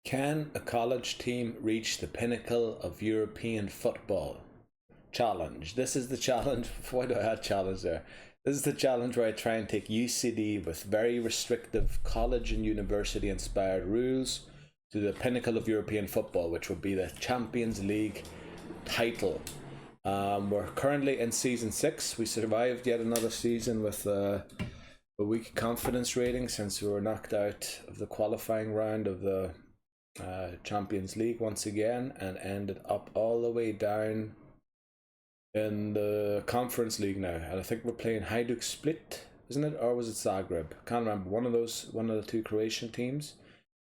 Can a college team reach the pinnacle of European football? Challenge. This is the challenge. Why do I have challenge there? This is the challenge where I try and take UCD with very restrictive college and university inspired rules to the pinnacle of European football, which would be the Champions League title. We're currently in season 6. We survived yet another season with a weak confidence rating since we were knocked out of the qualifying round of the Champions League once again and ended up all the way down in the Conference League now. And I think we're playing Hajduk Split, isn't it? Or was it Zagreb? I can't remember. One of the two Croatian teams.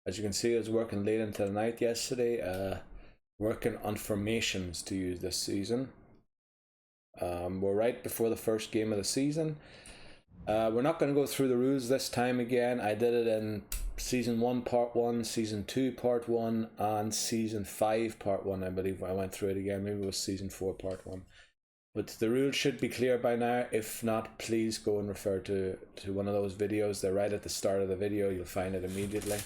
As you can see, I was working late into the night yesterday, working on formations to use this season. We're right before the first game of the season. We're not going to go through the rules this time again. I did it in Season 1 Part 1, Season 2 Part 1, and Season 5 Part 1. I believe I went through it again. Maybe it was Season 4 Part 1. But the rules should be clear by now. If not, please go and refer to one of those videos. They're right at the start of the video. You'll find it immediately.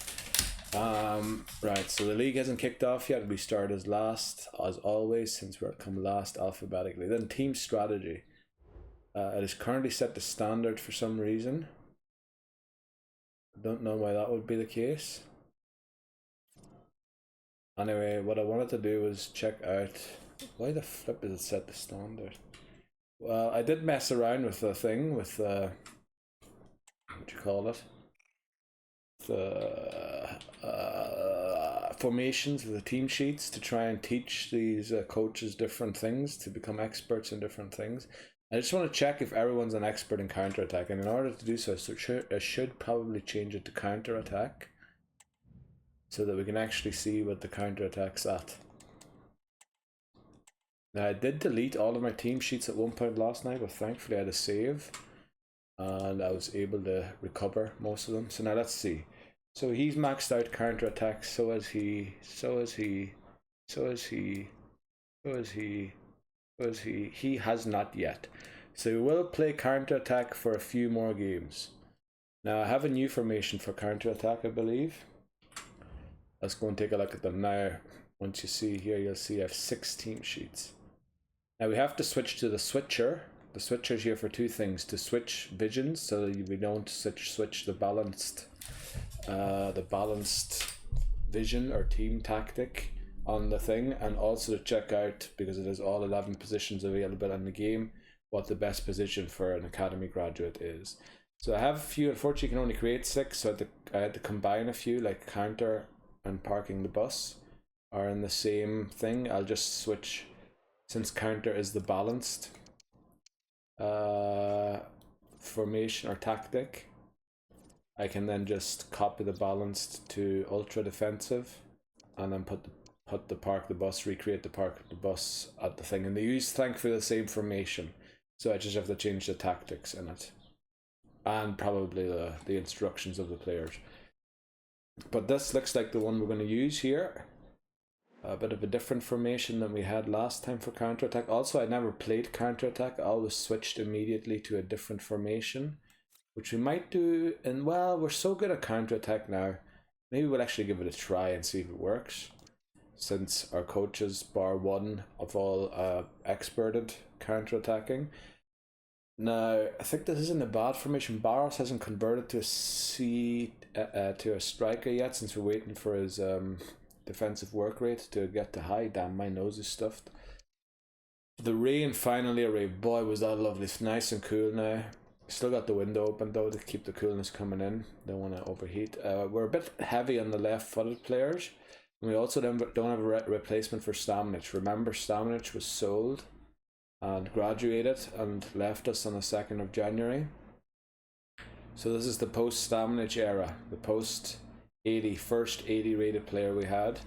Right, so the league hasn't kicked off yet. We start as last, as always, since we're come last alphabetically. Then team strategy. It is currently set to standard for some reason. I don't know why that would be the case. Anyway, what I wanted to do was check out why the flip is it set to standard. Well, I did mess around with the thing with what you call it, the formations of the team sheets to try and teach these coaches different things to become experts in different things. I just want to check if everyone's an expert in counter-attack, and in order to do so, I should probably change it to counter-attack so that we can actually see what the counter-attack's at. Now, I did delete all of my team sheets at one point last night, but thankfully I had a save and I was able to recover most of them. So now let's see. So he's maxed out counter-attack, so is he, so is he, so is he, so is he. He has not yet. So we will play counter-attack for a few more games. Now I have a new formation for counter-attack, I believe. Let's go and take a look at them now. Once you see here, you'll see I have 6 team sheets. Now we have to switch to the switcher. The switcher's here for 2 things: to switch visions, so that we don't switch the balanced vision or team tactic on the thing, and also to check out, because it is all 11 positions available in the game, what the best position for an academy graduate is. So I have a few. Unfortunately, you can only create 6, so I had to combine a few, like counter and parking the bus are in the same thing. I'll just switch, since counter is the balanced formation or tactic, I can then just copy the balanced to ultra defensive and then recreate the park the bus at the thing, and they use thankfully the same formation, so I just have to change the tactics in it and probably the instructions of the players. But this looks like the one we're going to use here. A bit of a different formation than we had last time for counter-attack. Also, I never played counter-attack. I always switched immediately to a different formation, which we might do. And well, we're so good at counter-attack now, maybe we'll actually give it a try and see if it works, since our coaches, bar one, of all experted counter-attacking. Now, I think this isn't a bad formation. Barros hasn't converted to a striker yet, since we're waiting for his defensive work rate to get to high. Damn, my nose is stuffed. The rain finally arrived. Boy, was that lovely. It's nice and cool now. Still got the window open though to keep the coolness coming in. Don't want to overheat. We're a bit heavy on the left-footed players. We also don't have a replacement for Stamenic. Remember, Stamenic was sold and graduated and left us on the 2nd of January. So this is the post-Stamenic era, the first 80 rated player we had.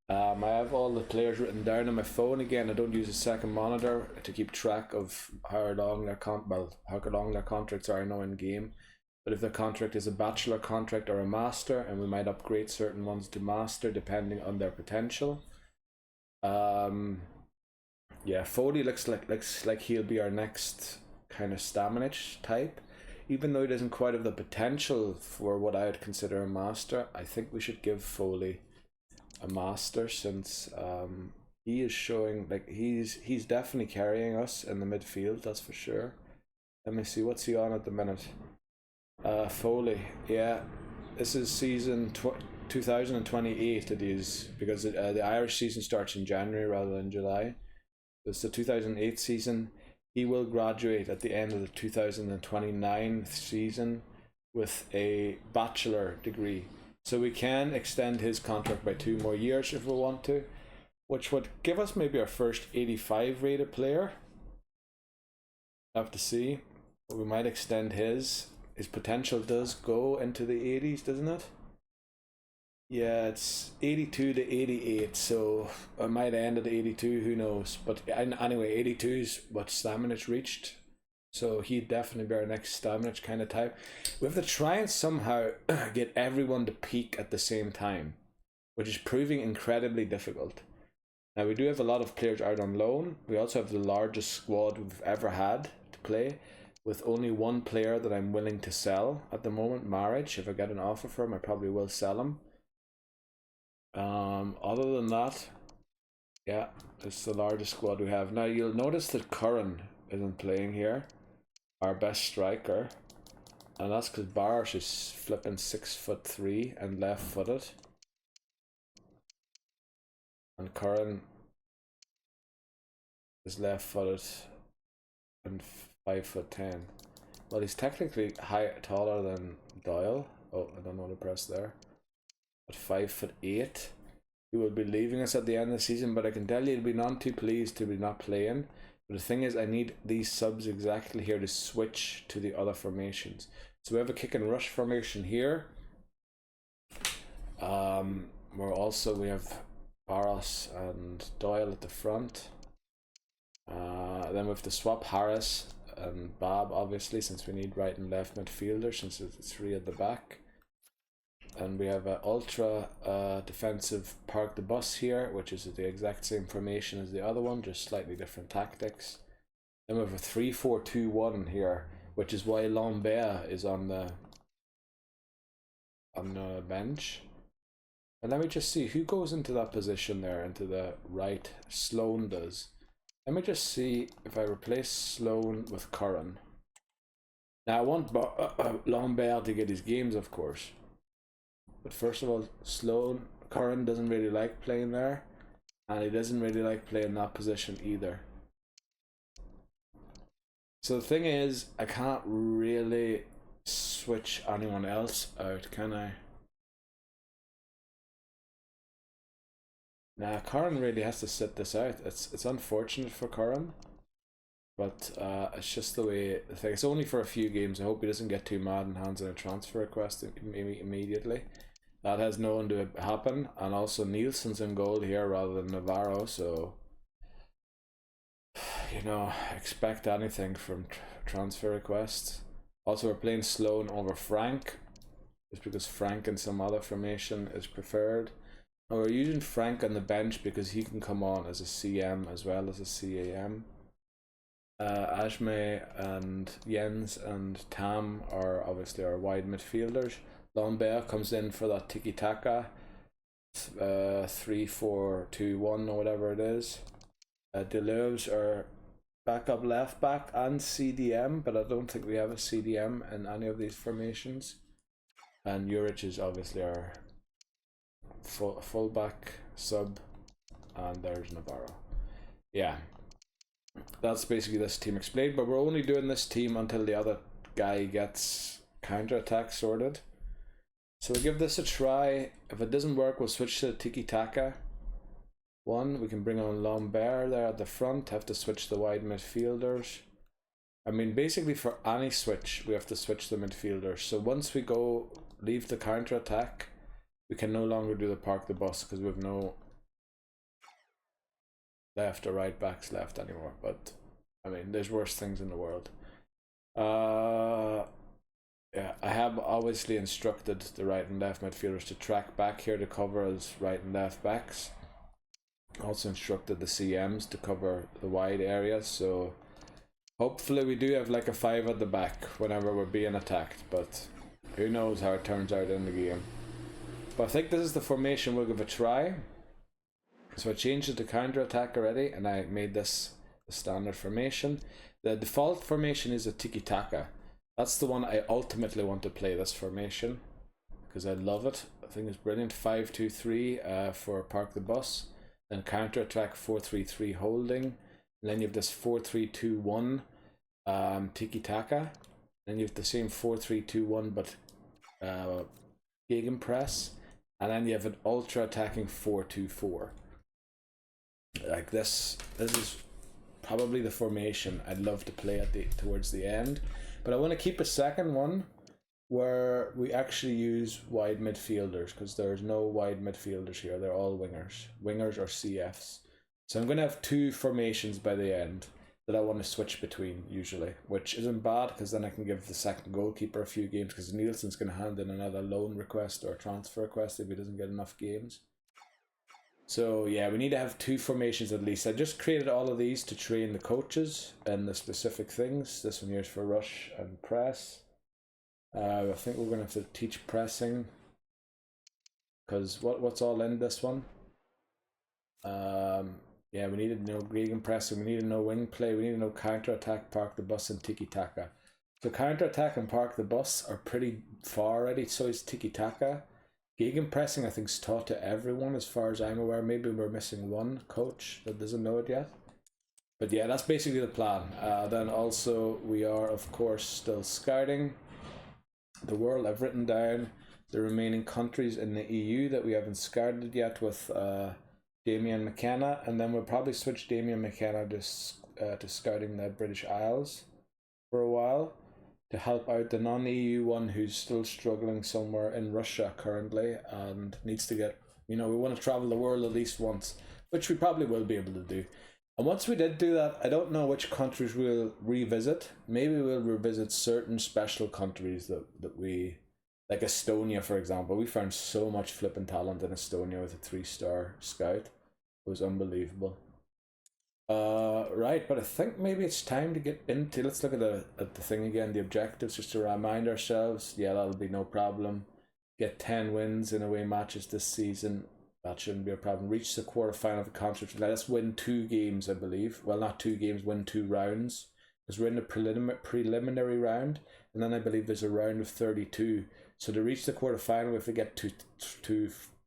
I have all the players written down on my phone. Again, I don't use a second monitor to keep track of how long their contracts are now in game. But if the contract is a bachelor contract or a master, and we might upgrade certain ones to master depending on their potential. Yeah, Foley looks like he'll be our next kind of Stamenic type. even though he doesn't quite have the potential for what I would consider a master, I think we should give Foley a master, since he is showing like he's definitely carrying us in the midfield, that's for sure. Let me see, what's he on at the minute? Foley, yeah, this is season 2028 it is, because the Irish season starts in January rather than July. It's the 2008 season. He will graduate at the end of the 2029 season with a bachelor degree. So we can extend his contract by 2 more years if we want to, which would give us maybe our first 85 rated player. I have to see. But we might extend his. His potential does go into the 80s, doesn't it? Yeah, it's 82 to 88, so I might end at 82, who knows. But anyway, 82 is what Stamenic reached. So he'd definitely be our next Stamenic kind of type. We have to try and somehow get everyone to peak at the same time, which is proving incredibly difficult. Now, we do have a lot of players out on loan. We also have the largest squad we've ever had to play, with only one player that I'm willing to sell at the moment, Marriage. If I get an offer for him, I probably will sell him. Other than that, yeah, it's the largest squad we have. Now, you'll notice that Curran isn't playing here, our best striker, and that's because Barsh is flipping 6'3" and left-footed, and Curran is left-footed and 5'10". Well, he's technically taller than Doyle. Oh, I don't know what to press there. At 5'8", he will be leaving us at the end of the season, but I can tell you he'll be none too pleased to be not playing. But the thing is, I need these subs exactly here to switch to the other formations. So we have a kick and rush formation here. We have Barros and Doyle at the front. Then we have to swap Harris and Bob, obviously, since we need right and left midfielders, since it's 3 at the back. And we have an ultra defensive park the bus here, which is the exact same formation as the other one, just slightly different tactics. Then we have a 3-4-2-1 here, which is why Lambert is on the bench. And let me just see who goes into that position there, into the right. Sloan does. Let me just see if I replace Sloan with Curran. Now I want Lambert to get his games, of course. But first of all, Curran doesn't really like playing there, and he doesn't really like playing that position either. So the thing is, I can't really switch anyone else out, can I? Nah, Curran really has to sit this out. It's unfortunate for Curran, but it's just the way the thing. It's only for a few games. I hope he doesn't get too mad and hands in a transfer request immediately. That has known to happen, and also Nielsen's in goal here rather than Navarro, so you know, expect anything from transfer requests. Also, we're playing Sloan over Frank, just because Frank in some other formation is preferred. And we're using Frank on the bench because he can come on as a CM as well as a CAM. Ashmay and Jens and Tam are obviously our wide midfielders. Lambert comes in for that tiki-taka, 3-4-2-1 or whatever it is. Deleuve's our backup left back and CDM, but I don't think we have a CDM in any of these formations. And Juric is obviously our fullback sub, and there's Navarro. Yeah, that's basically this team explained, but we're only doing this team until the other guy gets counter-attack sorted. So we'll give this a try. If it doesn't work, we'll switch to tiki-taka. We can bring on Lambert there at the front, have to switch the wide midfielders. I mean, basically for any switch, we have to switch the midfielders. So once we leave the counter-attack, we can no longer do the park the bus because we have no left or right backs left anymore. But I mean, there's worse things in the world. Yeah, I have obviously instructed the right and left midfielders to track back here to cover as right and left backs. Also instructed the CMs to cover the wide areas, so Hopefully we do have like a 5 at the back whenever we're being attacked, but who knows how it turns out in the game. But I think this is the formation we'll give a try. So I changed it to counter-attack already, and I made this the standard formation. The default formation is a tiki-taka. That's the one I ultimately want to play, this formation, because I love it. I think it's brilliant. 5-2-3 for park the bus. Then counter-attack 4-3-3 holding. And then you have this 4-3-2-1 tiki-taka. Then you have the same 4-3-2-1 but gegenpress. And then you have an ultra-attacking 4-2-4. Like this is probably the formation I'd love to play at towards the end. But I want to keep a second one where we actually use wide midfielders, because there's no wide midfielders here. They're all wingers or CFs. So I'm going to have 2 formations by the end that I want to switch between usually, which isn't bad because then I can give the second goalkeeper a few games, because Nielsen's going to hand in another loan request or transfer request if he doesn't get enough games. So yeah, we need to have 2 formations at least. I just created all of these to train the coaches and the specific things. This one here is for rush and press. I think we're going to have to teach pressing, because what's all in this one? Yeah, we need to know gegenpressing, we need to know wing play, we need to know counter-attack, park the bus, and tiki-taka. So counter-attack and park the bus are pretty far already, so is tiki-taka. Gegenpressing I think is taught to everyone as far as I'm aware. Maybe we're missing one coach that doesn't know it yet. But yeah, that's basically the plan. Then also we are of course still scouting the world. I've written down the remaining countries in the EU that we haven't scouted yet with Damien McKenna, and then we'll probably switch Damien McKenna to scouting the British Isles for a while, to help out the non-EU one who's still struggling somewhere in Russia currently and needs to get, we want to travel the world at least once, which we probably will be able to do. And once we did do that, I don't know which countries we'll revisit. Maybe we'll revisit certain special countries that we, like Estonia for example. We found so much flipping talent in Estonia with a 3-star scout. It was unbelievable. Right, but I think maybe it's time to get into, let's look at the thing again, the objectives, just to remind ourselves. Yeah, that'll be no problem. Get 10 wins in away matches this season. That shouldn't be a problem. Reach the quarterfinal of the conference. Let us win 2 games, I believe. Well, not 2 games, win 2 rounds. Because we're in the preliminary round, and then I believe there's a round of 32. So to reach the quarterfinal, we have to get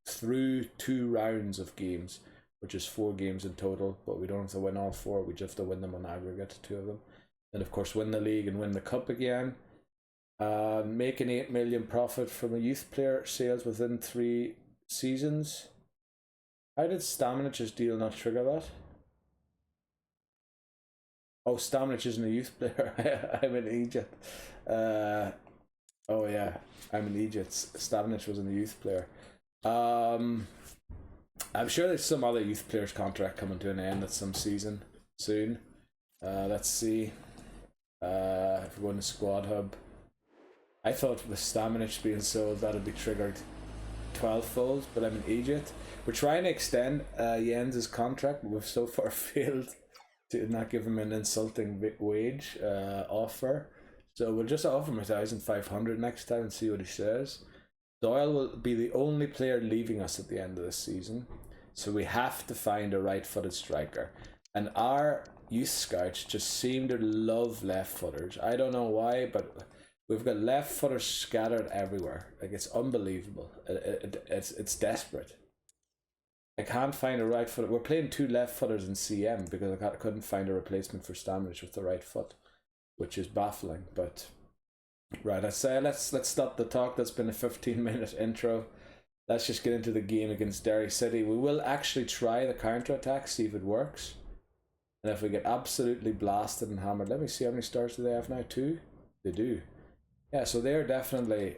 through 2 rounds of games, which is 4 games in total, but we don't have to win all 4, we just have to win them on aggregate, 2 of them. And of course win the league and win the cup again. Make an 8 million profit from a youth player sales within 3 seasons. How did Stamanich's deal not trigger that? Oh, Stamanic isn't a youth player. I'm in Egypt. Oh yeah, I'm in Egypt. Stamanic wasn't a youth player. I'm sure there's some other youth players' contract coming to an end at some season soon. Let's see. If we're going to Squad Hub, I thought with Stamanic being sold that'd be triggered 12-fold, but I'm in Egypt. We're trying to extend Jens' contract, but we've so far failed to not give him an insulting wage offer. So we'll just offer him 1,500 next time and see what he says. Doyle will be the only player leaving us at the end of this season, so we have to find a right-footed striker. And our youth scouts just seem to love left-footers. I don't know why, but we've got left-footers scattered everywhere. Like, it's unbelievable. It's desperate. I can't find a right-footer. We're playing 2 left-footers in CM because I couldn't find a replacement for Stamanic with the right foot, which is baffling, but... Right, I say let's stop the talk. That's been a 15-minute intro. Let's just get into the game against Derry City. We will actually try the counter-attack, see if it works. And if we get absolutely blasted and hammered, let me see how many stars do they have now? 2? They do. Yeah, so they're definitely,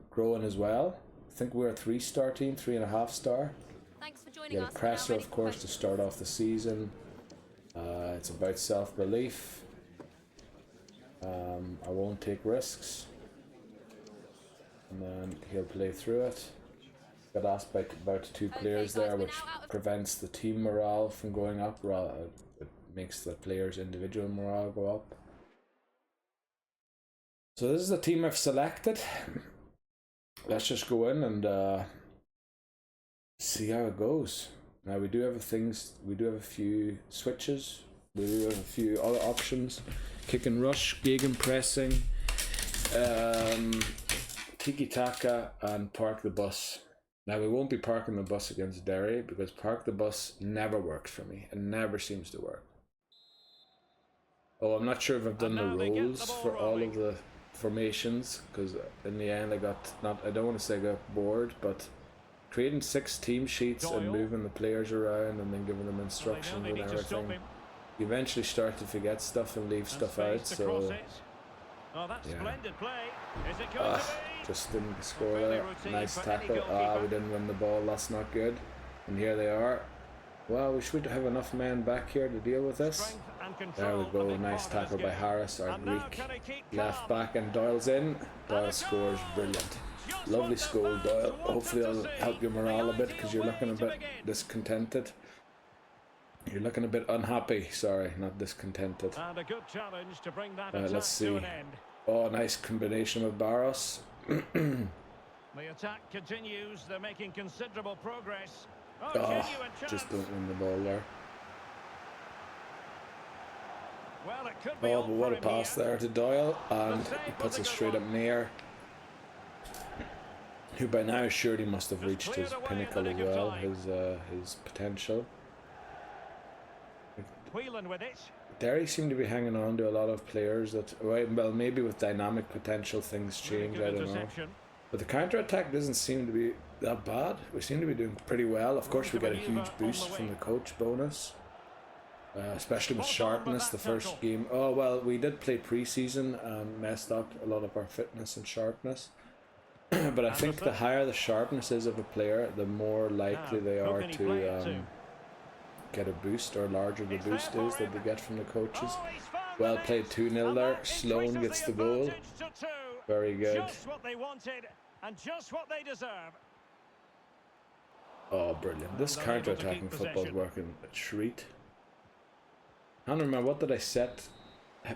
growing as well. I think we're a 3-star team, 3.5 star. Thanks for joining us. Get a presser, of course, to start off the season. It's about self-belief. I won't take risks, and then he'll play through it. Got asked by about 2 players there, which prevents the team morale from going up. It makes the players' individual morale go up. So this is the team I've selected. Let's just go in and see how it goes. Now we do have a few switches. We do have a few other options. Kick and rush, gegen pressing, tiki-taka, and park the bus. Now we won't be parking the bus against Derry because park the bus never works for me. It never seems to work. Oh, I'm not sure if I've done the roles for all of the formations, because in the end I don't want to say I got bored, but creating 6 team sheets and moving the players around and then giving them instructions and everything, you eventually start to forget stuff and leave stuff out. So yeah, just didn't score there. Nice tackle. We didn't win the ball. That's not good. And here they are. Well, we should have enough men back here to deal with this. There we go. Nice tackle by Harris, our Greek left back, and Doyle's in. Doyle scores. Brilliant. Lovely score, Doyle. Hopefully that'll help your morale a bit, because you're looking a bit discontented. You're looking a bit unhappy. Sorry, not discontented. Let's see. Oh, nice combination with Barros. The attack continues. They're making considerable progress. Just don't win the ball there. Well, it could be but what a pass there to Doyle, and he puts it straight up near. Who by now surely must have reached his pinnacle as well, his potential. Derry seem to be hanging on to a lot of players that, well, maybe with dynamic potential things change, I don't know. But the counter-attack doesn't seem to be that bad. We seem to be doing pretty well. Of course, we get a huge boost from the coach bonus, especially with sharpness. The first game, oh well, we did play pre-season and messed up a lot of our fitness and sharpness. But I think the higher the sharpness is of a player, the more likely they are to get a boost, or larger the boost is that they get from the coaches. Well played, 2-0 there. Sloan gets the goal. Very good. Just what they wanted and just what they deserve. Oh, brilliant. This counter-attacking football is working a treat. I don't remember, what did I set?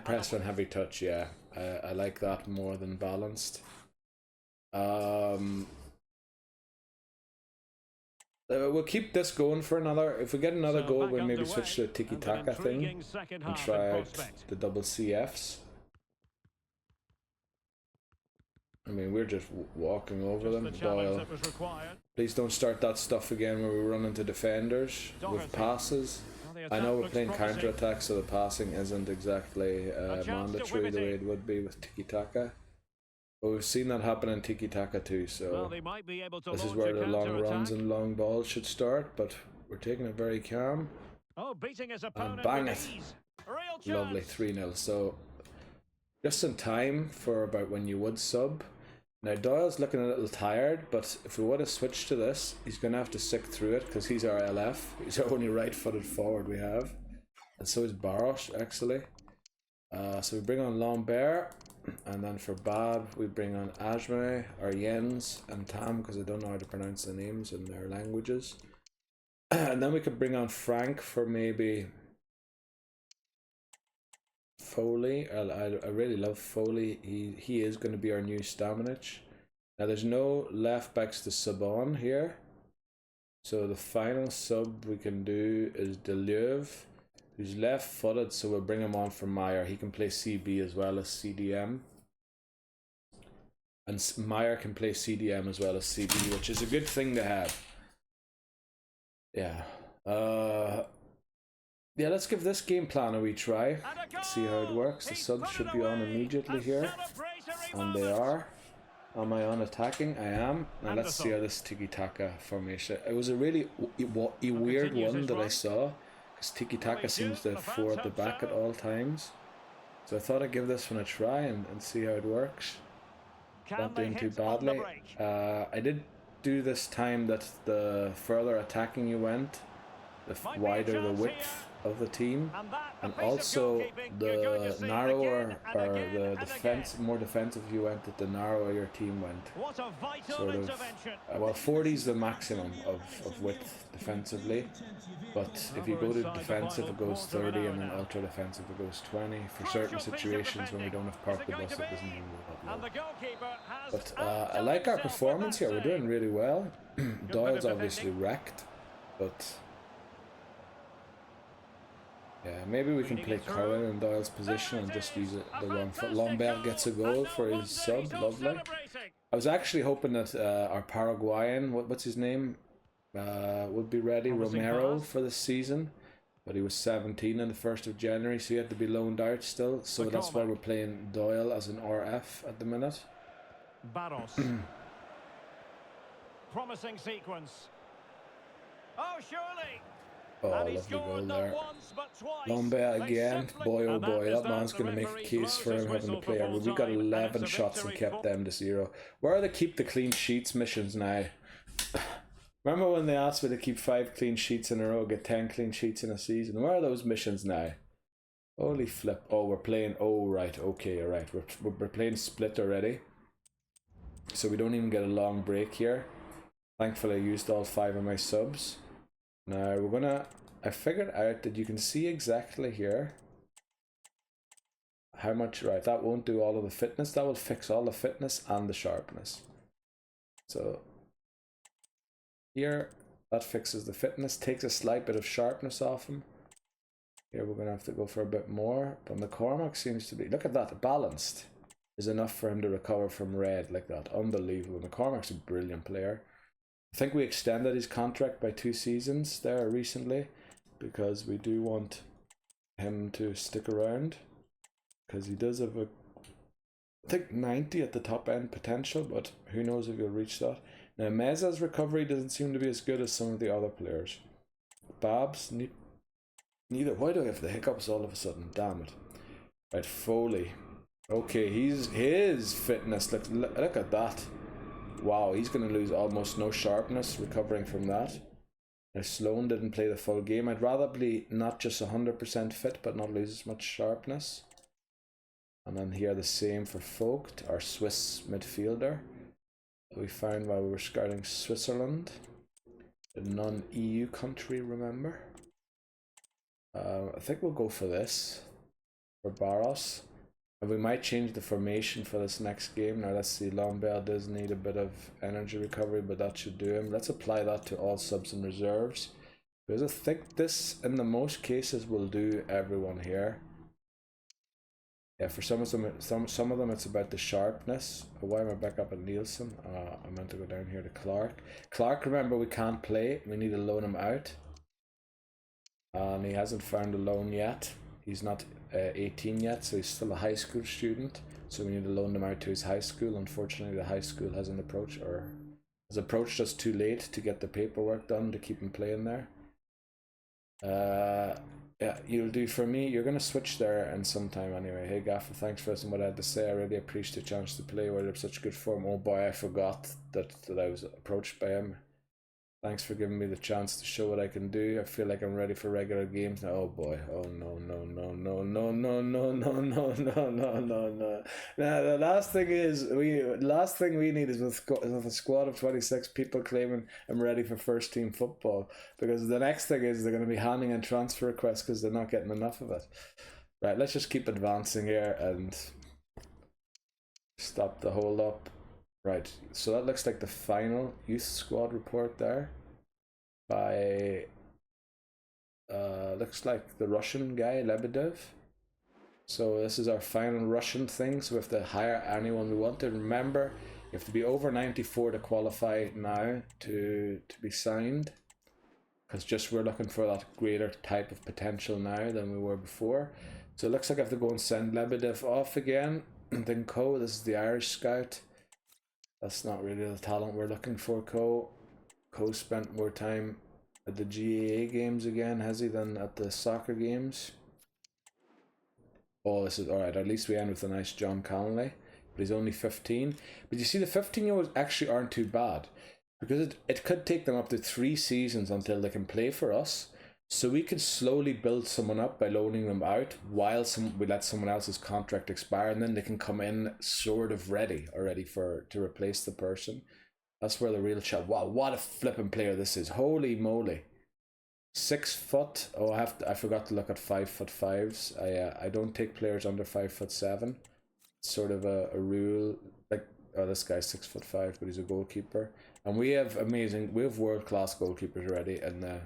Press and heavy touch, yeah. I like that more than balanced. We'll keep this going for another. If we get another goal, we'll maybe switch to the tiki-taka thing and try out the double CFs. I mean, we're just walking over them. Doyle, please don't start that stuff again where we run into defenders with passes. I know we're playing counter-attack, so the passing isn't exactly mandatory the way it would be with tiki-taka. But we've seen that happen in tiki-taka too, so this is where the long runs and long balls should start, but we're taking it very calm. And bang it. Lovely, 3-0. So just in time for about when you would sub. Now Doyle's looking a little tired, but if we would have switched to this, he's going to have to stick through it because he's our LF. He's our only right-footed forward we have. And so is Barros, actually. So we bring on Lambert, and then for Bab we bring on Ajme, or Jens, and Tam, because I don't know how to pronounce the names in their languages. And then we could bring on Frank for maybe Foley. I really love Foley. He is going to be our new Staminich. Now there's no left backs to sub on here, so the final sub we can do is Deleuve, who's left footed, so we'll bring him on for Meyer. He can play CB as well as CDM, and Meyer can play CDM as well as CB, which is a good thing to have. Yeah. Yeah, let's give this game plan a wee try. See how it works. The subs should be on immediately here. And they are. Am I on attacking? I am. Now let's see how this tiki-taka formation. It was a really weird one that I saw, because tiki-taka seems to have 4 at the back at all times. So I thought I'd give this one a try and see how it works. Not doing too badly. I did do this time that the further attacking you went, the wider the width of the team, And that, a and piece of also goalkeeping you're going to the see narrower again and or again the and defense, again. more defensive you went, the narrower your team went. What a vital Sort of, intervention. well, 40 is the maximum of width defensively, but if you Well, we're go to inside the defensive final it goes quarter of an 30, hour and then now. ultra defensive it goes 20. For certain Crucial piece of situations when we defending. don't have Is park it the going bus, to be? it doesn't even go that low. And the goalkeeper has But I outdone like our himself with performance that here. We're save. doing really well. Good bit Doyle's of obviously defending. wrecked, but yeah, maybe we can Feeding play it through. Curran in Doyle's There position and it just is. use it A the wrong foot. fantastic Lambert gets a goal, goal and for no his wonder sub. he's Lovely. celebrating. I was actually hoping that our Paraguayan, what's his name, would be ready, Promising Romero, pass. for the season. But he was 17 on the 1st of January, so he had to be loaned out still. So that's why we're playing Doyle as an RF at the minute. Barros. Promising sequence. Oh, surely. Oh, And he lovely goal scored not there. once but twice. Lambert They again. simply- Boy, oh And boy, is that man's the going to make a referee case for blows him his having to whistle play. for full We got time, and 11 it's a shots and victory kept for- them to 0. Where are the keep the clean sheets missions now? Remember when they asked me to keep 5 clean sheets in a row, get 10 clean sheets in a season? Where are those missions now? Holy flip. Oh, we're playing. Oh, right. Okay, alright. We're playing split already. So we don't even get a long break here. Thankfully, I used all 5 of my subs. Now, we're gonna... I figured out that you can see exactly here how much... Right, that won't do all of the fitness. That will fix all the fitness and the sharpness. So... Here, that fixes the fitness, takes a slight bit of sharpness off him. Here we're going to have to go for a bit more, but McCormack seems to be, look at that, balanced is enough for him to recover from red like that. Unbelievable. McCormack's a brilliant player. I think we extended his contract by 2 seasons there recently because we do want him to stick around, because he does have a, I think 90 at the top end potential, but who knows if he'll reach that. Now Meza's recovery doesn't seem to be as good as some of the other players. Babs, neither. Why do I have the hiccups all of a sudden? Damn it. Right, Foley. Okay, his fitness, look at that. Wow, he's going to lose almost no sharpness recovering from that. Now Sloan didn't play the full game. I'd rather be not just 100% fit but not lose as much sharpness. And then here the same for Vogt, our Swiss midfielder we found while we were scouting Switzerland, a non-EU country, remember? I think we'll go for this, for Barros. And we might change the formation for this next game. Now let's see, Lambert does need a bit of energy recovery, but that should do him. Let's apply that to all subs and reserves, because I think this, in the most cases, will do everyone here. Yeah, for some of them it's about the sharpness. But why am I back up at Nielsen? I meant to go down here to Clark. Clark, remember, we can't play. We need to loan him out. And he hasn't found a loan yet. He's not 18 yet, so he's still a high school student. So we need to loan him out to his high school. Unfortunately, the high school hasn't has approached us too late to get the paperwork done to keep him playing there. Yeah, you'll do for me. You're going to switch there in some time anyway. Hey Gaffer, thanks for listening to what I had to say. I really appreciate the chance to play while you're in such good form. Oh boy, I forgot that I was approached by him. Thanks for giving me the chance to show what I can do. I feel like I'm ready for regular games now. Oh boy. Oh no. Now the last thing we need is with a squad of 26 people claiming I'm ready for first team football, because the next thing is they're going to be handing in transfer requests because they're not getting enough of it. Right, let's just keep advancing here and stop the hold up. Right, so that looks like the final youth squad report there by looks like the Russian guy Lebedev. So this is our final Russian thing, so we have to hire anyone we want to. Remember, you have to be over 94 to qualify now to be signed, because just we're looking for that greater type of potential now than we were before. So it looks like I have to go and send Lebedev off again. And then this is the Irish scout. That's not really the talent we're looking for, Co spent more time at the GAA games again, has he, than at the soccer games. Oh, this is alright. At least we end with a nice John Connolly. But he's only 15. But you see, the 15-year-olds actually aren't too bad, because it could take them up to 3 seasons until they can play for us. So we could slowly build someone up by loaning them out while we let someone else's contract expire, and then they can come in sort of ready already to replace the person. That's where the real chat. Wow, what a flipping player this is! Holy moly! 6 foot. Oh, I forgot to look at 5'5". I don't take players under 5'7". It's sort of a rule. Like, oh, this guy's 6'5", but he's a goalkeeper, and we have world class goalkeepers already, and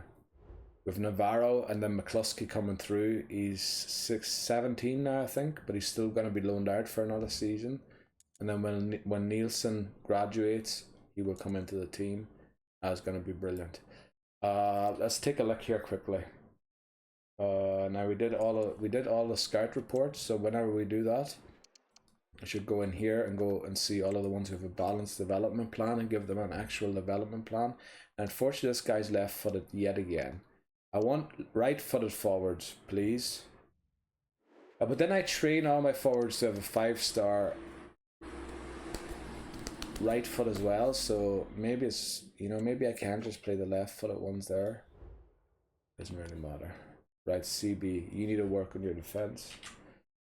with Navarro and then McCluskey coming through. He's 17 now, I think, but he's still going to be loaned out for another season. And then when Nielsen graduates, he will come into the team. That's going to be brilliant. Let's take a look here quickly. Now we did all the scout reports. So whenever we do that, I should go in here and go and see all of the ones who have a balanced development plan and give them an actual development plan. And unfortunately, this guy's left-footed yet again. I want right-footed forwards, please. But then I train all my forwards to have a 5-star right foot as well. So maybe it's, maybe I can just play the left-footed ones there. Doesn't really matter. Right, CB, you need to work on your defense.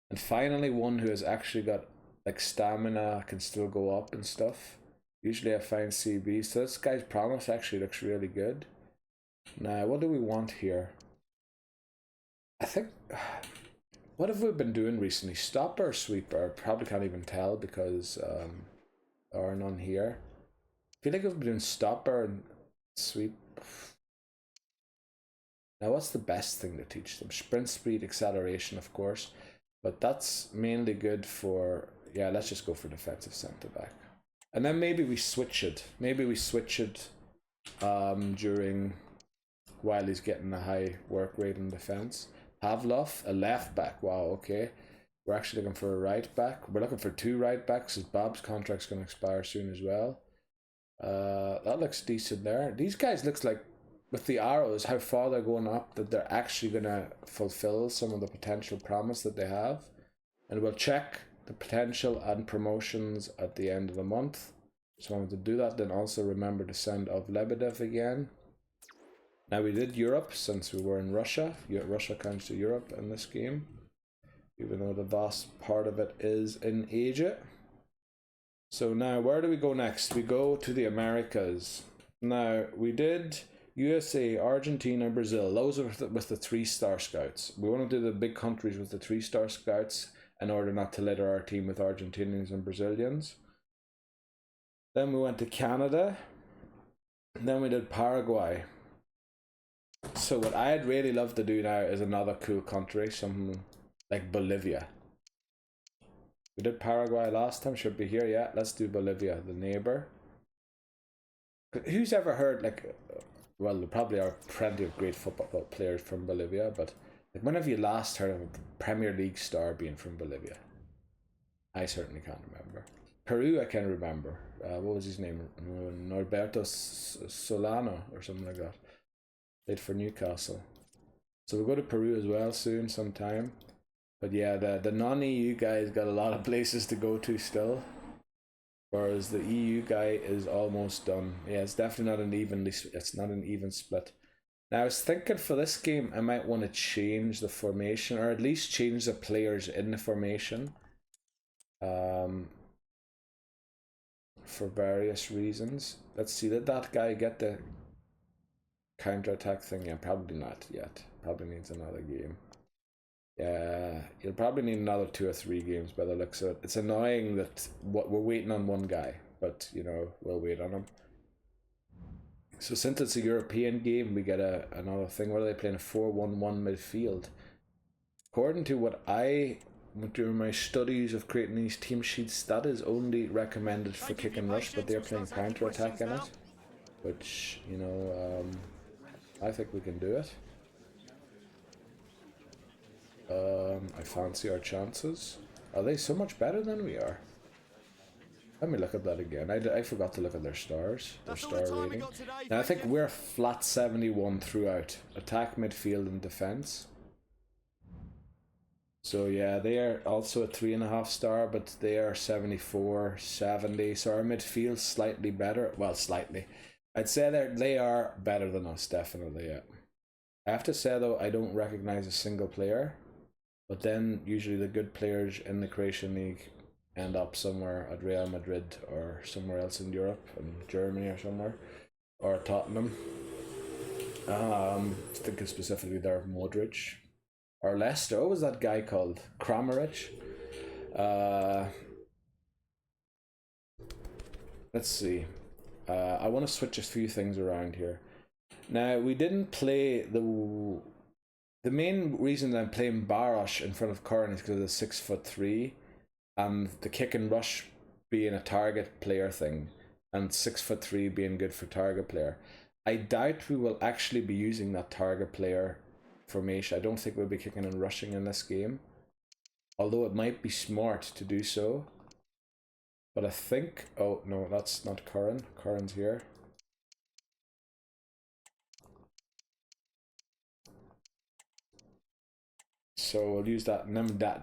And finally, one who has actually got like stamina, can still go up and stuff. Usually I find CB. So this guy's promise actually looks really good. Now, what do we want here? I think, what have we been doing recently? Stopper or sweeper? I probably can't even tell because there are none here. I feel like we've been doing stopper and sweep. Now, what's the best thing to teach them? Sprint speed, acceleration, of course. But that's mainly good for, yeah, let's just go for defensive centre back. And then maybe we switch it. During, while he's getting a high work rate in defense. Pavlov, a left back. Wow, okay. We're actually looking for a right back. We're looking for 2 right backs because Bob's contract's going to expire soon as well. That looks decent there. These guys looks like, with the arrows, how far they're going up, that they're actually going to fulfill some of the potential promise that they have. And we'll check the potential and promotions at the end of the month. So I wanted to do that. Then also remember to send off Lebedev again. Now we did Europe since we were in Russia. Russia counts to Europe in this game, even though the vast part of it is in Asia. So now where do we go next? We go to the Americas. Now we did USA, Argentina, Brazil. Those are with the 3-star scouts. We want to do the big countries with the 3-star scouts in order not to litter our team with Argentinians and Brazilians. Then we went to Canada. And then we did Paraguay. So what I'd really love to do now is another cool country, something like Bolivia. We did Paraguay last time, should be here. Yeah, let's do Bolivia, the neighbor. Who's ever heard, like, well, there probably are plenty of great football players from Bolivia, but like, when have you last heard of a Premier League star being from Bolivia? I certainly can't remember. Peru, I can remember. What was his name? Norberto Solano or something like that. Played for Newcastle. So we'll go to Peru as well soon, sometime. But yeah, the non-EU guys got a lot of places to go to still. Whereas the EU guy is almost done. Yeah, it's definitely not an even split. Now I was thinking for this game I might want to change the formation, or at least change the players in the formation. For various reasons. Let's see, did that guy get the counter-attack thing? Yeah, probably not yet. Probably needs another game. Yeah, you'll probably need another 2 or 3 games by the looks of it. It's annoying that we're waiting on one guy, but we'll wait on him. So since it's a European game, we get another thing. What are they playing? A 4-1-1 midfield. According to what I went during my studies of creating these team sheets, that is only recommended for kick and rush, but they're playing counter attack in it, which I think we can do it. I fancy our chances. Are they so much better than we are? Let me look at that again. I forgot to look at their stars, their star rating. Now I think we're flat 71 throughout. Attack, midfield and defense. So yeah, they are also a 3.5 star, but they are 74, 70. So our midfield's slightly better. Well, slightly. I'd say they are better than us, definitely, yeah. I have to say though, I don't recognize a single player, but then usually the good players in the Croatian league end up somewhere at Real Madrid or somewhere else in Europe, in Germany or somewhere, or Tottenham. Thinking specifically there of Modric or Leicester. What was that guy called? Kramaric. Let's see. I want to switch a few things around here. Now, we didn't play the main reason that I'm playing Baros in front of Curran is because of the 6'3", and the kick and rush being a target player thing, and 6'3" being good for target player. I doubt we will actually be using that target player formation. I don't think we'll be kicking and rushing in this game, although it might be smart to do so. But I think, oh no, that's not Curran. Curran's here. So we'll use that.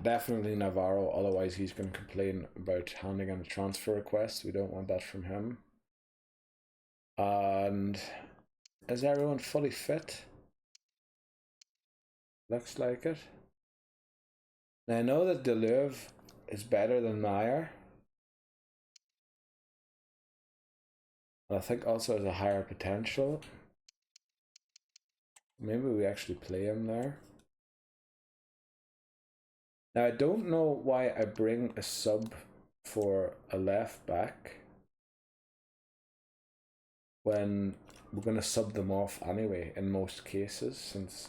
Definitely Navarro, otherwise he's going to complain about handing in a transfer request. We don't want that from him. And is everyone fully fit? Looks like it. Now I know that Deleuve is better than Meyer. I think also has a higher potential. Maybe we actually play him there. Now I don't know why I bring a sub for a left back when we're going to sub them off anyway in most cases, since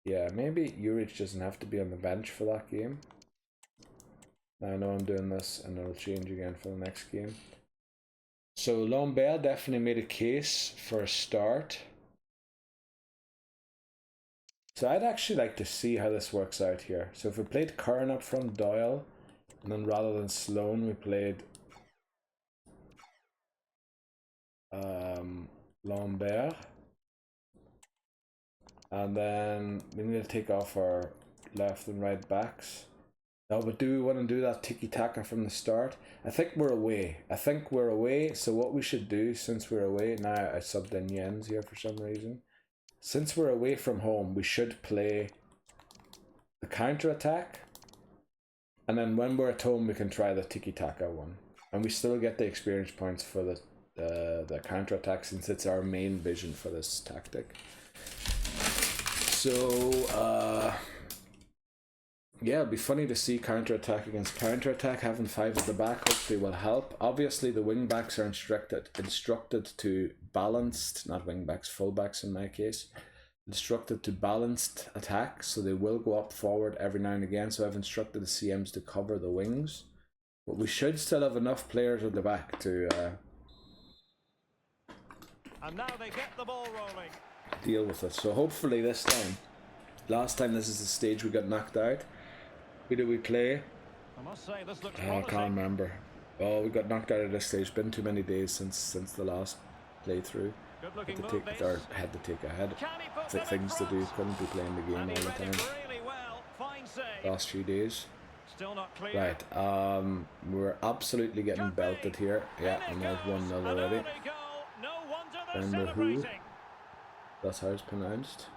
yeah, maybe Juric doesn't have to be on the bench for that game. Now I know I'm doing this and it'll change again for the next game. So Lambert definitely made a case for a start. So I'd actually like to see how this works out here. So if we played Curran up front, Doyle, and then rather than Sloan we played Lambert, and then we need to take off our left and right backs. No, but do we want to do that tiki-taka from the start? I think we're away. So what we should do, since we're away, now I subbed in Jens here for some reason. Since we're away from home, we should play the counter-attack. And then when we're at home, we can try the tiki-taka one. And we still get the experience points for the counter-attack, since it's our main vision for this tactic. So, yeah, it'd be funny to see counter-attack against counter-attack. Having 5 at the back hopefully will help. Obviously, the wing-backs are instructed to balanced, not wing-backs, full-backs in my case, instructed to balanced attack, so they will go up forward every now and again. So I've instructed the CMs to cover the wings. But we should still have enough players at the back to And now they get the ball rolling. Deal with it. So hopefully this time, last time this is the stage we got knocked out. Who did we play? I must say this looks I can't remember. Oh, we got knocked out of this stage. Been too many days since the last playthrough. Good-looking Had move, to take a head. Things to do. Couldn't be playing the game all the time. Really well. Fine save. Last few days. Still not clear. Right. We're absolutely getting belted here. Yeah, and there's 1-0 already. No wonder they're Remember who? celebrating. That's how it's pronounced.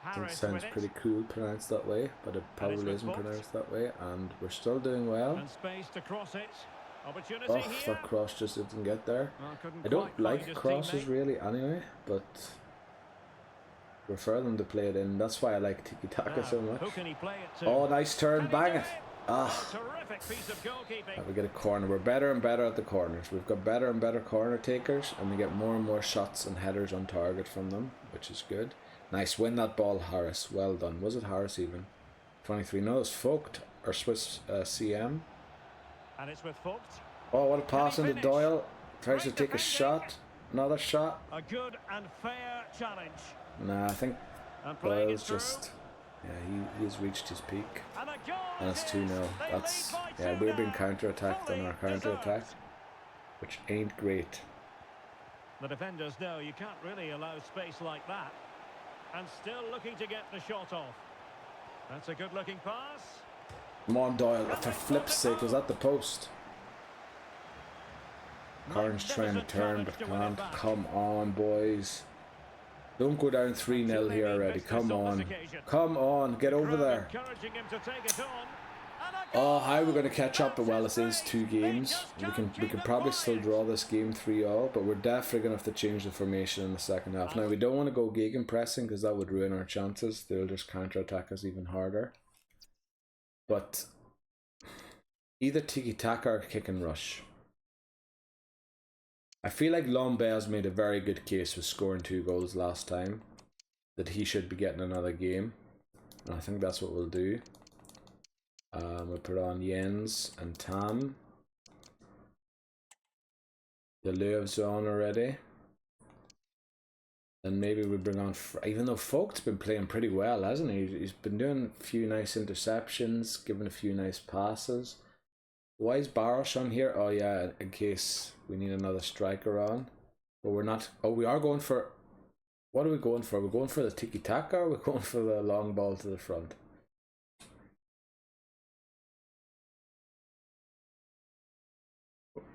It Harris sounds with it. pretty cool pronounced that way, but it probably isn't pronounced that way, and we're still doing well. And space to cross it. Opportunity Oh, here. that cross just didn't get there. Well, couldn't I don't quite find like his crosses teammate. really anyway, but prefer them to play it in. That's why I like tiki-taka Now, so much. who can he play it to? Oh, nice turn, Can he bang do it! Ah, Terrific piece of goalkeeping. and we get a corner. We're better and better at the corners. We've got better and better corner takers, and we get more and more shots and headers on target from them, which is good. Nice, win that ball, Harris. Well done. Was it Harris even? 23. No, it's Vogt, or Swiss CM. And it's with Vogt. Oh, what a pass Can he into finish? Doyle. Tries to Great take a defending. shot. Another shot. A good and fair challenge. Nah, I think And playing it Doyle's through. just... Yeah, he's reached his peak. And a goal. And it's it 2-0. is. They That's... lead by Yeah, 2 we're being now. counter-attacked on our Fully counter-attack, deserved. which ain't great. The defenders know you can't really allow space like that. And still looking to get the shot off. That's a good looking pass. Come on, Doyle. For flip's sake, was that the post? Curran's trying to turn, but Magnificent challenge to win it can't. back. Come on, boys. Don't go down 3-0 here already. Come on. Come on. Get over there. Oh, how are we going to catch up? Well, this is 2 games. We can probably still draw this game 3-all, but we're definitely going to have to change the formation in the second half. Now, we don't want to go gegenpressing because that would ruin our chances. They'll just counter-attack us even harder. But either tiki-taka or kick and rush. I feel like Lambert made a very good case with scoring 2 goals last time, that he should be getting another game, and I think that's what we'll do. We'll put on Jens and Tam. The Louv's on already. And maybe we bring on, even though Folk's been playing pretty well, hasn't he? He's been doing a few nice interceptions, giving a few nice passes. Why is Barosh on here? Oh yeah, in case we need another striker on. But we're not. Oh, we are going for. What are we going for? We're going for the tiki-taka, or we're going for the long ball to the front?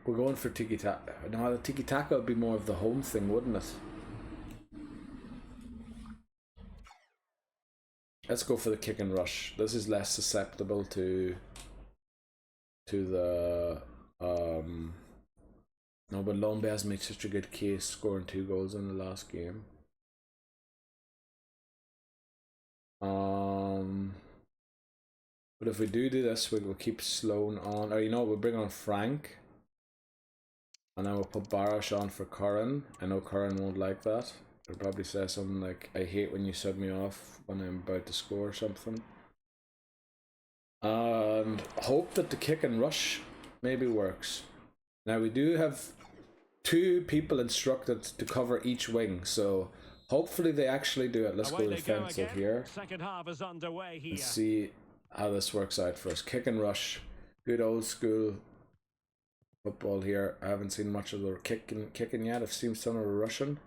We're going for tiki-taka. No, the tiki-taka would be more of the home thing, wouldn't it? Let's go for the kick and rush. This is less susceptible to the no, but Lambert made such a good case scoring 2 goals in the last game. But if we do this, we'll keep Sloan on, or you know, we'll bring on Frank, and then we'll put Barosh on for Curran. I know Curran won't like that. He'll probably say something like, I hate when you sub me off when I'm about to score something. And hope that the kick and rush maybe works. Now we do have 2 people instructed to cover each wing, so hopefully they actually do it. Let's go defensive here. Second half is underway here. Let's see how this works out for us. Kick and rush. Good old school football here. I haven't seen much of the kicking yet. I've seen some of the Russian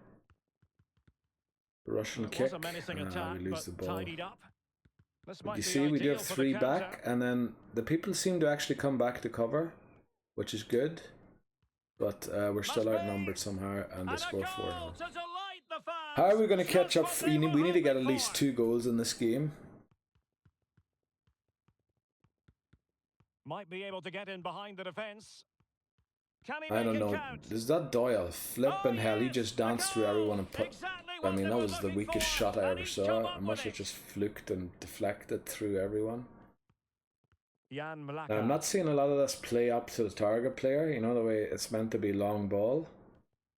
kick. We lose the ball. But you see, we do have 3 back, and then the people seem to actually come back to cover, which is good. But we're still outnumbered somehow, and they score 4-0. How are we going to catch up? We need to get at least 2 goals in this game. Might be able to get in behind the defense. I don't know. Is that Doyle? Flippin' hell, he just danced through everyone and put... I mean, that was the weakest shot I ever saw. I must have just fluked and deflected through everyone. Now, I'm not seeing a lot of this play up to the target player, you know, the way it's meant to be long ball.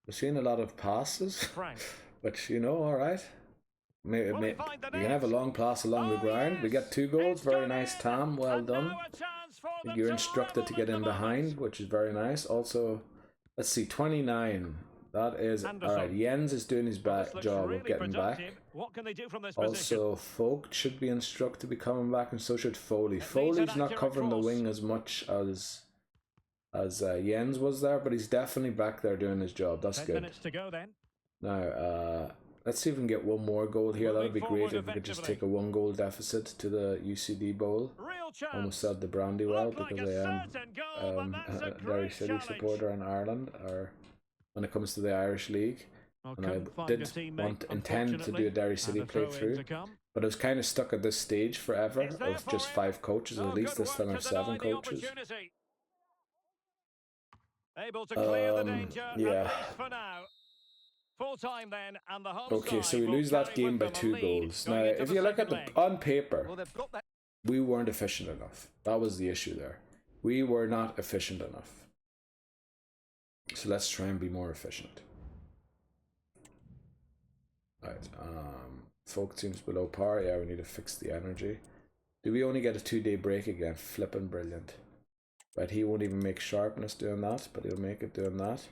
We're seeing a lot of passes, which, you know, alright. You can have a long pass along the ground. We get 2 goals, very nice, Tam, well done. You're instructed to get in behind, which is very nice. Also, let's see, 29. That is alright. Jens is doing his job of getting back. Also, Folk should be instructed to be coming back, and so should Foley. Foley's not covering the wing as much as Jens was there, but he's definitely back there doing his job. That's good. Now, let's see if we can get 1 more goal here. That would be great if we could just take a 1-goal deficit to the UCD Bowl. Almost said the Brandywell because I am a Derry City supporter in Ireland, or when it comes to the Irish League. And I did intend to do a Derry City playthrough, but I was kind of stuck at this stage forever of just 5 coaches. At least this time I have 7 coaches. Yeah. Okay, so we lose that game by 2 goals. Now, if you look at on paper, we weren't efficient enough. That was the issue there. We were not efficient enough. So let's try and be more efficient. Right, Folk seems below par. Yeah, we need to fix the energy. Do we only get a 2-day break again? Flippin' brilliant. Right, he won't even make sharpness doing that, but he'll make it doing that.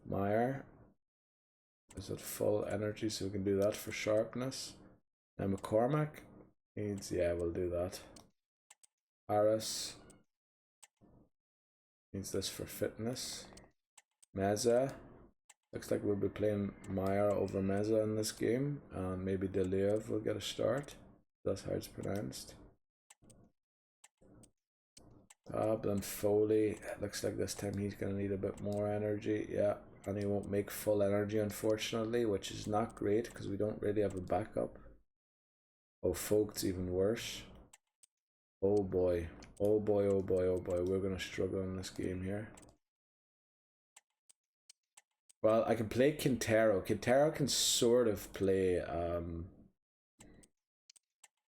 Meyer is at full energy, so we can do that for sharpness. And McCormack needs, yeah, we'll do that. Aris needs this for fitness. Meza, looks like we'll be playing Meyer over Meza in this game, and maybe Deleuve will get a start. That's how it's pronounced. And Foley, looks like this time he's going to need a bit more energy. Yeah, and he won't make full energy, unfortunately, which is not great because we don't really have a backup. Oh, Folk's even worse. Oh boy. Oh boy, oh boy, oh boy. We're going to struggle in this game here. Well, I can play Quintero. Quintero can sort of play,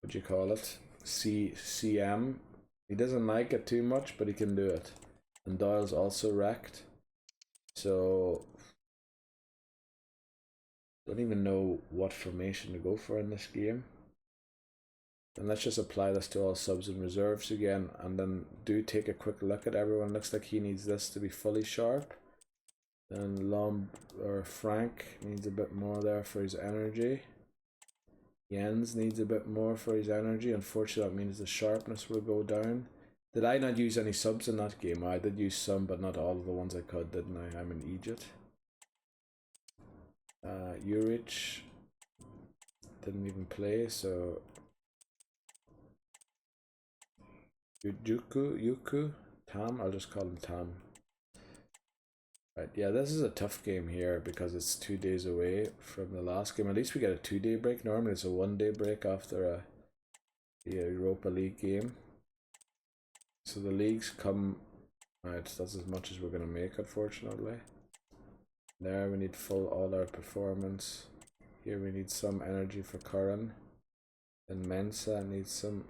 what do you call it? CM. He doesn't like it too much, but he can do it. And Doyle's also wrecked. So, don't even know what formation to go for in this game. And let's just apply this to all subs and reserves again, and then do take a quick look at everyone. Looks like he needs this to be fully sharp. Then Frank needs a bit more there for his energy. Jens needs a bit more for his energy. Unfortunately, that means the sharpness will go down. Did I not use any subs in that game? I did use some, but not all of the ones I could, didn't I? I'm in Egypt. Urich didn't even play, so Yuku, Tam, I'll just call him Tam. Right, yeah, this is a tough game here because it's 2 days away from the last game. At least we get a 2-day break. Normally it's a 1-day break after a Europa League game. So the leagues come, right, that's as much as we're going to make, unfortunately. There we need full all-out performance. Here we need some energy for Curran. And Mensa needs some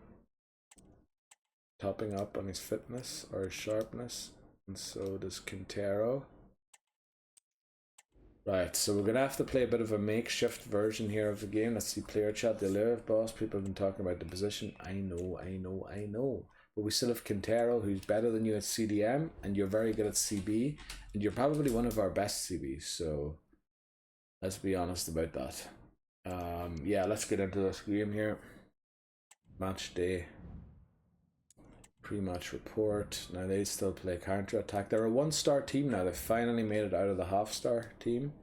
topping up on his fitness or his sharpness. And so does Quintero. Right, so we're going to have to play a bit of a makeshift version here of the game. Let's see player chat. The Allure boss, people have been talking about the position. I know. But we still have Quintero, who's better than you at CDM, and you're very good at CB, and you're probably one of our best CBs, so let's be honest about that. Yeah, let's get into this game here. Match day. Pre-match report. Now they still play counter-attack. They're a 1-star team now. They've finally made it out of the half-star team.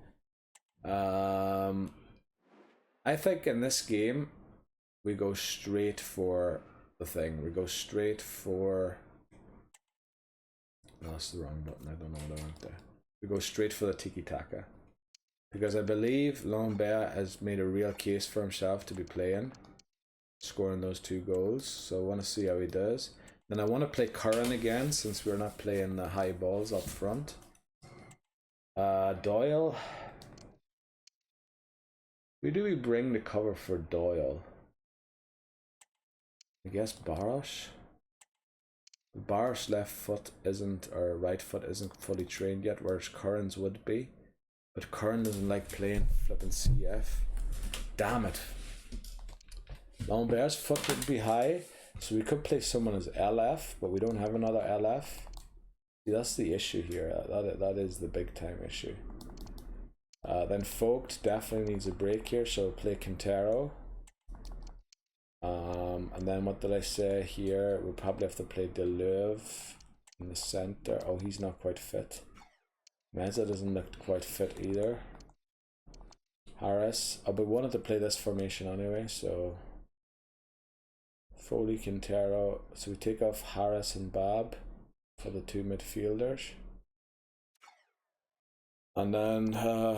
I think in this game we go straight for the thing. We go straight for... No, that's the wrong button. I don't know what I want there. We go straight for the tiki-taka. Because I believe Lambert has made a real case for himself to be playing. Scoring those 2 goals. So I want to see how he does. Then I want to play Curran again since we're not playing the high balls up front. Doyle. Who do we bring to cover for Doyle? I guess Baros. Baros' left foot isn't, or right foot isn't fully trained yet, whereas Curran's would be. But Curran doesn't like playing flipping CF. Damn it. Lambert's foot would be high. So we could play someone as LF, but we don't have another LF. See, that's the issue here. That is the big time issue. Then Vogt definitely needs a break here, so we'll play Quintero. And then what did I say here? We'll probably have to play Deleuve in the center. Oh, he's not quite fit. Meza doesn't look quite fit either. Harris. Oh, but we wanted to play this formation anyway, so... Foley, Quintero. So we take off Harris and Bab for the 2 midfielders. And then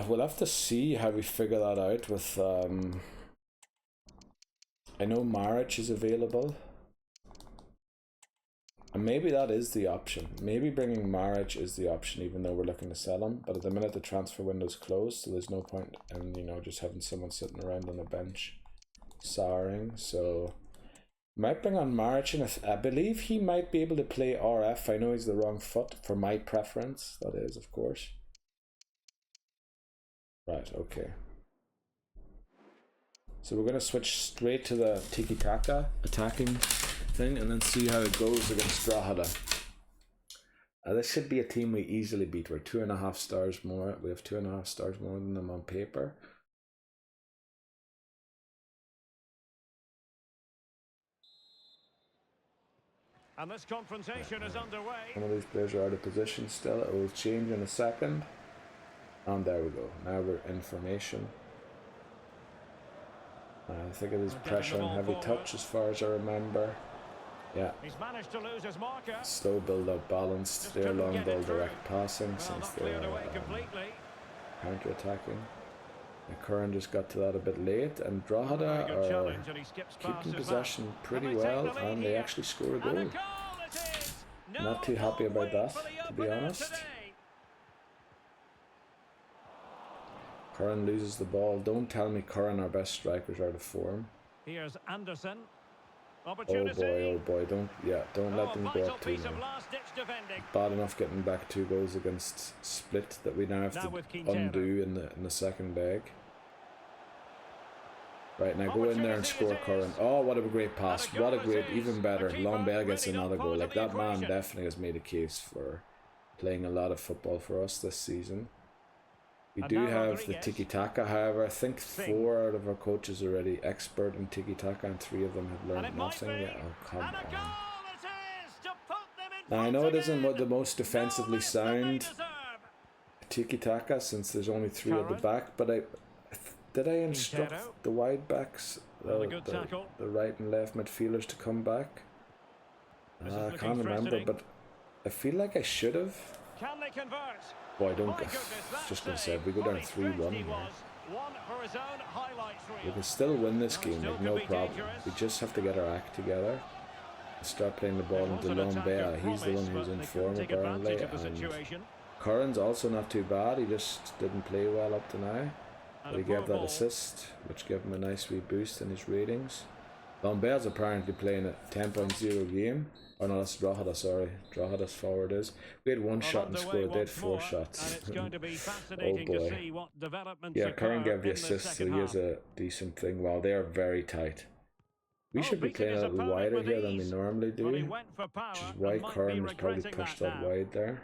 we'll have to see how we figure that out with... I know Maric is available. And maybe that is the option. Maybe bringing Maric is the option even though we're looking to sell him. But at the minute the transfer window's closed, so there's no point in, you know, just having someone sitting around on the bench souring. So... might bring on Maric, and I believe he might be able to play RF. I know he's the wrong foot, for my preference, that is, of course. Right, okay. So we're going to switch straight to the tiki-taka attacking thing, and then see how it goes against Strahada. This should be a team we easily beat. We're 2.5 stars more. We have 2.5 stars more than them on paper. And this confrontation is underway. Some of these players are out of position still. It will change in a second. And there we go. Now we're in formation. I think it is pressure and heavy touch as far as I remember. Yeah. He's managed to lose his marker. Slow build up, balanced. Their long ball direct passing since they're counter-attacking. Curran just got to that a bit late, and Drogheda are keeping possession pretty well, and they actually score a goal. Not too happy about that, to be honest. Curran loses the ball. Don't tell me Curran, our best strikers, are out of form. Here's Anderson. Oh boy, don't let them go up 2-0. Bad enough getting back 2 goals against Split that we now have to undo in the second leg. Right, now go in there and score, Curran. Oh, what a great pass. What a great, even better. Lambert gets another goal. Like, that man definitely has made a case for playing a lot of football for us this season. We do have the tiki-taka, however. I think 4 out of our coaches are already expert in tiki-taka, and 3 of them have learned nothing yet. Oh, come on. Now, I know it isn't the most defensively sound tiki-taka, since there's only 3 at the back, but did I instruct the wide backs, the right and left midfielders, to come back? I can't remember, but I feel like I should have. Can they convert? Boy, just gonna say, we go down 3-1 here. We can still win this game, like, no problem. We just have to get our act together and start playing the ball into Lambert. He's the one who's in form, apparently. And Curran's also not too bad. He just didn't play well up to now. But he gave that assist, which gave him a nice wee boost in his ratings. Lambert's apparently playing a 10.0 game. Oh no, that's Drogheda, sorry. Drogheta's forward is. We had 1 shot and scored. They had 4 shots. Oh boy. Yeah, Curran gave the assist, so he has a decent thing. Wow, they are very tight. We should be playing a little wider here than we normally do, which is why Curran was probably pushed out wide there.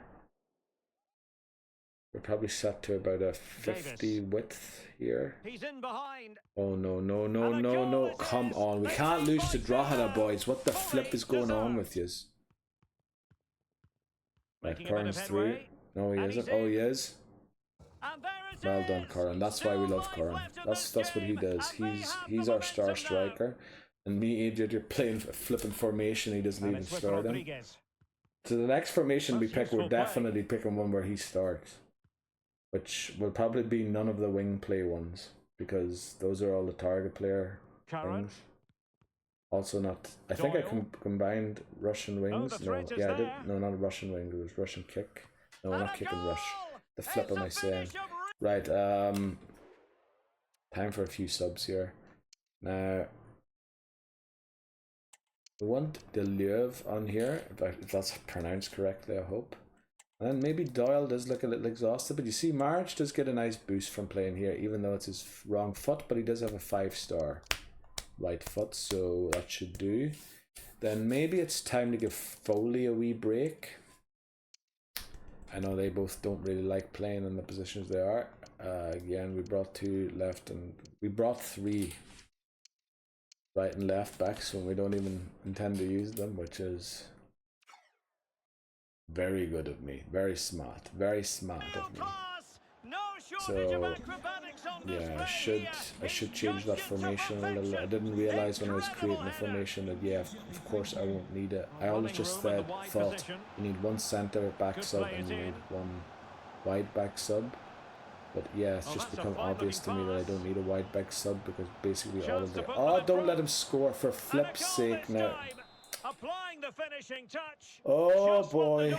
We're probably set to about a 50 width here. He's in behind. Oh no. Come on. We can't lose to Drogheda, boys. What the flip is going on with yous? Right, Curran's through. No, he isn't. Oh, he is. Well done, Curran. That's why we love Curran. That's what he does. He's our star striker. And me, Adrian, you're playing flipping formation. He doesn't even start him. So the next formation we pick, we're definitely picking one where he starts, which will probably be none of the wing play ones, because those are all the target player things. Also not, I think I combined Russian wings. No, yeah, I did. No, not a Russian wing. It was Russian kick. No, not kick and rush. The flip am I saying? Right. Time for a few subs here. Now, we want Deleuve on here, if that's pronounced correctly, I hope. And then maybe Doyle does look a little exhausted, but you see March does get a nice boost from playing here, even though it's his wrong foot, but he does have a 5-star right foot, so that should do. Then maybe it's time to give Foley a wee break. I know they both don't really like playing in the positions they are. Again, we brought 2 left, and we brought 3 right and left backs when we don't even intend to use them, which is very good of me. Very smart of me. So yeah, I should change that formation a little. I didn't realize when I was creating the formation that, yeah, of course I won't need it. I always just thought you need 1 centre back sub and you need 1 wide back sub. But yeah, it's just become obvious to me that I don't need a wide back sub, because basically all of the... Oh, don't let him score, for flip's sake now. Oh boy.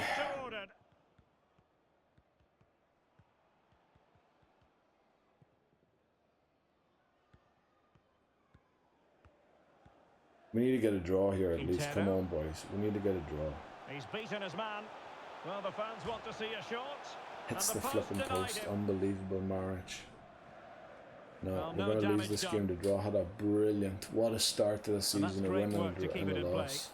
We need to get a draw here at least. Come on, boys. We need to get a draw. He's beaten his man. Well, the fans want to see a shot. Hits the flipping post. Unbelievable marriage. No, we're going to lose this game to Drogheda. Brilliant. What a start to the season. A win and a loss.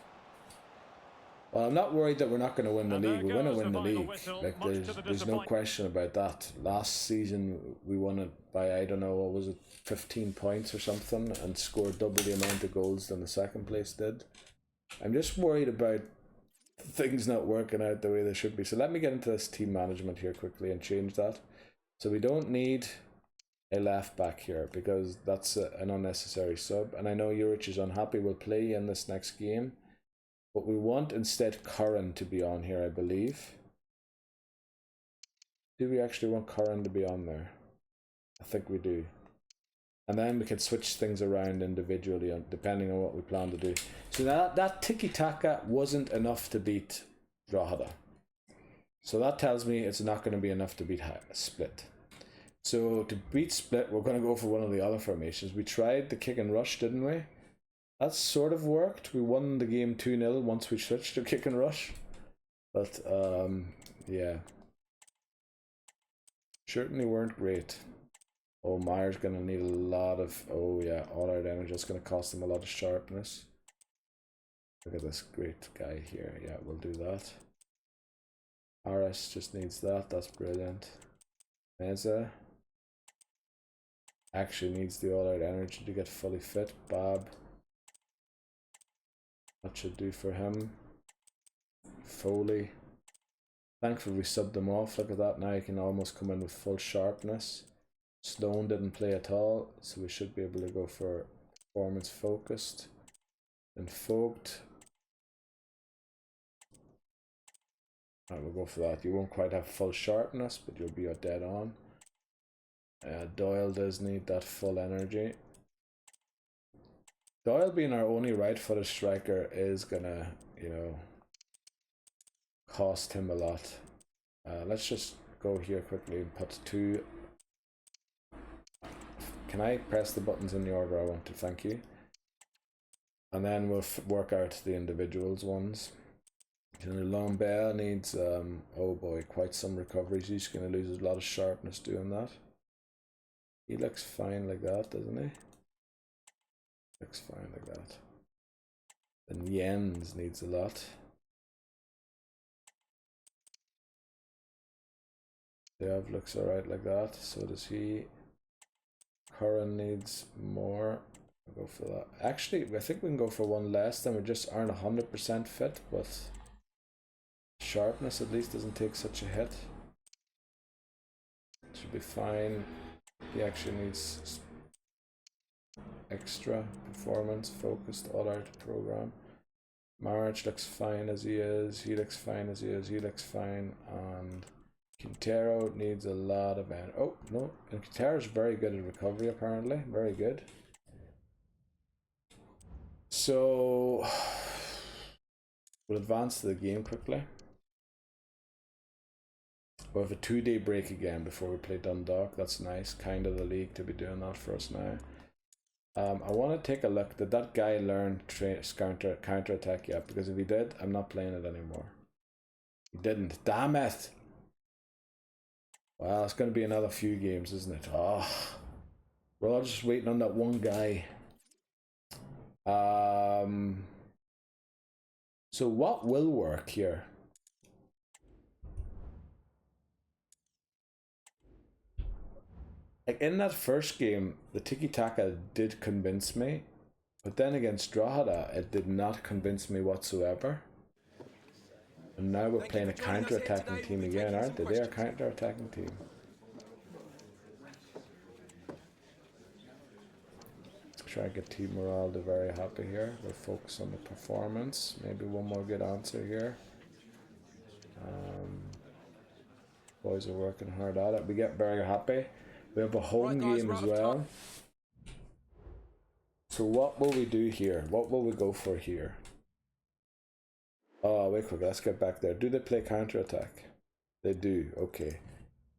Well, I'm not worried that we're not going to win the league. We're going to win the league. Like, there's no question about that. Last season, we won it by, I don't know, what was it, 15 points or something, and scored double the amount of goals than the second place did. I'm just worried about things not working out the way they should be. So let me get into this team management here quickly and change that. So we don't need a left back here, because that's an unnecessary sub. And I know Juric is unhappy. We'll play in this next game. But we want instead Curran to be on here, I believe. Do we actually want Curran to be on there? I think we do. And then we can switch things around individually depending on what we plan to do. So that tiki-taka wasn't enough to beat Drogheda. So that tells me it's not going to be enough to beat Split. So to beat Split, we're going to go for one of the other formations. We tried the kick and rush, didn't we? That sort of worked. We won the game 2-0 once we switched to kick and rush. But, yeah. Certainly weren't great. Oh, Meyer's going to need a lot of... Oh, yeah, all-out energy. It's going to cost him a lot of sharpness. Look at this great guy here. Yeah, we'll do that. RS just needs that. That's brilliant. Meza actually needs the all-out energy to get fully fit. Bab. That should do for him. Foley. Thankfully we subbed them off. Look at that. Now he can almost come in with full sharpness. Sloan didn't play at all, so we should be able to go for performance focused. And Vogt. Alright, we'll go for that. You won't quite have full sharpness, but you'll be dead on. Doyle does need that full energy. Doyle being our only right-footed striker is gonna, you know, cost him a lot. Let's just go here quickly and put 2. Can I press the buttons in the order I want to? Thank you. And then we'll work out the individuals ones. Lambert needs, oh boy, quite some recoveries. He's going to lose a lot of sharpness doing that. He looks fine like that, doesn't he? Looks fine like that. And Jens needs a lot. Dev looks alright like that. So does he. Curran needs more. I'll go for that. Actually, I think we can go for one less than we just aren't 100% fit, but sharpness at least doesn't take such a hit. Should be fine. He actually needs extra performance focused all-out program. March looks fine as he is. He looks fine as he is. He looks fine. And Quintero needs a lot of energy. Oh, no. And Quintero's very good at recovery, apparently. Very good. So, we'll advance to the game quickly. We have a 2-day break again before we play Dundalk. That's nice. Kind of the league to be doing that for us now. I want to take a look. Did that guy learn counter attack yet? Because if he did, I'm not playing it anymore. He didn't. Damn it! Well, it's going to be another few games, isn't it? Oh, we're all just waiting on that one guy. So what will work here? Like in that first game, the tiki-taka did convince me, but then against Drogheda, it did not convince me whatsoever. And now we're playing a counter-attacking team again, aren't they? They're a counter-attacking team. Let's try and get Team Morale to very happy here. We'll focus on the performance. Maybe one more good answer here. Boys are working hard at it. We get very happy. We have a home game as well. So what will we do here? What will we go for here? Oh, wait quick, let's get back there. Do they play counter-attack? They do, okay.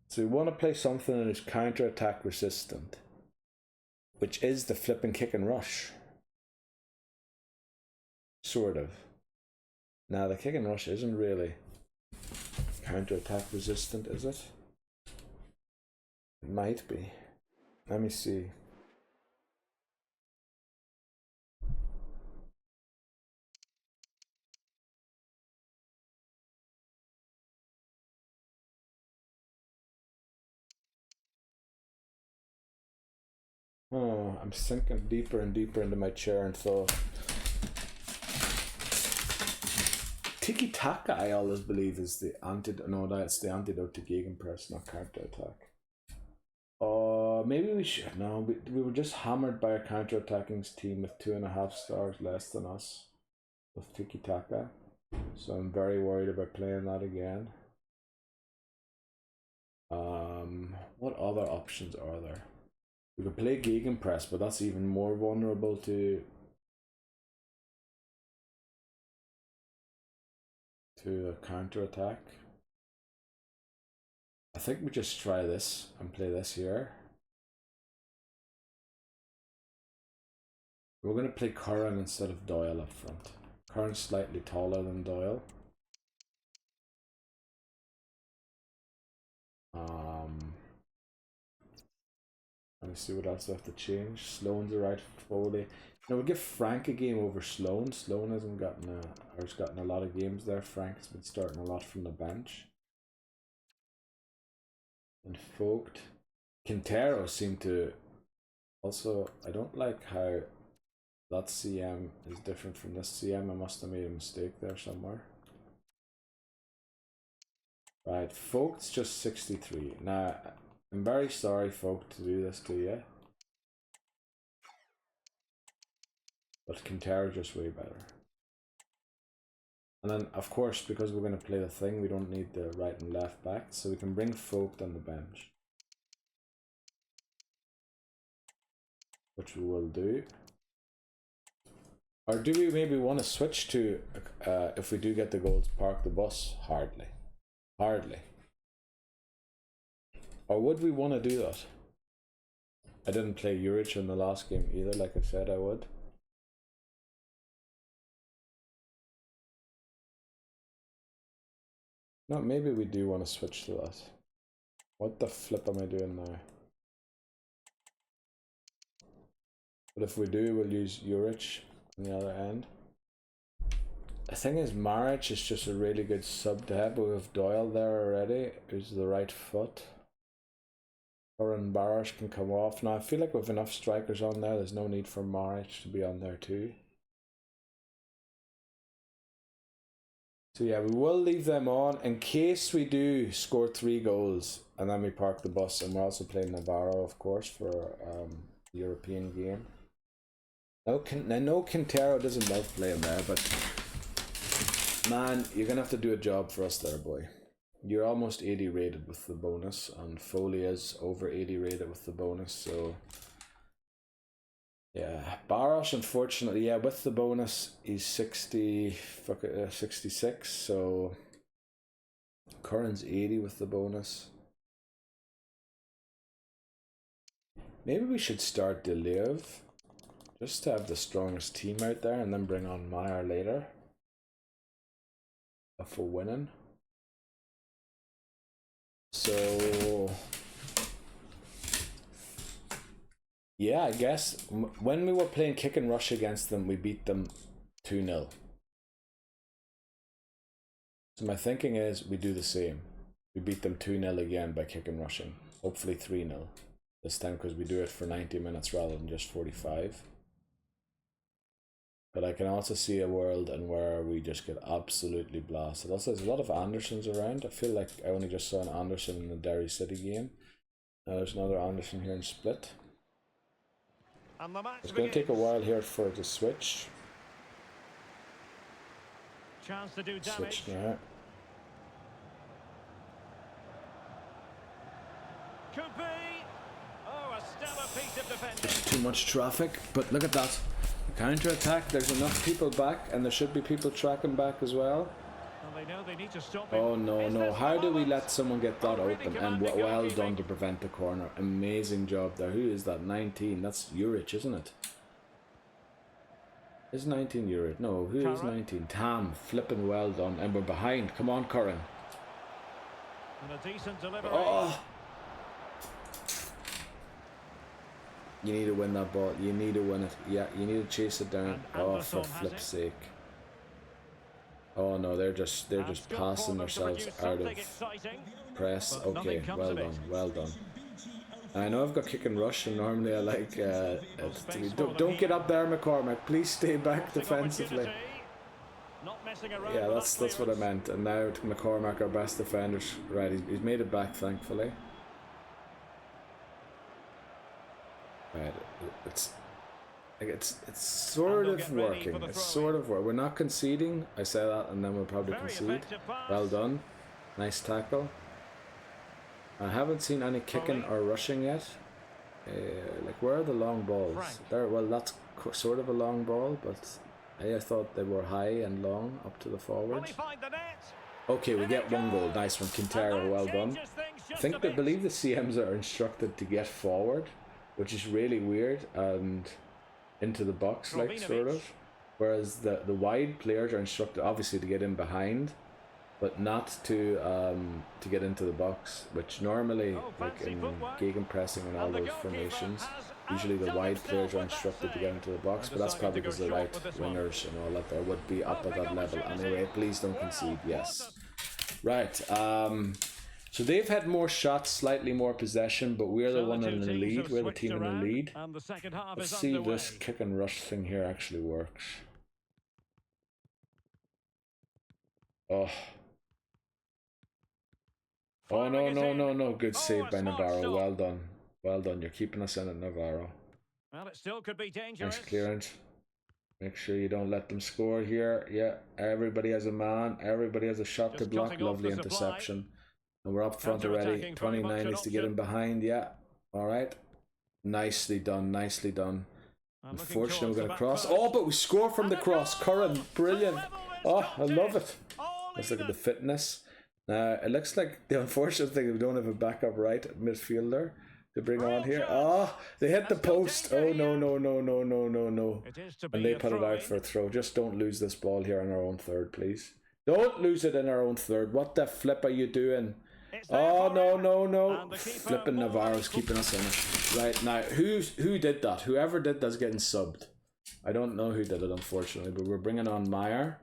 So we want to play something that is counter-attack resistant, which is the flip and kick and rush. Sort of. Now, the kick and rush isn't really counter-attack resistant, is it? It might be. Let me see. Oh, I'm sinking deeper and deeper into my chair and thought. Tiki-taka, I always believe, is the antidote. No, that's the antidote to gegenpress, not counter-attack. Maybe we should. No, we were just hammered by a counter-attacking team with 2.5 stars less than us with tiki-taka. So I'm very worried about playing that again. What other options are there? We could play Gegenpress, but that's even more vulnerable to a counter attack. I think we just try this and play this here. We're going to play Curran instead of Doyle up front. Curran's slightly taller than Doyle. Let me see what else I have to change. Sloane's the right forward. Now we'll give Frank a game over Sloane. Sloane hasn't gotten has gotten a lot of games there. Frank's been starting a lot from the bench. And Vogt. Quintero seemed to also, I don't like how that CM is different from this CM. I must have made a mistake there somewhere. Right, Vogt's just 63. Now, I'm very sorry, Vogt, to do this to you. But Quintero just way better. And then, of course, because we're going to play the thing, we don't need the right and left back, so we can bring Vogt on the bench. Which we will do. Or do we maybe want to switch to, if we do get the goals, park the bus? Hardly. Hardly. Or would we want to do that? I didn't play Juric in the last game either, like I said I would. No, maybe we do want to switch to that. What the flip am I doing now? But if we do, we'll use Juric on the other end. The thing is, Maric is just a really good sub to have, but we have Doyle there already, who's the right foot. Curran Barash can come off. Now, I feel like we have enough strikers on there, there's no need for Maric to be on there too. So yeah, we will leave them on in case we do score 3 goals and then we park the bus. And we're also playing Navarro, of course, for the European game. I know Quintero doesn't love playing there, but man, you're gonna have to do a job for us there, boy. You're almost 80 rated with the bonus, and Foley is over 80 rated with the bonus, so yeah. Barosh, unfortunately, yeah, with the bonus, he's 66, so Curran's 80 with the bonus. Maybe we should start Deleuve, just to have the strongest team out there, and then bring on Meyer later. For winning. So yeah, I guess when we were playing kick and rush against them, we beat them 2-0. So my thinking is we do the same. We beat them 2-0 again by kick and rushing. Hopefully 3-0 this time, because we do it for 90 minutes rather than just 45. But I can also see a world in where we just get absolutely blasted. Also, there's a lot of Andersons around. I feel like I only just saw an Anderson in the Derry City game. Now there's another Anderson here in Split. And the match it's going to take a while here for it to switch. Chance to do damage. Switch now. Could be. Oh, a stellar piece of defending. There's too much traffic, but look at that. Counter attack, there's enough people back, and there should be people tracking back as well. Well, they know they need to stop oh no, how do we let someone get that open? And well done to prevent the corner. Amazing job there. Who is that? 19, that's Juric, isn't it? Is 19 Juric? No, who is 19? Tam, flipping well done, and we're behind. Come on, Curran. And a decent delivery. Oh! You need to win that ball. You need to win it. Yeah, you need to chase it down. Oh, for flip's sake. Oh no, they're just passing themselves out of press. Okay, well done, well done. I know I've got kick and rush, and normally I like don't get up there, McCormack. Please stay back defensively. Yeah, that's what I meant. And now McCormack, our best defenders. Right, he's made it back, thankfully. Right, it's sort of working. It's sort of working. We're not conceding. I say that, and then we'll probably concede. Well done, nice tackle. I haven't seen any kicking or rushing yet. Like, where are the long balls? There. Well, that's sort of a long ball, but I thought they were high and long up to the forwards. Okay, we get one goal. Nice one, Quintero. Well done. I believe the CMs are instructed to get forward, which is really weird, and into the box, like, sort of. Whereas the wide players are instructed, obviously, to get in behind, but not to get into the box, which normally, like in gegenpressing and all those formations, usually the wide players are instructed to get into the box, but that's probably because the right wingers and all that there would be up at that level. Anyway, please don't concede. Yes. Right. So they've had more shots, slightly more possession, but we're the one in the lead. We're the team in the lead. Let's see if this kick and rush thing here actually works. Oh. Oh, no. Good save by Navarro. Well done. Well done. You're keeping us in it, Navarro. Well, it still could be dangerous. Nice clearance. Make sure you don't let them score here. Yeah, everybody has a man. Everybody has a shot to block. Lovely interception. And we're up front already. 29 needs to get in behind. Yeah. All right. Nicely done. Nicely done. Unfortunately, we're going to cross. Oh, but we score from the cross. Curran, brilliant. Oh, I love it. Let's look at the fitness. Now, it looks like the unfortunate thing is we don't have a backup right midfielder to bring on here. Oh, they hit the post. Oh, no. And they put it out for a throw. Just don't lose this ball here in our own third, please. Don't lose it in our own third. What the flip are you doing? Oh, no. Flipping Navarro's keeping us in it. Right, now, who did that? Whoever did that's getting subbed. I don't know who did it, unfortunately, but we're bringing on Meyer.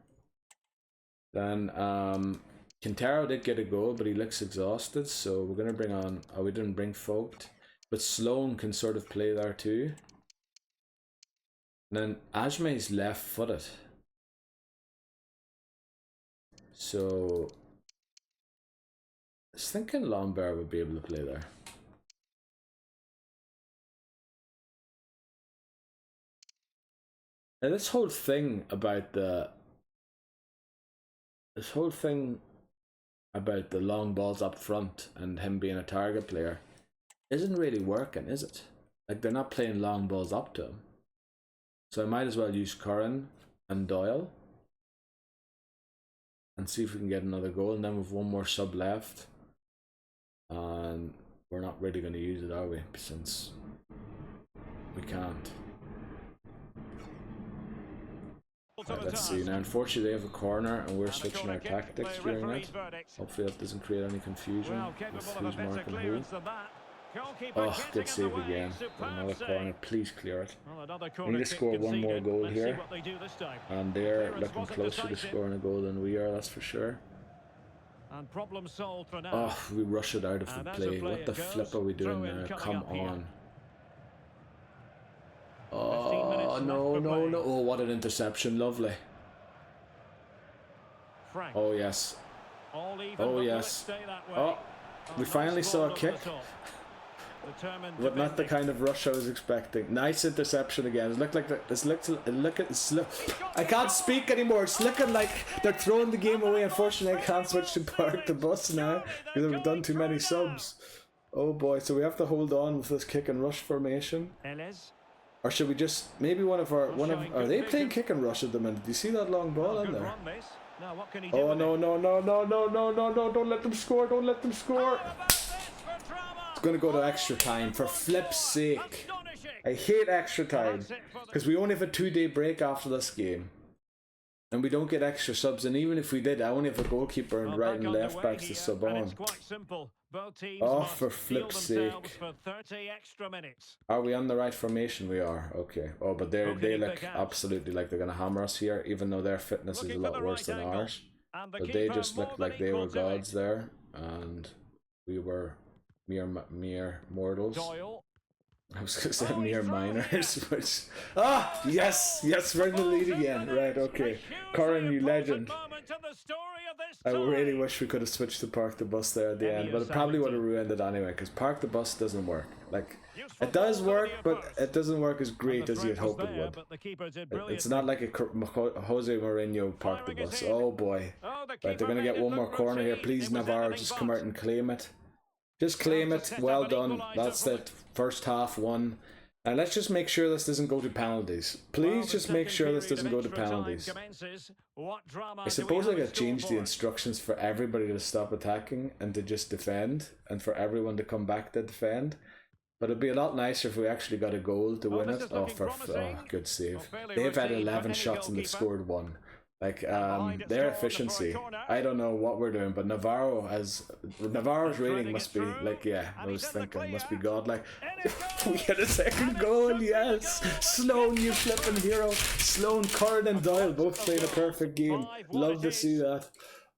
Then, Quintero did get a goal, but he looks exhausted, so we're going to bring on... Oh, we didn't bring Vogt. But Sloan can sort of play there too. And then Ajme's left-footed. So... I was thinking Lombard would be able to play there. Now this whole thing about the... about the long balls up front and him being a target player isn't really working, is it? Like, they're not playing long balls up to him. So I might as well use Curran and Doyle and see if we can get another goal, and then we've one more sub left. And we're not really going to use it, are we? Since we can't. Right, let's see. Now, unfortunately, they have a corner and we're switching our tactics during it. Hopefully that doesn't create any confusion with who's marking who. Oh, good save again. Another corner. Please clear it. We need to score one more goal here. And they're looking closer to scoring a goal than we are, that's for sure. Oh, we rush it out of the play. What the flip are we doing now? Come on. Oh, no. Oh, what an interception. Lovely. Oh, yes. Oh, yes. Oh, we finally saw a kick. But not the kind of rush I was expecting. Nice interception again. It looked like I can't speak anymore. It's looking like they're throwing the game away. Unfortunately, I can't switch to park the bus now because we've done too many subs. Oh boy, so we have to hold on with this kick and rush formation. Or should we just maybe are they playing kick and rush at the minute? Do you see that long ball in there? Oh no, don't let them score, It's going to go to extra time, for flip's sake. I hate extra time, because we only have a 2-day break after this game. And we don't get extra subs, and even if we did, I only have a goalkeeper and right and left backs to sub on. Oh, for flip's sake. Are we on the right formation? We are, okay. Oh, but they look absolutely like they're going to hammer us here, even though their fitness is a lot worse than ours. But they just looked like they were gods there, and we were... mere mortals. I was going to say mere minors, which... Ah! Yes! We're in the lead again. Right, okay. Curran, you legend. I really wish we could have switched to park the bus there at the end, but it probably would have ruined it anyway, because park the bus doesn't work. Like, it does work, but it doesn't work as great as you'd hope it would. It's not like a Jose Mourinho park the bus. Oh boy. Right, they're going to get one more corner here. Please, Navarro, just come out and claim it. Just claim it. Well done. That's it. First half won. And let's just make sure this doesn't go to penalties. Please just make sure this doesn't go to penalties. I suppose I could change the instructions for everybody to stop attacking and to just defend, and for everyone to come back to defend. But it'd be a lot nicer if we actually got a goal to win it. Oh, good save. They've had 11 shots and they've scored 1. Like, their efficiency, I don't know what we're doing, but Navarro's rating must be, like, yeah, I was thinking, must be godlike. We get a second goal, yes! Sloan, you flipping hero. Sloan, Curran and Doyle both played a perfect game. Love to see that.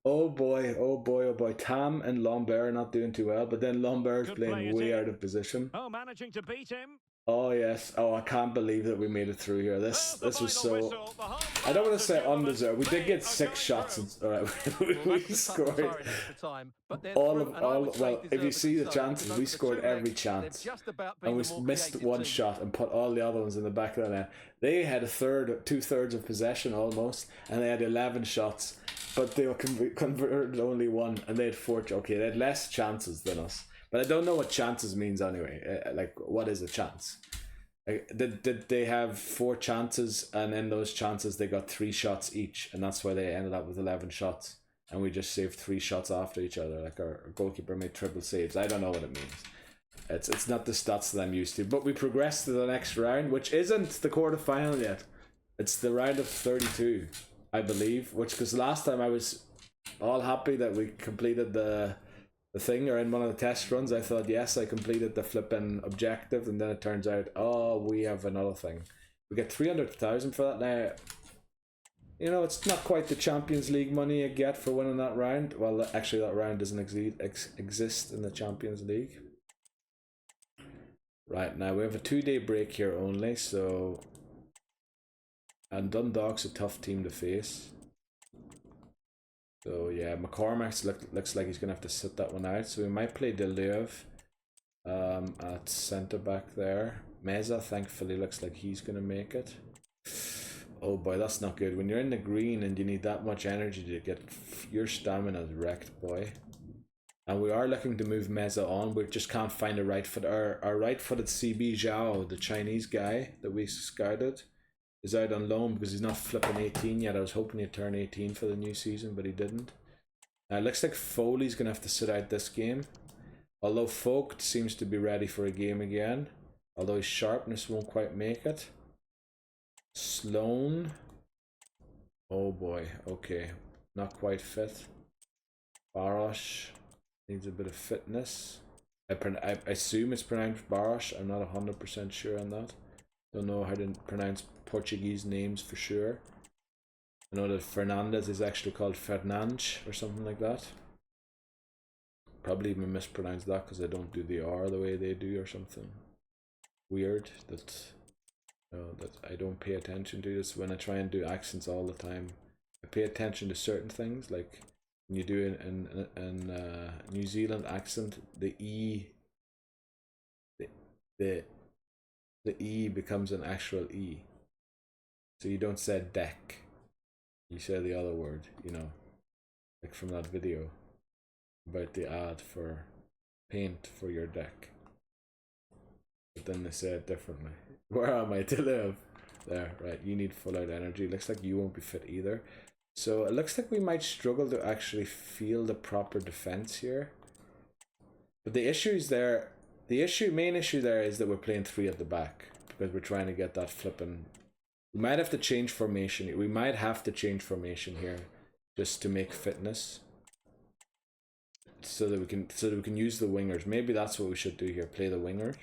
Oh boy, oh boy, oh boy. Tam and Lambert are not doing too well, but then Lambert's playing way out of position. Oh, managing to beat him. Oh yes, oh I can't believe that we made it through here. This was so, I don't want to say undeserved. We did get 6 shots and we scored well, if you see the chances, we scored every chance. And we missed 1 shot and put all the other ones in the back of the net. They had 2/3 of possession almost, and they had 11 shots, but they converted only 1, and they had 4, okay, they had less chances than us. But I don't know what chances means anyway. Like, what is a chance? Did they have 4 chances, and in those chances they got 3 shots each, and that's why they ended up with 11 shots, and we just saved 3 shots after each other. Like, our goalkeeper made triple saves. I don't know what it means. It's not the stats that I'm used to. But we progressed to the next round, which isn't the quarterfinal yet. It's the round of 32, I believe. Because last time I was all happy that we completed the thing, or in one of the test runs I thought, yes, I completed the flipping objective, and then it turns out, oh, we have another thing. We get 300,000 for that now. You know, it's not quite the Champions League money you get for winning that round. Well, actually that round doesn't exist in the Champions League. Right, now we have a 2-day break here only, so, and Dundalk's a tough team to face. So yeah, McCormack's looks like he's going to have to sit that one out. So we might play Deleuve at centre back there. Meza, thankfully, looks like he's going to make it. Oh boy, that's not good. When you're in the green and you need that much energy to get your stamina's wrecked, boy. And we are looking to move Meza on. We just can't find a right foot. Our right-footed CB Zhao, the Chinese guy that we scouted, is out on loan because he's not flipping 18 yet. I was hoping he'd turn 18 for the new season, but he didn't. It looks like Foley's going to have to sit out this game. Although Vogt seems to be ready for a game again. Although his sharpness won't quite make it. Sloan. Oh boy, okay. Not quite fit. Barosh needs a bit of fitness. I assume it's pronounced Barosh. I'm not 100% sure on that. Don't know how to pronounce Portuguese names for sure. I know that Fernandez is actually called Fernandes or something like that. Probably even mispronounced that because I don't do the R the way they do or something weird that I don't pay attention to. This when I try and do accents all the time. I pay attention to certain things, like when you do it in New Zealand accent, the E the E becomes an actual E. So you don't say deck, you say the other word, you know, like from that video about the ad for paint for your deck. But then they say it differently. Where am I to live? There, right, you need full out energy. Looks like you won't be fit either. So it looks like we might struggle to actually feel the proper defense here. But the issue is there. Main issue there is that we're playing 3 at the back because we're trying to get that flipping. We might have to change formation. We might have to change formation here just to make fitness, so that we can use the wingers. Maybe that's what we should do here. Play the wingers.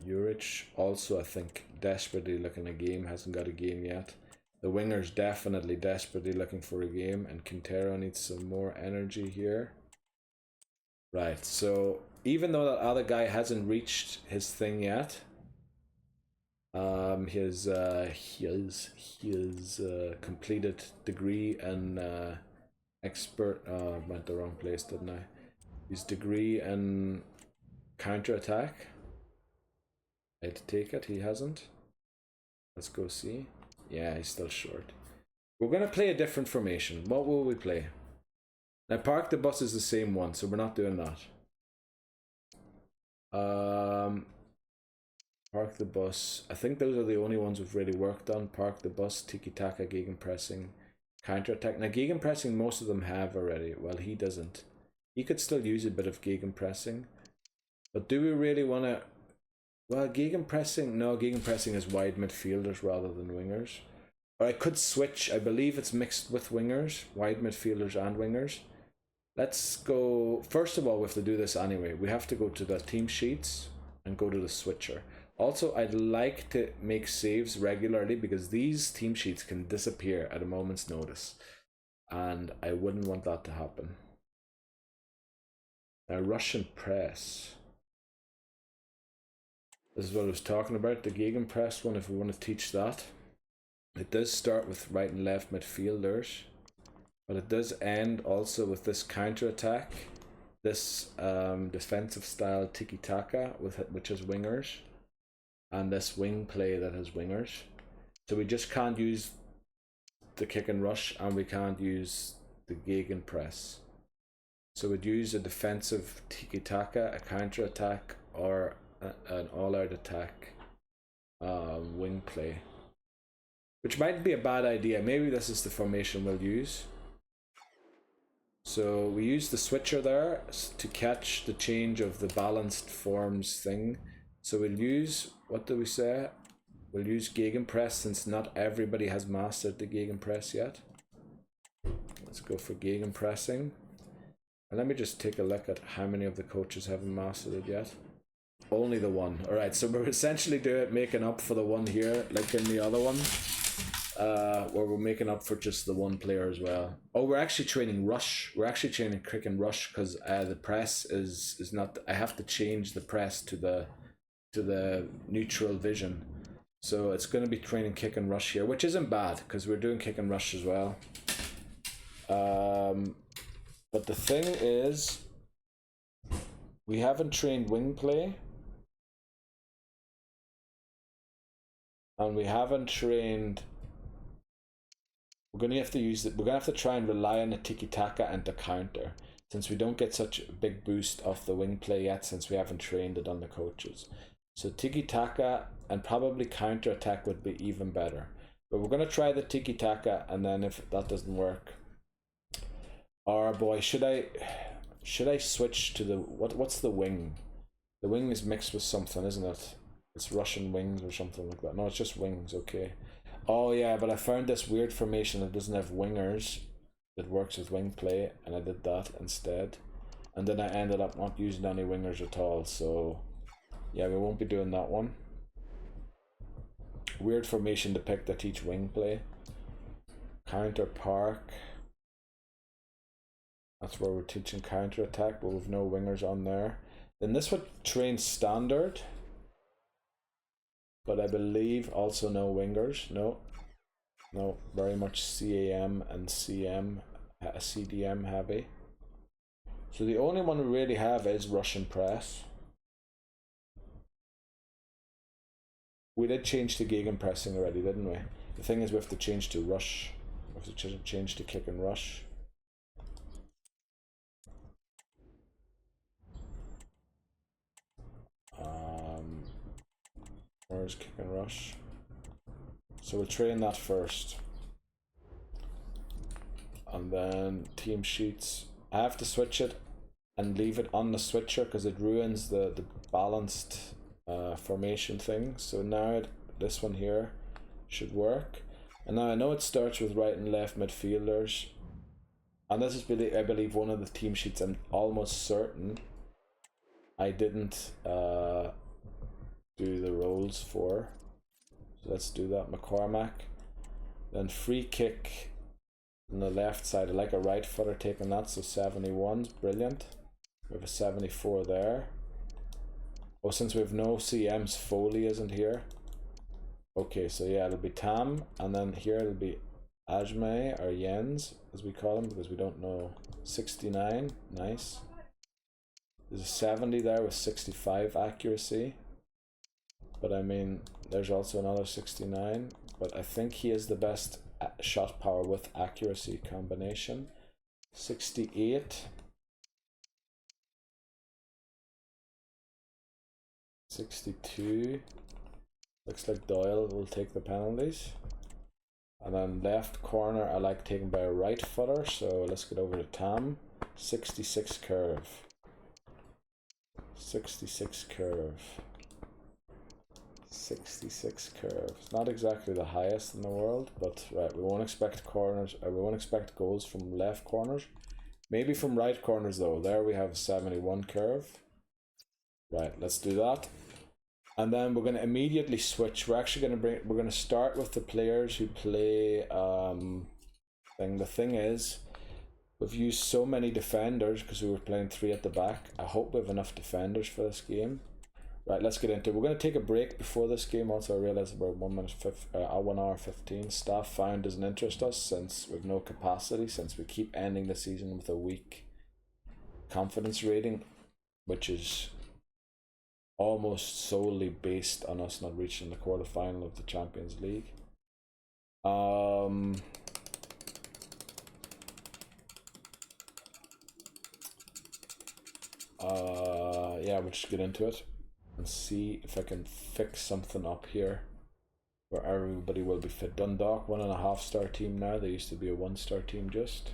Juric also, I think, desperately looking a game. Hasn't got a game yet. The wingers definitely desperately looking for a game, and Quintero needs some more energy here. Right, so even though that other guy hasn't reached his thing yet, his completed degree in expert. I went the wrong place, didn't I? His degree in counterattack. I had to take it. He hasn't. Let's go see. Yeah, he's still short. We're gonna play a different formation. What will we play? Now park the bus is the same one, so we're not doing that. Park the bus. I think those are the only ones we've really worked on. Park the bus, tiki-taka, gegenpressing, counter-attack. Now gegenpressing, most of them have already. Well, he doesn't. He could still use a bit of gegenpressing. But do we really want to... Well, gegenpressing... No, gegenpressing is wide midfielders rather than wingers. Or I could switch. I believe it's mixed with wingers. Wide midfielders and wingers. Let's go... First of all, we have to do this anyway. We have to go to the team sheets and go to the switcher. Also, I'd like to make saves regularly because these team sheets can disappear at a moment's notice. And I wouldn't want that to happen. Now, Russian press. This is what I was talking about, the gegenpress one, if we want to teach that. It does start with right and left midfielders. But it does end also with this counter-attack. This defensive style tiki-taka, which has wingers. And this wing play that has wingers. So we just can't use the kick and rush, and we can't use the gegenpress. So we'd use a defensive tiki-taka, a counter-attack, or an all-out attack wing play. Which might be a bad idea. Maybe this is the formation we'll use. So we use the switcher there to catch the change of the balanced forms thing. So we'll use, what do we say? We'll use gegenpress since not everybody has mastered the gegenpress yet. Let's go for gegenpressing. And let me just take a look at how many of the coaches haven't mastered it yet. Only the one. Alright, so we're essentially making up for the one here, like in the other one. Where we're making up for just the one player as well. Oh, we're actually training rush. We're actually training kick and rush because the press is not... I have to change the press to the neutral vision. So it's going to be training kick and rush here, which isn't bad because we're doing kick and rush as well. But the thing is, we haven't trained wing play. And we haven't trained... We're going to have to use it. We're going to have to try and rely on the tiki-taka and the counter, since we don't get such a big boost off the wing play yet, since we haven't trained it on the coaches. So tiki-taka and probably counter-attack would be even better. But we're going to try the tiki-taka, and then if that doesn't work... Or boy, should I switch to the... What's the wing? The wing is mixed with something, isn't it? It's Russian wings or something like that. No, it's just wings, okay. Oh yeah, but I found this weird formation that doesn't have wingers. It works with wing play, and I did that instead. And then I ended up not using any wingers at all, so... Yeah, we won't be doing that one. Weird formation to pick that teach wing play. Counter park. That's where we're teaching counter attack, but we've no wingers on there. Then this would train standard. But I believe also no wingers. No, very much CAM and CDM heavy. So the only one we really have is Russian press. We did change to gegenpressing already, didn't we? The thing is we have to change to rush. We have to change to kick and rush. Where's kick and rush? So we'll train that first. And then team sheets. I have to switch it and leave it on the switcher because it ruins the balanced formation thing. So now this one here should work. And now I know it starts with right and left midfielders. And this is, I believe, one of the team sheets I'm almost certain I didn't do the roles for. So let's do that. McCormack. Then free kick on the left side. I like a right footer taking that, so 71's brilliant. We have a 74 there. Oh, since we have no CMs, Foley isn't here. Okay, so yeah, it'll be Tam, and then here it'll be Ajme or Jens, as we call him, because we don't know. 69, nice. There's a 70 there with 65 accuracy. But I mean, there's also another 69. But I think he is the best shot power with accuracy combination. 68. 62. Looks like Doyle will take the penalties. And then left corner I like taken by a right footer, so let's get over to Tam. 66 curve. 66 curve. 66 curve. It's not exactly the highest in the world, but right, we won't expect corners, we won't expect goals from left corners. Maybe from right corners though. There we have a 71 curve. Right, let's do that. And then we're going to immediately switch. We're actually going to we're going to start with the players who play thing. The thing is, we've used so many defenders because we were playing 3 at the back. I hope we have enough defenders for this game. Right, let's get into it. We're going to take a break before this game. Also, I realize about 1 hour 15. Staff found doesn't interest us since we've no capacity, since we keep ending the season with a weak confidence rating, which is almost solely based on us not reaching the quarterfinal of the Champions League. Yeah, we'll just get into it and see if I can fix something up here where everybody will be fit. Dundalk, 1.5-star team now. They used to be a 1-star team just.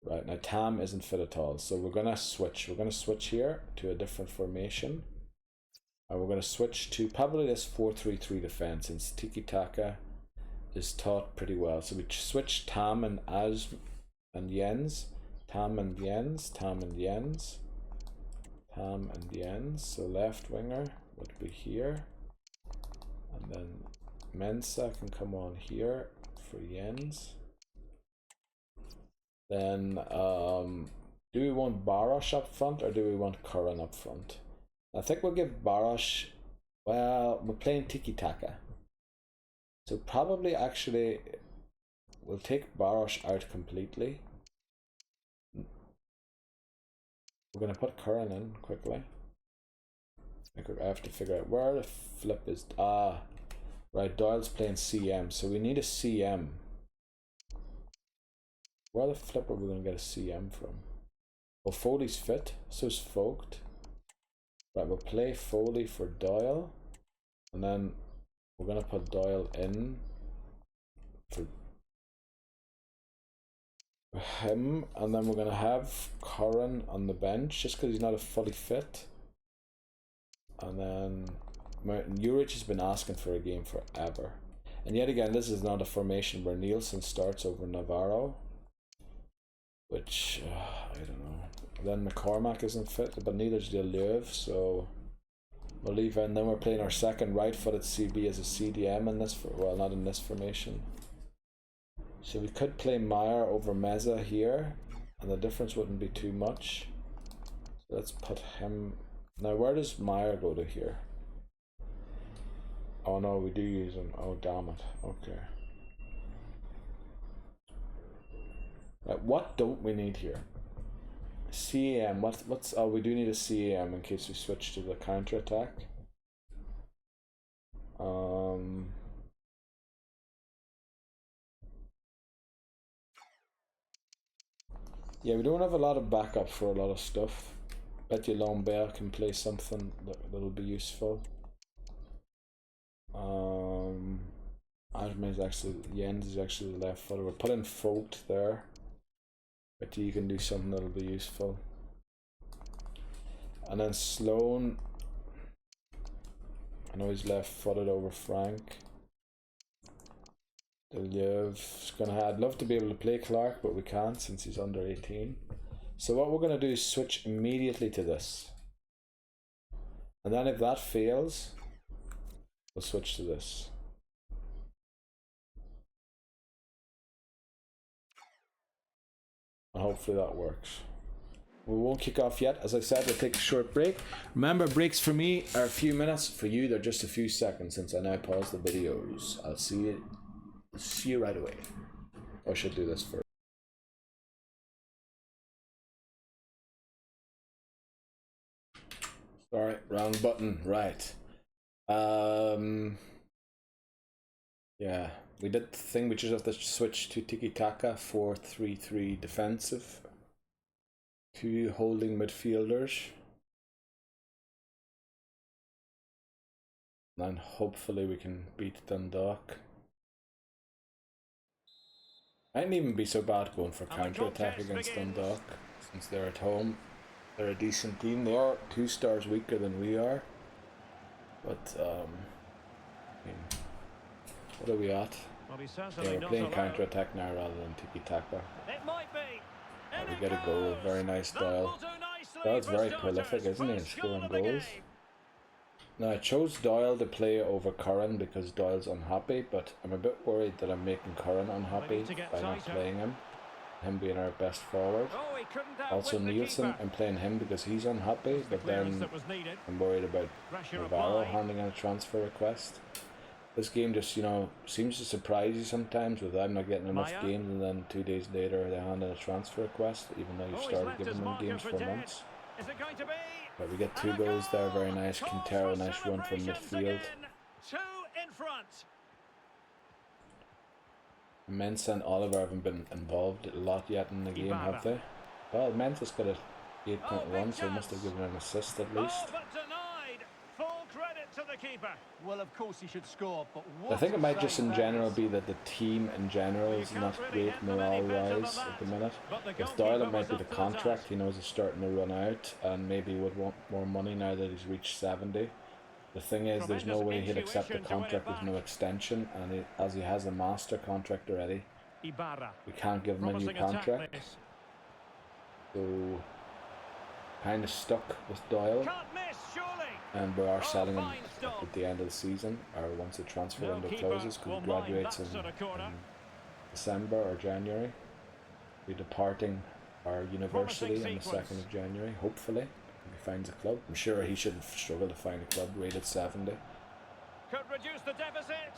Right, now Tam isn't fit at all, so we're gonna switch. We're gonna switch here to a different formation. And we're gonna switch to probably this 4-3-3 defense, since Tiki Taka is taught pretty well. So we switch Tam and and Jens. Tam and Jens, Tam and Jens. Tam and Jens. So left winger would be here. And then Mensah can come on here for Jens. Then, do we want Barosh up front or do we want Curran up front? I think we'll give Barosh, well, we're playing Tiki Taka. So probably actually, we'll take Barosh out completely. We're going to put Curran in quickly. I have to figure out where the flip is. Right, Doyle's playing CM, so we need a CM. Where the flip are we going to get a CM from? Well, Foley's fit, so's Vogt. Right, we'll play Foley for Doyle. And then we're going to put Doyle in for him. And then we're going to have Curran on the bench just because he's not a fully fit. And then Juric has been asking for a game forever. And yet again, this is not a formation where Nielsen starts over Navarro. Which, I don't know. Then McCormack isn't fit, but neither's Deleuve, so we'll leave it. And then we're playing our second right-footed CB as a CDM in this, well, not in this formation. So we could play Meyer over Meza here, and the difference wouldn't be too much. So let's put him. Now, where does Meyer go to here? Oh no, we do use him. Oh, damn it. Okay. Right, what don't we need here? CAM. What's oh, we do need a CAM in case we switch to the counter attack. Yeah, we don't have a lot of backup for a lot of stuff. Bet you Lambert can play something that'll be useful. Jens is actually the left footer. We'll put in Vogt there. Bet you can do something that'll be useful. And then Sloan. I know he's left footed over Frank. Deleuve's gonna. I'd love to be able to play Clark, but we can't since he's under 18. So what we're gonna do is switch immediately to this. And then if that fails, we'll switch to this. And hopefully that works. We won't kick off yet. As I said, we'll take a short break. Remember, breaks for me are a few minutes. For you, they're just a few seconds since I now pause the videos. I'll see you right away. Or I should do this first. Sorry, wrong button. Right. Yeah. We did the thing, we just have to switch to tiki-taka, 4-3-3 defensive. 2 holding midfielders. And hopefully we can beat Dundalk. Mightn't even be so bad going for counter-attack against Dundalk, since they're at home. They're a decent team. They are 2 stars weaker than we are. But, I mean, what are we at? Well, yeah, we're playing counter-attack now rather than tiki-taka. It might be. We get a goal. Very nice Doyle. Doyle's very prolific, isn't he, in scoring goals? Now, I chose Doyle to play over Curran because Doyle's unhappy, but I'm a bit worried that I'm making Curran unhappy by not playing him. Him being our best forward. Also Nielsen, I'm playing him because he's unhappy, but then I'm worried about Navarro handing in a transfer request. This game just, you know, seems to surprise you sometimes with them not getting enough games, and then 2 days later they hand in a transfer request, even though you've started giving them games for months. But we get 2 goals there, very nice. Quintero, nice run from midfield. Mensah and Oliver haven't been involved a lot yet in the game, have they? Well, Mensah's got a 8.1, so he must have given an assist at least. Well, of course he should score, but I think it might just in general be that the team in general is not great morale-wise at the minute. With Doyle, it might be the contract. He knows he's starting to run out, and maybe would want more money now that he's reached 70. The thing is, there's no way he'll accept a contract with no extension, and as he has a master contract already, we can't give him a new contract. So, kind of stuck with Doyle. And we are selling him at the end of the season, or once the transfer window closes, because he graduates in December or January. We're departing our university on the 2nd of January, hopefully, if he finds a club. I'm sure he shouldn't struggle to find a club rated 70. Could reduce the deficit.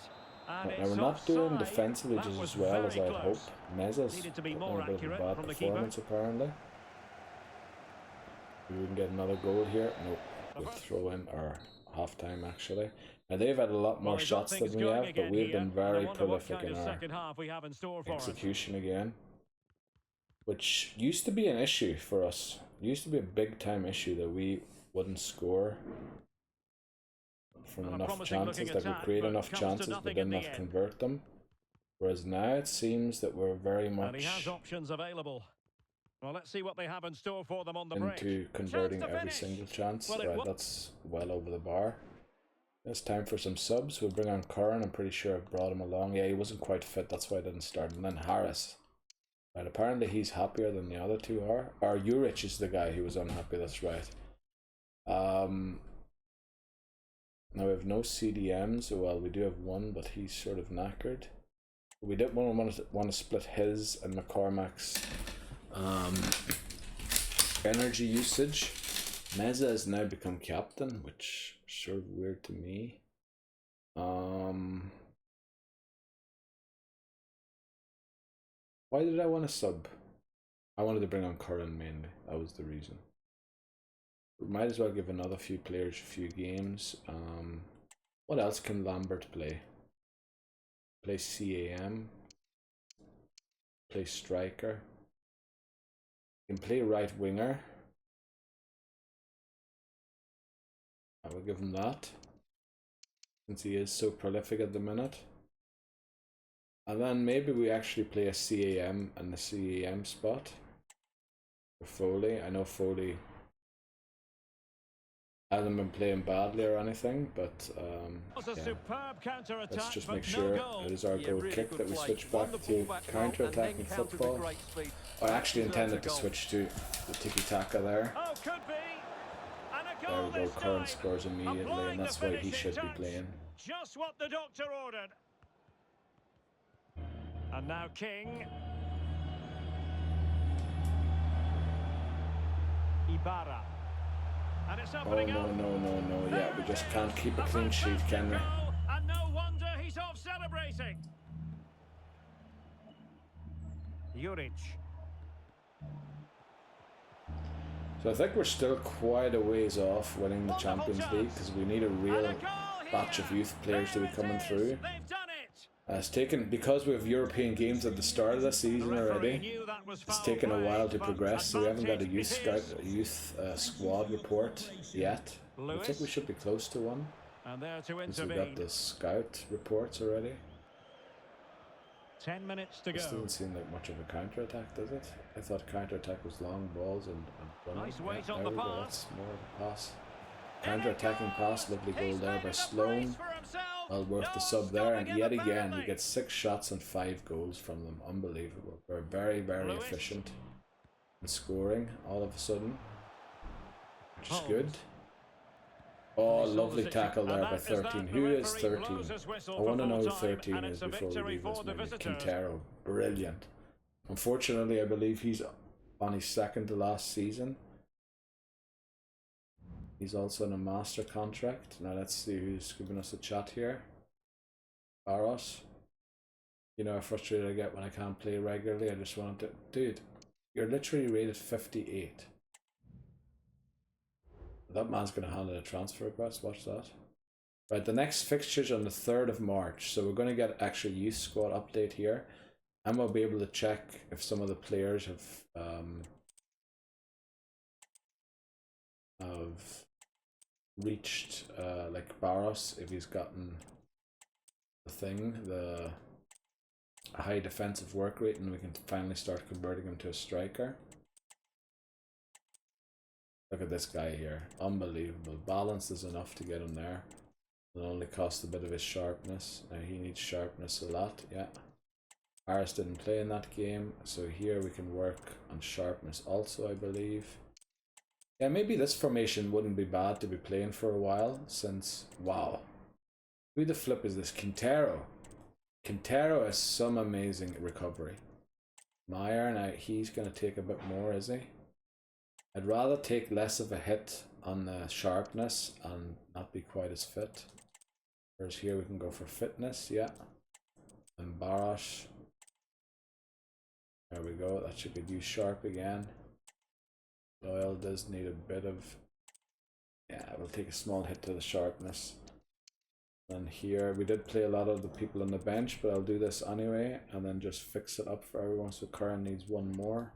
Now we're not doing defensively just as well as I'd hope. Meza's a bit of a bad performance apparently. We can get another goal here. Nope. We'll throw in our half time actually. Now they've had a lot more shots than we have, but we've been very prolific in our execution again. Which used to be an issue for us. It used to be a big time issue that we wouldn't score from enough chances, that we create enough chances but then not convert them. Whereas now it seems that we're very much he has options available. Well, let's see what they have in store for them on the break. Into converting every single chance. Right, that's well over the bar. It's time for some subs. We'll bring on Curran. I'm pretty sure I've brought him along. Yeah, he wasn't quite fit, that's why I didn't start. And then Harris. Right, apparently he's happier than the other 2 are. Or Juric is the guy who was unhappy, that's right. Now we have no CDMs. Well, we do have one, but he's sort of knackered. We did want to split his and McCormack's energy usage. Meza has now become captain, which is sort of weird to me. Why did I want to sub? I wanted to bring on Curran mainly. That was the reason. We might as well give another few players a few games. What else can Lambert play? Play CAM. Play striker. Can play right winger. I will give him that, since he is so prolific at the minute. And then maybe we actually play a CAM in the CAM spot for Foley. I know Foley hasn't been playing badly or anything, but yeah. Let's just make sure it is our goal kick that we switch back to counter-attacking football. I actually intended to switch to the tiki-taka there. There we go, Curran scores immediately, and that's why he should be playing. Just what the doctor ordered. And now King. Ibarra. And it's opening up. No. Yeah, we just can't keep a clean sheet, can we? And no wonder he's off celebrating. Juric. So I think we're still quite a ways off winning the Champions League, because we need a real batch of youth players to be coming through. It's taken, because we have European games at the start of the season already, it's taken a while to progress, so we haven't got a youth squad report yet. I think we should be close to one, since we've got the scout reports already. 10 minutes to go. This doesn't seem like much of a counter-attack, does it? I thought counter-attack was long balls and running. Nice weight on the pass. That's more of a pass. Counter-attacking pass, lovely goal there by Sloan. Well worth the sub there, and yet again we get 6 shots and 5 goals from them. Unbelievable. We're very, very efficient in scoring all of a sudden, which is good. Oh, lovely tackle there by 13. Who is 13? I want to know who 13 is before we leave this maybe. Quintero. Brilliant. Unfortunately, I believe he's on his second to last season. He's also on a master contract. Now let's see who's giving us a chat here. Barros. You know how frustrated I get when I can't play regularly. I just want to... Dude, you're literally rated 58. That man's going to handle a transfer request. Watch that. Right, the next fixture's on the 3rd of March. So we're going to get actually youth squad update here. And we'll be able to check if some of the players have reached like Barros, if he's gotten the thing, the high defensive work rate, and we can finally start converting him to a striker. Look at this guy here, unbelievable. Balance is enough to get him there. It'll only cost a bit of his sharpness. Now he needs sharpness a lot, yeah. Aris didn't play in that game, so here we can work on sharpness also, I believe. Yeah, maybe this formation wouldn't be bad to be playing for a while, since, wow. Who the flip is this? Quintero. Quintero has some amazing recovery. Meyer, now he's going to take a bit more, is he? I'd rather take less of a hit on the sharpness and not be quite as fit. Whereas here we can go for fitness, yeah. And Barash. There we go, that should be due sharp again. Doyle does need a bit of... Yeah, we'll take a small hit to the sharpness. And here, we did play a lot of the people on the bench, but I'll do this anyway, and then just fix it up for everyone. So Curran needs one more,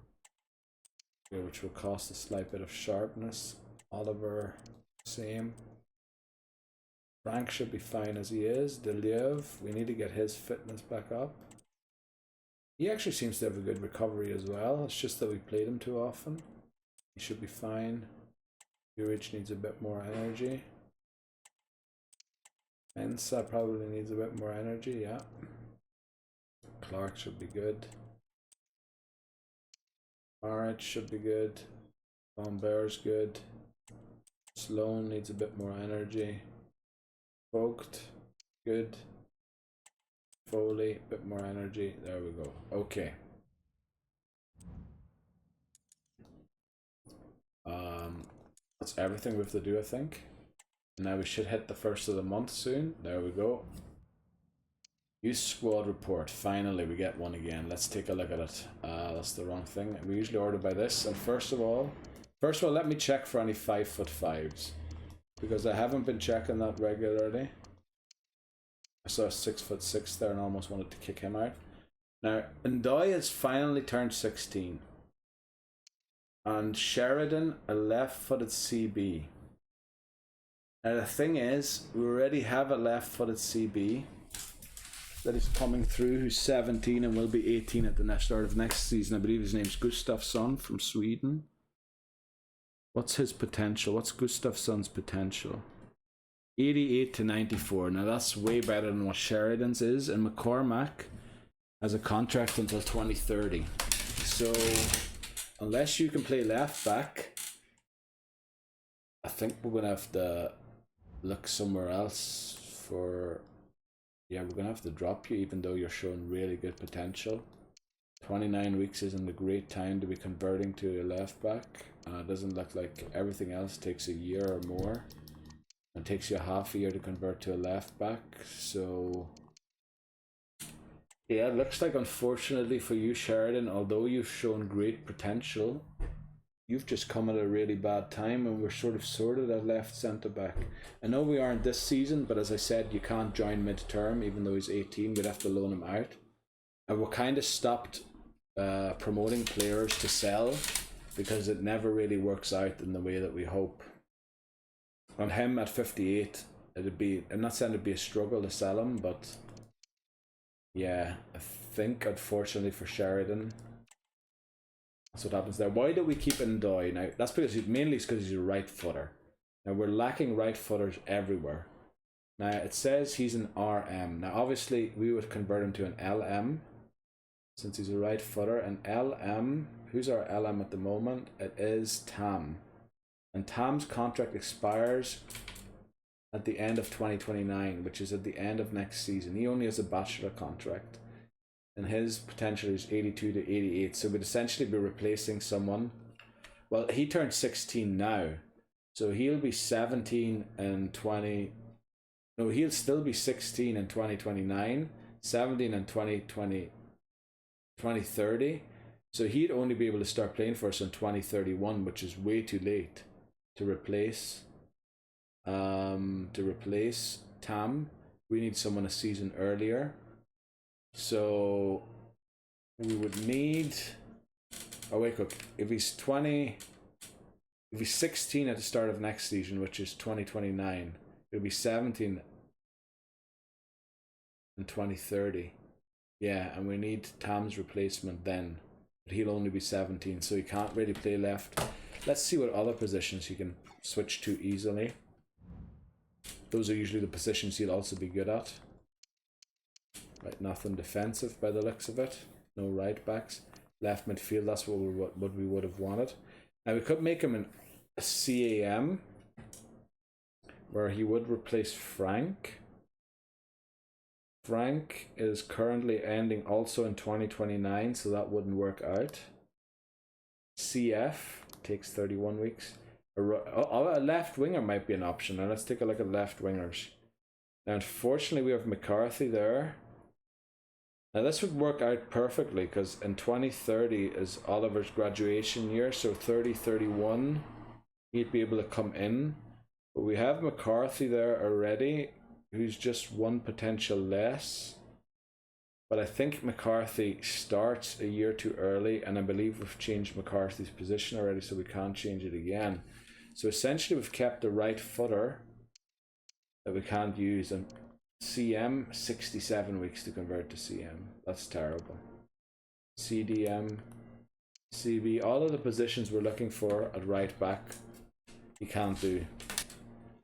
which will cost a slight bit of sharpness. Oliver, same. Frank should be fine as he is. Deliev, we need to get his fitness back up. He actually seems to have a good recovery as well. It's just that we played him too often. He should be fine. Urich needs a bit more energy. Mensa probably needs a bit more energy, yeah. Clark should be good. Marich should be good. Von Bear's good. Sloan needs a bit more energy. Vogt, good. Foley, a bit more energy. There we go. Okay. That's everything we have to do, I think. Now we should hit the 1st of the month soon. There we go. Youth squad report. Finally, we get one again. Let's take a look at it. That's the wrong thing. We usually order by this. And first of all, let me check for any 5'5"s, because I haven't been checking that regularly. I saw a 6'6" there and almost wanted to kick him out. Now, Ndoye has finally turned 16. And Sheridan, a left-footed CB. Now the thing is, we already have a left-footed CB that is coming through, who's 17 and will be 18 at the start of next season. I believe his name's Gustafsson from Sweden. What's his potential? What's Gustafsson's potential? 88 to 94. Now that's way better than what Sheridan's is, and McCormack has a contract until 2030. So unless you can play left back, I think we're gonna have to look somewhere else for... Yeah, we're gonna have to drop you, even though you're showing really good potential. 29 weeks isn't a great time to be converting to a left back. It doesn't look like everything else takes a year or more. It takes you a half a year to convert to a left back. So yeah, it looks like, unfortunately for you, Sheridan, although you've shown great potential, you've just come at a really bad time, and we're sort of sorted at left centre back. I know we aren't this season, but as I said, you can't join mid-term, even though he's 18. We'd have to loan him out. And we're kind of stopped promoting players to sell because it never really works out in the way that we hope. On him at 58, it'd be, I'm not saying it'd be a struggle to sell him, but yeah, I think unfortunately for Sheridan, that's what happens there. Why do we keep Ndoye? Now, that's because mainly it's because he's a right footer. Now, we're lacking right footers everywhere. Now, it says he's an RM. Now, obviously, we would convert him to an LM since he's a right footer. An LM, who's our LM at the moment? It is Tam. And Tam's contract expires at the end of 2029, which is at the end of next season. He only has a bachelor contract. And his potential is 82 to 88. So we'd essentially be replacing someone. Well, he turned 16 now. So he'll be 17 and 20. No, he'll still be 16 in 2029. 17 in 2030. So he'd only be able to start playing for us in 2031, which is way too late to replace Tam. We need someone a season earlier. So we would need, oh wait, look, if he's 16 at the start of next season, which is 2029, it'll be 17 in 2030. Yeah, and we need Tam's replacement then, but he'll only be 17, so he can't really play left. Let's see what other positions he can switch to easily. Those are usually the positions he'll also be good at. Right, nothing defensive by the looks of it. No right backs. Left midfield, that's what we would have wanted. Now we could make him a CAM, where he would replace Frank. Frank is currently ending also in 2029, so that wouldn't work out. CF takes 31 weeks. A left winger might be an option. Now let's take a look at left wingers. Now unfortunately we have McCarthy there. Now this would work out perfectly because in 2030 is Oliver's graduation year, so 30-31 he'd be able to come in. But we have McCarthy there already, who's just one potential less. But I think McCarthy starts a year too early, and I believe we've changed McCarthy's position already, so we can't change it again. So essentially we've kept the right footer that we can't use, and CM, 67 weeks to convert to CM. That's terrible. CDM, CB, all of the positions we're looking for at right back, he can't do.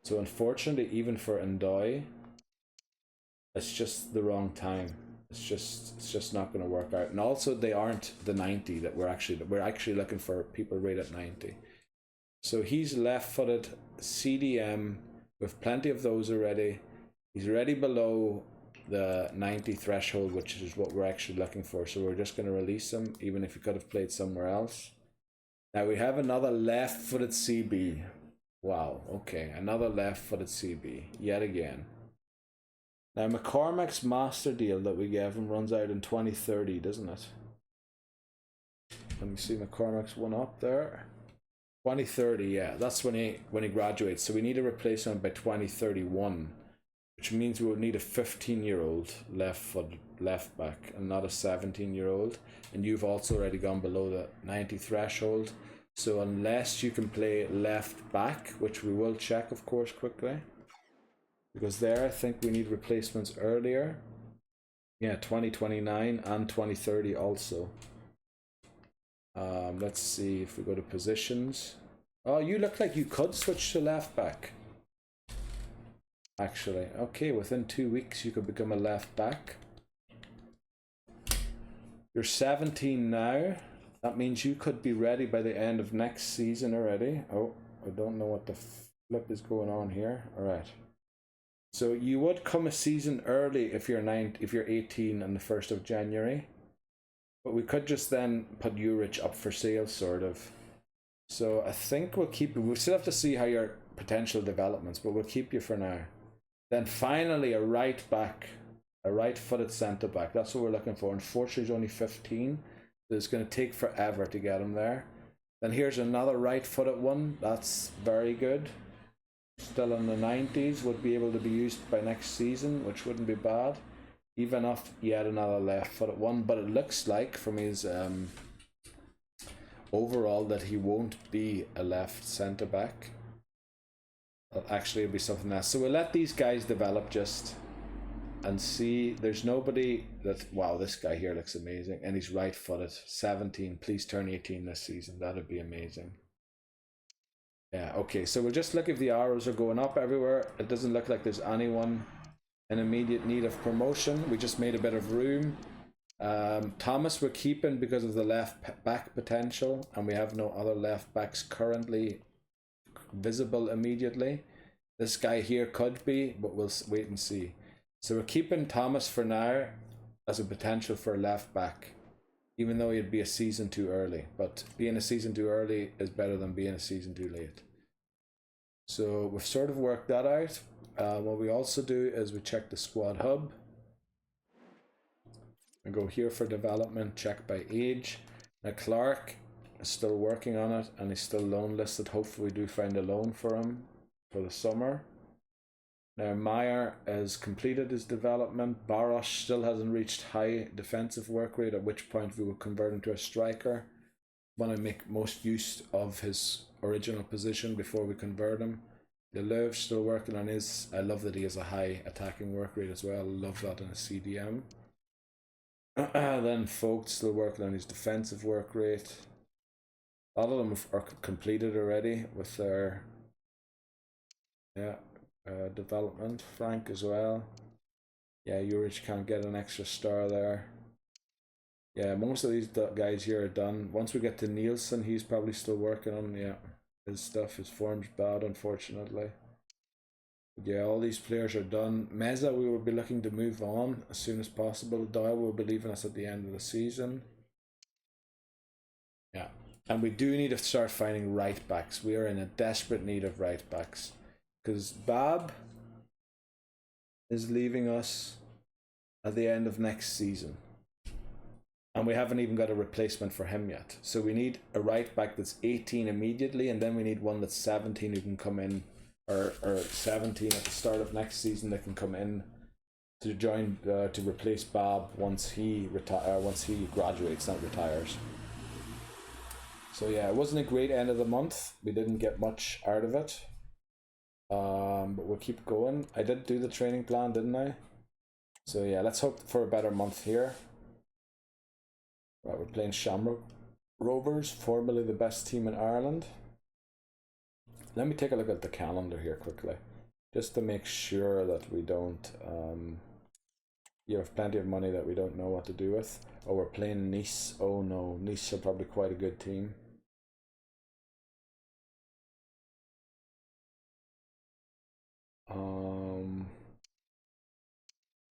So unfortunately, even for Ndoye, it's just the wrong time. It's just not going to work out. And also, they aren't the 90 that we're actually looking for people rated 90. So he's left-footed, CDM. We've plenty of those already. He's already below the 90 threshold, which is what we're actually looking for. So we're just going to release him, even if he could have played somewhere else. Now we have another left-footed CB. Wow, okay, another left-footed CB, yet again. Now McCormack's master deal that we gave him runs out in 2030, doesn't it? Let me see McCormack's one up there. 2030, yeah, that's when he graduates. So we need to replace him by 2031, which means we would need a 15-year-old left back and not a 17-year-old. And you've also already gone below the 90 threshold. So unless you can play left back, which we will check, of course, quickly, because there I think we need replacements earlier. Yeah, 2029 and 2030 also. Let's see if we go to positions. Oh, you look like you could switch to left back. Actually, okay, within 2 weeks you could become a left back. You're 17 now. That means you could be ready by the end of next season already. Oh, I don't know what the flip is going on here. All right. So you would come a season early if you're 18 on the 1st of January. But we could just then put Urich up for sale, sort of. So I think we'll keep you. We'll still have to see how your potential developments, but we'll keep you for now. Then finally a right back, a right-footed centre back. That's what we're looking for. Unfortunately, he's only 15. It's going to take forever to get him there. Then here's another right-footed one. That's very good. Still in the 90s, would be able to be used by next season, which wouldn't be bad. Even off yet another left-footed one, but it looks like from his overall that he won't be a left centre back. Actually, it'll be something else. So we'll let these guys develop just and see. There's nobody that, wow, this guy here looks amazing, and he's right-footed. 17. Please turn 18 this season. That'd be amazing. Yeah, okay, so we'll just look if the arrows are going up everywhere. It doesn't look like there's anyone in immediate need of promotion. We just made a bit of room. Thomas we're keeping because of the left back potential, and we have no other left backs currently visible immediately. This guy here could be, but we'll wait and see. So we're keeping Thomas for now as a potential for a left back, even though he'd be a season too early. But being a season too early is better than being a season too late. So we've sort of worked that out. What we also do is we check the squad hub. We go here for development, check by age. Now Clark is still working on it, and he's still loan listed. Hopefully we do find a loan for him for the summer. Now Meyer has completed his development. Baros still hasn't reached high defensive work rate, at which point we will convert him to a striker. Want to make most use of his original position before we convert him. Deleuve's still working on his. I love that he has a high attacking work rate as well. Love that in a CDM. Then Fogt's still working on his defensive work rate. A lot of them are completed already with their development. Frank as well. Yeah, Juric can't get an extra star there. Yeah, most of these guys here are done. Once we get to Nielsen, he's probably still working on his stuff. His form's bad, unfortunately. But yeah, all these players are done. Meza, we will be looking to move on as soon as possible. Doyle will be leaving us at the end of the season. Yeah, and we do need to start finding right backs. We are in a desperate need of right backs, because Bab is leaving us at the end of next season, and we haven't even got a replacement for him yet. So we need a right back that's 18 immediately, and then we need one that's 17 who can come in, or 17 at the start of next season that can come in to join to replace Bab once he graduates, not retires. So yeah, it wasn't a great end of the month. We didn't get much out of it. But we'll keep going. I did do the training plan, didn't I? So yeah, let's hope for a better month here. Right, we're playing Shamrock Rovers, formerly the best team in Ireland. Let me take a look at the calendar here quickly, just to make sure that we don't you have plenty of money that we don't know what to do with. Oh, we're playing Nice. Oh no, Nice are probably quite a good team.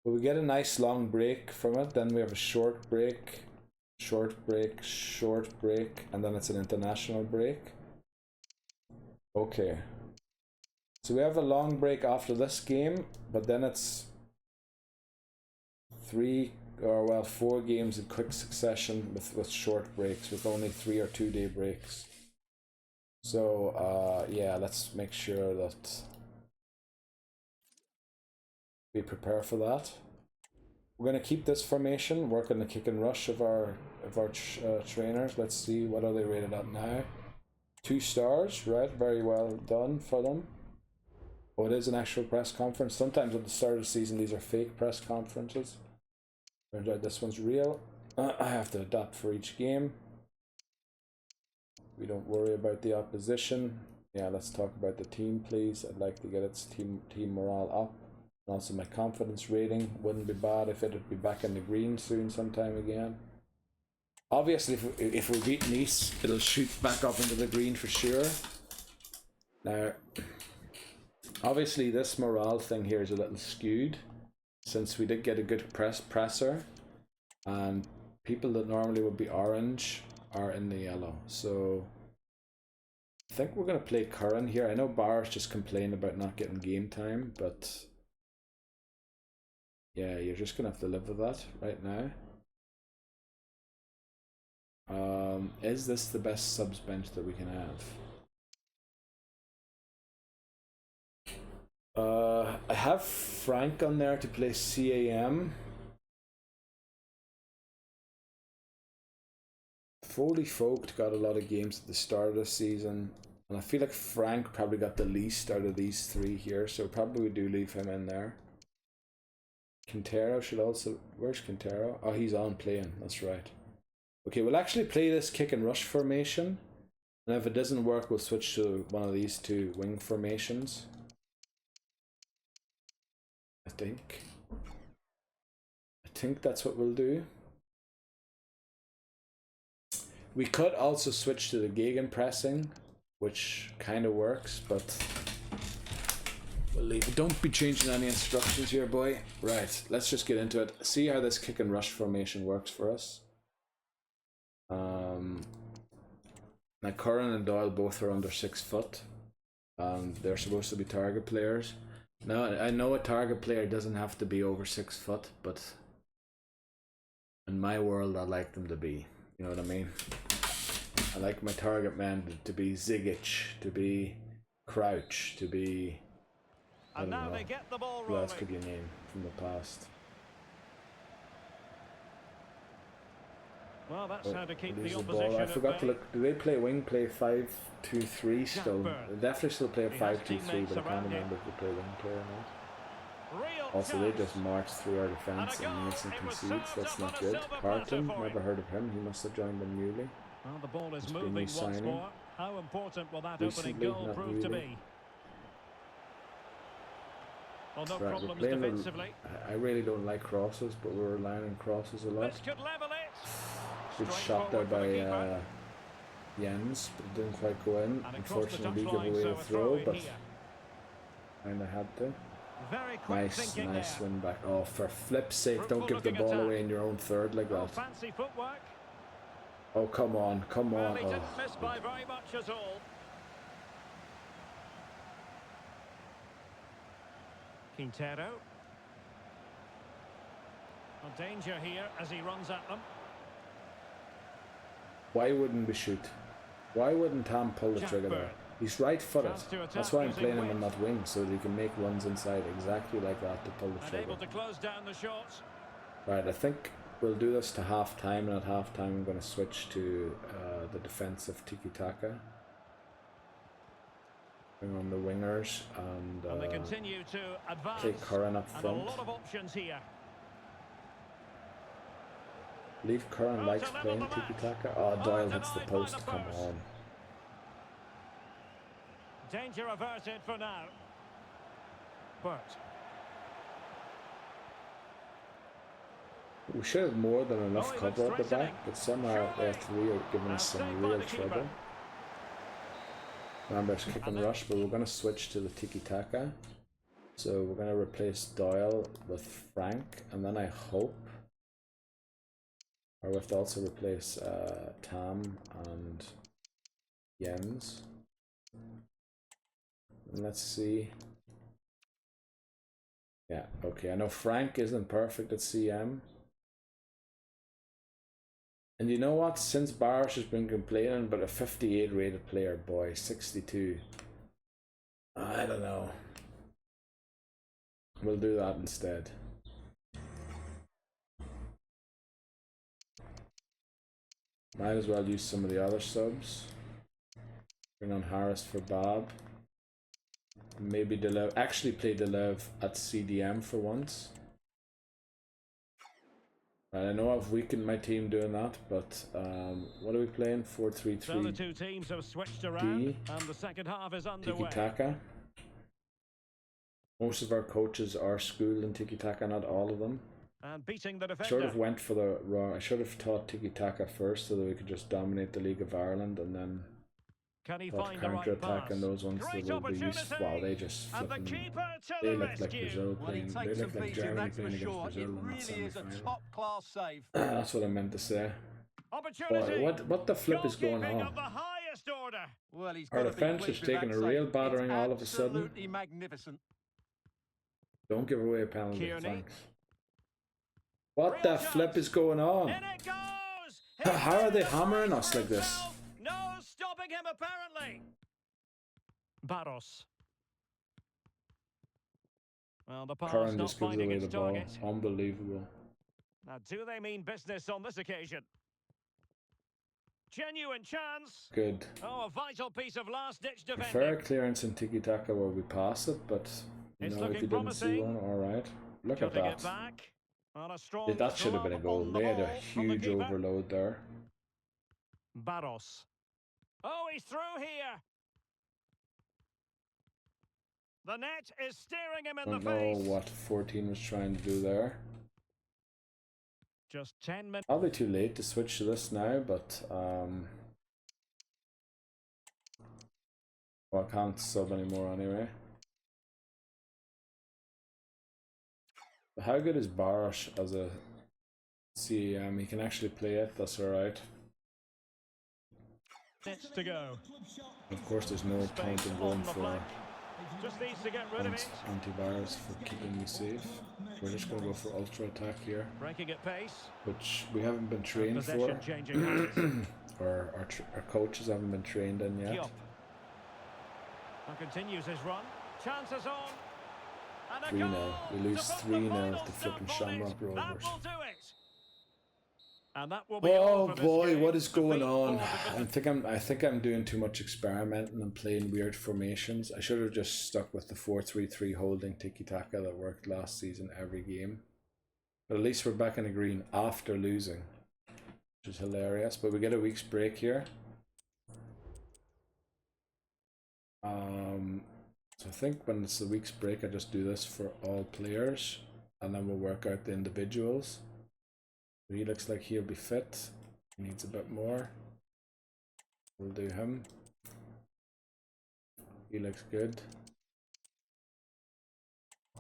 But we get a nice long break from it, then we have a short break, short break, short break, and then it's an international break. Okay. So we have a long break after this game, but then it's 4 games in quick succession with short breaks, with only 3 or 2 day breaks. So yeah, let's make sure that we prepare for that. We're going to keep this formation, work on the kick and rush of our trainers. Let's see, what are they rated at now? 2 stars, right? Very well done for them. Oh, it is an actual press conference. Sometimes at the start of the season, these are fake press conferences. Turns out this one's real. I have to adapt for each game. We don't worry about the opposition. Yeah, let's talk about the team, please. I'd like to get its team morale up. And also my confidence rating. Wouldn't be bad if it would be back in the green soon sometime again. Obviously, if we beat Nice, it'll shoot back up into the green for sure. Now, obviously this morale thing here is a little skewed, since we did get a good presser, and people that normally would be orange are in the yellow. So I think we're going to play Curran here. I know Bar's just complained about not getting game time, but yeah, you're just going to have to live with that right now. Is this the best subs bench that we can have? I have Frank on there to play CAM. Foley Folk got a lot of games at the start of the season, and I feel like Frank probably got the least out of these three here, so probably do leave him in there. Quintero should also... Where's Quintero? Oh, he's on playing, that's right. Okay, we'll actually play this kick and rush formation, and if it doesn't work, we'll switch to one of these two wing formations. I think that's what we'll do. We could also switch to the gegenpressing, which kind of works, but we'll leave it. Don't be changing any instructions here, boy. Right, let's just get into it. See how this kick and rush formation works for us. Now Curran and Doyle both are under 6 foot. They're supposed to be target players. Now I know a target player doesn't have to be over 6 foot, but in my world I like them to be. You know what I mean? I like my target man to be Zigic, to be Crouch, to be... I don't know. They get the ball rolling. Who else could you name from the past? Well, that's how to keep the opposition. Ball. I forgot to look. Do they play wing? Play 5-2-3 still? They definitely still play a 5-2-3, but I can't remember if they play wing play or not. Also, they just marched through our defence and made some concedes. That's not good. Carton, never heard of him. He must have joined them newly. Well, the ball is moving once more. How important will that opening goal prove to be? Well, no problems defensively. I really don't like crosses, but we're relying on crosses a lot. Good shot there by Jens, but it didn't quite go in. Unfortunately, give away a throw, but kind of had to. Nice win back. Oh, for flip's sake, don't give the ball away in your own third like that. Oh, come on, come on. He didn't miss by very much at all. Quintero. A danger here as he runs at them. Why wouldn't we shoot? Why wouldn't Tam pull the trigger there? He's right-footed. That's why I'm playing him on that wing, so that he can make runs inside exactly like that to pull the trigger. Able to close down the shots. Right, I think we'll do this to half-time, and at half-time I'm going to switch to the defensive tiki-taka. Bring on the wingers and they continue to advance. Play Curran up front. And a lot of options here. Leave Curran likes playing tiki-taka. Oh, Doyle hits the post. Come on. Danger averted for now. Burt. We should have more than enough cover at the back, but somehow their three are giving us some real trouble. Remember, it's kick and rush, but we're going to switch to the tiki-taka. So we're going to replace Doyle with Frank, and then I hope... Or we have to also replace Tam and Jens. And let's see. Yeah, okay. I know Frank isn't perfect at CM. And you know what? Since Barish has been complaining about a 58 rated player, boy, 62. I don't know. We'll do that instead. Might as well use some of the other subs. Bring on Harris for Bob. Maybe Delev. Actually play Delev at CDM for once. I know I've weakened my team doing that, but what are we playing? 4-3-3. So the two teams have switched around, and the second half is underway. Tiki-taka. Most of our coaches are schooled in tiki-taka, not all of them. And beating the defender. Sort of went for the wrong. I should have taught tiki-taka first so that we could just dominate the League of Ireland, and then taught counter-attack and those ones that will be useful. Wow, they just flipping. They look like Brazil playing. They look like Germany playing against Brazil in that semi-final. That's what I meant to say. What the flip is going on? Our defense is taking a real battering all of a sudden. Don't give away a penalty, thanks. What the flip is going on? In it goes! How are they hammering us like this? No stopping him, apparently. Barros. Well, the pass Curran not just gives finding away its the ball. target. Unbelievable. Now, do they mean business on this occasion? Genuine chance. Good. Oh, a vital piece of last-ditch A defending. fair clearance in tiki-taka where we pass it, but you It's know, if you didn't see one, alright. Look at Cutting that. it back. On a Yeah, strong that should have been a slump goal. on the They had a ball from the huge keeper. overload there. Barros. Oh, he's through here. The net is staring him in I the don't know face. what 14 was trying to do there. Just 10 minutes. Probably too late to switch to this now, but well, I can't sub anymore anyway. But how good is Barosh as a CEM? He can actually play it, that's alright. Minutes to go. Of course, there's no point in going for Just needs to get rid of it. antivirus for keeping me safe. We're just going to go for ultra attack here, Breaking at pace. which we haven't been trained for, Possession changing hands. or our coaches haven't been trained in yet. Diop. And continues his run. Chances on. And a 3-0. goal We lose to put the 3-0 final to stamp flipping on Shamrock it. That Rovers. will do it. And that will be Oh all for this boy, game. what is going Defeat on? or I think I'm doing too much experimenting and playing weird formations. I should have just stuck with the 4-3-3 holding tiki-taka that worked last season every game. But at least we're back in the green after losing, which is hilarious. But we get a week's break here. So I think when it's the week's break, I just do this for all players, and then we'll work out the individuals. He looks like he'll be fit. He needs a bit more. We'll do him. He looks good.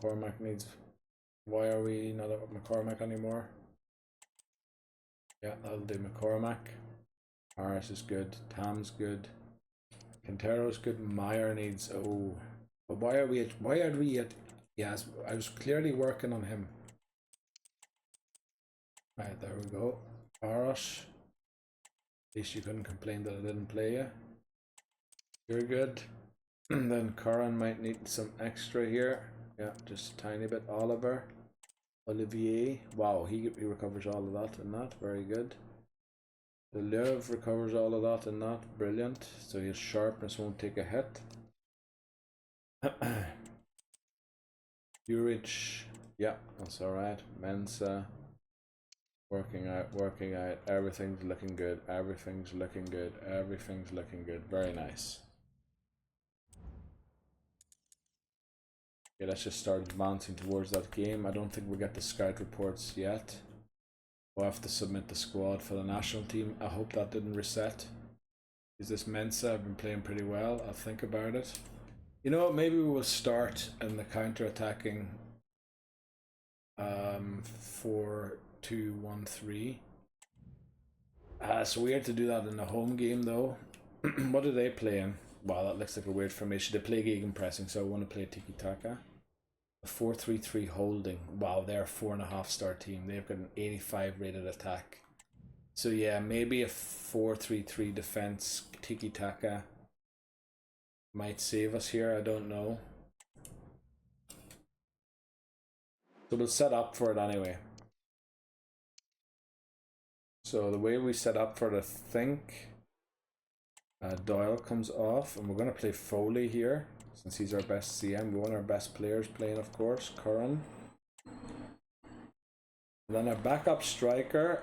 Cormac needs... Why are we not up with McCormack anymore? Yeah, that'll do McCormack. Harris is good. Tam's good. Quintero's good. Meyer needs... Oh... But why are we at... Yes, I was clearly working on him. Right, there we go. Barosh. At least you couldn't complain that I didn't play you. You're good. And then Curran might need some extra here. Yeah, just a tiny bit. Olivier. Wow, he recovers all of that and that. Very good. The Lev recovers all of that and that. Brilliant. So his sharpness won't take a hit. Urich. Yeah, that's alright. Mensa. Working out. Everything's looking good. Everything's looking good. Very nice. Okay, let's just start advancing towards that game. I don't think we'll get the scout reports yet. We'll have to submit the squad for the national team. I hope that didn't reset. Is this Mensa? I've been playing pretty well. I'll think about it. You know what? Maybe we will start in the counter-attacking 4-2-1-3. It's weird to do that in a home game though. What are they playing? Wow, that looks like a weird formation. They play gegenpressing, so I want to play tiki-taka. A 4-3-3 holding. Wow, they're a 4.5-star team. They've got an 85 rated attack. So yeah, maybe a 4-3-3 defense tiki-taka might save us here. I don't know. So we'll set up for it anyway. So the way we set up for it, I think Doyle comes off, and we're going to play Foley here since he's our best CM. We want our best players playing, of course. Curran. And then our backup striker,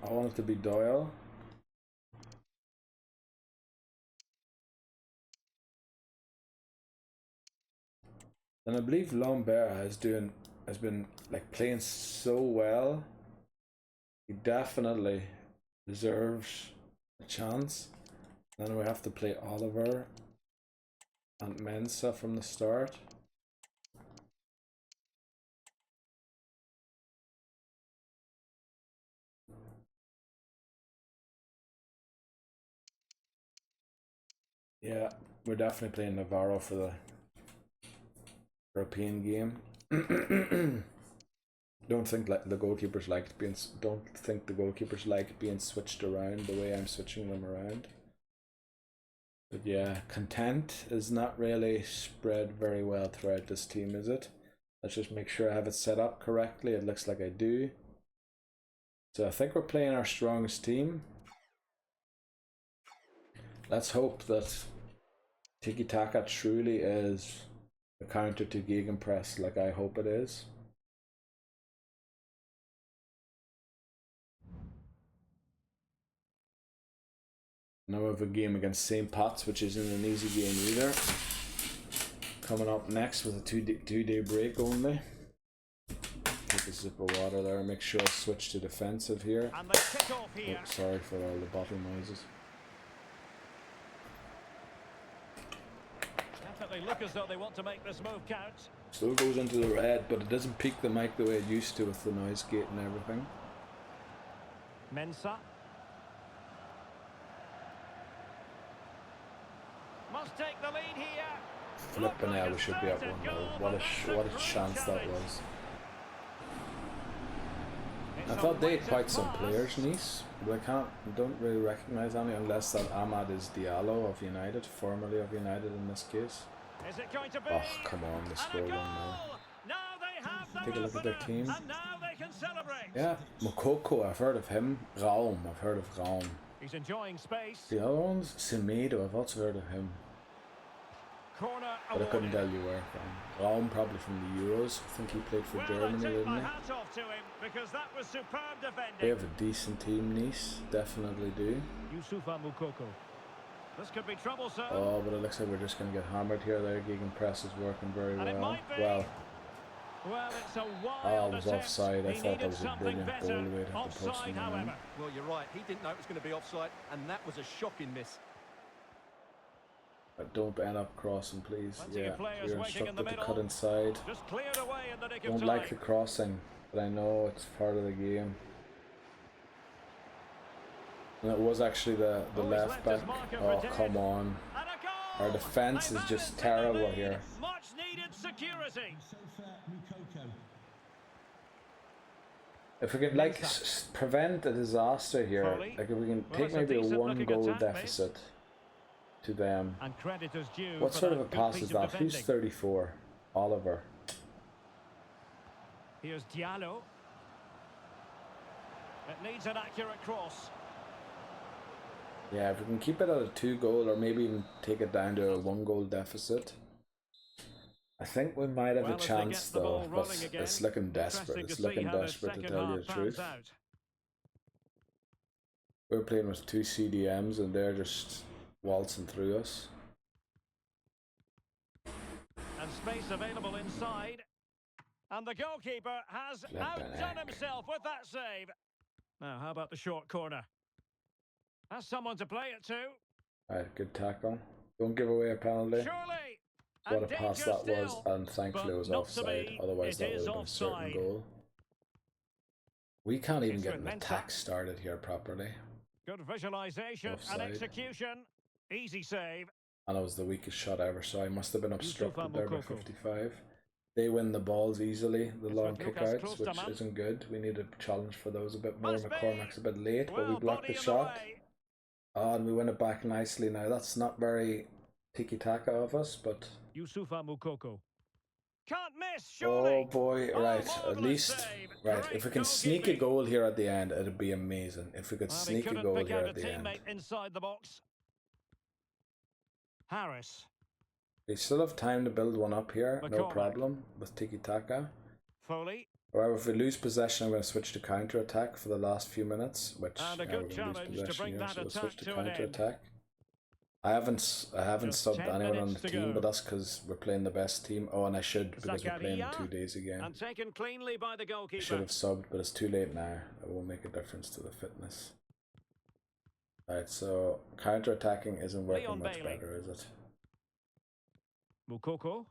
I want it to be Doyle. And I believe Lambert has been like playing so well. He definitely deserves a chance. Then we have to play Oliver and Mensa from the start. Yeah, we're definitely playing Navarro for the European game. Don't think like the goalkeepers liked being. Don't think the goalkeepers like being switched around the way I'm switching them around. But yeah, content is not really spread very well throughout this team, is it? Let's just make sure I have it set up correctly. It looks like I do. So I think we're playing our strongest team. Let's hope that tiki-taka truly is a counter to gegenpress like I hope it is. Now we have a game against St. Pat's, which isn't an easy game either. Coming up next with a two-day break only. Take a sip of water there. Make sure I switch to defensive here. And they kick off here. Oh, sorry for all the bottle noises. Definitely look as though they want to make this move count. Still goes into the red, but it doesn't peak the mic the way it used to with the noise gate and everything. Mensah. Must take the lead here. Flipping out, we should be at 1-0. What a chance that was. I thought they had quite some players, Nice, but I don't really recognise any unless that Ahmad is Diallo of United, formerly of United in this case. Is it going to be? Oh, come on, they score 1 now. Take a look at their team. And now they can celebrate. Yeah, Mokoko, I've heard of him. Raum, I've heard of Raum. He's enjoying space. The other ones, Semedo, I've also heard of him. Corner But I couldn't tell you where from. Raum probably from the Euros. I think he played for Germany, didn't he? Hats off to him because that was superb defending. They have a decent team, Nice. Definitely do. Youssoufa Moukoko. This could be troublesome. Oh, but it looks like we're just going to get hammered here. Their gegenpress is working very well. Well, it's a wild it was offside. I thought that was a brilliant goal the way to have the post in the end. Well, you're right. He didn't know it was going to be offside, and that was a shocking miss. Don't end up crossing, please. Yeah, you're instructed to middle. cut inside. Just cleared away in the nick of Don't time. like the crossing, but I know it's part of the game. And it was actually the left back. Oh, come on. Our defense is just terrible here. Much needed security. If we could like prevent a disaster here, like if we can take maybe a 1-goal deficit to them. And credit is due. What sort of a pass is that? Who's 34? Oliver. Here's Diallo. It needs an accurate cross. Yeah, if we can keep it at a 2-goal or maybe even take it down to a 1-goal deficit, I think we might have a chance though, but it's looking desperate. It's looking desperate to tell you the truth. We're playing with 2 CDMs and they're just waltzing through us. And space available inside. And the goalkeeper has outdone himself with that save. Now, how about the short corner? Has someone to play it to. Alright, good tackle. Don't give away a penalty. Surely. What a pass that was, and thankfully it was offside. Otherwise that would have been a certain goal. We can't even get an attack started here properly. Good visualization and execution. Easy save. And it was the weakest shot ever, so I must have been obstructed there by 55. They win the balls easily, the long kickouts, which isn't good. We need a challenge for those a bit more. McCormack's a bit late, but we blocked the shot. Oh, and we win it back nicely now. That's not very tiki-taka of us, but... Youssoufa Moukoko. Can't miss, surely. Oh boy, right, at least... Right, if we can sneak a goal here at the end, it'd be amazing. If we could sneak a goal here at the end. Inside the box. Harris. We still have time to build one up here, no problem, with tiki-taka. Foley. However, if we lose possession, I'm going to switch to counter-attack for the last few minutes, which and a good challenge to bring that so we'll attack switch to to an counter-attack. I haven't subbed anyone on the team, but that's because we're playing the best team. Oh, and I should, because we're playing in 2 days again. And taken cleanly by the goalkeeper. I should have subbed, but it's too late now. It won't make a difference to the fitness. Alright, so counter-attacking isn't working much better, is it? Moukoko.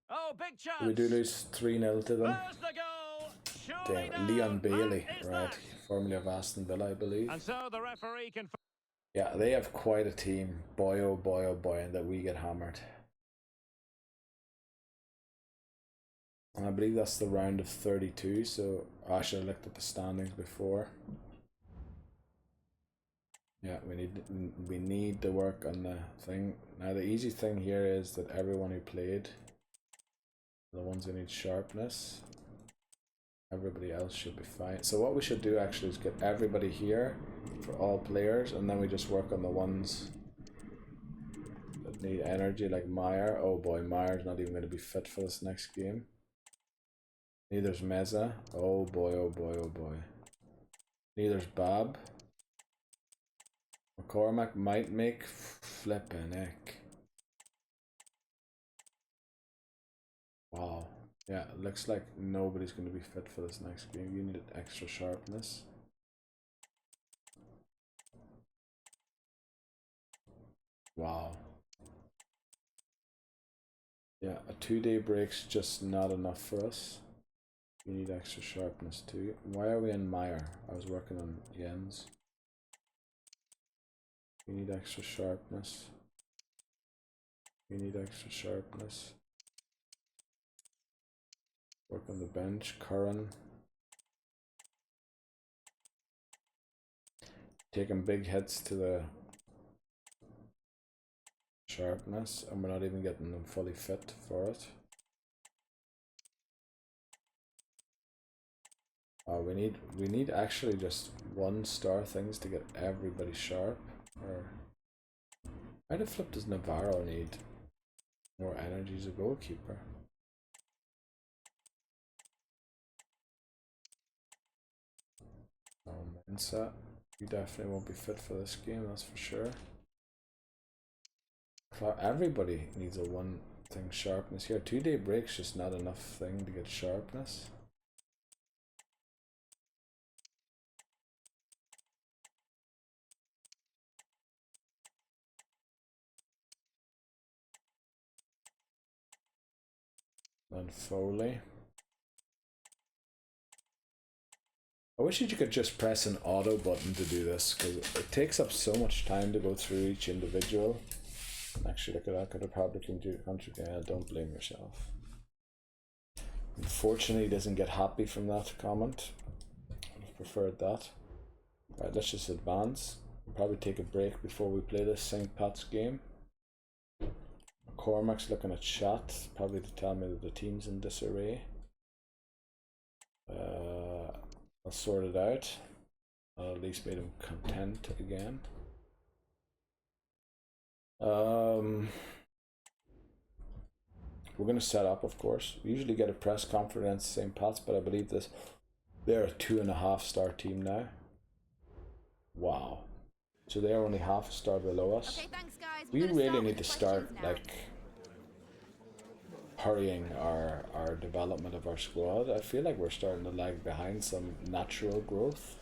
Oh, big chance. We do lose 3-0 to them. Damn, Leon Bailey, right, formerly of Aston Villa, I believe. And so the referee can... Yeah, they have quite a team. Boy, oh boy, and that we get hammered. And I believe that's the round of 32, so I should have looked at the standings before. Yeah, we need to work on the thing. Now the easy thing here is that everyone who played, the ones who need sharpness, everybody else should be fine. So what we should do actually is get everybody here for all players, and then we just work on the ones that need energy, like Meyer. Oh boy, Meyer's not even going to be fit for this next game. Neither's Meza. Oh boy, oh boy, oh boy. Neither's Bob. McCormack might make flippin' heck. Wow. Yeah, it looks like nobody's going to be fit for this next game. You needed extra sharpness. Wow. Yeah, a 2-day break's just not enough for us. We need extra sharpness too. Why are we in Meyer? I was working on Jens. We need extra sharpness. We need extra sharpness. Work on the bench. Curran. Taking big hits to the sharpness, and we're not even getting them fully fit for it. We need actually just 1-star things to get everybody sharp. Or why the flip does Navarro need more energy as a goalkeeper? Mensa, you definitely won't be fit for this game, that's for sure. Everybody needs a 1-thing sharpness here. 2-day break's just not enough thing to get sharpness. And Foley. I wish you could just press an auto button to do this, because it takes up so much time to go through each individual. Actually, look at that, could have probably contributed. Yeah, don't blame yourself. Unfortunately, he doesn't get happy from that comment. I would have preferred that. Right, let's just advance. We'll probably take a break before we play this St. Pat's game. Cormac's looking at chat, probably to tell me that the team's in disarray. I'll sort it out. I'll at least made him content again. We're going to set up, of course. We usually get a press conference St. Pat's, but I believe they're a 2.5-star team now. Wow. So they're only half a star below us. Okay, thanks, guys. We really need to start like hurrying our development of our squad. I feel like we're starting to lag behind some natural growth.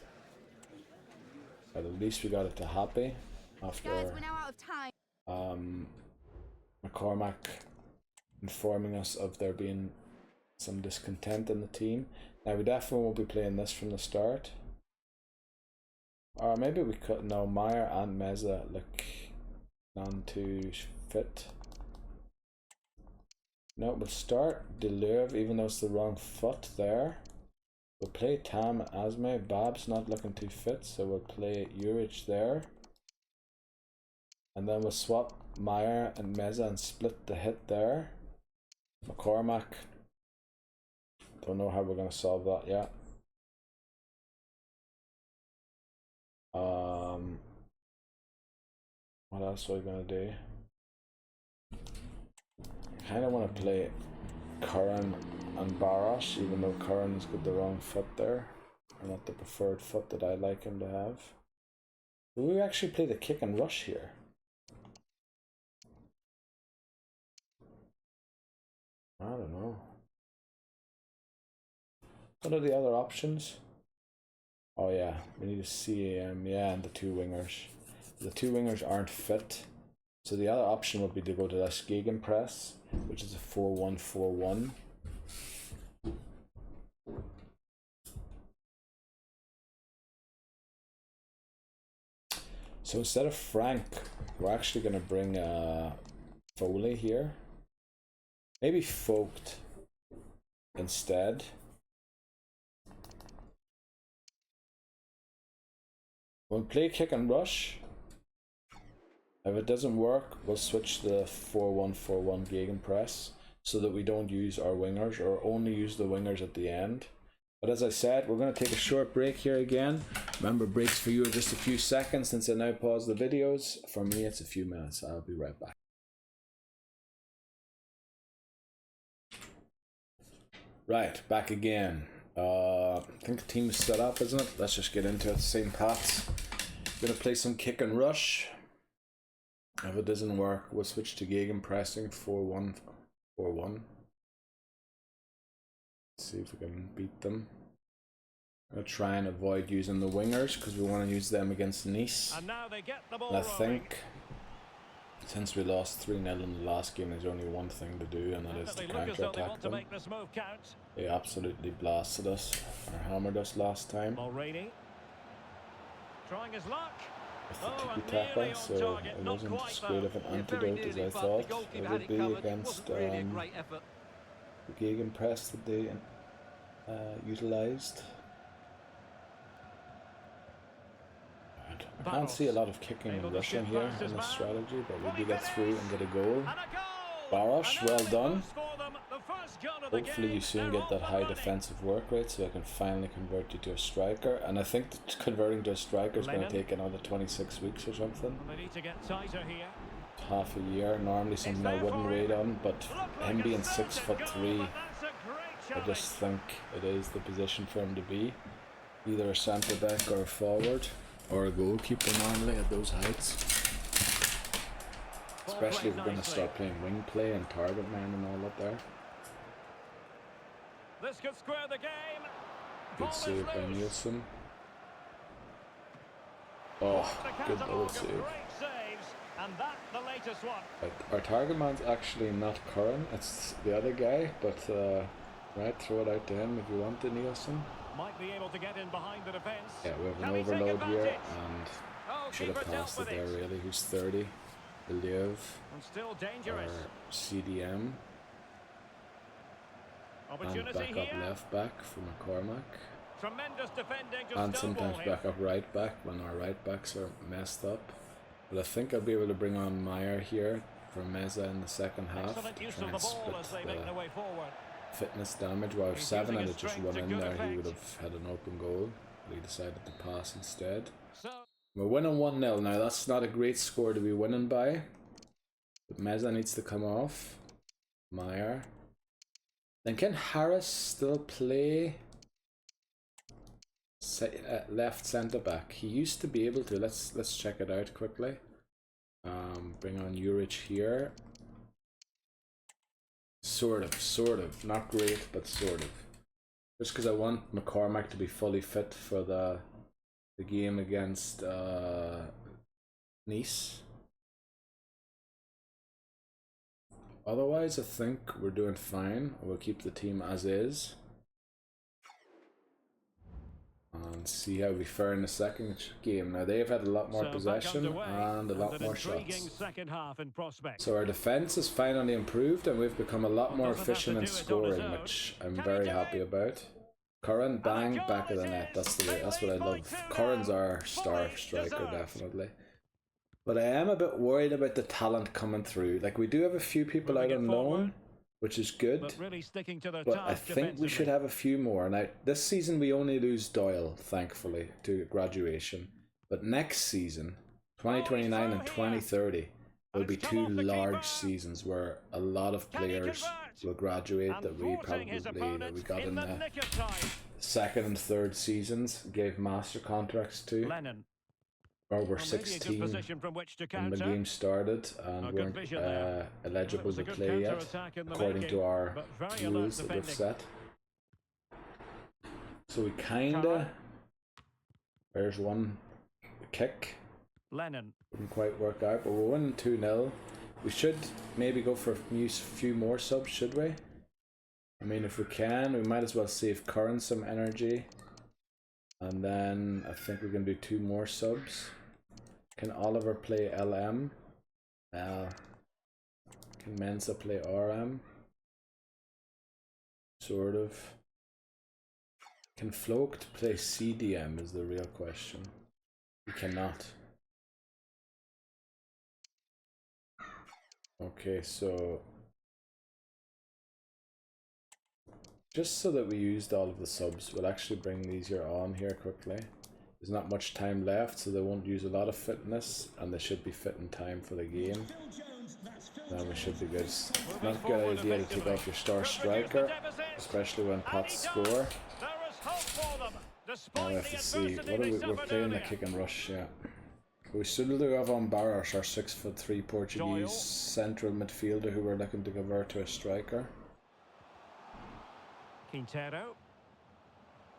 But at least we got it to Happy after Guys, we're now out of time. McCormack informing us of there being some discontent in the team. Now we definitely won't be playing this from the start. Or maybe we could. No, Meyer and Meza look none too fit. No, we'll start Deleuve, even though it's the wrong foot there. We'll play Tam and Asme. Bab's not looking too fit, so we'll play Urich there. And then we'll swap Meyer and Meza and split the hit there. McCormack. Don't know how we're going to solve that yet. What else are we going to do? I kind of want to play Curran and Barash, even though Curran's got the wrong foot there. Or not the preferred foot that I'd like him to have. Will we actually play the kick and rush here? I don't know. What are the other options? Oh yeah, we need a CAM, yeah, and the 2 wingers. The 2 wingers aren't fit. So the other option would be to go to this Gegenpress, which is a 4-1-4-1. So instead of Frank, we're actually going to bring Foley here. Maybe Vogt instead. We'll play kick and rush. If it doesn't work, we'll switch the 4-1-4-1 gegenpress so that we don't use our wingers or only use the wingers at the end. But as I said, we're going to take a short break here again. Remember, breaks for you are just a few seconds since I now pause the videos. For me, it's a few minutes. I'll be right back. Right, back again. I think the team is set up, isn't it? Let's just get into it. Same paths. Gonna play some kick and rush. If it doesn't work, we'll switch to gegenpressing 4-1-4-1. See if we can beat them. I'll try and avoid using the wingers because we want to use them against Nice. And now they get the ball. I think since we lost 3-0 in the last game, there's only one thing to do, and that is to counter-attack them. They absolutely blasted us, or hammered us last time. Already trying his luck. With the tiki-taka, so it wasn't as great of an antidote as I thought it would be against the gegenpress that they utilised. I can't see a lot of kicking and rushing here in this strategy, but we do get through and get a goal. Barosh, well done. Hopefully you soon get that high defensive work rate so I can finally convert you to a striker. And I think that converting to a striker is going to take another 26 weeks or something. Half a year, normally something I wouldn't wait on, but him being 6'3", I just think it is the position for him to be. Either a centre back or a forward, or a goalkeeper normally at those heights. Especially if we're going to start playing wing play and target man and all that there. This could square the game. Good save by Nielsen. Oh, good ball save. And that the latest one. Our target man's actually not Curran, it's the other guy, but right, throw it out to him if you want to, Nielsen. Might be able to get in behind the defense. Yeah, we have an overload here, and should have passed it there really. Who's 30? Believ. Still dangerous. Or CDM. And back up left back for McCormack. Tremendous defending to and sometimes back up right back when our right backs are messed up. But I think I'll be able to bring on Meyer here for Meza in the second half to try and split the fitness damage. While if 7 had just run in there, he would have had an open goal. But he decided to pass instead. We're winning 1-0 now. That's not a great score to be winning by. But Meza needs to come off. Meyer. Then can Harris still play left centre back? He used to be able to. Let's check it out quickly. Bring on Juric here. Sort of. Not great, but sort of. Just because I want McCormack to be fully fit for the game against Nice. Otherwise, I think we're doing fine. We'll keep the team as is. And see how we fare in the second game. Now, they've had a lot more possession and a lot more shots. So our defense has finally improved and we've become a lot more efficient in scoring, which I'm very happy about. Curran, bang, back of the net. That's the way. That's what I love. Curran's our star striker, definitely. But I am a bit worried about the talent coming through. Like, we do have a few people out on loan, which is good. But I think we should have a few more. Now, this season we only lose Doyle, thankfully, to graduation. But next season, 2029 and 2030, will be two large seasons where a lot of players will graduate that we got in the second and third seasons, gave master contracts to. Or we're 16 when the game started and weren't eligible to play yet, according to our rules that we've set. So we kinda... There's one kick. Didn't quite work out, but we're winning 2-0. We should maybe go for a few more subs, should we? I mean, if we can, we might as well save Curran some energy. And then I think we're going to do 2 more subs. Can Oliver play LM? Can Mensa play RM? Sort of. Can Float play CDM is the real question. He cannot. Okay, so just so that we used all of the subs, we'll actually bring these here on here quickly. There's not much time left, so they won't use a lot of fitness, and they should be fit in time for the game. Then we should be good. Not a good idea to take off your star striker, especially when Pots score. Now we have to see, what are we're playing the kick and rush, yeah. We still do have on Barros, our 6'3" Portuguese central midfielder who we're looking to convert to a striker. Quintero.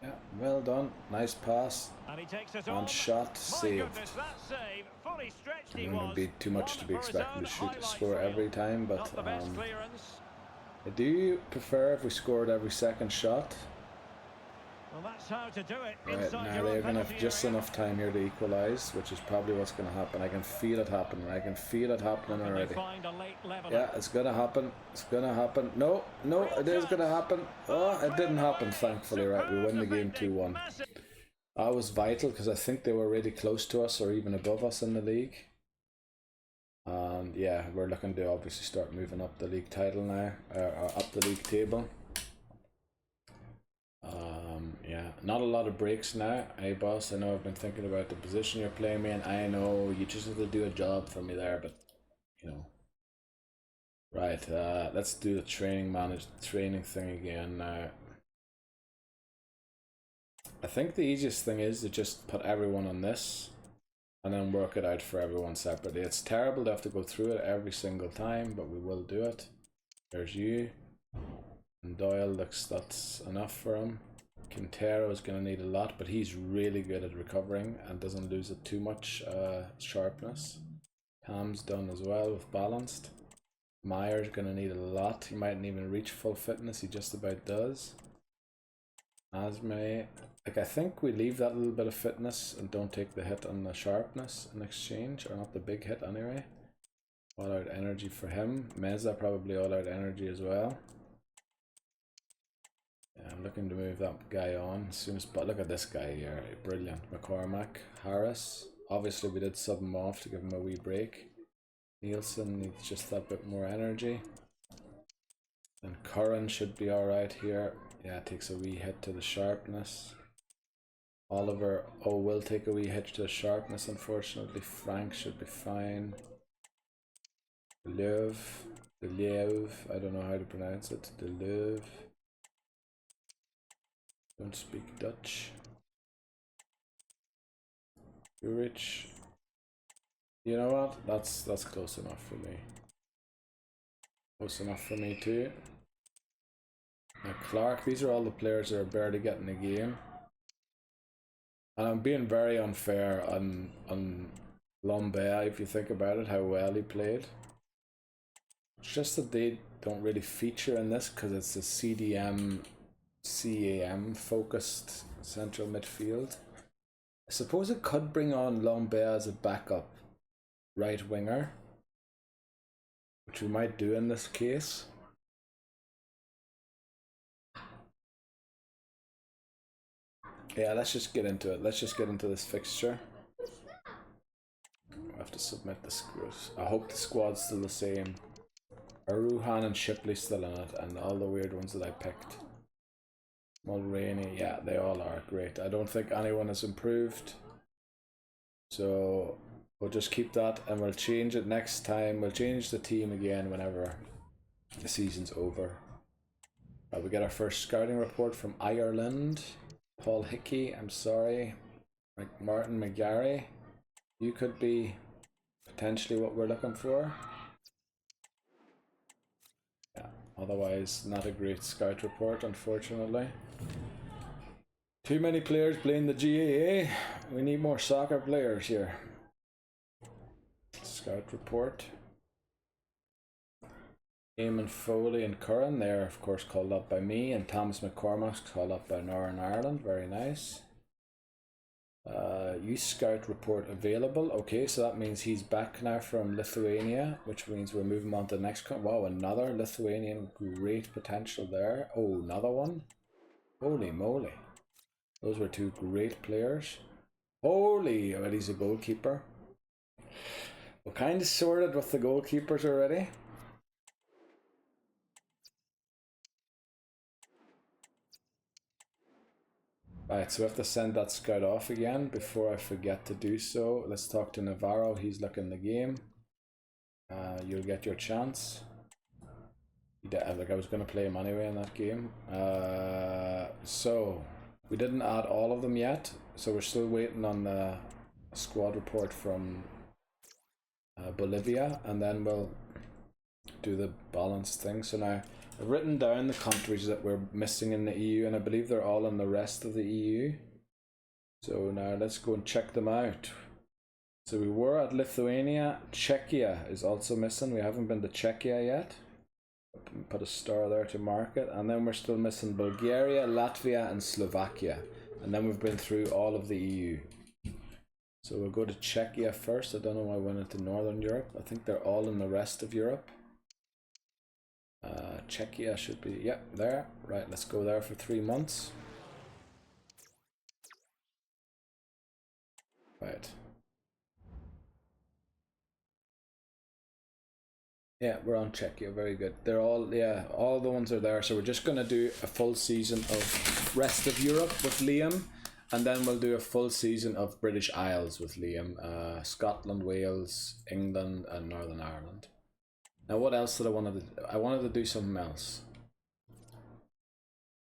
Yeah, well done. Nice pass. And he takes it and shot saved. Fully stretched he It wouldn't be too much to be expected to score every time, but I do prefer if we scored every second shot. Well, that's how to do it. Right, now they're going to have just enough time here to equalise, which is probably what's going to happen. I can feel it happening. I can feel it happening already. Yeah, it's going to happen. It's going to happen. No, no, it is going to happen. Oh, it didn't happen, thankfully. Right, we win the game 2-1. That was vital because I think they were really close to us or even above us in the league. And yeah, we're looking to obviously start moving up the league title now, up the league table. Yeah, not a lot of breaks now. Hey boss, I know I've been thinking about the position you're playing me in. I know you just have to do a job for me there, but you know. Right, let's do the training thing again now. I think the easiest thing is to just put everyone on this and then work it out for everyone separately. It's terrible to have to go through it every single time, but we will do it. There's you. And Doyle looks that's enough for him. Quintero is going to need a lot, but he's really good at recovering and doesn't lose it too much sharpness. Cam's done as well with balanced. Meyer's going to need a lot. He mightn't even reach full fitness. He just about does. Asme, like I think we leave that little bit of fitness and don't take the hit on the sharpness in exchange, or not the big hit anyway. All out energy for him. Meza probably all out energy as well. Yeah, I'm looking to move that guy on as soon as, but look at this guy here, brilliant. McCormack, Harris, obviously we did sub him off to give him a wee break. Nielsen needs just that bit more energy. And Curran should be alright here. Yeah, takes a wee hit to the sharpness. Oliver, oh, will take a wee hit to the sharpness unfortunately. Frank should be fine. Deleuve, I don't know how to pronounce it. Deleuve. Don't speak Dutch. Urich. You know what? That's close enough for me. Close enough for me too. Now Clark, these are all the players that are barely getting a game. And I'm being very unfair on Lombea if you think about it, how well he played. It's just that they don't really feature in this because it's a CDM CAM focused central midfield. I suppose it could bring on Lombea as a backup right winger, which we might do in this case. Yeah, let's just get into it. Let's just get into this fixture. I have to submit the script. I hope the squad's still the same. Aruhan and Shipley still in it, and all the weird ones that I picked. Mulroney, yeah, they all are great. I don't think anyone has improved, so we'll just keep that and we'll change it next time. We'll change the team again whenever the season's over. We get our first scouting report from Ireland. Paul Hickey, I'm sorry. Martin McGarry, you could be potentially what we're looking for. Yeah, otherwise not a great scout report, unfortunately. Too many players playing the GAA. We need more soccer players here. Scout report. Eamon Foley and Curran, they're of course called up by me, and Thomas McCormack's called up by Northern Ireland. Very nice. Use scout report available. Okay, so that means he's back now from Lithuania, which means we're moving on to the next country. Wow, another Lithuanian, great potential there. Oh, another one. Holy moly. Those were two great players. Holy, but he's a goalkeeper. We're kind of sorted with the goalkeepers already. Right, so we have to send that scout off again before I forget to do so. Let's talk to Navarro. He's looking the game. You'll get your chance. Like I was going to play him anyway in that game. So we didn't add all of them yet, so we're still waiting on the squad report from Bolivia, and then we'll do the balance thing. So now I've written down the countries that we're missing in the EU, and I believe they're all in the rest of the EU. So now let's go and check them out. So we were at Lithuania. Czechia is also missing. We haven't been to Czechia yet. Put a star there to mark it. And then we're still missing Bulgaria, Latvia and Slovakia. And then we've been through all of the EU. So we'll go to Czechia first. I don't know why I went into Northern Europe. I think they're all in the rest of Europe. Czechia should be, yep, there. Right, let's go there for 3 months. Right. Yeah, we're on Czechia, very good. They're all, yeah, all the ones are there. So we're just going to do a full season of rest of Europe with Liam. And then we'll do a full season of British Isles with Liam. Scotland, Wales, England and Northern Ireland. Now what else did I want to do? I wanted to do something else.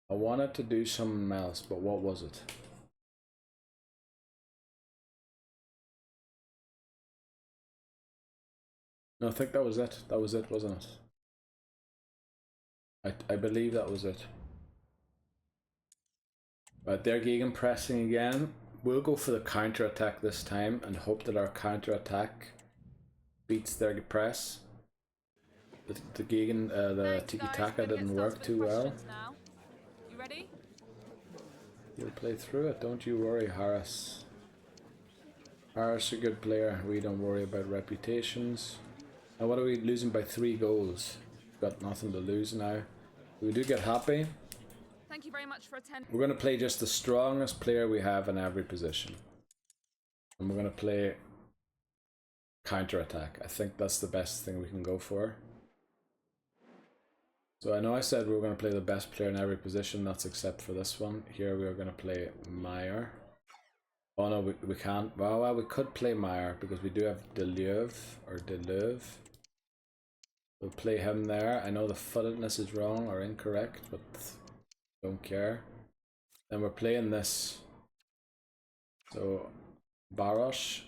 I wanted to do something else, but what was it? No, I think that was it. That was it, wasn't it? I believe that was it. Right, they're gegenpressing again. We'll go for the counter attack this time and hope that our counter attack beats their press. The tiki taka didn't work too well. You ready? You'll play through it, don't you worry, Harris. Harris a good player. We don't worry about reputations. Now what are we losing by 3 goals? Got nothing to lose now. We do get happy. Thank you very much for attending. We're going to play just the strongest player we have in every position. And we're going to play counter-attack. I think that's the best thing we can go for. So I know I said we were going to play the best player in every position, that's except for this one. Here we are going to play Meyer. Oh no, we can't. Well, we could play Meyer because we do have Deleuve or Deleuve. We'll play him there. I know the footedness is wrong or incorrect, but don't care. Then we're playing this. So Baros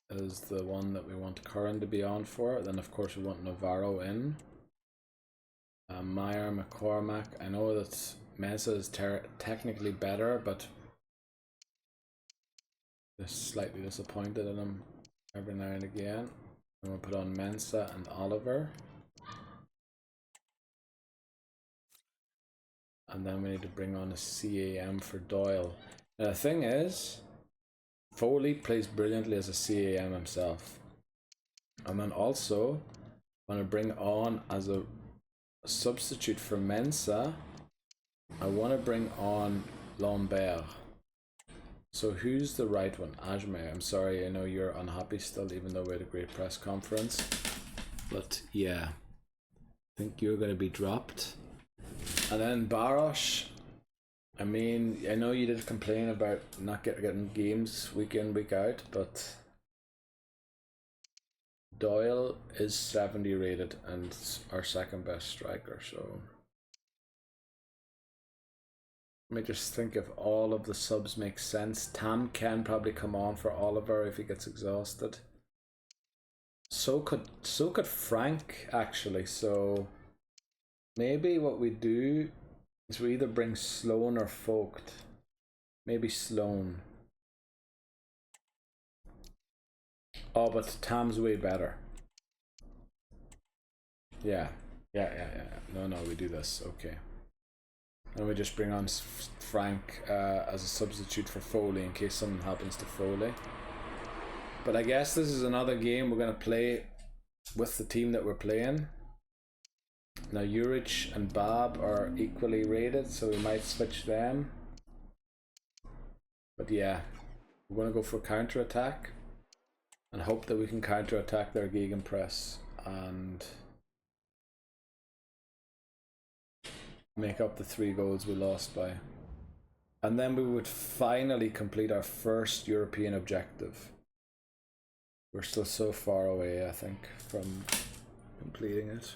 is the one that we want Curran to be on for. Then of course we want Navarro in. Meyer, McCormack. I know that Mensah is technically better, but just slightly disappointed in him every now and again. And we'll put on Mensah and Oliver. And then we need to bring on a CAM for Doyle. Now the thing is, Foley plays brilliantly as a CAM himself. And then also, I'm going to bring on as a substitute for Mensah, I want to bring on Lambert. So who's the right one? Ajmer. I'm sorry, I know you're unhappy still, even though we had a great press conference. But yeah, I think you're going to be dropped. And then Baros. I mean, I know you did complain about not getting games week in, week out, but Doyle is 70 rated and our second best striker, so let me just think if all of the subs make sense. Tam can probably come on for Oliver if he gets exhausted. So could Frank actually, so maybe what we do is we either bring Sloan or Vogt. Maybe Sloan. Oh, but Tam's way better. Yeah. No, we do this. Okay. And we just bring on Frank as a substitute for Foley in case something happens to Foley. But I guess this is another game we're going to play with the team that we're playing. Now Juric and Bab are equally rated, so we might switch them. But yeah, we're going to go for counter-attack and hope that we can counter-attack their gegenpress and make up the 3 goals we lost by. And then we would finally complete our first European objective. We're still so far away, I think, from completing it.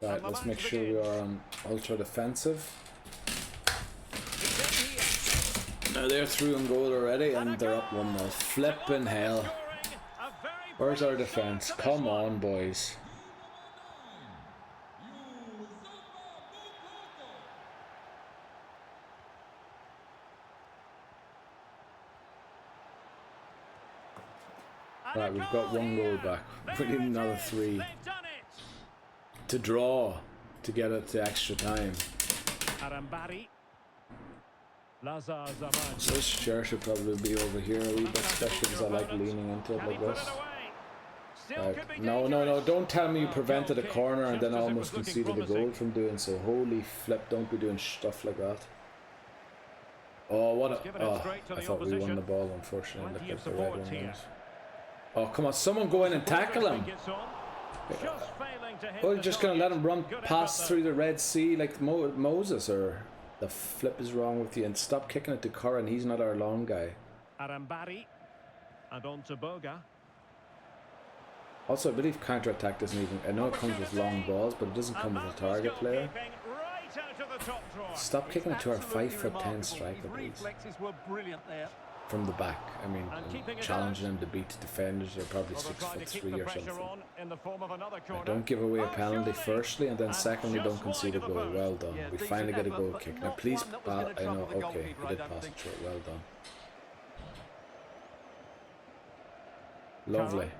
Right, let's make sure we are on ultra defensive. Now they're through on goal already and they're up 1-0. Flippin' hell. Where's our defense? Come on, boys. Right, we've got 1 goal back. We need another 3 to draw to get it to extra time. So this chair should probably be over here a wee bit, especially because I like leaning into it like this. Right. No, don't tell me you prevented a corner and then almost conceded a goal from doing so. Holy flip, don't be doing stuff like that. Oh, what a... Oh, I thought we won the ball, unfortunately. Looked like the red one was. Oh, come on, someone go in and tackle him. Oh, you're just going to let him run past through the Red Sea like Moses, or the flip is wrong with you? And stop kicking it to Curran, he's not our long guy. Arambari and on to Boga. Also, I believe counter-attack doesn't even... I know it comes with long balls, but it doesn't come with a target player. Stop kicking it to our 5'10" striker, please. From the back, I mean, challenging him to beat defenders are probably 6'3" or something. Now, don't give away a penalty firstly, and then secondly, don't concede a goal. Well done. We finally get a goal kick. Now please, I know, okay, he did pass it short. Well done. Lovely.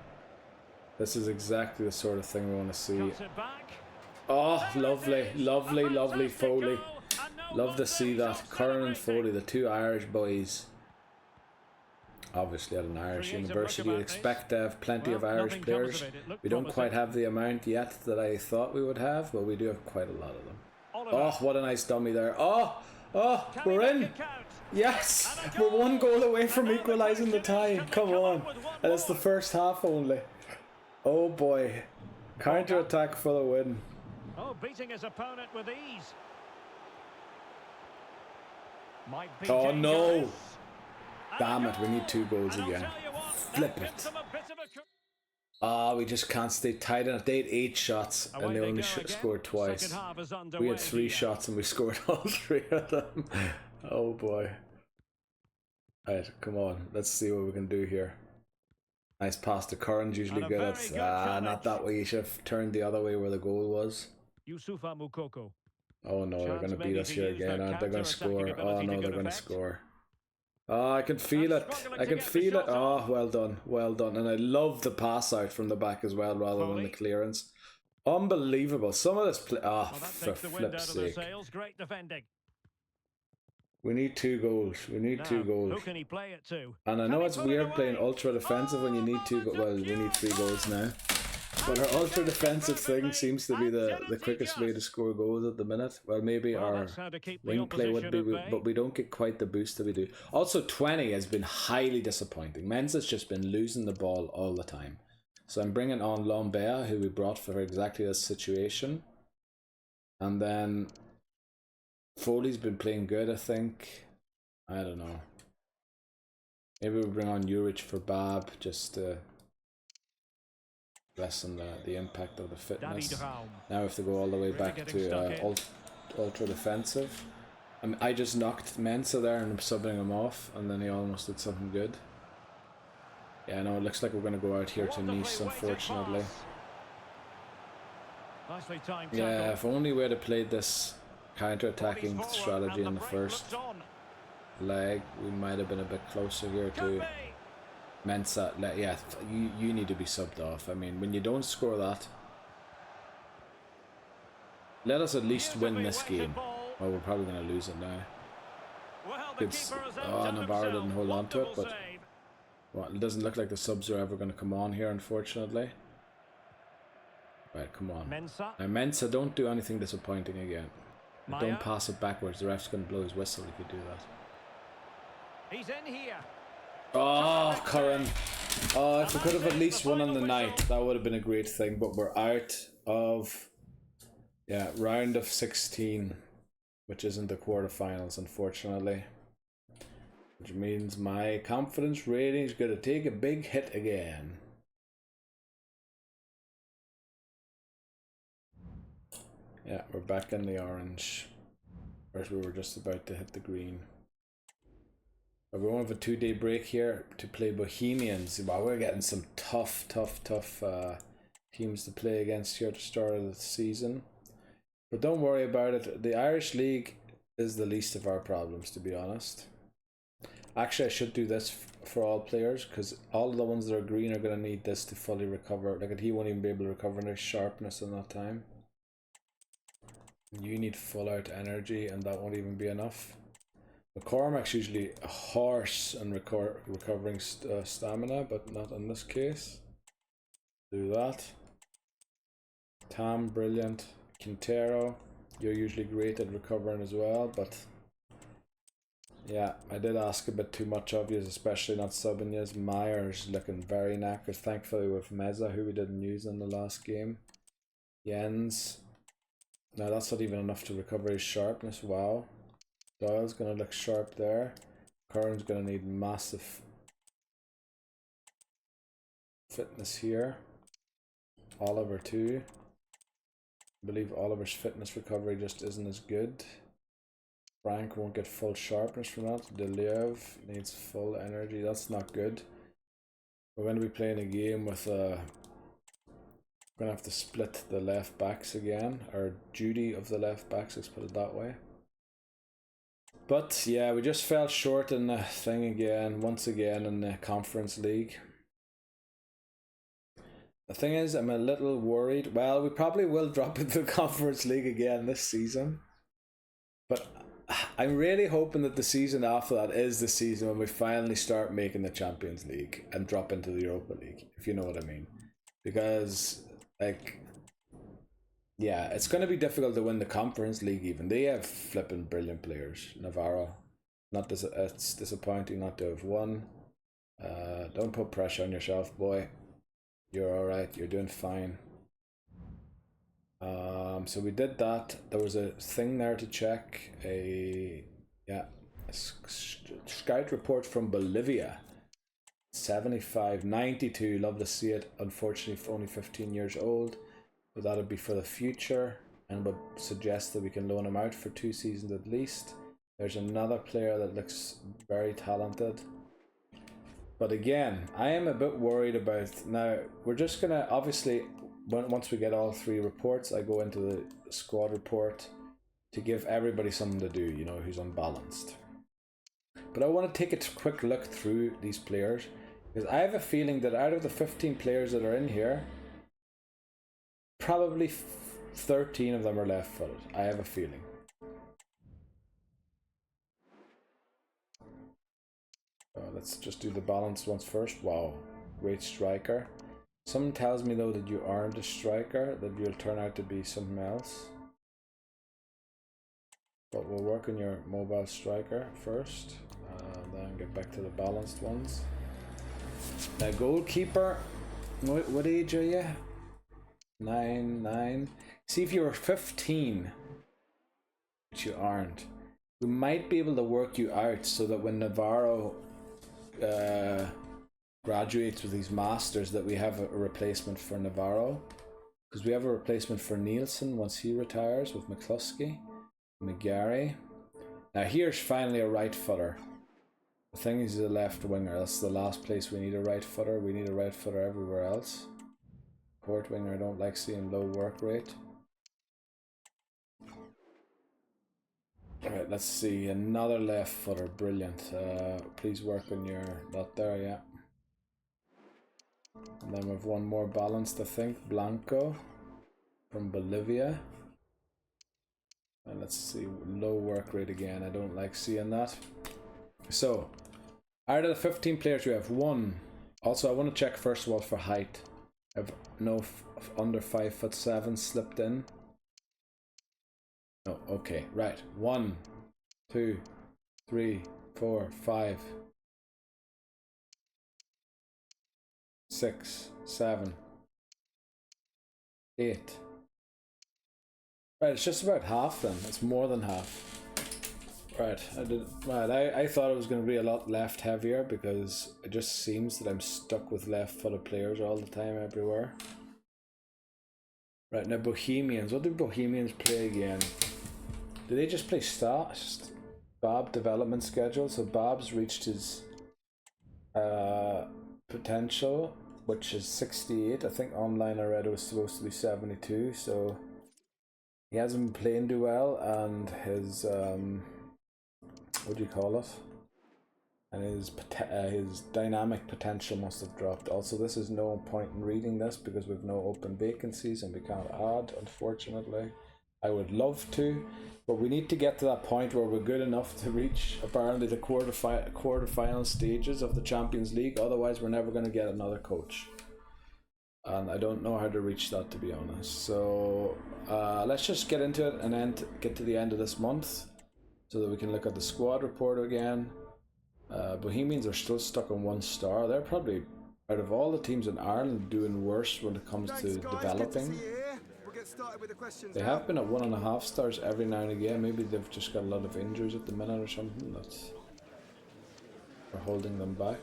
This is exactly the sort of thing we want to see. Oh, lovely, lovely, lovely Foley. Love to see that. Curran and Foley, the 2 Irish boys. Obviously at an Irish university, you'd expect to have plenty of Irish players. We don't quite have the amount yet that I thought we would have, but we do have quite a lot of them. Oh, what a nice dummy there. Oh, we're in. Yes, we're 1 goal away from equalising the tie. Come on. And it's the first half only. Oh boy. Counter-attack for the win. Oh, beating his opponent with ease. Oh no. Damn it, we need 2 goals again. Flip it. We just can't stay tight enough. They had 8 shots and they only scored twice. We had 3 shots and we scored all 3 of them. Oh boy. Alright, come on. Let's see what we can do here. Nice pass to Curran's usually good at. Not that way. You should have turned the other way where the goal was. Oh no, they're going to beat us here again. Aren't they going to score? Oh no, they're going to score. Oh, I can feel it. I can feel it. Oh, well done. Well done. And I love the pass out from the back as well rather than the clearance. Unbelievable. Some of this play. Oh, for flip's sake. We need 2 goals. We need 2 goals. Who can he play it to? And I know it's weird playing ultra defensive when you need 2 goals. Well, we need 3 goals now. But our ultra defensive thing seems to be the quickest way to score goals at the minute. Well, maybe our wing play would be, but we don't get quite the boost that we do. Also, 20 has been highly disappointing. Mensa's just been losing the ball all the time. So I'm bringing on Lombea, who we brought for exactly this situation. And then Foley's been playing good, I think. I don't know. Maybe we'll bring on Juric for Bab, just to lessen the impact of the fitness. Now we have to go all the way back to ultra defensive. I just knocked Mensah there and I'm subbing him off, and then he almost did something good. Yeah, no, it looks like we're going to go out here to Nice, unfortunately. Yeah, if only we had played this counter-attacking strategy in the first leg, we might have been a bit closer here to Mensah. Yeah, you need to be subbed off. I mean, when you don't score that, Let us at least win this Beautifully game. weighted ball. Oh, we're probably going to lose it now. Well, the It's, keeper has oh, outdone Navarro himself. didn't hold on to it, Wonderful but save. well, it doesn't look like the subs are ever going to come on here, unfortunately. Right, come on. Mensah. Now, Mensa, don't do anything disappointing again. Maya. Don't pass it backwards. The ref's going to blow his whistle if you do that. He's in here. Oh, Curran. Oh, if we could have at least won on the night, that would have been a great thing. But we're out of, yeah, round of 16, which isn't the quarterfinals, unfortunately. Which means my confidence rating is going to take a big hit again. Yeah, we're back in the orange. Whereas we were just about to hit the green. But we won't have a 2-day break here to play Bohemians. Wow, we're getting some tough teams to play against here at the start of the season. But don't worry about it. The Irish League is the least of our problems, to be honest. Actually, I should do this for all players, because all of the ones that are green are going to need this to fully recover. Like, he won't even be able to recover their sharpness in that time. You need full out energy, and that won't even be enough. McCormack's usually a horse and recovering stamina, but not in this case. Do that. Tam, brilliant. Quintero, you're usually great at recovering as well, but yeah, I did ask a bit too much of you, especially not subbing you. Myers looking very knackered. Thankfully with Meza, who we didn't use in the last game. Jens. Now that's not even enough to recover his sharpness. Wow. Doyle's going to look sharp there. Curran's going to need massive fitness here. Oliver too. I believe Oliver's fitness recovery just isn't as good. Frank won't get full sharpness from that. Deleuve needs full energy. That's not good. We're going to be playing a game with we're going to have to split the left backs again. Or duty of the left backs, let's put it that way. But yeah, we just fell short in the thing again, once again in the Conference League. The thing is, I'm a little worried. Well, we probably will drop into the Conference League again this season. But I'm really hoping that the season after that is the season when we finally start making the Champions League and drop into the Europa League, if you know what I mean. Because, like, yeah, it's going to be difficult to win the Conference League even. They have flipping brilliant players. Navarro, it's disappointing not to have won. Don't put pressure on yourself, boy. You're alright, you're doing fine. So we did that. There was a thing there to check. A scout report from Bolivia. 75, 92, love to see it. Unfortunately, only 15 years old. But that'll be for the future, and would suggest that we can loan him out for 2 seasons at least. There's another player that looks very talented. But again, I am a bit worried about, now we're just gonna, obviously, once we get all 3 reports, I go into the squad report to give everybody something to do, you know, who's unbalanced. But I want to take a quick look through these players, because I have a feeling that out of the 15 players that are in here, probably 13 of them are left-footed. I have a feeling. Let's just do the balanced ones first. Wow, great striker. Something tells me though that you aren't a striker, that you'll turn out to be something else. But we'll work on your mobile striker first, then get back to the balanced ones. Now goalkeeper, what age are you? 9. See, if you were 15, which you aren't, we might be able to work you out so that when Navarro graduates with his masters, that we have a replacement for Navarro, because we have a replacement for Nielsen once he retires with McCluskey, McGarry. Now here's finally a right footer. The thing is, he's a left winger. That's the last place we need a right footer. We need a right footer everywhere else. Court winger, I don't like seeing low work rate. Alright, let's see. Another left footer, brilliant. Please work on your that there, yeah. And then we've one more balanced, I think. Blanco from Bolivia. And let's see, low work rate again. I don't like seeing that. So, out of the 15 players we have, one. Also, I want to check first of all for height. I have no under 5'7" slipped in. No, okay, right. 1, 2, 3, 4, 5, 6, 7, 8. Right, it's just about half then. It's more than half. Right, I thought it was going to be a lot left heavier because it just seems that I'm stuck with left-footed players all the time everywhere. Right, now Bohemians. What do Bohemians play again? Do they just play Bob development schedule? So Bob's reached his potential, which is 68. I think online I read it was supposed to be 72, so he hasn't been playing too well, and his what do you call it? And his dynamic potential must have dropped. Also, this is no point in reading this because we've no open vacancies and we can't add, unfortunately. I would love to, but we need to get to that point where we're good enough to reach apparently the quarterfinal stages of the Champions League. Otherwise, we're never going to get another coach. And I don't know how to reach that, to be honest. So let's just get into it and then get to the end of this month so that we can look at the squad report again. Bohemians are still stuck on 1 star. They're probably, out of all the teams in Ireland, doing worse when it comes to developing. They have been at 1.5 stars every now and again. Maybe they've just got a lot of injuries at the minute or something that's holding them back.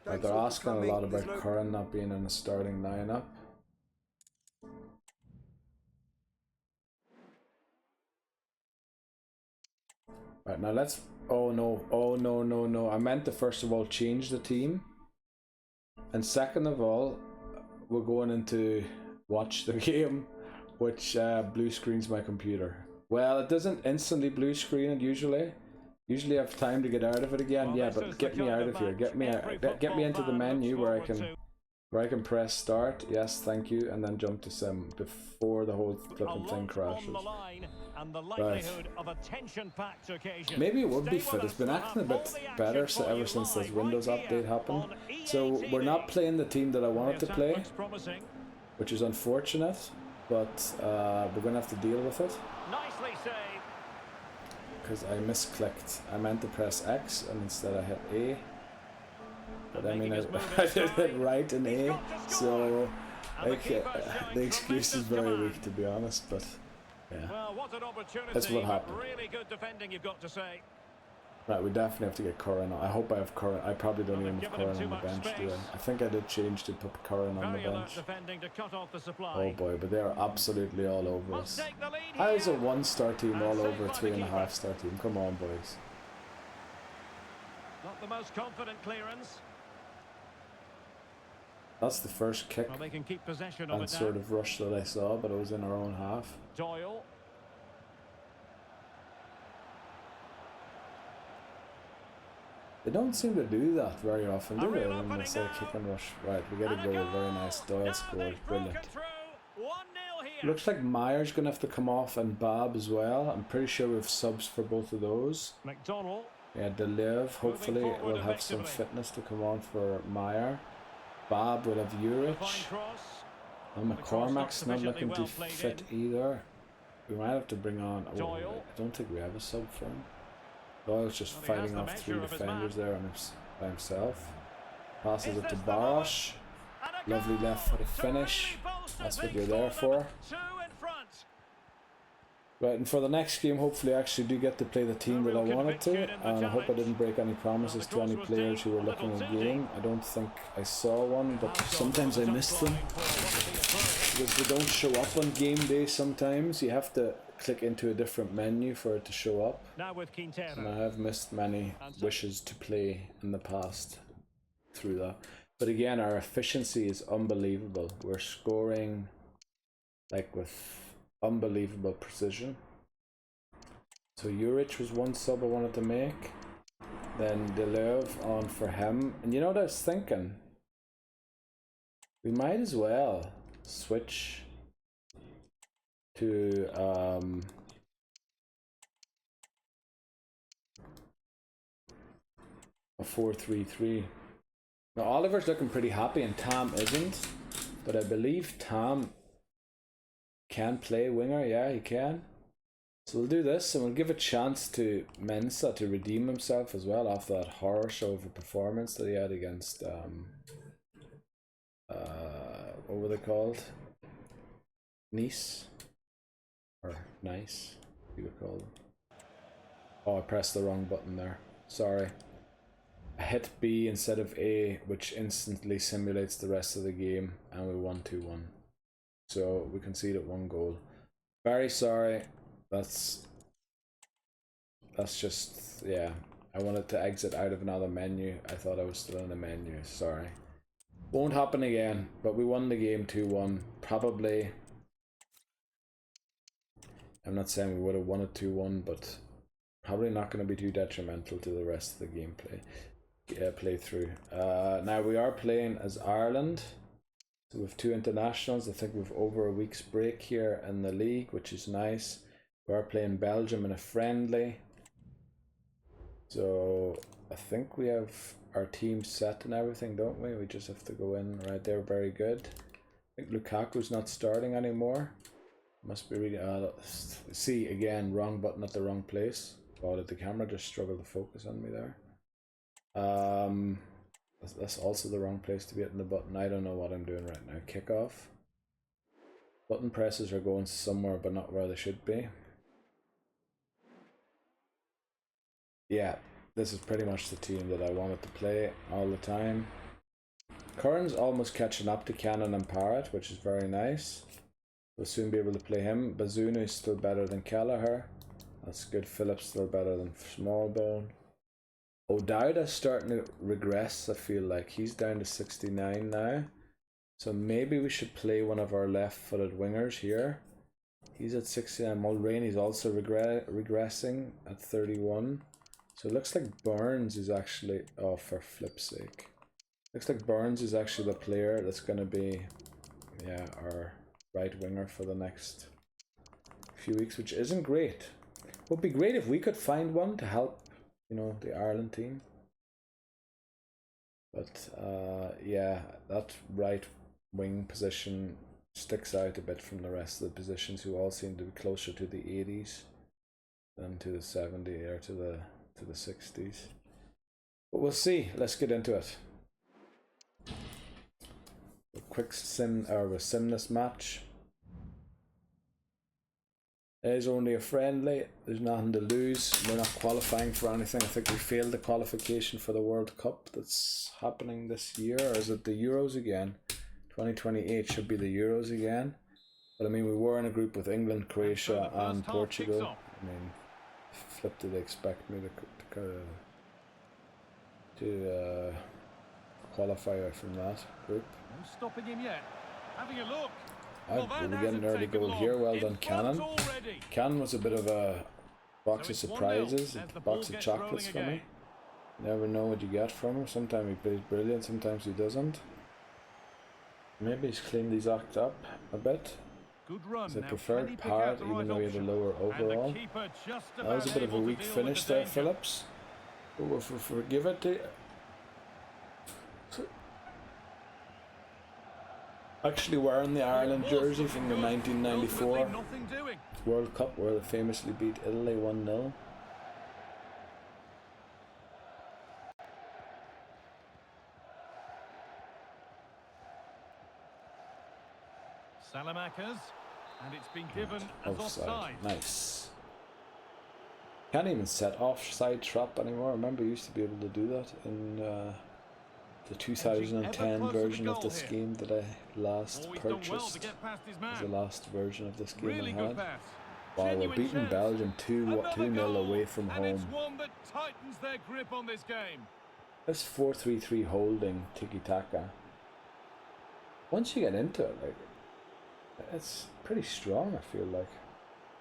They're asking a lot about Curran not being in the starting lineup. Right, now let's... Oh no. I meant to first of all change the team. And second of all, we're going into watch the game, which blue screens my computer. Well, it doesn't instantly blue screen it usually. Usually I have time to get out of it again. Well, yeah, but get me out of here. Get me into the menu where I can press start. Yes, thank you, and then jump to sim before the whole flipping thing crashes. Right. Maybe it would be fit. It's been acting a bit better ever since this Windows update happened. So we're not playing the team that I wanted to play, which is unfortunate, but we're gonna have to deal with it. Nicely saved. Because I misclicked. I meant to press X and instead I hit A. But I mean, I did it right in A, so the excuse is very weak, to be honest, but yeah, that's what happened. Really good defending, you've got to say. Right, we definitely have to get Curran on. I hope I have Curran. I probably don't even have Curran on the bench, do I? I think I did change to put Curran on the bench. Oh boy, but they are absolutely all over us. How is a 1-star team all over a 3.5-star team? Come on, boys. Not the most confident clearance. That's the first kick well, they can keep possession of and sort of rush that I saw, but it was in our own half. Doyle. They don't seem to do that very often, do they? When they say kick and rush. Right, we get a goal. Very nice. Doyle scores. Brilliant. Looks like Meyer's going to have to come off and Bob as well. I'm pretty sure we have subs for both of those. McDonald. Yeah, Deliv. Hopefully we'll have some fitness to come on for Meyer. Bob will have Urich. And McCormack's not looking too fit either. We might have to bring on... Oh, I don't think we have a sub for him. Doyle's just fighting off 3 defenders there by himself. Passes it to Barosh. Lovely left-footed finish. That's what you're there for. Right, and for the next game, hopefully I actually do get to play the team that I wanted to, and I hope I didn't break any promises to any players who were looking at the game. I don't think I saw one, but sometimes I missed them because they don't show up on game day sometimes. You have to click into a different menu for it to show up, and I have missed many wishes to play in the past through that. But again, our efficiency is unbelievable. We're scoring like with unbelievable precision. So Urich was one sub I wanted to make. Then Deleuve on for him. And you know what I was thinking? We might as well switch to a 4-3-3. Now Oliver's looking pretty happy and Tam isn't, but I believe Tam can play winger. Yeah, he can. So we'll do this and we'll give a chance to Mensa to redeem himself as well after that horror show of a performance that he had against what were they called? Nice? Or Nice, you would call them. Oh, I pressed the wrong button there. Sorry. I hit B instead of A, which instantly simulates the rest of the game, and we won 2-1. So we conceded 1 goal. Very sorry. That's just, yeah. I wanted to exit out of another menu. I thought I was still in the menu. Sorry. Won't happen again, but we won the game 2-1. Probably, I'm not saying we would have won it 2-1, but probably not going to be too detrimental to the rest of the gameplay. Playthrough. Now we are playing as Ireland, so we have 2 internationals. I think we've over a week's break here in the league, which is nice. We are playing Belgium in a friendly, so I think we have our team set and everything, don't we? We just have to go in right there. Very good. I think Lukaku's not starting anymore. Must be really see again, wrong button at the wrong place. Oh, did the camera just struggle to focus on me there? That's also the wrong place to be hitting the button. I don't know what I'm doing right now. Kickoff. Button presses are going somewhere but not where they should be. Yeah, this is pretty much the team that I wanted to play all the time. Curran's almost catching up to Cannon and Parrott, which is very nice. We'll soon be able to play him. Bazunu is still better than Kelleher. That's good. Phillips still better than Smallbone. O'Dowda's starting to regress, I feel like. He's down to 69 now. So maybe we should play one of our left-footed wingers here. He's at 69. Mulroney's also regressing at 31. So it looks like Burns is actually... Oh, for flip's sake. Looks like Burns is actually the player that's going to be, yeah, our right winger for the next few weeks, which isn't great. It would be great if we could find one to help, you know, the Ireland team. But yeah, that right wing position sticks out a bit from the rest of the positions, who all seem to be closer to the 80s than to the 70s or to the 60s. But we'll see. Let's get into it. A quick simless match. It is only a friendly. There's nothing to lose. We're not qualifying for anything. I think we failed the qualification for the World Cup that's happening this year. Or is it the Euros again? 2028 should be the Euros again. But I mean, we were in a group with England, Croatia and Portugal. I mean, flip, did they expect me to qualify from that group? No stopping him yet. Having a look. We're getting an early goal here. Well done, Cannon. Cannon was a bit of a box of surprises, a box of chocolates for me. Never know what you get from him. Sometimes he plays brilliant, sometimes he doesn't. Maybe he's cleaned these acts up a bit. Good run. I preferred Parrott, even though he had a lower overall. That was a bit of a weak finish there, Phillips. But we'll forgive it to you. Actually wearing the Ireland jersey from the 1994 World Cup, where they famously beat Italy 1-0. Salamakers, and it's been given as offside. Nice. Can't even set offside trap anymore. I remember you used to be able to do that in the 2010 version of this game that I last purchased. Was the last version of this game I had. Wow, we're beating Belgium 2-0 away from home. It's one that tightens their grip on this game. This 4-3-3 holding tiki-taka. Once you get into it, like, it's pretty strong, I feel like.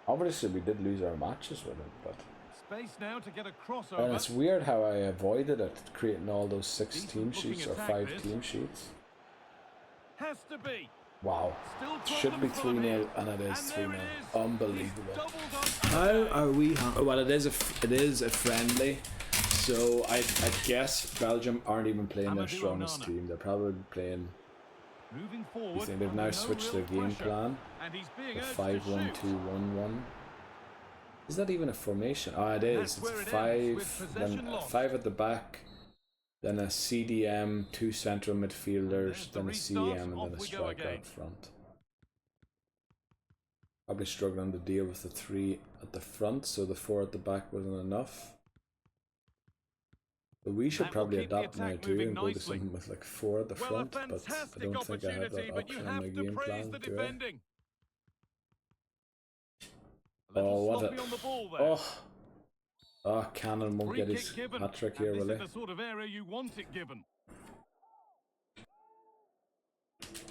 Obviously we did lose our matches with it, but space now to get a crossover. And it's weird how I avoided it, creating all those 6 team sheets or 5 team sheets. Has to be. Wow. Still Should be problems for them 3-0 here. and it is And there 3-0. it is. Unbelievable. He's doubled up How today. are we? Well, it is a friendly, so I guess Belgium aren't even playing their Amadou strongest Onana. team. They're probably playing. Moving You forward. think they've under now no switched real their game pressure. plan? And he's being The urged to 5-1-2-1-1. shoot. Is that even a formation? Oh, it is. That's It's where it five, ends, with then possession lost. 5 at the back, then a CDM, 2 central midfielders, there's the then a restart. CM, and Off then a we go striker again. up front. Probably struggling to deal with the 3 at the front, so the 4 at the back wasn't enough. But we should That will probably keep the adapt now attack too moving and go to nicely. something with like 4 at the Well, front, a but I fantastic don't think I have opportunity, that but you option in my have to game praise plan, the do I? defending. A Oh, little what sloppy a... on the ball there. Oh, Cannon won't Free get kick his given. hat-trick And here, will this he? is the sort of area you want it given.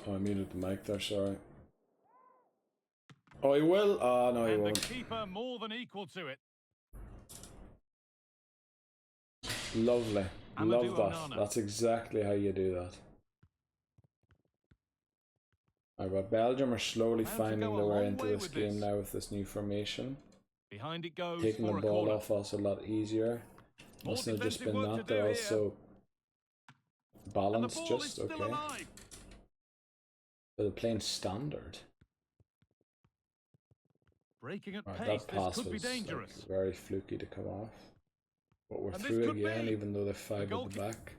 Oh, I muted the mic there, sorry. Oh, he will? Oh, no, he And the won't. keeper more than equal to it. Lovely. Love Amadou that. Onana. That's exactly how you do that. Alright, but Belgium are slowly How to finding go a their way long into way this with game this. now with this new formation. Behind it goes Taking the for a ball corner. off also a lot easier. More Mustn't have just defensive been work that, to do they're here. also And the balanced ball just is still okay. alive. But they're playing standard. Breaking at Right, pace, that this pass could be was like, dangerous. very fluky to come off. But we're And this through could again, be even though they're 5 at the goalkeeper. back.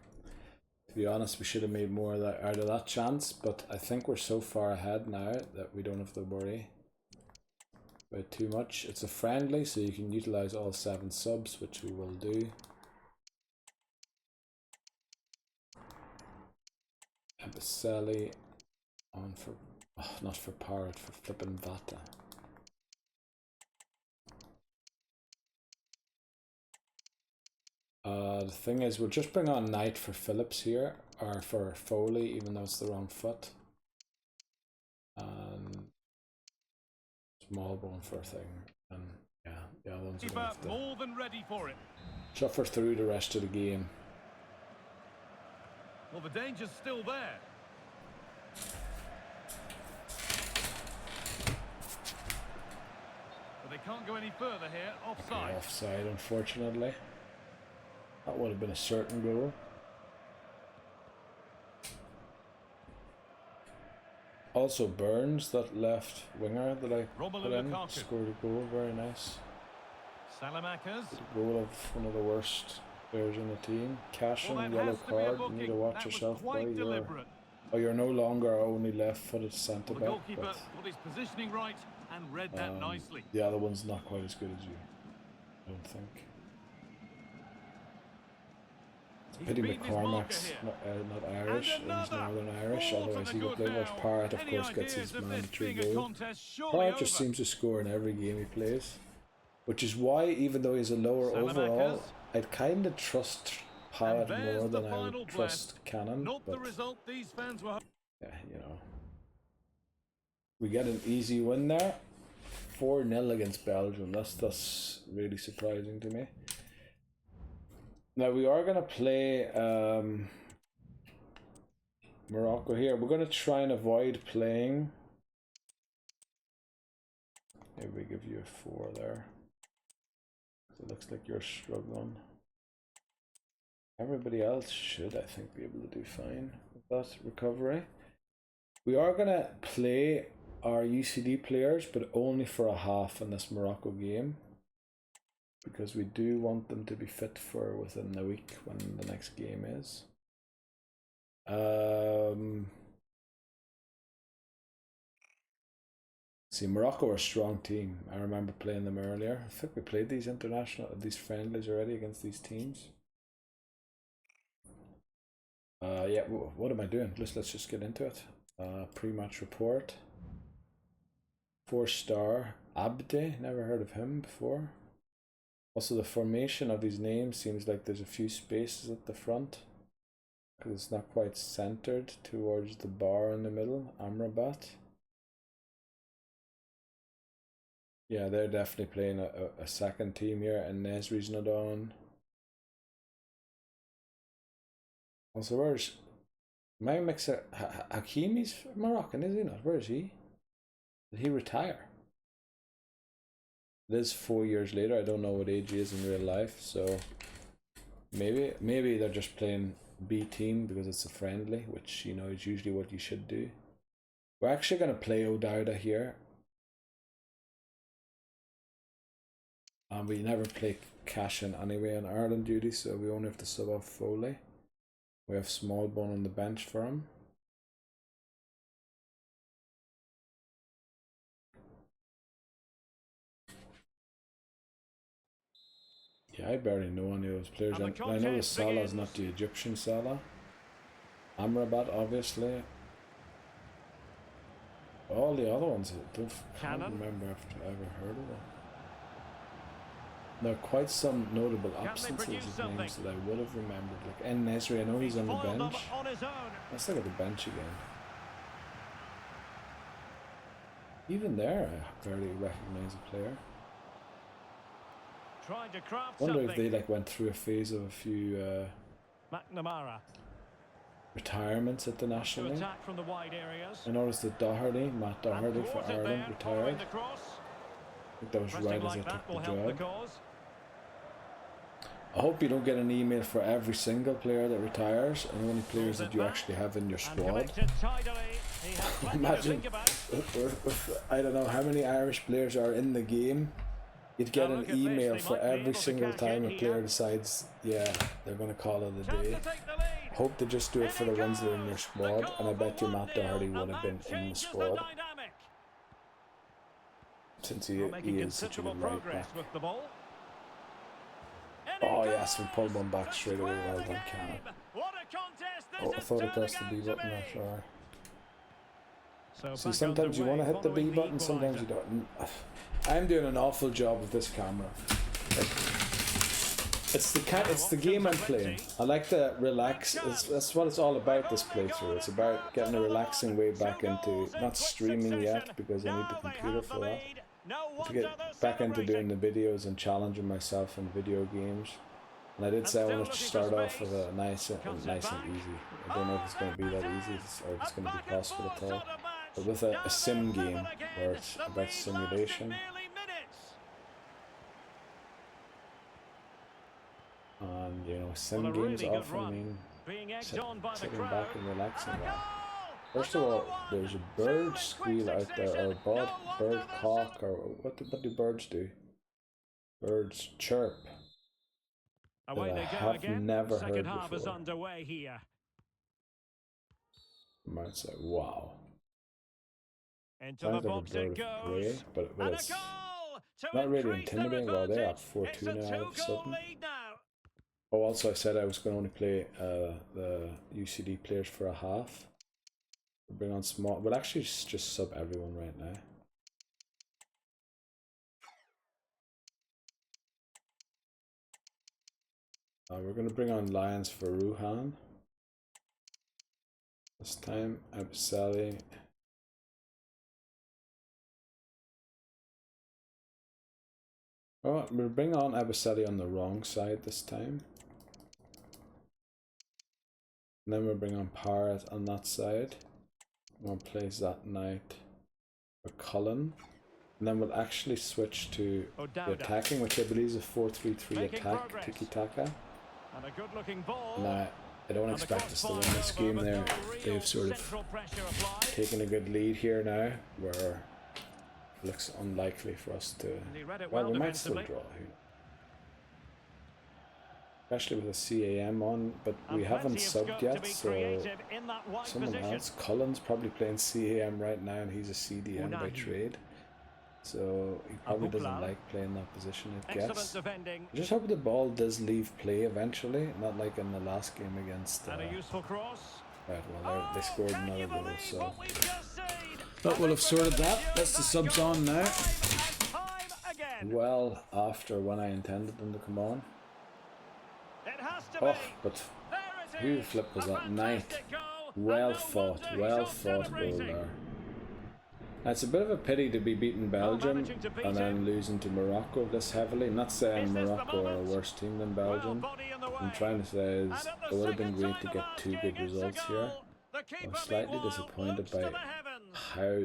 To be honest, we should have made more of that, out of that chance, but I think we're so far ahead now that we don't have to worry about too much. It's a friendly, so you can utilize all 7 subs, which we will do. Abicelli on for, not for Parrot, for flipping Vata. The thing is, we'll just bring on Knight for Phillips here, or for Foley, even though it's the wrong foot. And Smallbone for a thing, and yeah, the other ones are gonna have to More than ready for it. suffer through the rest of the game. Well, the danger's still there. But they can't go any further here. Offside. Offside, unfortunately. That would have been a certain goal. Also Burns, that left winger that I Romelu put in, Lukaku. scored a goal, very nice. Salamakers. The goal of one of the worst players in the team. Cashing, Well, that yellow has to be a card, you booking. need to watch That was yourself, boy. quite deliberate. You're no longer only left-footed centre The back, goalkeeper but got his positioning right and read that nicely. the other one's not quite as good as you, I don't think. He's Pity beaten his marker McCormack's here. not Irish, And he's another. Northern Irish, Four to otherwise the he would good play. Watch now. Parrot, of Any course, gets ideas his of this mandatory being a goal. contest surely Parrot just over? seems to score in every game he plays, which is why, even though he's a lower overall, I'd kind of trust Parrot And there's more the than I final would trust Cannon. Not the But result these fans were. yeah, you know, we get an easy win there, 4-0 against Belgium. That's really surprising to me. Now we are gonna play Morocco here. We're gonna try and avoid playing. Maybe we give you a 4 there. It looks like you're struggling. Everybody else should, I think, be able to do fine with that recovery. We are gonna play our UCD players, but only for a half in this Morocco game, because we do want them to be fit for within the week when the next game is. See, Morocco are a strong team. I remember playing them earlier. I think we played these friendlies already against these teams. Yeah, what am I doing? Let's just get into it. Pre-match report. 4-star Abde, never heard of him before. Also, the formation of these names seems like there's a few spaces at the front, because it's not quite centered towards the bar in the middle. Amrabat. Yeah, they're definitely playing a second team here, and Nesri's not on. Also, where's My mixer Hakimi's Moroccan, is he not? Where is he? Did he retire? It is 4 years later. I don't know what age he is in real life, so maybe they're just playing B team because it's a friendly, which you know is usually what you should do. We're actually gonna play O'Dowda here. And we never play Cashin anyway in Ireland duty, so we only have to sub off Foley. We have Smallbone on the bench for him. Yeah, I barely know any of those players. I know the Salah is not the Egyptian Salah. Amrabat, obviously. All the other ones, I can't remember if I ever heard of them. There are quite some notable absences of names that I would have remembered. Like En-Nesyri, I know he's on the bench. Let's look at the bench again. Even there, I barely recognize a player. Wonder if they like went through a phase of a few McNamara. retirements at the national league. I noticed that Doherty, Matt Doherty for Ireland, retired. I think that was right as I took the job. I hope you don't get an email for every single player that retires and only players that you actually have in your squad. Imagine with I don't know how many Irish players are in the game. You'd get an email for every single time a player decides, yeah, they're going to call it a day. I hope they just do it for the ones that are in your squad, and I bet you Matt Doherty would have been in the squad. Since he is such a good right back. Oh yes, we pulled one back straight away. Well done, Cam. Oh, I thought I pressed the B button there, sorry. See, sometimes you want to hit the B button, sometimes you don't. I'm doing an awful job with this camera. It's the game I'm playing. I like to relax. That's what it's all about, this playthrough. It's about getting a relaxing way back into, not streaming yet because I need the computer for that. To get back into doing the videos and challenging myself in video games. And I did say I wanted to start off with a nice and easy. I don't know if it's going to be that easy or if it's going to be possible at all. But with a sim game where it's about simulation. And you know, sim games often mean sitting back and relaxing. First of all, there's a bird squeal out there, or a bird caw, or what do birds do? Birds chirp. That I have never heard before. Underway here. You might say, wow. Into the box it goes. Prey, but it's not really intimidating. Well, they're up 4-2 now all of a sudden. Oh, also I said I was going to only play the UCD players for a half. We'll bring on small. We'll actually just sub everyone right now. We're going to bring on Lions for Ruhan. This time, Absali. Oh, we'll bring on Abasali on the wrong side this time. And then we'll bring on Parrot on that side. We'll place that knight for Cullen. And then we'll actually switch to the attacking, which I believe is a 4-3-3 attack, tiki-taka. And a good-looking ball. Now, I don't expect us to win this game there. They've sort of taken a good lead here now, where it looks unlikely for us to... Well, we might still draw here. Especially with a CAM on, but we haven't subbed yet, so someone else. Cullen's probably playing CAM right now, and he's a CDM by trade. So he probably doesn't like playing that position, I guess. I just hope the ball does leave play eventually, not like in the last game against... Right, well, they scored another goal, so... But we'll have sorted that. That's the subs on now. Well after when I intended them to come on. Oh, but who the flip was that? Knight. Well fought goal there. It's a bit of a pity to be beating Belgium and then losing to Morocco this heavily. I'm not saying Morocco are a worse team than Belgium. What I'm trying to say is it would have been great to get 2 good results here. The keeper, I'm slightly meanwhile, disappointed looks to by the heavens. how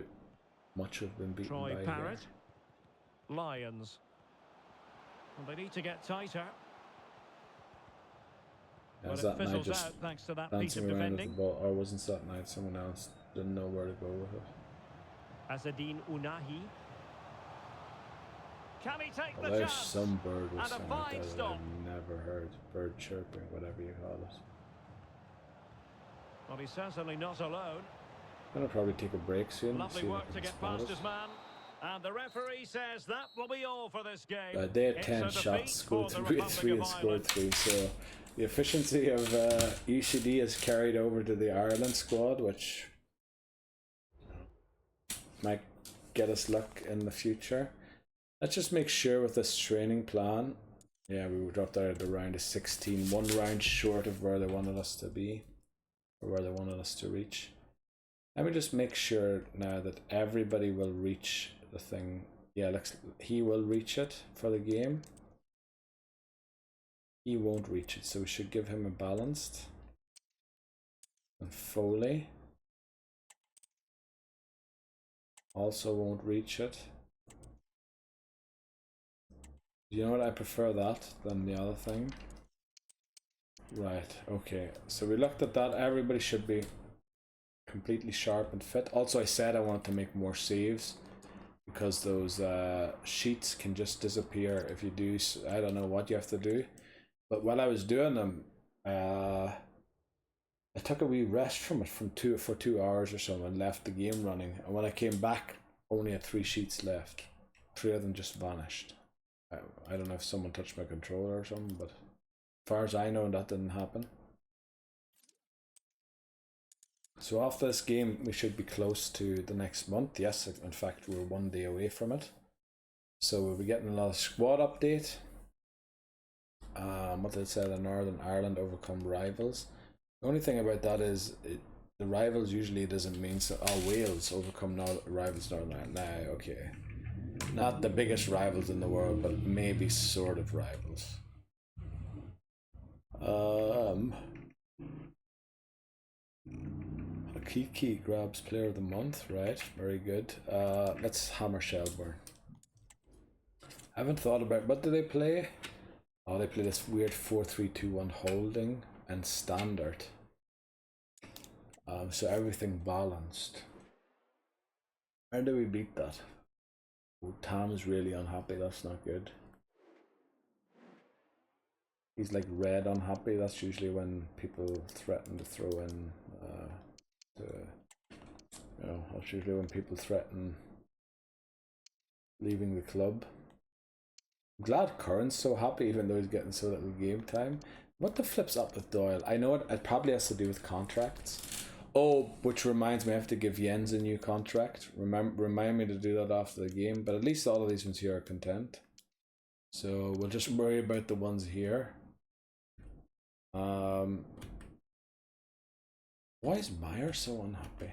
much we've been beaten Troy by Parrott. here. Lions. Well, they need to get tighter. Was But it that night fizzles just out thanks to that piece dancing of around with defending. the ball, or wasn't that night someone else didn't know where to go with it? Azadine Unahi. Can he take Well, the there's chance? some bird with And a something like fine that stop. I've never heard. Bird chirping, whatever you call it. Well, he's certainly not alone. I'm gonna probably take a break soon. Lovely see if I work can to get spot past it. his man. And the referee says that will be all for this game. They had It's 10 a shots, defeat scored for the 3 Republic and of scored Ireland. 3. So the efficiency of UCD is carried over to the Ireland squad, which might get us luck in the future. Let's just make sure with this training plan. Yeah, we dropped out of the round of 16, 1 round short of where they wanted us to be, or where they wanted us to reach. Let me just make sure now that everybody will reach the thing. Yeah, he will reach it for the game. He won't reach it, so we should give him a balanced. And Foley also won't reach it. You know what? I prefer that than the other thing. Right, okay. So we looked at that. Everybody should be completely sharp and fit. Also, I said I wanted to make more saves because those sheets can just disappear if you do. I don't know what you have to do. But while I was doing them, I took a wee rest from it for 2 hours or so and left the game running. And when I came back, only had 3 sheets left. 3 of them just vanished. I don't know if someone touched my controller or something, but as far as I know, that didn't happen. So after this game, we should be close to the next month. Yes, in fact, we're 1 day away from it. So we'll be getting another squad update. What did it say? The Northern Ireland overcome rivals. The only thing about that is the rivals usually doesn't mean so. Oh, Wales overcome rivals Northern Ireland. Nah, okay. Not the biggest rivals in the world, but maybe sort of rivals. Kiki grabs player of the month, right? Very good. Let's hammer Shelburne. I haven't thought about what do they play? Oh, they play this weird 4-3-2-1 holding and standard. So everything balanced. How do we beat that? Oh, Tam's really unhappy. That's not good. He's like red unhappy. That's usually when people threaten to throw in. That's usually when people threaten leaving the club. I'm glad Curran's so happy, even though he's getting so little game time. What the flip's up with Doyle? I know it probably has to do with contracts. Oh, which reminds me, I have to give Jens a new contract. Remind me to do that after the game. But at least all of these ones here are content. So we'll just worry about the ones here. Why is Meyer so unhappy?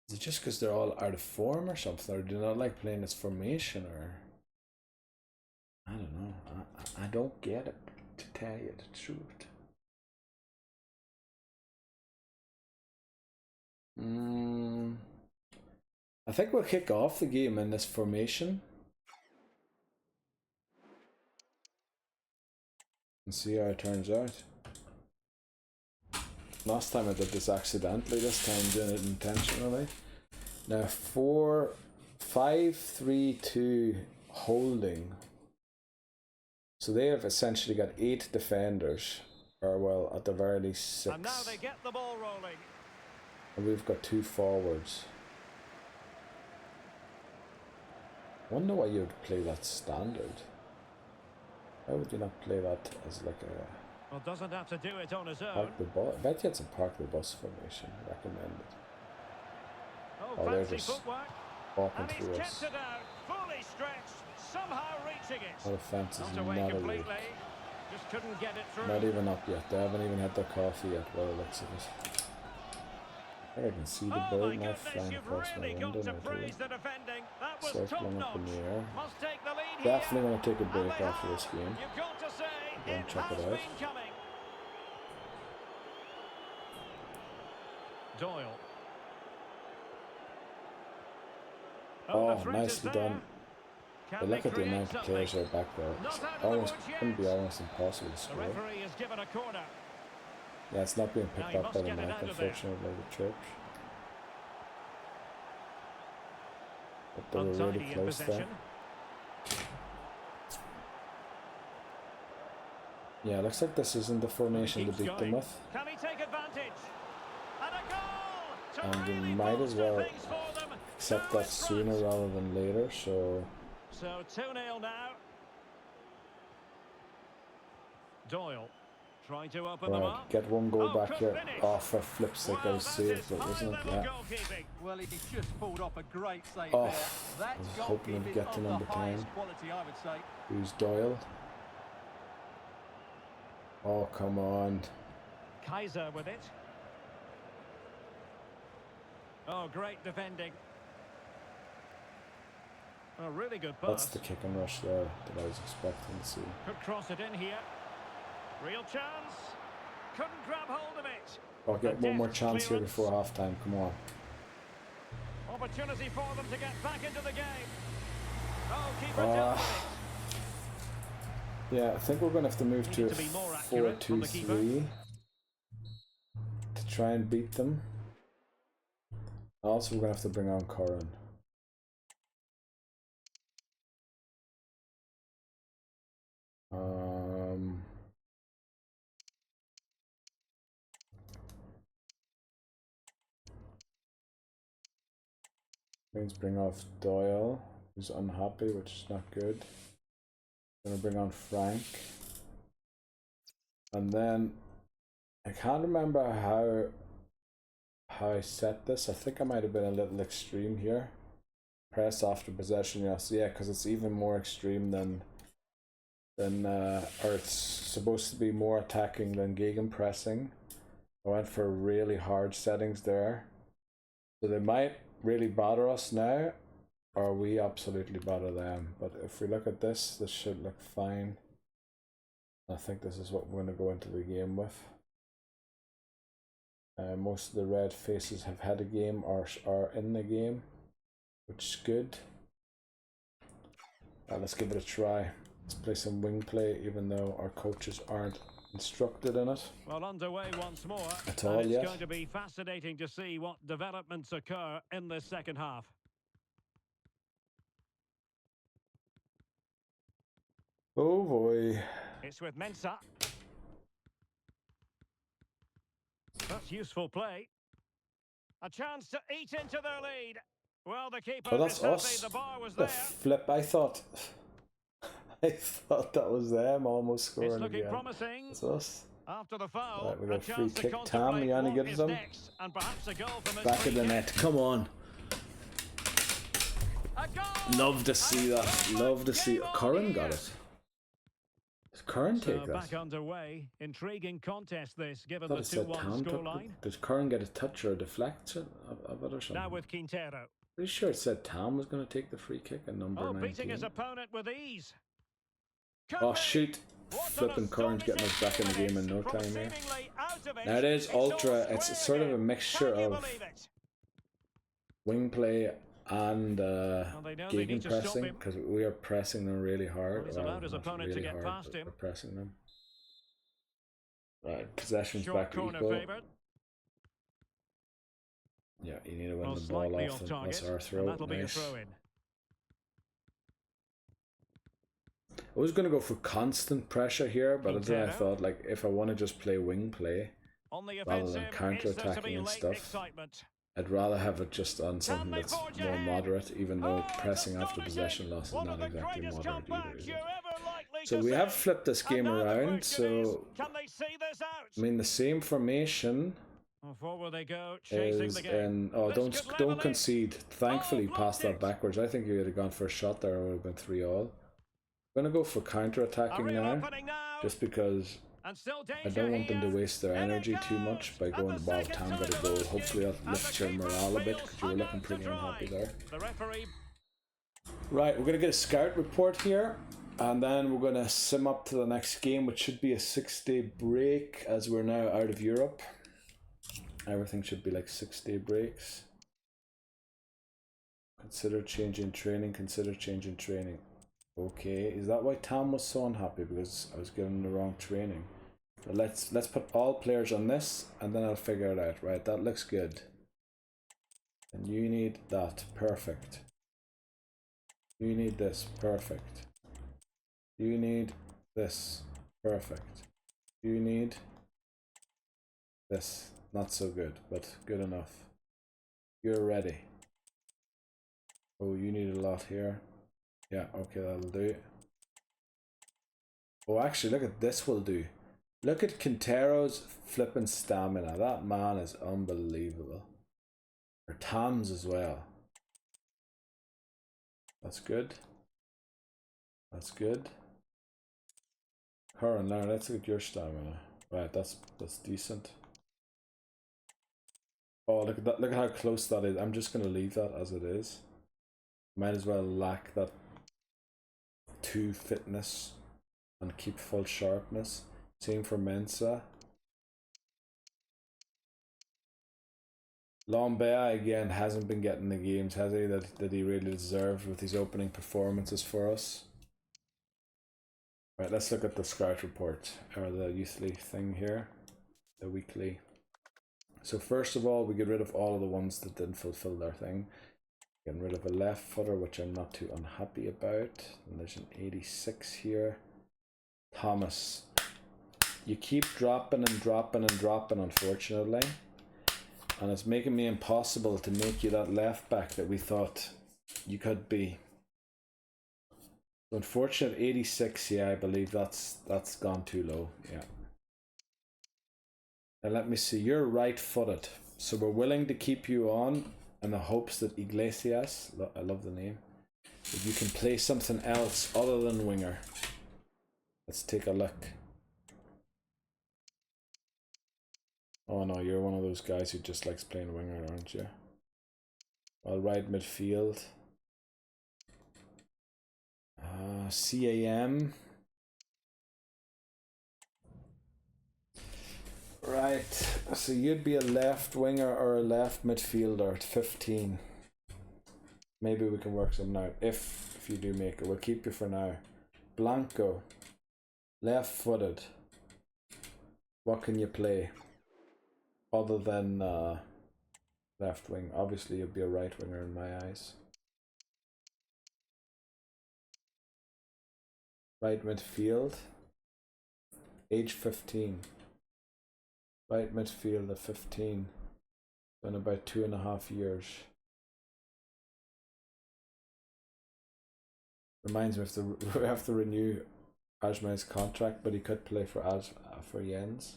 Is it just because they're all out of form or something? Or do they not like playing this formation? Or I don't know. I don't get it, to tell you the truth. I think we'll kick off the game in this formation and see how it turns out. Last time I did this accidentally, this time I'm doing it intentionally. Now 4-5-3-2 holding. So they have essentially got 8 defenders, or well, at the very least 6. And now they get the ball rolling. And we've got 2 forwards. I wonder why you would play that standard. Why would you not play that as like a Well, doesn't have to do it on his own. park the bus? I bet you it's a park the bus formation. Recommended. Oh, they're fancy just footwork. walking And he's through kept us. it out, fully stretched, somehow reaching it. What offense is Not away not a completely. leak. Just couldn't get it through. Not even up yet. They haven't even had their coffee yet. Well, it looks of it. I think I can see the Oh my bird now goodness, flying you've across my really got window. to praise the defending. That was Circling top up in notch. the air. Must take the lead Definitely here. want to take a And break they after this have. game. You've got to say, Go and it check has it out. been coming. Doyle. Oh, the threat is nicely there. done. Can But they look at the create amount of something? players that are back there. Not It's out of the almost woods yet. couldn't be almost impossible to The score. referee has given a corner. Yeah, it's not being Now picked he up must by the get it net, out of there. unfortunately, the church. But they were Untidy really in close there. possession. Yeah, looks like this isn't the formation to Keeps beat them going. with. Can he take advantage? And a goal! To And we really might as bolster well things for them. accept Two that in sooner front. rather than later, so... So 2-0 now. Doyle trying to open them Right, up. get one goal Oh, back good here. finish. Oh, for flip's sake, I Well, was that saved, is but wasn't it? high-level Yeah. goalkeeping. Well, he just pulled off a great save Oh, there. That's I was hoping we'd goalkeeping get to of number the highest 10. quality, I would say. Who's Doyle? Oh, come on. Kaiser with it. Oh, great defending. A really good pass. That's the kick and rush there that I was expecting to see. Could cross it in here. Real chance. Couldn't grab hold of it. I'll get one more deft chance here clearance. before half time, come on. Opportunity for them to get back into the game. Oh, keeper dealt with Yeah, I think we're going to have to move Needed to a to be more accurate from the keeper. 4-2-3 to try and beat them. Also, we're going to have to bring on Corin. Means bring off Doyle, who's unhappy, which is not good. Gonna bring on Frank. And then I can't remember how I set this. I think I might have been a little extreme here. Press after possession, yes, yeah, because it's even more extreme than or it's supposed to be more attacking than gegenpressing. I went for really hard settings there. So they might really bother us now, or we absolutely bother them. But if we look at this, this should look fine. I think this is what we're going to go into the game with. Most of the red faces have had a game or are in the game, which is good. Let's give it a try. Let's play some wing play, even though our coaches aren't instructed in it. Well, underway once more. At all and it's yet. going to be fascinating to see what developments occur in this second half. Oh boy. It's with Mensah. That's useful play. A chance to eat into their lead. Well, the keeper Oh, that's is happy us. the bar was The there. flip. I thought that was them almost scoring It's looking again. promising. It's us. After the foul, Right, we got a a free chance to kick. Tam, contemplate Yanni what gives is them. next, and perhaps a goal from his Back free of the kick. net. Come on. A goal! Love to see that. Love to see. Curran got it. Does Curran take So that? back underway. Intriguing contest this, I given thought the it said 2-1 Tam took scoreline. it. Does Curran get a touch or a deflection of it or something? Now with Quintero. Pretty sure it said Tam was going to take the free kick at number 19. Beating his opponent with ease. Oh shoot! Flipping Curran's getting us back in the game in no time here. Now it is ultra. It's sort of a mixture of wing play and gegen pressing, because we are pressing them really hard. Well, he's allowed his not opponent to really get hard, past but him. we're pressing them. Right, possession's Short back corner equal. favoured. Yeah, you need to win Well, the ball slightly off off them. target, That's our and throw. that'll be a Nice. throw in. I was going to go for constant pressure here, but then I Quintero. thought, like, if I want to just play wing play, On the rather than offensive, counter-attacking is there to be and late stuff. excitement. I'd rather have it just on something they that's forge more ahead? moderate, even though Oh, pressing it's after possession loss is One not of the exactly greatest moderate either, comebacks is you're it? ever likely So to we have see. flipped this game And now the around, question is, so can they see this out? I mean the same formation Well, forward they go, chasing is the game. in. Oh, This could level don't it. concede. Thankfully, Oh, pass that blocked it. backwards. I think you would have gone for a shot there, it would have been 3-all. I'm gonna go for counter A attacking real now, opening now. just because And still I danger don't want them to here. waste their And it energy too goes. much by And going the above second Tam time got a of goal. the Hopefully game. that And lifts the your keeper morale a bit, feels because you were looking unable to pretty unhappy try. there. The referee. Right, we're going to get a scout report here, and then we're going to sim up to the next game, which should be a 6-day break, as we're now out of Europe. Everything should be like 6-day breaks. Consider changing training, consider changing training. Okay, is that why Tom was so unhappy? Because I was giving the wrong training. But let's put all players on this and then I'll figure it out. Right, that looks good. And you need that, perfect. You need this, perfect. You need this, perfect. You need this, not so good, but good enough. You're ready. Oh, you need a lot here. Yeah, okay, that'll do. Oh, actually, look at this will do. Look at Quintero's flipping stamina. That man is unbelievable. Or Tom's as well. That's good. That's good. Curran, now let's look at your stamina. Right, that's decent. Oh, look at that! Look at how close that is. I'm just gonna leave that as it is. Might as well lack that 2 fitness and keep full sharpness. Same for Mensa. Lombea again hasn't been getting the games, has he? That he really deserved with his opening performances for us. Right, let's look at the scout report, or the youthly thing here, the weekly. So first of all, we get rid of all of the ones that didn't fulfill their thing. Getting rid of a left footer, which I'm not too unhappy about. And there's an 86 here. Thomas, you keep dropping and dropping and dropping, unfortunately. And it's making me impossible to make you that left back that we thought you could be. Unfortunate 86, yeah, I believe that's gone too low, yeah. Now let me see, you're right-footed, so we're willing to keep you on in the hopes that Iglesias, I love the name, that you can play something else other than winger. Let's take a look. Oh no, you're one of those guys who just likes playing winger, aren't you? Well, right midfield. CAM. Right, so you'd be a left winger or a left midfielder at 15. Maybe we can work something out if you do make it. We'll keep you for now. Blanco, left footed. What can you play other than left wing? Obviously you'd be a right winger in my eyes. Right midfield, age 15. Right midfield at 15. In about 2.5 years. Reminds me we have to renew Ajmay's contract, but he could play for Jens.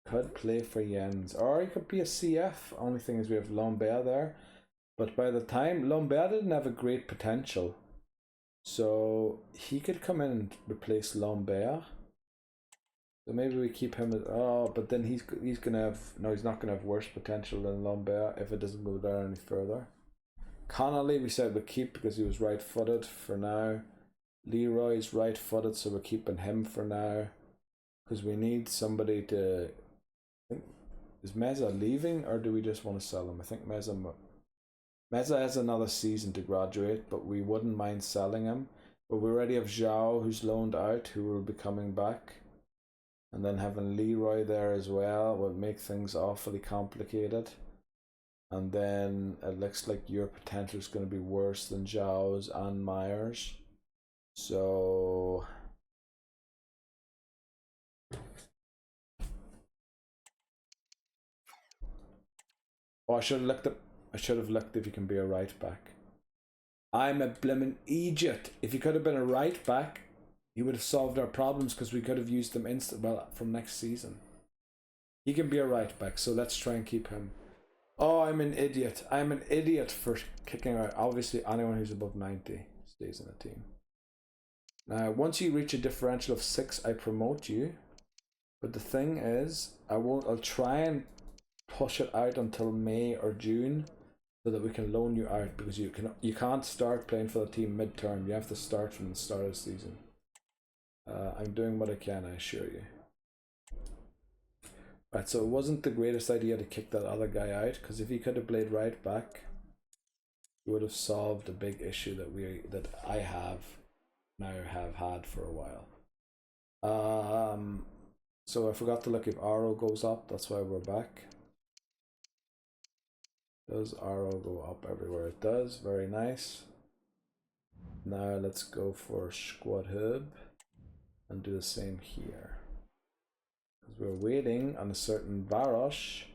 Could play for Jens, or he could be a CF. Only thing is we have Lombea there, but by the time Lombea didn't have a great potential. So he could come in and replace Lombea. So maybe we keep him as, but then he's gonna have, no, he's not gonna have worse potential than Lombea if it doesn't go down any further. Connolly we said we'll keep because he was right footed for now. Leroy's right footed, so we're keeping him for now. Because we need somebody to, is Meza leaving or do we just want to sell him? I think Meza has another season to graduate, but we wouldn't mind selling him. But we already have Zhao, who's loaned out, who will be coming back. And then having Leroy there as well will make things awfully complicated. And then it looks like your potential is going to be worse than Zhao's and Myers. So I should have looked if you can be a right back. I'm a blimmin' idiot. If you could have been a right back, you would have solved our problems because we could have used them from next season. He can be a right back, so let's try and keep him. Oh, I'm an idiot. I'm an idiot for kicking out. Obviously, anyone who's above 90 stays in the team. Now, once you reach a differential of 6, I promote you. But the thing is, I'll try and push it out until May or June so that we can loan you out, because you can't start playing for the team mid-term. You have to start from the start of the season. I'm doing what I can, I assure you. Right, so it wasn't the greatest idea to kick that other guy out, because if he could have played right back, he would have solved a big issue that I have had for a while. So I forgot to look if arrow goes up. That's why we're back. Does arrow go up everywhere? It does. Very nice. Now let's go for squad hub and do the same here. Because we're waiting on a certain Barosh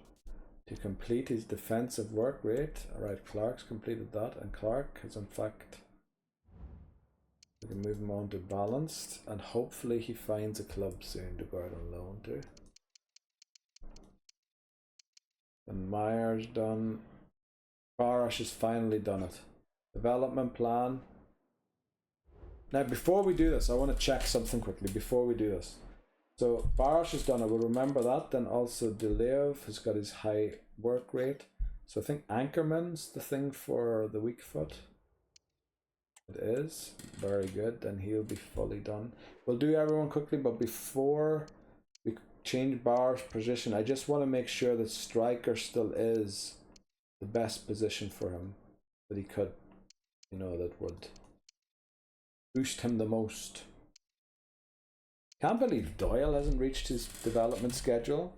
to complete his defensive work rate. Alright, Clark's completed that, and Clark has in fact, we can move him on to balanced, and hopefully he finds a club soon to go out on loan to. And Myers done. Barosh has finally done it. Development plan. Now before we do this, I want to check something quickly before we do this. So Barosh has done it, we'll remember that. Then also Delev has got his high work rate. So I think Anchorman's the thing for the weak foot. It is. Very good, then he'll be fully done. We'll do everyone quickly, but before we change Barosh's position, I just want to make sure that striker still is the best position for him. That he could, you know, that would boost him the most. Can't believe Doyle hasn't reached his development schedule,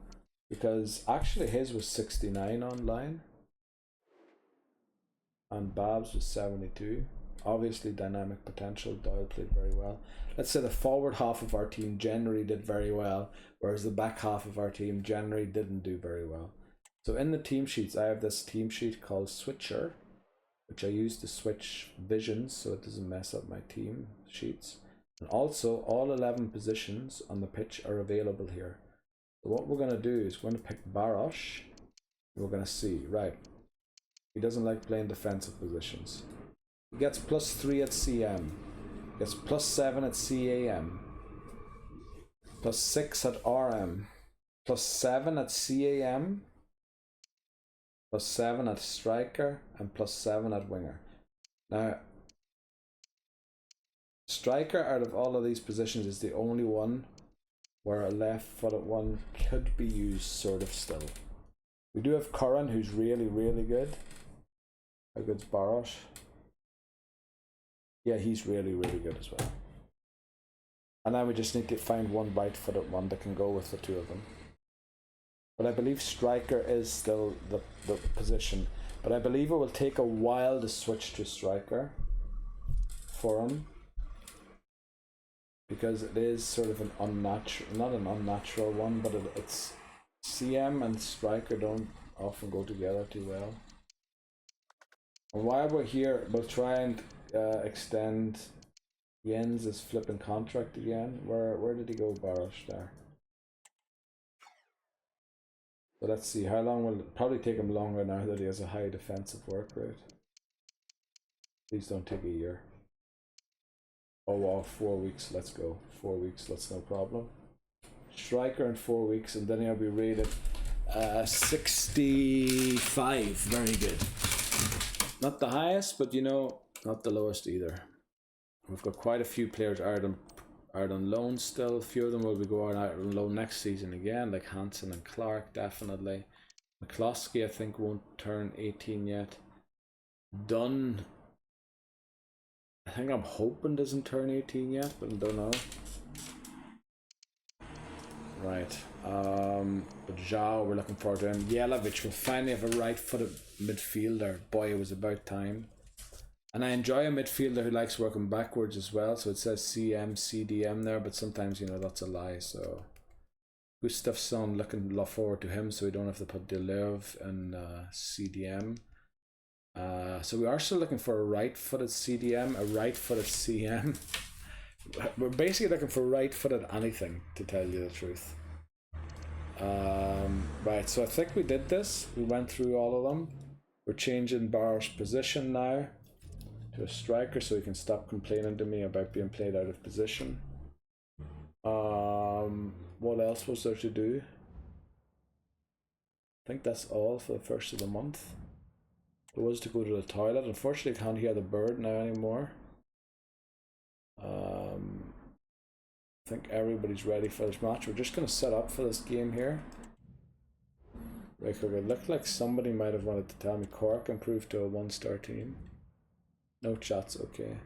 because actually his was 69 online and Babs was 72. Obviously dynamic potential. Doyle played very well. Let's say the forward half of our team generally did very well, whereas the back half of our team generally didn't do very well. So in the team sheets, I have this team sheet called Switcher, which I use to switch visions so it doesn't mess up my team sheets. And also all 11 positions on the pitch are available here. So what we're going to do is we're going to pick Barosh. We're going to see, right, he doesn't like playing defensive positions. He gets +3 at CM, gets +7 at CAM, +6 at RM, +7 at CAM, +7 at striker, and +7 at winger. Now, striker out of all of these positions is the only one where a left-footed one could be used sort of still. We do have Curran, who's really, really good. How good's Barosh? Yeah, he's really, really good as well. And now we just need to find one right-footed one that can go with the two of them. But I believe striker is still the position. But I believe it will take a while to switch to striker for him, because it is sort of an unnatural, not an unnatural one, but it's CM and striker don't often go together too well. And while we're here, we'll try and extend Jens' flipping contract again. Where did he go, Barosh? There. So let's see, how long will it probably take him longer now that he has a high defensive work rate. Please don't take a year. Oh wow, 4 weeks, let's go. 4 weeks, that's no problem. Striker in 4 weeks, and then he'll be rated 65. Very good. Not the highest, but you know, not the lowest either. We've got quite a few players out on loan still. A few of them will be going out on loan next season again, like Hansen and Clark, definitely. McCloskey, I think, won't turn 18 yet. Dunn, I think I'm hoping doesn't turn 18 yet, but I don't know. Right. But Zhao, we're looking forward to him. Yelovich will finally have a right-footed midfielder. Boy, it was about time. And I enjoy a midfielder who likes working backwards as well. So it says CM, CDM there, but sometimes, you know, that's a lie. So Gustafsson, looking forward to him, so we don't have to put Deleuve and CDM. So we are still looking for a right-footed CDM, a right-footed CM. We're basically looking for right-footed anything, to tell you the truth. Right, so I think we did this. We went through all of them. We're changing Bar's position now to a striker so he can stop complaining to me about being played out of position. What else was there to do? I think that's all for the first of the month. It was to go to the toilet. Unfortunately, I can't hear the bird now anymore. I think everybody's ready for this match. We're just going to set up for this game here. Like, it would look like somebody might have wanted to tell me Cork improved to a 1-star team. No chats, okay.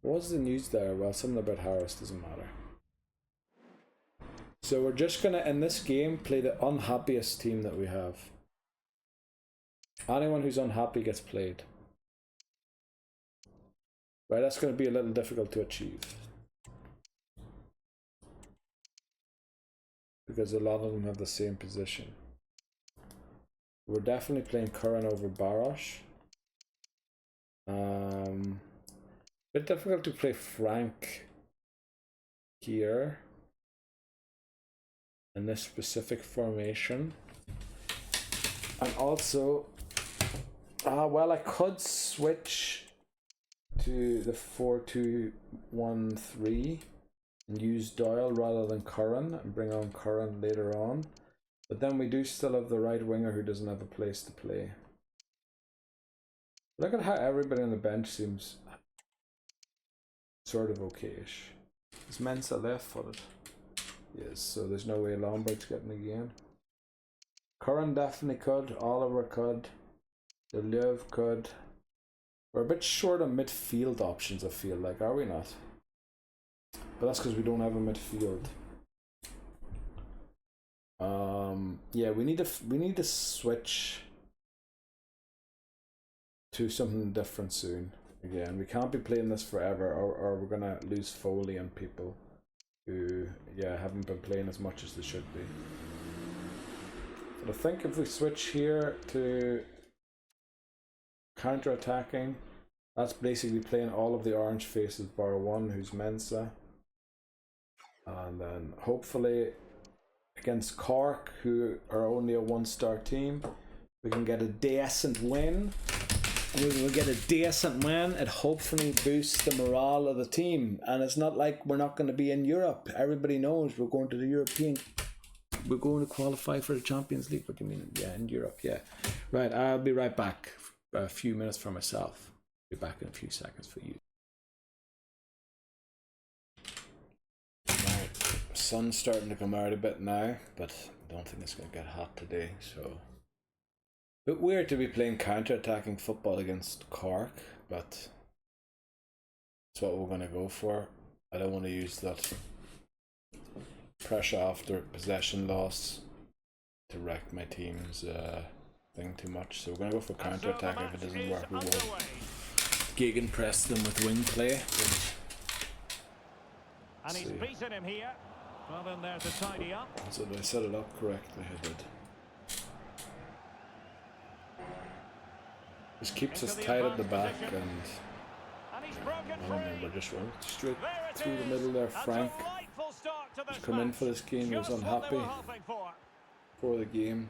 What was the news there? Well, something about Harris, doesn't matter. So we're just gonna, in this game, play the unhappiest team that we have. Anyone who's unhappy gets played. Right, that's gonna be a little difficult to achieve. Because a lot of them have the same position. We're definitely playing Curran over Barosh. Bit difficult to play Frank here in this specific formation. And also, well, I could switch to the 4-2-1-3 and use Doyle rather than Curran and bring on Curran later on. But then we do still have the right winger who doesn't have a place to play. Look at how everybody on the bench seems sort of okayish. Is Mensah left-footed? Yes, so there's no way Lombard's getting the game. Curran definitely could, Oliver could, Deleuve could. We're a bit short on midfield options, I feel like, are we not? But that's because we don't have a midfield. Yeah, we need to switch to something different soon. Again, we can't be playing this forever, or we're gonna lose Foley on people who, yeah, haven't been playing as much as they should be. But I think if we switch here to counter-attacking, that's basically playing all of the orange faces bar one, who's Mensah. And then hopefully against Cork, who are only a 1-star team, we can get a decent win. And we will get a decent win. It hopefully boosts the morale of the team. And it's not like we're not going to be in Europe. Everybody knows we're going to the European. We're going to qualify for the Champions League. What do you mean? Yeah, in Europe, yeah. Right, I'll be right back. A few minutes for myself. Be back in a few seconds for you. Sun's starting to come out a bit now, but I don't think it's going to get hot today, so a bit weird to be playing counter-attacking football against Cork, but that's what we're going to go for. I don't want to use that pressure after possession loss to wreck my team's thing too much, so we're going to go for counter-attack. If it doesn't work, we will gegenpress them with wing play. And he's beaten him here. Well, then there to tidy up. So did I set it up correctly? I did. Just keeps us tight at the back, and I remember just run straight through the middle there. Frank has come in for this game. He was unhappy for the game.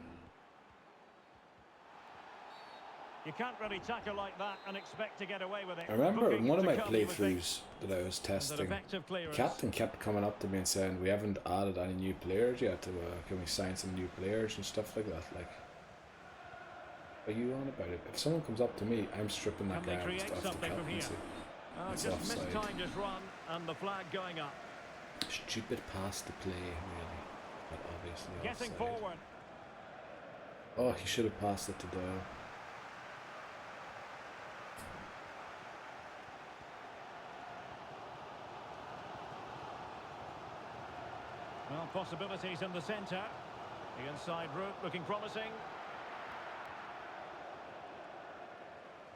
You can't really tackle like that and expect to get away with it. I remember in one of my playthroughs that I was testing, the captain kept coming up to me and saying, "We haven't added any new players yet. Can we sign some new players and stuff like that?" Like, are you on about it? If someone comes up to me, I'm stripping that guy off the captaincy. It's just offside. mistimed his run and the flag going up. Stupid pass to play, really, but obviously Getting offside. forward. Oh, he should have passed it to Doyle. Well, possibilities in the centre. The inside route looking promising.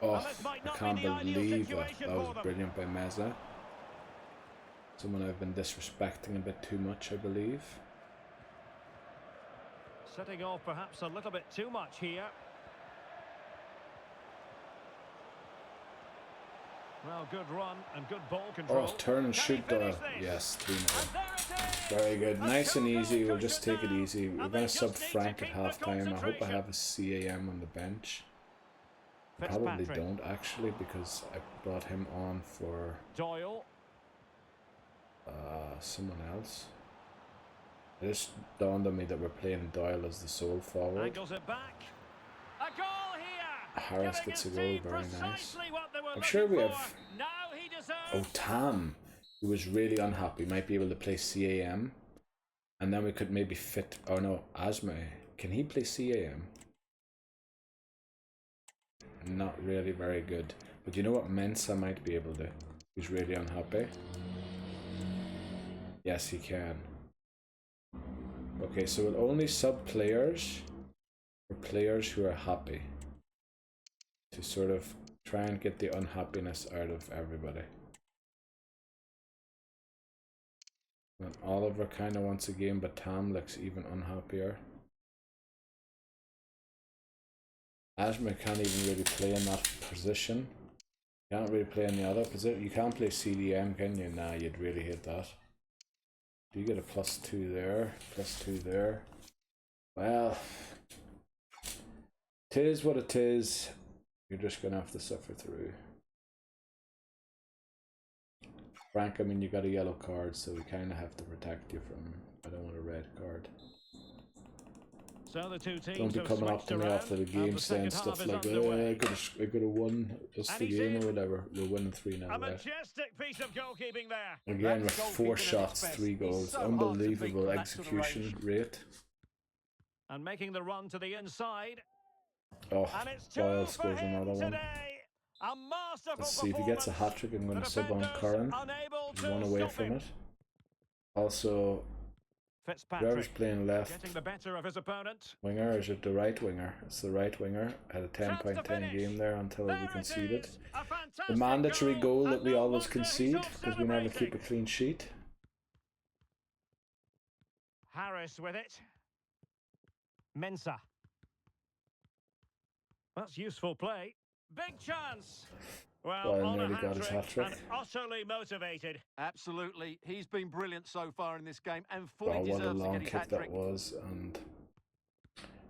Oh, I can't believe that was brilliant by Meza. Someone I've been disrespecting a bit too much, I believe. Setting off perhaps a little bit too much here. Well, good run and good ball control. Oh, turn and shoot Doyle. Yes, 3-0. Very good. Nice and easy. We'll just take it easy. We're going to sub Frank at half time. I hope I have a CAM on the bench. I probably don't, actually, because I brought him on for Doyle. someone else. It just dawned on me that we're playing Doyle as the sole forward. Angles it back. A goal here. Harris gets a goal, very nice. I'm sure we have Tam, who was really unhappy, might be able to play CAM, and then we could maybe fit. Oh no, Asma, can he play CAM? not really very good. But you know what Mensa might be able to? He's really unhappy. Yes, he can. Okay, so we'll only sub players for players who are happy, to sort of try and get the unhappiness out of everybody. And Oliver kind of wants a game, but Tam looks even unhappier. Ashman can't even really play in that position. Can't really play in the other position. You can't play CDM, can you? Nah, you'd really hate that. Do you get a +2 there? +2 there? Well, it is what it is. You're just gonna have to suffer through. Frank, I mean, you got a yellow card, so we kind of have to protect you from. I don't want a red card. So the two teams Don't be coming up to me after the game saying stuff like, I could have won just the game or whatever. We're winning 3-0. A majestic piece of goalkeeping there. Again, with 4 shots, 3 goals. So Unbelievable execution rate. And making the run to the inside. Oh, And it's Boyle 2 for scores him another one. today. A masterful Let's see if he gets a hat-trick. I'm going to sub on Curran. He's 1 away from it. Also, whoever's playing left getting the better of his opponent. winger, is it the right winger? It's the right winger. Had a 10.10 game there until we conceded. The mandatory goal that we always concede because we never keep a clean sheet. Harris with it. Mensah. That's useful play. Big chance. Well, on nearly a got his hat-trick hat-trick. and utterly motivated. Absolutely. He's been brilliant so far in this game and fully Wow, what a deserves to long get his kick hat-trick. that was. And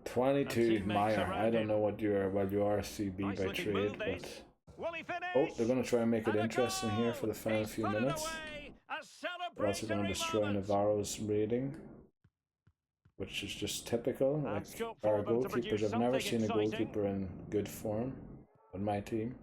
22 teammates Meyer. I around don't him. know what you are. Well, you are a CB Nice by looking trade, move, but these. Will he finish? oh, they're going to try and make it And a interesting here goal! for the final He's few put it minutes. away. A They're also going to celebratory destroy moment. Navarro's rating, which is just typical. And Like scope for our them to produce goalkeepers, I've never something seen a exciting. goalkeeper in good form on my team.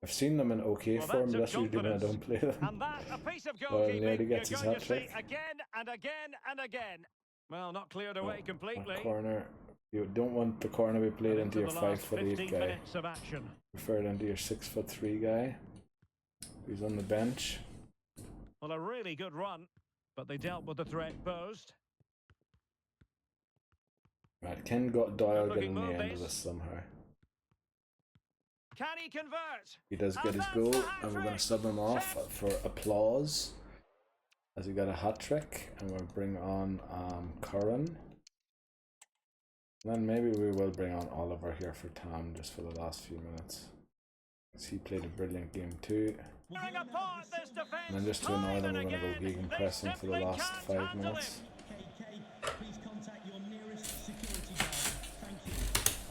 I've seen them in okay Well, form, but that's that's usually when I confidence. don't play them. And that, a piece of Well, goalkeeping nearly you're gets his going to see hat-trick. again and again and again. Well, not cleared away completely. That corner, you don't want the corner to be played into your the last 5'8" 15 guy. minutes of action. Prefer it into your 6'3" guy. He's on the bench. Well, a really good run, but they dealt with the threat posed. Right, Ken got Doyle Good-looking getting the move, end of this. this somehow. Can he convert? He does get his that's goal, the and we're going to hat-trick. sub him off for applause as he got a hat-trick, and we'll bring on Curran. And then maybe we will bring on Oliver here for Tam just for the last few minutes, because he played a brilliant game too. Tearing apart this defense And then just to annoy them, time we're going to and go again. gegen They pressing for the simply last can't 5 handle minutes. him. Please contact your nearest security guard. Thank you.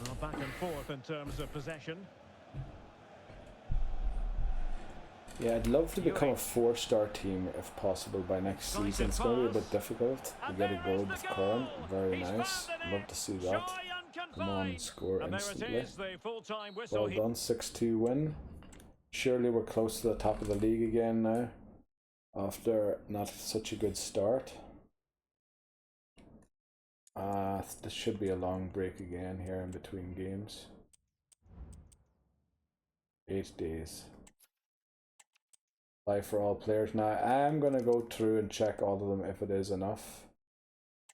Well, back and forth in terms of possession. Yeah, I'd love to become a 4-star team if possible by next season. It's going to be a bit difficult to get a goal with Curran. Very nice. Love to see that. Come on, score And there instantly. it is, the full-time whistle. Well done, 6-2 win. Surely we're close to the top of the league again now, after not such a good start. This should be a long break again here in between games. 8 days. Apply for all players. Now I'm going to go through and check all of them if it is enough.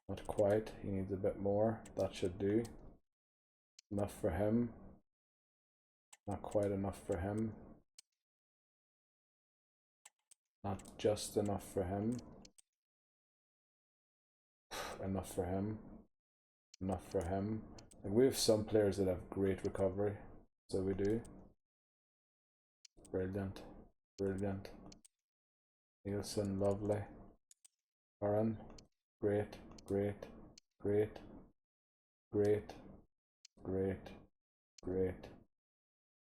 Not quite, he needs a bit more. That should do. Enough for him. Not quite enough for him. Not just enough for him. Enough for him. Enough for him. Like, we have some players that have great recovery. So we do. Brilliant. Brilliant. Nielsen, lovely. Curran, great, great, great, great, great, great.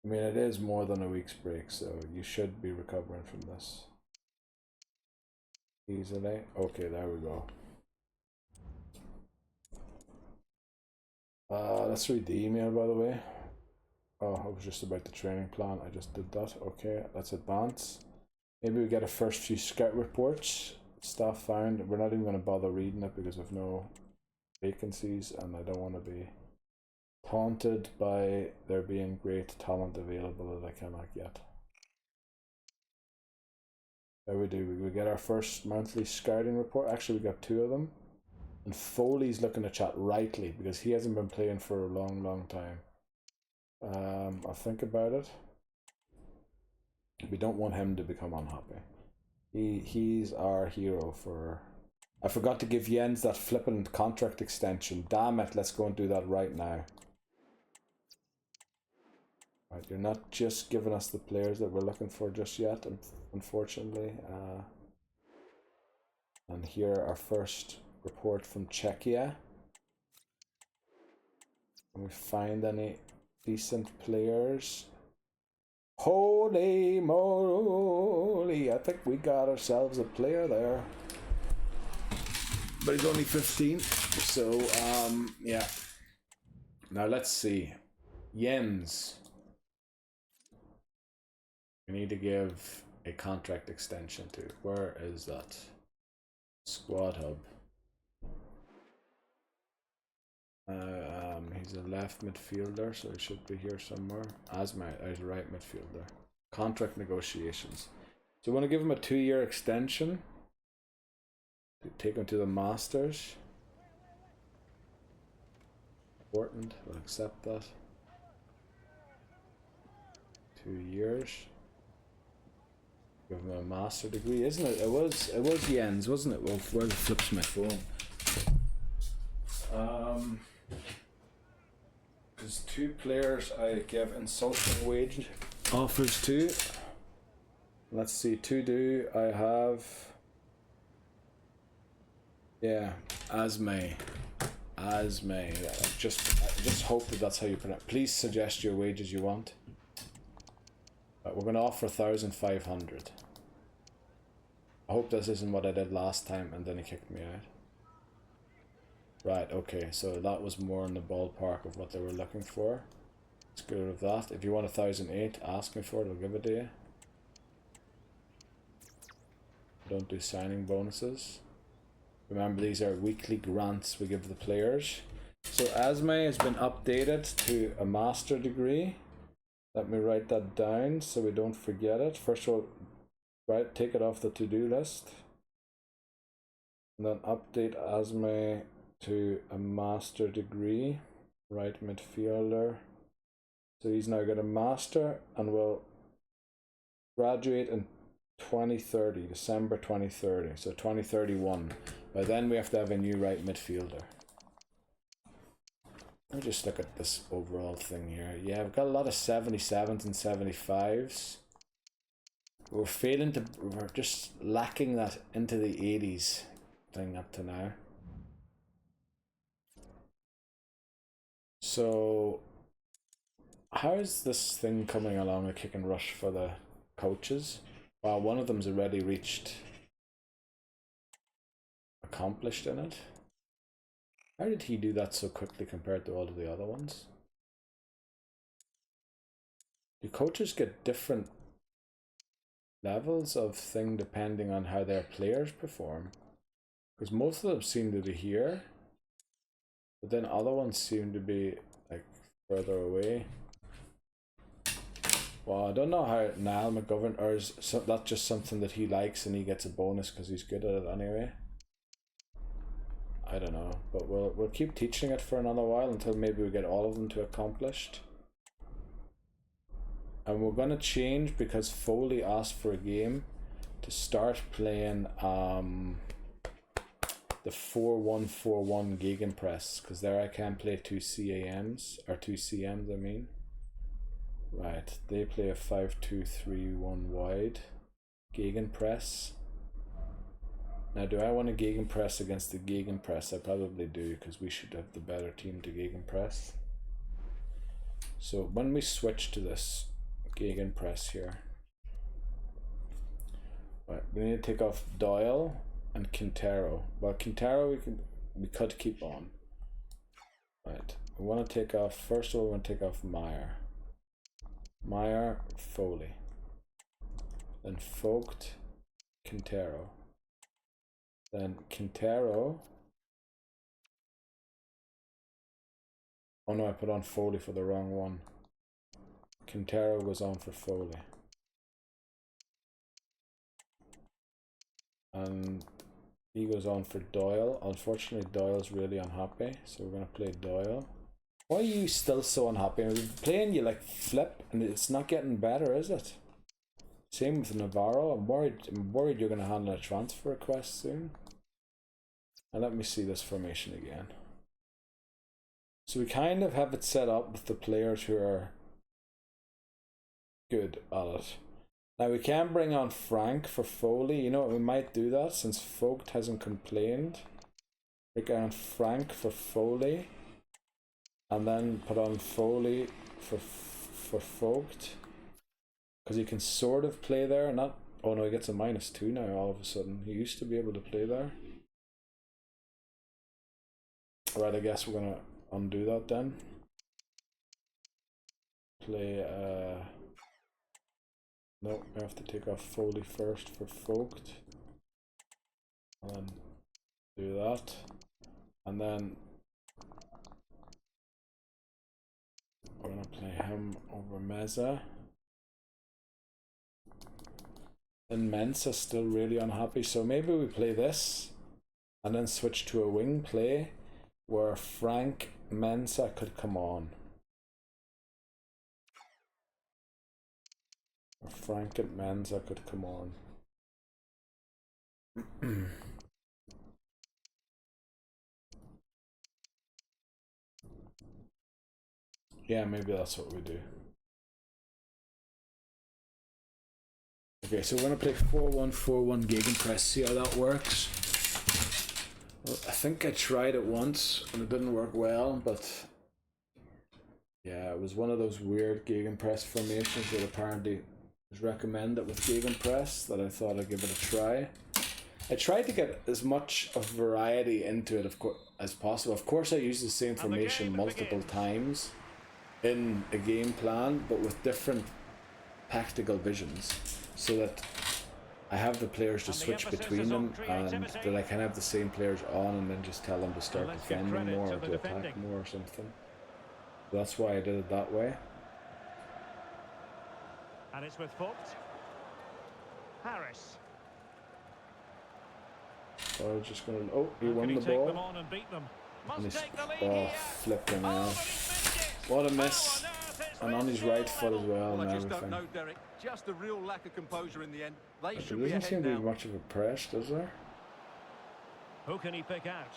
I mean, it is more than a week's break, so you should be recovering from this easily. Okay, there we go. Let's read the email, by the way. Oh, I was just about the training plan. I just did that. Okay, let's advance. Maybe we get a first few scout reports. Staff found. We're not even going to bother reading it because of no vacancies, and I don't want to be Haunted by there being great talent available that I cannot get. There we do. We get our first monthly scouting report. Actually, we got 2 of them. And Foley's looking to chat rightly because he hasn't been playing for a long time. I'll think about it. We don't want him to become unhappy. He's our hero for... I forgot to give Jens that flippin' contract extension. Damn it, let's go and do that right now. Right, you're not just giving us the players that we're looking for just yet, unfortunately. And here our first report from Czechia. Can we find any decent players? Holy moly, I think we got ourselves a player there. But he's only 15, so yeah. Now let's see. Jens. We need to give a contract extension to. Where is that? Squad hub. He's a left midfielder, so he should be here somewhere. Asma is a right midfielder. Contract negotiations. So we want to give him a 2-year extension. Take him to the Masters. Important. We'll accept that. 2 years. Give him a master degree, isn't it? It was Jens, wasn't it? Well, where the flip's my phone? There's 2 players I give insulting wage offers to. Let's see, I have. Yeah, Asme. I just hope that that's how you pronounce it. Please suggest your wages you want. Right, we're going to offer 1,500. I hope this isn't what I did last time and then he kicked me out. Right, okay, so that was more in the ballpark of what they were looking for. Let's get rid of that. If you want 1,008, ask me for it, I'll give it to you. Don't do signing bonuses. Remember, these are weekly grants we give the players. So Asme has been updated to a master degree. Let me write that down so we don't forget it. First of all, take it off the to-do list. And then update Asme to a master degree. Right midfielder. So he's now got a master and will graduate in 2030, December 2030. So 2031. By then we have to have a new right midfielder. Let me just look at this overall thing here. Yeah, we've got a lot of 77s and 75s. We're just lacking that into the 80s thing up to now. So, how is this thing coming along, a kick and rush for the coaches? Well, one of them's already accomplished in it. How did he do that so quickly compared to all of the other ones? Do coaches get different levels of thing depending on how their players perform? Because most of them seem to be here, but then other ones seem to be like further away. Well, I don't know how Niall McGovern, or is that just something that he likes and he gets a bonus because he's good at it anyway? I don't know, but we'll keep teaching it for another while until maybe we get all of them to accomplished. And we're gonna change because Foley asked for a game to start playing the 4-1-4-1 Gegenpress, because there I can play 2 CAMs, or 2 CMs I mean. Right, they play a 5-2-3-1 wide Gegenpress. Now, do I want to Gegenpress against the Gegenpress? I probably do, because we should have the better team to Gegenpress. So when we switch to this Gegenpress here, right, we need to take off Doyle and Quintero. Well, Quintero we could keep on. Right, we want to take off, first of all, we want to take off Meyer, Foley. Then Vogt, Quintero. Then Quintero Oh no, I put on Foley for the wrong one. Quintero goes on for Foley. And he goes on for Doyle. Unfortunately, Doyle's really unhappy, so we're going to play Doyle. Why are you still so unhappy? We're playing you like flip, and it's not getting better, is it? Same with Navarro. I'm worried you're going to handle a transfer request soon. And let me see this formation again. So we kind of have it set up with the players who are good at it. Now we can bring on Frank for Foley. You know what, we might do that since Vogt hasn't complained. Bring on Frank for Foley. And then put on Foley for Vogt. Because he can sort of play there. Not. Oh no, he gets a -2 now all of a sudden. He used to be able to play there. Right, I guess we're going to undo that then. Play... No, we have to take off Foley first for Vogt. And then do that. And then we're going to play him over Meza. And Mensah's still really unhappy, so maybe we play this and then switch to a wing play where Frank Mensah could come on. Frank and Mensah could come on. Yeah, maybe that's what we do. Okay, so we're going to play 4-1-4-1 Gegenpress, see how that works. Well, I think I tried it once and it didn't work well, but yeah, it was one of those weird Gegenpress formations that apparently was recommended with Gegenpress that I thought I'd give it a try. I tried to get as much of variety into it as possible. Of course I use the same formation multiple times in a game plan, but with different tactical visions, so that I have the players to switch between them and that I can have the same players on and then just tell them to start defending more or to attack more or something. That's why I did it that way. And it's with Vogt. Harris. So I was just going to... Oh, he won the ball. And he's flipping out. What a miss. And on his right foot as well and everything. No, Derek. Just a real lack of composure in the end. They There should be doesn't ahead seem to now. be much of a press, does there? Who can he pick out?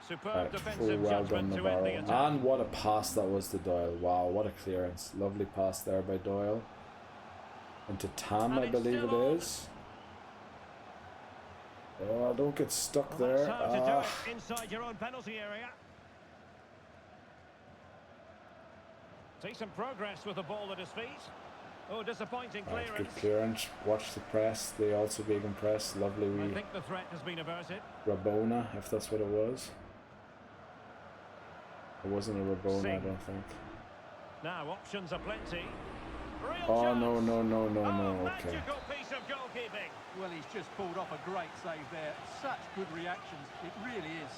Superb Right, defensive well done, judgment to end the Navarro. attack. And what a pass that was to Doyle. Wow, what a clearance. Lovely pass there by Doyle. Into Tam, I believe it is. Oh, don't get stuck there. That's how to do it inside your own penalty area. See some progress with the ball at his feet. Oh, disappointing Right, clearance. good clearance. Watch the press. They also Gegenpress press. Lovely I wee think the threat has been averted. Rabona, if that's what it was. It wasn't a Rabona, I don't think. Now options are plenty. Real Oh, chance. no, Oh, okay. magical piece of goalkeeping. Well, he's just pulled off a great save there. Such good reactions. It really is.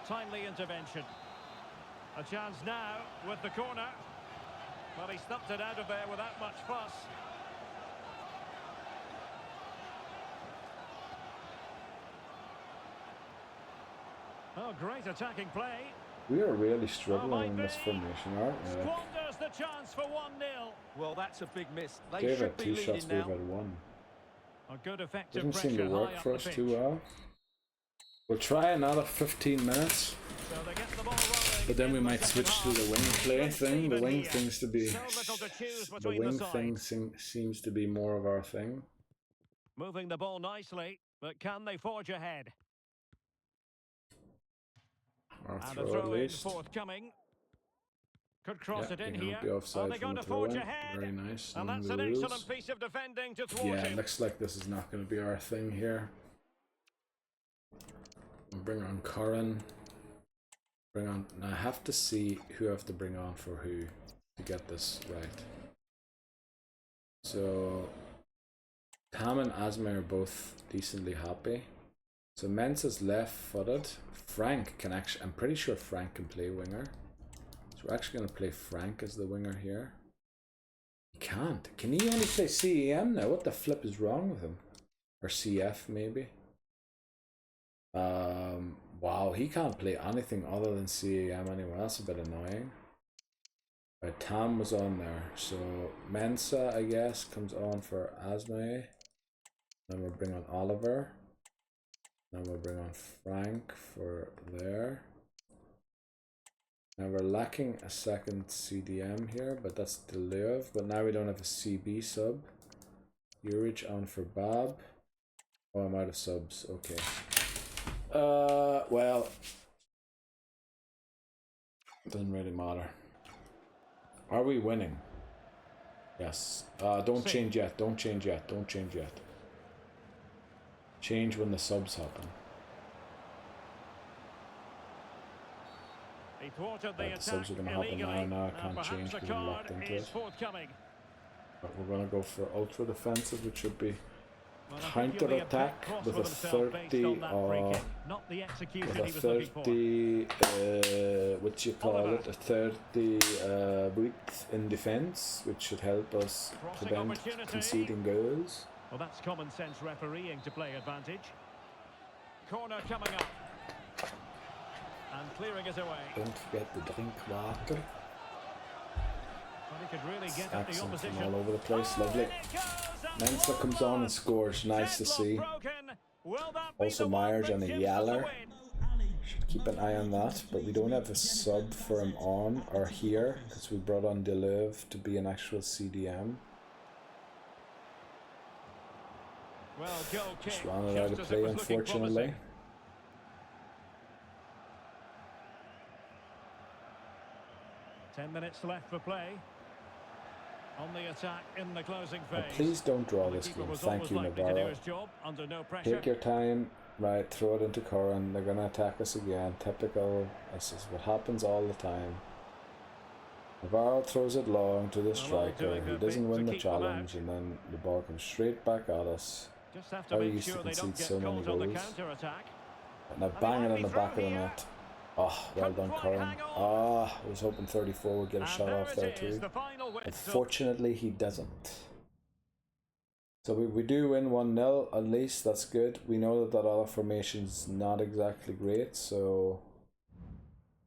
Timely intervention. A chance now with the corner. Well, he stumped it out of there without much fuss. Oh, great attacking play. We are really struggling in this formation, aren't we? Squanders the chance for 1-0. Well, that's a big miss. They They've should had be 2 leading shots, we've now. had 1. A good effective Doesn't seem to pressure work high for up us the too pitch. well. We'll try another 15 minutes, So they get the ball rolling. but then we in the might second switch to half. the wing play thing. The Even wing here. things to be... So little to choose The between wing the thing sides. seems to be more of our thing. Moving the ball nicely, but can they forge ahead? Our And a throw at throw in least. forthcoming. Could cross Yeah, it in you here. know, be offside Are they from going the to forge throw-in. ahead? Very nice. And knowing that's the an rules. excellent piece of defending to thwart Yeah, it him. looks like this is not going to be our thing here. We'll bring on Curran. Bring on. Now I have to see who I have to bring on for who to get this right. So Tam and Asma are both decently happy. So Mensa's left-footed. Frank can actually, I'm pretty sure Frank can play winger. So we're actually going to play Frank as the winger here. He can't. Can he only play CEM now? What the flip is wrong with him? Or CF maybe? Wow, he can't play anything other than CEM anyway. That's a bit annoying. Right, Tam was on there. So Mensa, I guess, comes on for Asma. Then we'll bring on Oliver. Then we'll bring on Frank for there. Now we're lacking a second CDM here, but that's Deleuve. But now we don't have a CB sub. Urich on for Bob. Oh, I'm out of subs. Okay. Well, doesn't really matter. Are we winning? Yes. Don't change yet. Don't change yet. Don't change yet. Change when the subs happen. He thwarted the The subs are going to happen now. Now I can't change because I'm locked into it. But we're going to go for ultra defensive, which should be counter attack with a 30 what you call it, a 30 width in defense, which should help us prevent conceding goals. Well, that's common sense refereeing to play advantage. Corner coming up. And clearing it away. Don't forget to drink water. Well, he could really get at the Accent opposition. from all over the place, lovely. Mensa comes on and scores, nice to see. Also Myers and a Yaller. Should keep an eye on that, but we don't have a sub for him on or here because we brought on Deleuve to be an actual CDM. Well, goal kick. Just ran it out of play, unfortunately. Promising. 10 minutes left for play. On the attack in the closing phase. Oh, please don't draw this game. Thank you, Navarro. Take your time. Right, throw it into Curran. They're going to attack us again. Typical. This is what happens all the time. Navarro throws it long to the striker. He doesn't win the challenge, and then the ball comes straight back at us. How we used to concede so many goals. And now bang it in the back of the net. Oh, well done, Curran. I was hoping 34 would get a shot off there too. Unfortunately, he doesn't. So we do win 1-0, at least. That's good. We know that that other formation's not exactly great, so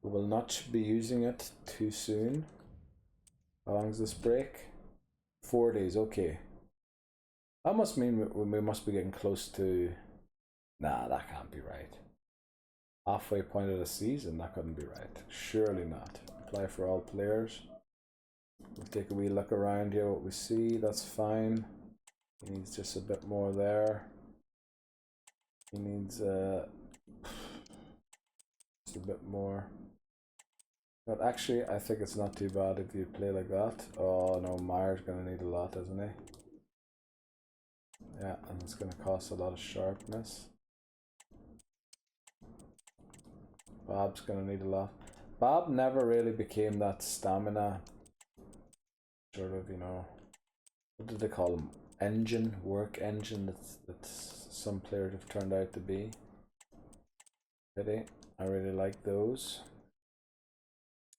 we will not be using it too soon. How long's this break? 4 days, okay. That must mean we must be getting close to... Nah, that can't be right. Halfway point of the season, that couldn't be right. Surely not. Apply for all players. We'll take a wee look around here, what we see, that's fine. He needs just a bit more there. He needs just a bit more. But actually, I think it's not too bad if you play like that. Oh no, Meyer's gonna need a lot, isn't he? Yeah, and it's gonna cost a lot of sharpness. Bob's gonna need a lot. Bob never really became that stamina sort of, you know, what did they call him? Engine, work engine that some players have turned out to be. Pity. I really like those.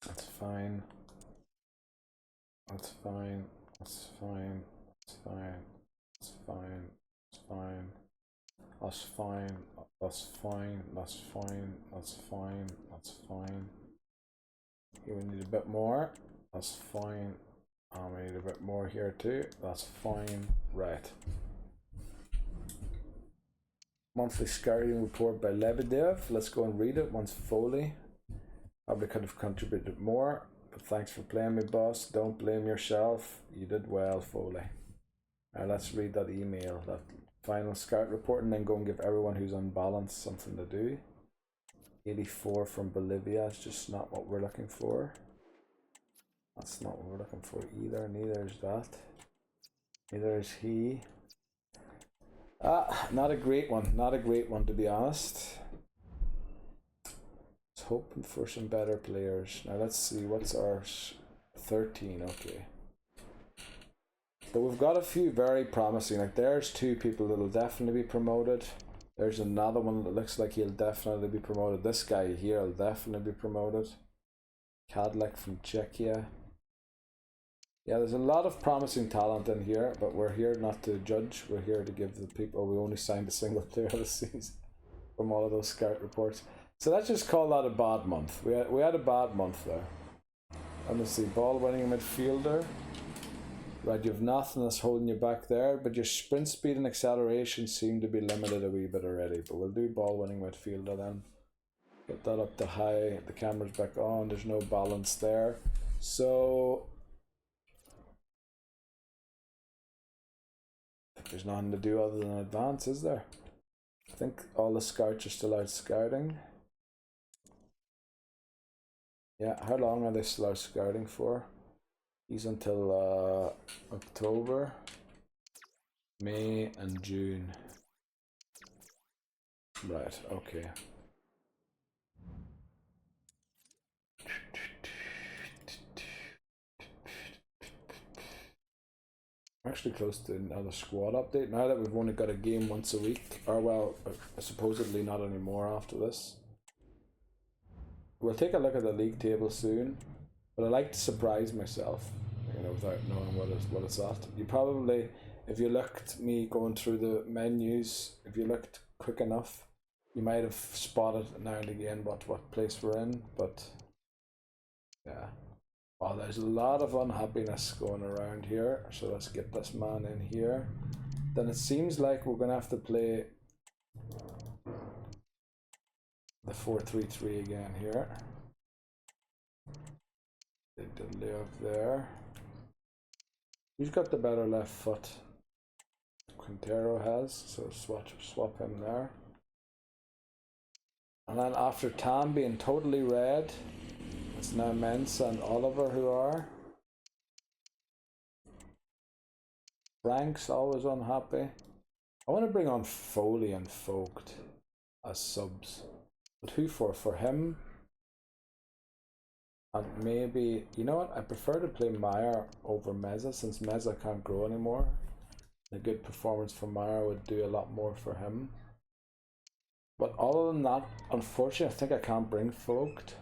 That's fine. That's fine. That's fine. That's fine. That's fine. That's fine. That's fine. That's fine. That's fine. That's fine. That's fine. Here we need a bit more. That's fine. We need a bit more here too. That's fine. Right. Monthly scouting report by Lebedev. Let's go and read it once Foley. Probably could have contributed more, but thanks for playing me, boss. Don't blame yourself. You did well, Foley. Now let's read that email, that final scout report, and then go and give everyone who's unbalanced something to do. 84 from Bolivia is just not what we're looking for. That's not what we're looking for either. Neither is that. Neither is he. Not a great one. Not a great one, to be honest. Just hoping for some better players. Now let's see. What's our 13? Okay. But we've got a few very promising. Like there's two people that'll definitely be promoted. There's another one that looks like he'll definitely be promoted. This guy here will definitely be promoted. Cadillac from Czechia. Yeah, there's a lot of promising talent in here, but we're here not to judge. We're here to give the people. We only signed a single player this season from all of those scout reports. So let's just call that a bad month. We had a bad month there. And let's see, ball winning midfielder. Right, you have nothing that's holding you back there, but your sprint speed and acceleration seem to be limited a wee bit already. But we'll do ball winning midfielder then. Get that up to high. The camera's back on. There's no balance there. So there's nothing to do other than advance, is there? I think all the scouts are still out scouting. Yeah, how long are they still out scouting for? He's until October, May and June. Right, okay. I'm actually close to another squad update now that we've only got a game once a week. Or well, supposedly not anymore after this. We'll take a look at the league table soon. But I like to surprise myself, you know, without knowing what it's at. You probably, if you looked me going through the menus, if you looked quick enough, you might have spotted now and again what place we're in. But yeah, well, there's a lot of unhappiness going around here. So let's get this man in here. Then it seems like we're gonna have to play the 4-3-3 again here. Diddly up there. Who's got the better left foot? Quintero has, so swap him there. And then after Tam being totally red, it's now Mensah and Oliver who are. Frank's always unhappy. I want to bring on Foley and Vogt as subs. But who for? For him? And maybe, you know what, I prefer to play Meyer over Meza since Meza can't grow anymore. A good performance from Meyer would do a lot more for him. But other than that, unfortunately, I think I can't bring Vogt.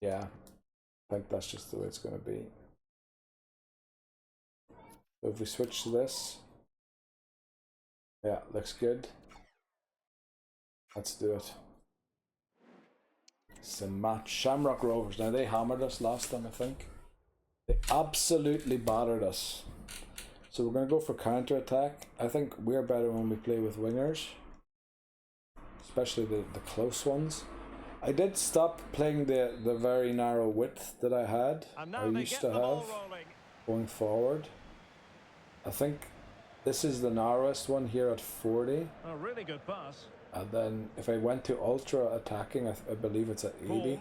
Yeah, I think that's just the way it's going to be. So if we switch to this, yeah, looks good. Let's do it. It's a match. Shamrock Rovers. Now they hammered us last time, I think. They absolutely battered us. So we're going to go for counter attack. I think we're better when we play with wingers, especially the close ones. I did stop playing the very narrow width that I had. I used to have going forward. I think this is the narrowest one here at 40. A really good pass. And then if I went to ultra attacking, I believe it's at 80.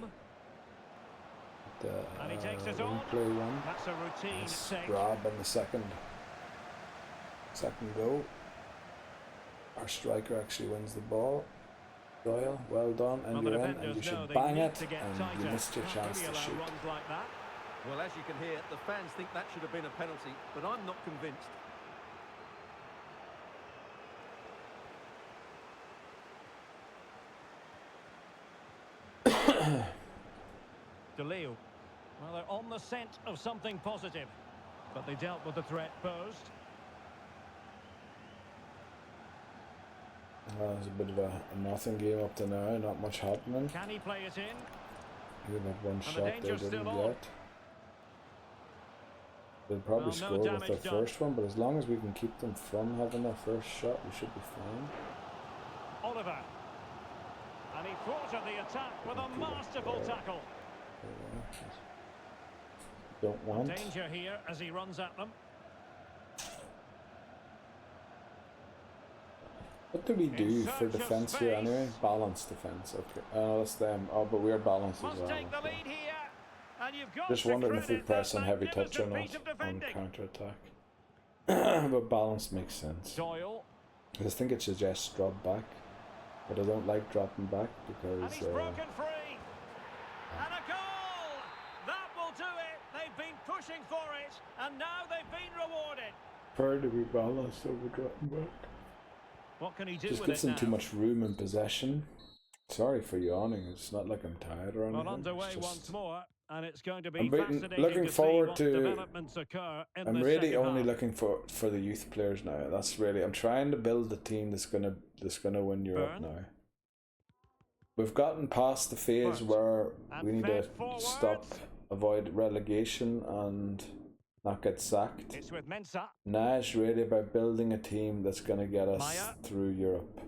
And he takes it on. Play one. That's a routine take. Grab in the second goal. Our striker actually wins the ball. Doyle, well done, and you're in, and you should bang it, and you missed your chance to shoot. Like that. Well, as you can hear, the fans think that should have been a penalty, but I'm not convinced. De Leo. Well, they're on the scent of something positive, but they dealt with the threat posed. There's a bit of a nothing game up to now, not much happening. Can he play it in? He didn't have one And shot there, didn't still yet. They'll probably score with their first one, but as long as we can keep them from having their first shot, we should be fine. Oliver. And he thwarted the attack with a masterful tackle. Don't want. Danger here as he runs at them. What do we do for defense here anyway? Balance defense, okay. That's them. Oh, but we're balanced as well. Take the lead here. And you've got just wondering if we press on heavy touch or not on counter attack. But balance makes sense. Doyle. I just think it suggests drop back, but I don't like dropping back because. And he's broken free. And a goal! That will do it. They looking for it, and now they've been rewarded. Prefer to be balanced over dropping back. What can he do Just with gives it them now? too much room in possession. Sorry for yawning. It's not like I'm tired or anything. Well, underway it's just... once more, and it's going to be I'm waiting, fascinating looking to see forward what to. developments occur in I'm this really second only half. looking for the youth players now. That's really. I'm trying to build the team that's gonna win Europe Burn. now. We've gotten past the phase Burnt. where we And need to fed forward. avoid relegation and not get sacked. It's with Mensah. Now it's really about building a team that's going to get us Maya. through Europe,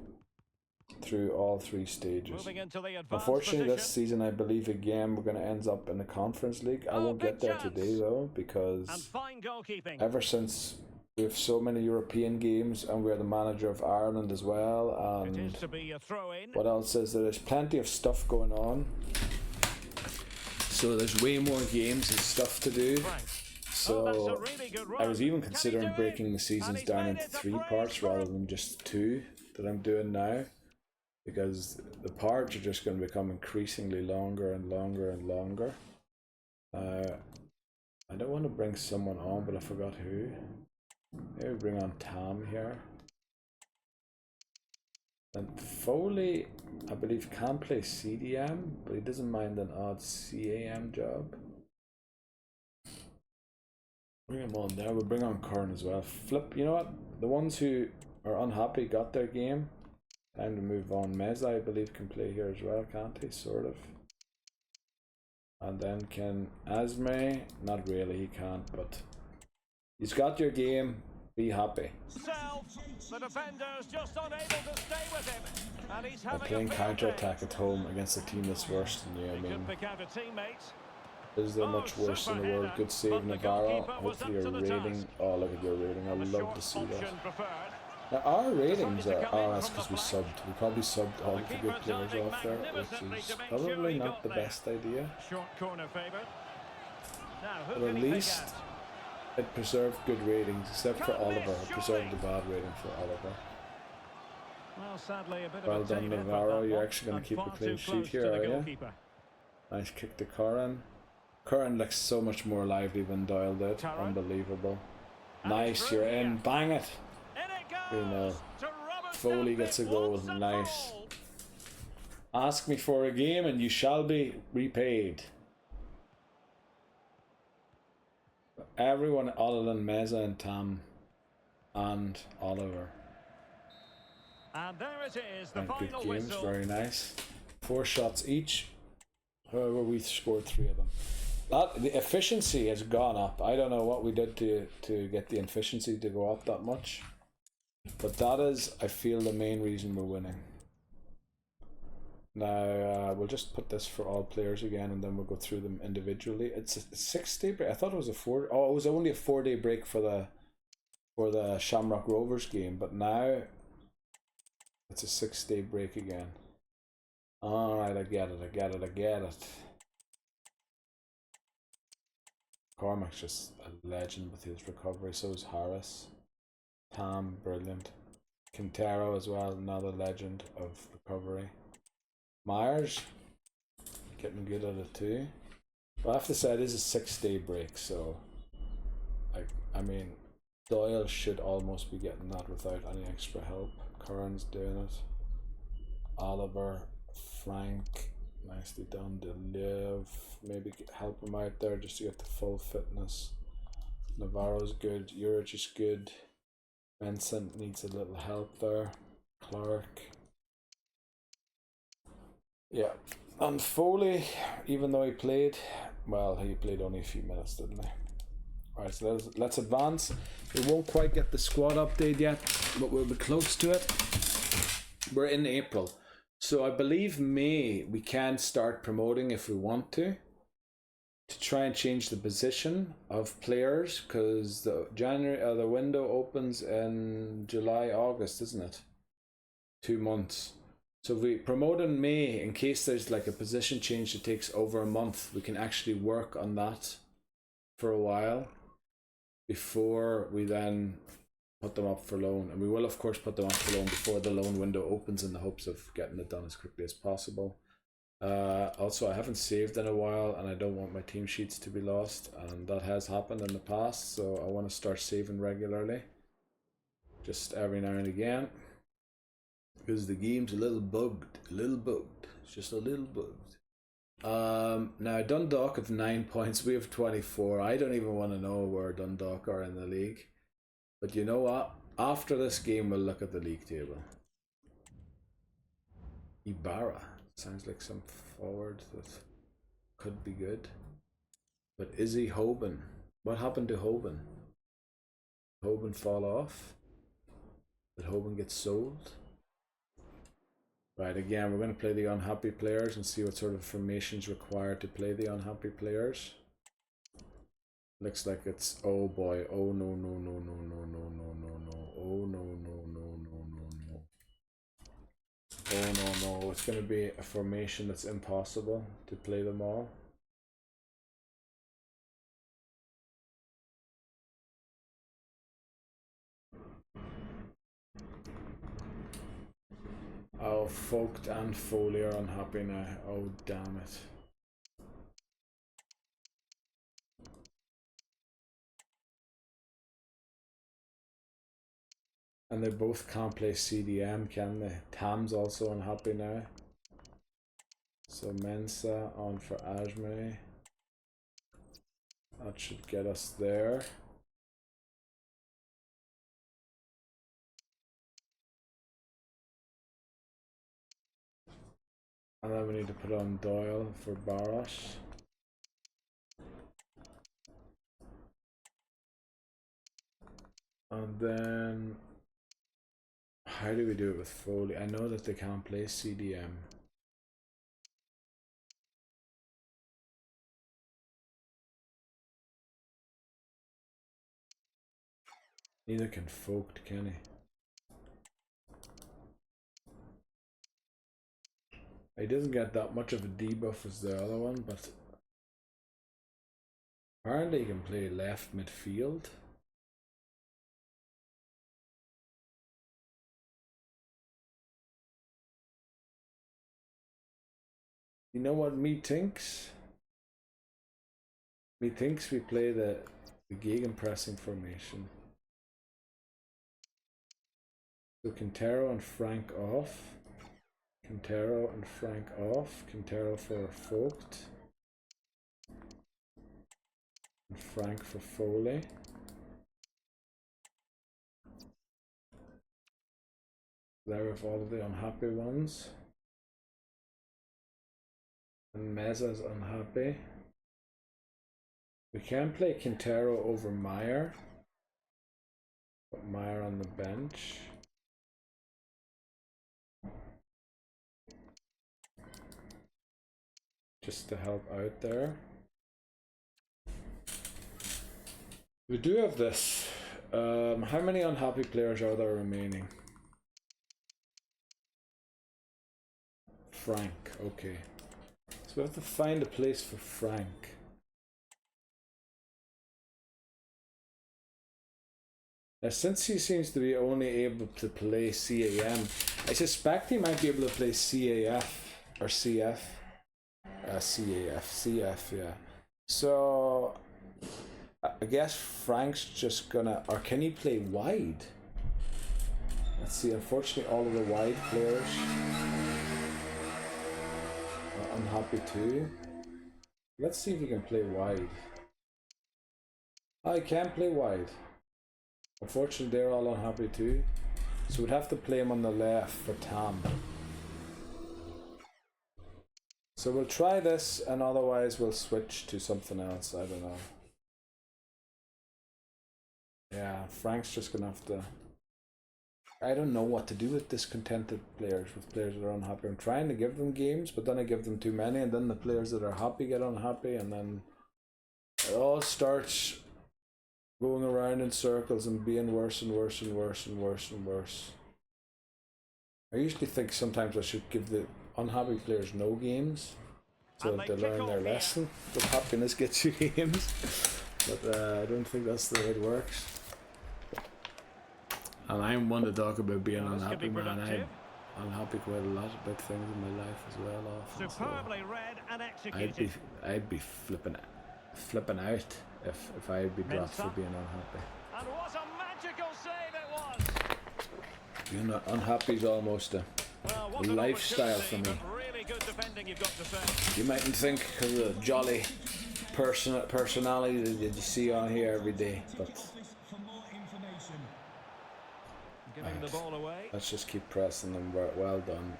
through all three stages. Moving into the advanced Unfortunately, this position. season I believe again we're going to end up in the Conference League. I Oh, won't big get there chance. today though, because And fine goalkeeping. ever since we have so many European games and we're the manager of Ireland as well, It and is to be a throw-in. what else is there? There's plenty of stuff going on, so there's way more games and stuff to do. Frank. So that's a really good run. I was even Can he considering do it? breaking the seasons And he's down made into it a 3 brace parts for rather than just 2 that I'm doing now, because the parts are just going to become increasingly longer and longer and longer. I don't want to bring someone on, but I forgot who. Maybe bring on Tam here. And Foley, I believe, can play CDM, but he doesn't mind an odd CAM job. Bring him on there. We'll bring on Kern as well. Flip, you know what? The ones who are unhappy got their game. Time to move on. Meza, I believe, can play here as well, can't he? Sort of. And then can Asme? Not really, he can't, but he's got your game. Be happy. Self. The defender's just unable to stay with him. And he's I'm having playing a field counter-attack day. at home against a team that's worse than you. I He mean, could pick out a teammate. is there Oh, much worse in the super world? header, Good save, but the Navarro. goalkeeper was Hopefully up your to the rating. task. Oh, look at your rating. I'd The love short to see that. option preferred. Now, our ratings to are. come in Oh, that's from because the we flank. subbed. We probably subbed all The of the keeper good players diving off there, magnificently which to is make sure probably he not got the there. best idea. Short corner favoured. Now, who But can at he pick least out? it preserved good ratings, except for Can't Oliver. miss, It preserved the surely. bad rating for Oliver. Well, sadly, a bit Well of a done, tame effort, Navarro. that You're one, actually going and to keep a far clean too sheet close here, to the are you? goalkeeper. Nice kick to Curran. Curran looks so much more lively than Doyle did. Curran. Unbelievable. And it's Nice, through you're here. in. Bang it. In it goes. 3-0. To Robert Foley Southgate gets a goal. once and Nice. all. Ask me for a game and you shall be repaid. Everyone other than Meza and Tam and Oliver. And there it is, the And good final games, whistle. very nice. 4 shots each. However, we scored 3 of them. The efficiency has gone up. I don't know what we did to get the efficiency to go up that much, but that is, I feel, the main reason we're winning. Now we'll just put this for all players again, and then we'll go through them individually. It's a 6-day break. I thought it was a 4. Oh, it was only a 4-day break for the Shamrock Rovers game, but now it's a 6-day break again. Alright, I get it. Cormac's just a legend with his recovery, so is Harris. Tam, brilliant. Quintero as well, another legend of recovery. Myers, getting good at it too. But I have to say, it is a 6-day break, so I mean, Doyle should almost be getting that without any extra help. Curran's doing it. Oliver, Frank, nicely done. To live, maybe help him out there just to get the full fitness. Navarro's good. Juric is good. Vincent needs a little help there. Clark. Yeah. And Foley, even though he played only a few minutes, didn't he? Alright, so let's advance. We won't quite get the squad update yet, but we'll be close to it. We're in April. So I believe May we can start promoting if we want to try and change the position of players, because the window opens in July, August, isn't it? 2 months. So if we promote in May, in case there's like a position change that takes over a month, we can actually work on that for a while before we then put them up for loan. And we will of course put them up for loan before the loan window opens, in the hopes of getting it done as quickly as possible. Also, I haven't saved in a while, and I don't want my team sheets to be lost, and that has happened in the past, so I want to start saving regularly, just every now and again, because the game's a little bugged, it's just a little bugged. Now Dundalk have 9 points, we have 24. I don't even want to know where Dundalk are in the league, but you know what? After this game, we'll look at the league table. Ibarra sounds like some forward that could be good, but is he Hoban? What happened to Hoban? Did Hoban fall off? Did Hoban get sold? Right, again, we're going to play the unhappy players and see what sort of formation is required to play the unhappy players. Looks like it's, oh boy, oh no, no, no, no, no, no, no, no, no, oh no, no, no, no, no, no. Oh no, no, it's going to be a formation that's impossible to play them all. Oh, Vogt and Foley are unhappy now. Oh, damn it. And they both can't play CDM, can they? Tam's also unhappy now. So Mensa on for Ajme. That should get us there. And then we need to put on Doyle for Baros. And then how do we do it with Foley? I know that they can't play CDM. Neither can Vogt, can he? He doesn't get that much of a debuff as the other one, but apparently he can play left midfield. You know what me thinks? Me thinks we play the gegenpressing formation. So Quintero and Frank off. Quintero and Frank off. Quintero for Vogt. And Frank for Foley. There with all of the unhappy ones. And Meza's unhappy. We can play Quintero over Meyer. Put Meyer on the bench. Just to help out there. We do have this. How many unhappy players are there remaining? Frank, okay. So we have to find a place for Frank. Now, since he seems to be only able to play CAM, I suspect he might be able to play CAF or CF. CF, yeah. So I guess Frank's just gonna, or can he play wide? Let's see, unfortunately all of the wide players are unhappy too. Let's see if he can play wide. Oh, he can play wide. Unfortunately they're all unhappy too. So we'd have to play him on the left for Tam. So we'll try this, and otherwise we'll switch to something else. I don't know. Yeah, Frank's just gonna have to. I don't know what to do with discontented players, with players that are unhappy. I'm trying to give them games, but then I give them too many, and then the players that are happy get unhappy, and then it all starts going around in circles and being worse and worse and worse and worse and worse. I usually think sometimes I should give the unhappy players no games so that they learn their lesson. But happiness gets you games. But I don't think that's the way it works. And I'm one to talk about being unhappy, man. unhappy quite a lot about things in my life as well. Often, Superbly read and executed. I'd be flipping out if I'd be dropped for being unhappy. And what a magical save it was! Being unhappy is almost a Well, what an lifestyle for me. opportunity, but really good defending, you've got to say. You mightn't think because of the jolly personality that you see on here every day, but For more information. Giving the ball away. let's just keep pressing them. Well done.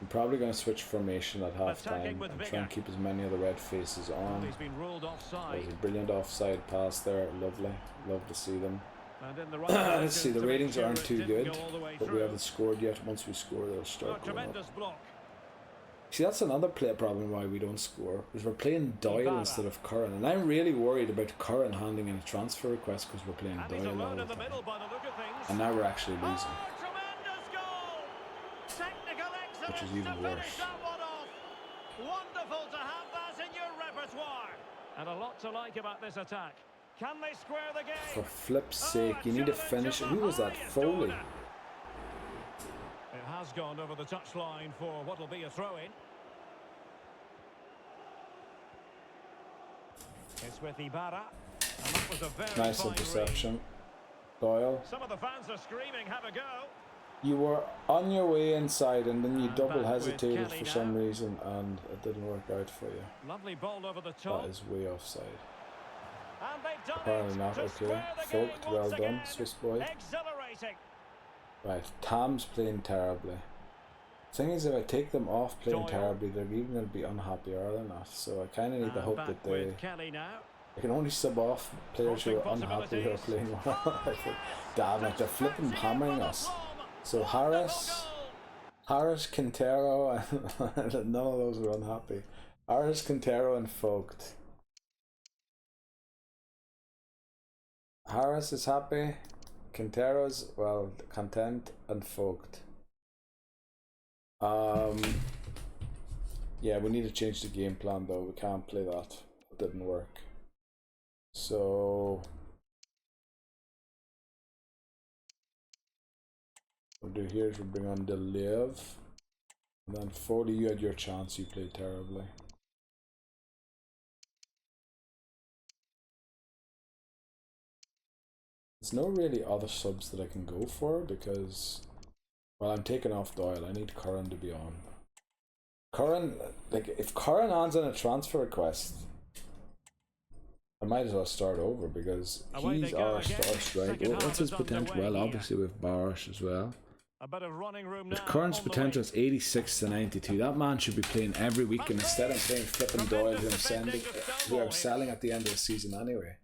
I'm probably going to switch formation at half time with and vigour. try and keep as many of the red faces on. He's been ruled That offside. was a brilliant offside pass there. Lovely. Love to see them. And in the right Let's see, the position to make ratings sure aren't it too didn't good, go all the way but we through. haven't scored yet. Once we score, they'll A start going up. tremendous block. See, that's another problem why we don't score, because we're playing Doyle Ibarra. instead of Curran. And I'm really worried about Curran handing in a transfer request because we're playing And he's Doyle all alone the in the time. middle by the look of things. And now we're actually losing. Oh, tremendous goal! Technical excellence Which is even to finish worse. that one off. Wonderful to have that in your repertoire. And a lot to like about this attack. Can they square the game? For flip's Oh, sake, a you need to challenge finish. of Who the was that? highest Foley. order. It has gone over the touchline for what will be a throw-in. It's with Ibarra. And that was a very Nice fine interception. Doyle. read. Some of the fans are screaming, have a go. You were on your way inside and then you And double back with hesitated Kelly for some now. reason and it didn't work out for you. Lovely ball over the top. That is way offside. And they've done Apparently it not. to Okay. square the game Folked, well once done, again. Swiss boy. Exhilarating. Right, Tam's playing terribly. Thing is, if I take them off playing Doyle. terribly, they're even going to be unhappy, are they not? So I kind of need to And hope back that they... with Kelly now. I can only sub off players who are Crossing unhappy who are playing possibilities. well. Damn it, they're flipping hammering us. So Harris, Quintero, and none of those are unhappy. Harris, Quintero, and Folked. Harris is happy. Quintero's, well, content and Folked. Yeah, we need to change the game plan though. We can't play that. It didn't work. So what we'll do here is we'll bring on the Live. And then Foley, you had your chance, you played terribly. There's no really other subs that I can go for because, well, I'm taking off Doyle. I need Curran to be on. Curran, like, if Curran hands in a transfer request, I might as well start over because Away he's they go our again. star striker. Second Well, half what's his is potential? underway Well, here. obviously with Barish as well. A bit of running room now. But Curran's on the potential wing. is 86 to 92. That man should be playing every week, and instead of playing flipping Doyle, who I'm selling at the end of the season anyway.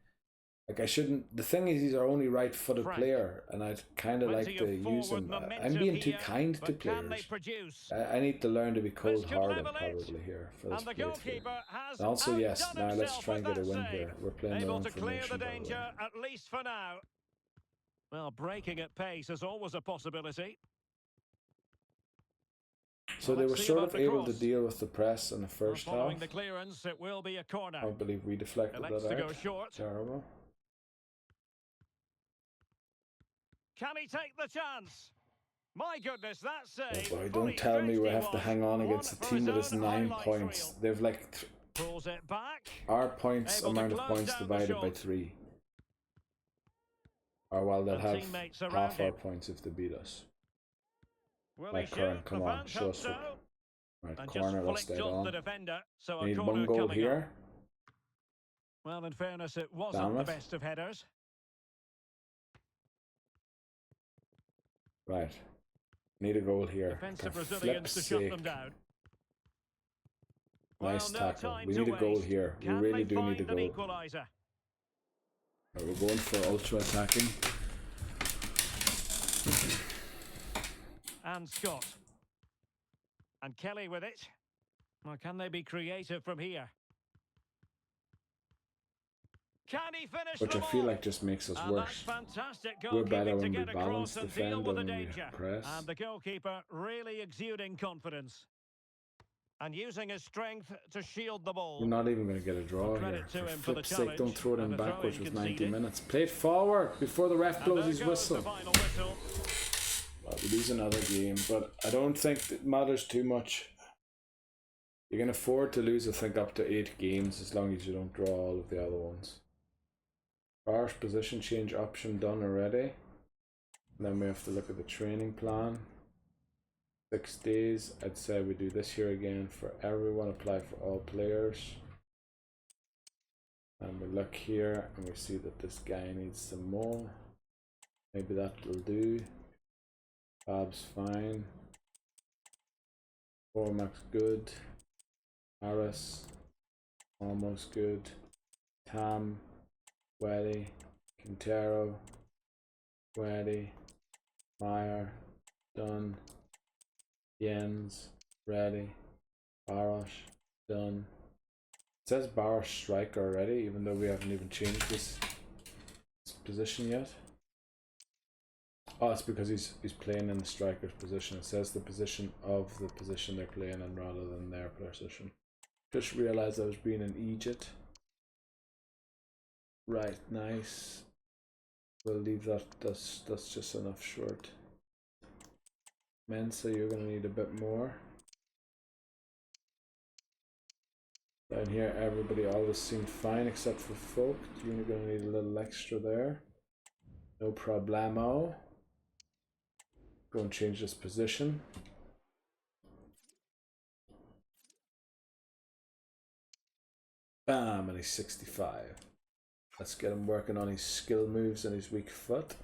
Like, I shouldn't. The thing is, he's our only right-footed Frank. player, and I'd kind of like Plenty to of use forward him. momentum I'm being too here, kind to but can they players. produce? I need to learn to be cold-hearted level it. probably here for this And the playthrough. goalkeeper has And also, yes, outdone now let's himself try and with get a that win save. here. We're playing their Able own to clear formation, the by the way. danger, at least for now. Well, breaking at pace is always a possibility. So Well, they let's were see sort about of the able to cross. deal with the press in the first half. Following the clearance, it will be a corner. I don't believe we deflected Elects that to go out. short. Terrible. Can he take the chance? My goodness, that Oh save. boy, Fully don't tell me stretched we he have to was. hang on One against a for team his that has own 9 highlights points. reel. They've like Pulls it back. our points Able to amount of close points down the divided by shot. 3. Or well, they'll And have teammates around half our him. points if they beat us. Will Right, he Curran, shoot? come The on, fans show hope us so. Right, And corner, just let's flicked stay off on. the defender. So We a need corner one goal coming here. up. Well, in fairness, it wasn't Damn the it. best of headers. Right. Need a goal here. Defensive For Brazilians to flip's shut sake. them down. Nice Well, no tackle. time We to need a goal waste. here. We Can really they do need a find an goal. equaliser? Right, we're going for ultra attacking. And Scott. And Kelly with it. Well, can they be creative from here? Can he finish Which the I feel ball? like just makes us And that's worse. fantastic We're better goalkeeping to when we get across balance and defend deal with the than when we danger. press. And the goalkeeper really exuding confidence. And using his strength to shield the ball. We're not even going to get a draw Well, here. credit to For him for the flip's sake, don't challenge throw it in and the backwards throw-in with 90 conceded. minutes. Play it forward before the ref And blows there his goes whistle. the final whistle. Well, we lose another game, but I don't think it matters too much. You can afford to lose, I think, up to 8 games as long as you don't draw all of the other ones. Bar's position change option done already. And then we have to look at the training plan. 6 days. I'd say we do this here again for everyone. Apply for all players. And we look here and we see that this guy needs some more. Maybe that will do. Bob's fine. Cormac's good. Harris, almost good. Tam, Weddy, Quintero, Weddy, Meyer, done. Jens, ready. Barosh, done. It says Barosh striker already, even though we haven't even changed this position yet. Oh, it's because he's playing in the striker's position. It says the position of the position they're playing in rather than their position. Just realized I was being in Egypt. Right, nice. We'll leave that. That's just enough short. Mensa, you're gonna need a bit more. Down here, everybody always seemed fine except for Folk. You're gonna need a little extra there. No problemo. Go and change this position. Bam, and he's 65. Let's get him working on his skill moves and his weak foot.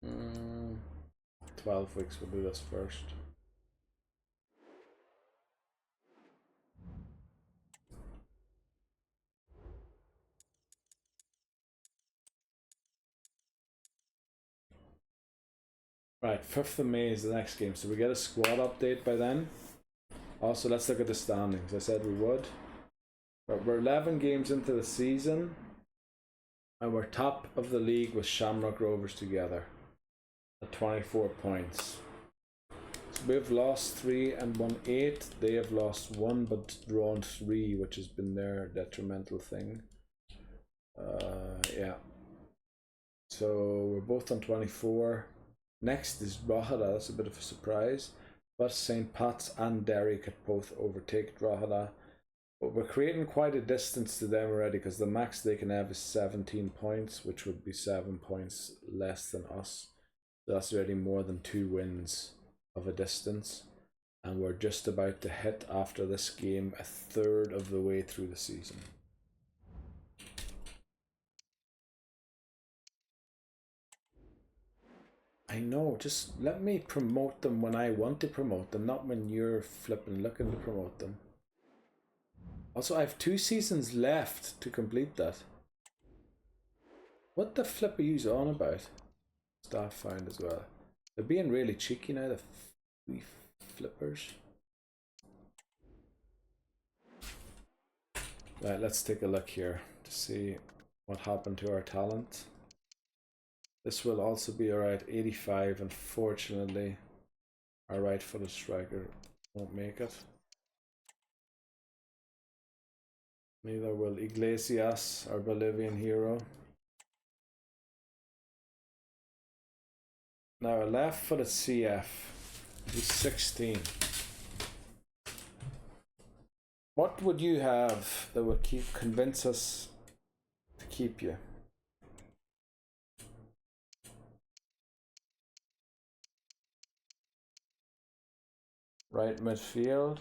Mm, 12 weeks, we'll do this first. Right, 5th of May is the next game, so we get a squad update by then. Also, let's look at the standings. I said we would. But we're 11 games into the season, and we're top of the league with Shamrock Rovers together at 24 points. So we've lost 3 and won 8. They have lost 1 but drawn 3, which has been their detrimental thing. Yeah. So we're both on 24. Next is Drogheda. That's a bit of a surprise. But St. Pat's and Derry could both overtake Drogheda. But we're creating quite a distance to them already, because the max they can have is 17 points, which would be 7 points less than us. So that's already more than 2 wins of a distance. And we're just about to hit, after this game, a third of the way through the season. I know, just let me promote them when I want to promote them, not when you're flipping looking to promote them. Also, I have 2 seasons left to complete that. What the flip are you on about? Staff found as well. They're being really cheeky now, the wee flippers. Right, let's take a look here to see what happened to our talent. This will also be alright, 85. Unfortunately, our right-footed striker won't make it. Neither will Iglesias, our Bolivian hero. Now a left-footed CF, he's 16. What would you have that would convince us to keep you? Right midfield,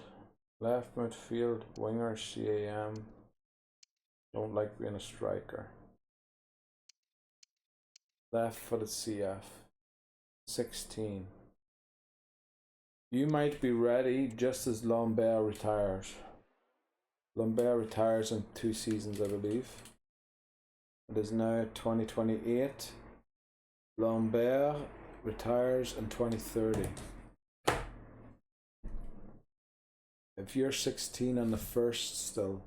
left midfield, winger, CAM. Don't like being a striker. Left-footed CF, 16. You might be ready just as Lambert retires. Lambert retires in 2 seasons, I believe. It is now 2028. Lambert retires in 2030. If you're 16 on the 1st still.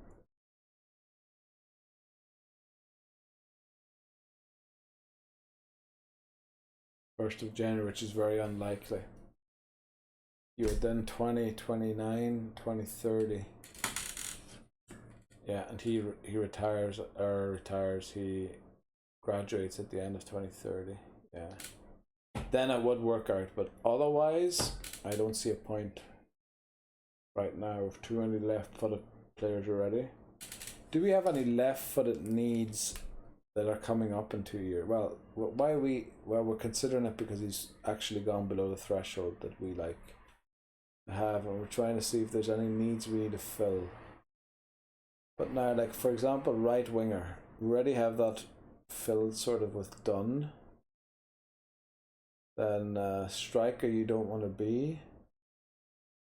January, which is very unlikely. You're then 20, 29, 2030. Yeah, and he retires, he graduates at the end of 2030. Yeah. Then it would work out, but otherwise, I don't see a point right now with too many left-footed players already. Do we have any left-footed needs that are coming up in 2 years? Well, we're considering it because he's actually gone below the threshold that we have, and we're trying to see if there's any needs we need to fill. But now, like for example, right winger, we already have that filled sort of with Dunn. Then striker, you don't want to be.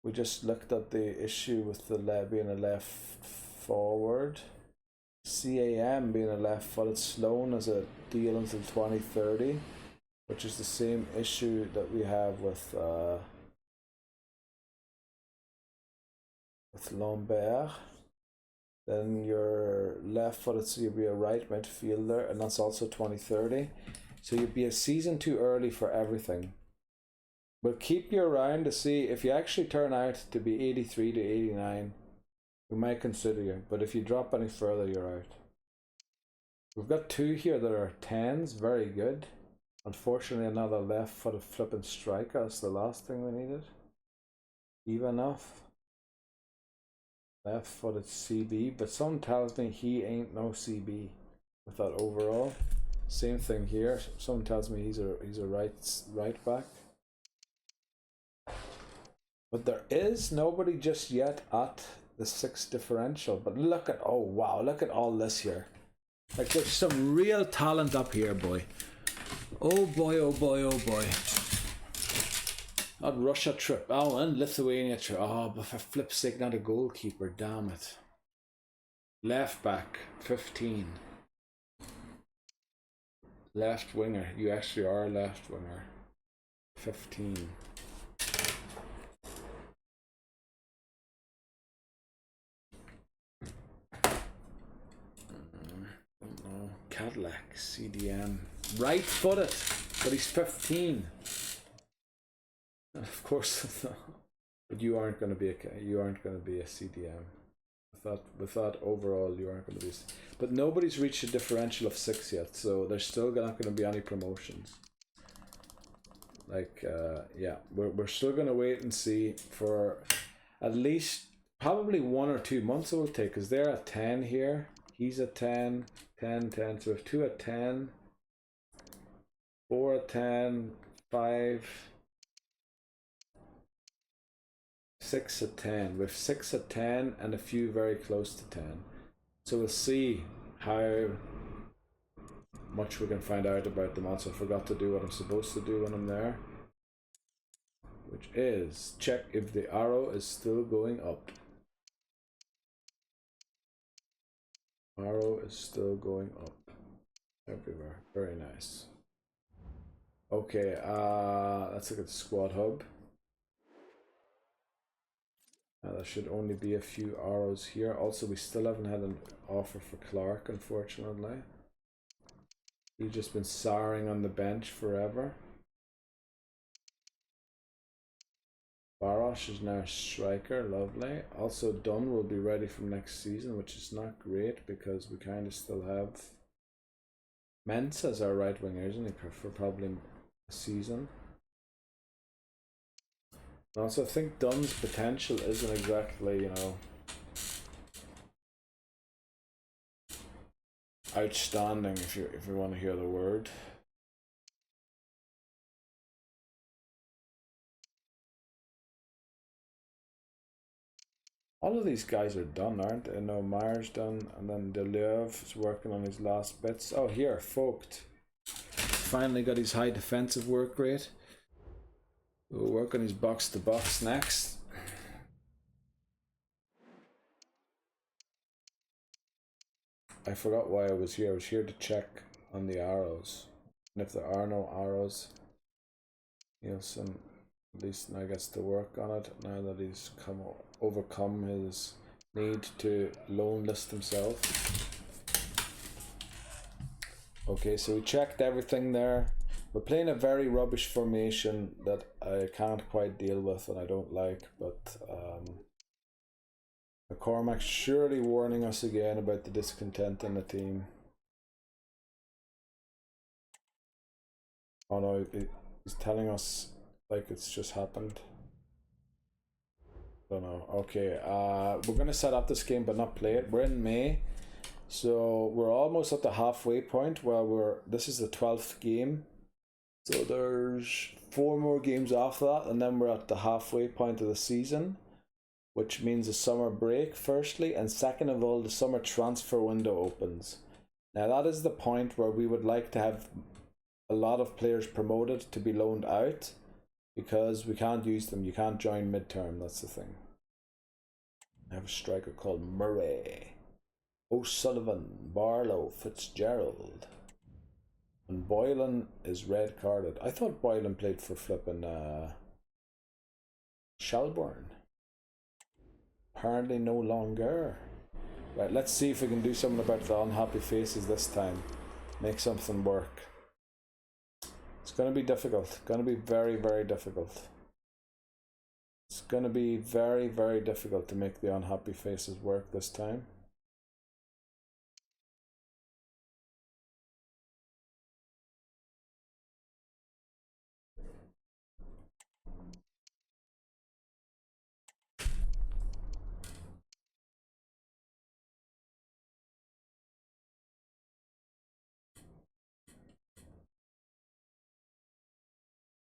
We just looked at the issue with the being a left forward. CAM being a left footed. Sloan as a deal until 2030, which is the same issue that we have with Lambert. Then your left footed, so you'll be a right midfielder, and that's also 2030. So you'd be a season too early for everything. We'll keep you around to see if you actually turn out to be 83 to 89. We might consider you, but if you drop any further, you're out. We've got 2 here that are 10s, very good. Unfortunately, another left-footed flipping striker. That's the last thing we needed. Ivanov. Left-footed CB, but someone tells me he ain't no CB with that overall. Same thing here. Someone tells me he's a right back. But there is nobody just yet at the 6 differential. But look at, oh wow, look at all this here. Like there's some real talent up here, boy. Oh boy, oh boy, oh boy. Not Russia trip. Oh, and Lithuania trip. Oh, but for flip's sake, not a goalkeeper. Damn it. Left back, 15. Left winger. You actually are a left winger. 15. Don't know. Cadillac, CDM. Right footed, but he's 15. Of course, but you aren't going to be a CDM. With that overall, you aren't going to be. But nobody's reached a differential of 6 yet, so there's still not going to be any promotions. Like, yeah, we're still going to wait and see for at least probably 1 or 2 months it will take, because they're at 10 here. He's at 10, 10, 10. So we have 2 at 10, 4 at 10, 5. 6 at 10. We have 6 at 10 and a few very close to 10. So we'll see how much we can find out about them. Also, I forgot to do what I'm supposed to do when I'm there, which is check if the arrow is still going up. Arrow is still going up everywhere. Very nice. Okay, let's look at the squad hub. There should only be a few arrows here. Also, we still haven't had an offer for Clark, unfortunately. He's just been souring on the bench forever. Barosh is now a striker, lovely. Also, Dunn will be ready from next season, which is not great because we kind of still have Mensah as our right winger, isn't he, for probably a season. Also, I think Dunn's potential isn't exactly, you know, outstanding if you want to hear the word. All of these guys are done, aren't they? No, Myers done, and then Deleuve is working on his last bits. Oh, here, Vogt finally got his high defensive work rate. We'll work on his box to box next. I forgot why I was here. I was here to check on the arrows. And if there are no arrows, Nielsen at least now gets to work on it now that he's overcome his need to loan list himself. Okay, so we checked everything there. We're playing a very rubbish formation that I can't quite deal with and I don't like, but McCormack's surely warning us again about the discontent in the team. Oh no, he's telling us like it's just happened. Don't know. Okay, we're gonna set up this game but not play it. We're in May, so we're almost at the halfway point. Well, this is the 12th game, so there's 4 more games after that, and then we're at the halfway point of the season, which means the summer break firstly, and second of all, the summer transfer window opens. Now that is the point where we would like to have a lot of players promoted to be loaned out, because we can't use them. You can't join midterm, that's the thing. I have a striker called Murray, O'Sullivan, Barlow, Fitzgerald, and Boylan is red carded. I thought Boylan played for flipping Shelbourne. Apparently no longer. Right, let's see if we can do something about the unhappy faces this time. Make something work. It's going to be difficult. Going to be very, very difficult. It's going to be very, very difficult to make the unhappy faces work this time.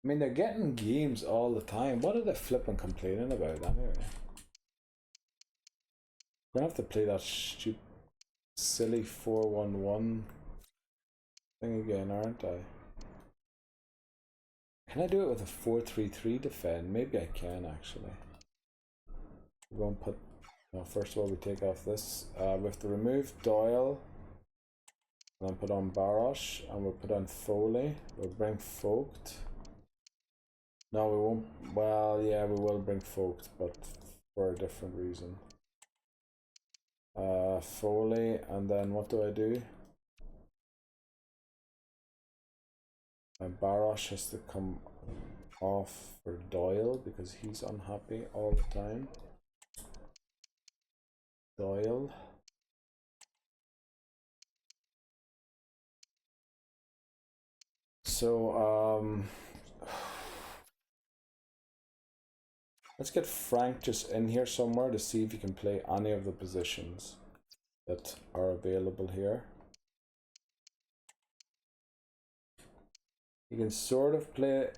I mean, they're getting games all the time. What are they flipping complaining about anyway? We're gonna have to play that stupid, silly 4-1-1 thing again, aren't I? Can I do it with a 4-3-3 defend? Maybe I can actually. We're going to put. No, first of all, we take off this. We have to remove Doyle. And then put on Barosh. And we'll put on Foley. We'll bring Vogt. No, we won't. Well, yeah, we will bring Vogt, but for a different reason. Foley, and then what do I do? And Barosh has to come off for Doyle because he's unhappy all the time. Doyle. So, let's get Frank just in here somewhere to see if he can play any of the positions that are available here. He can sort of play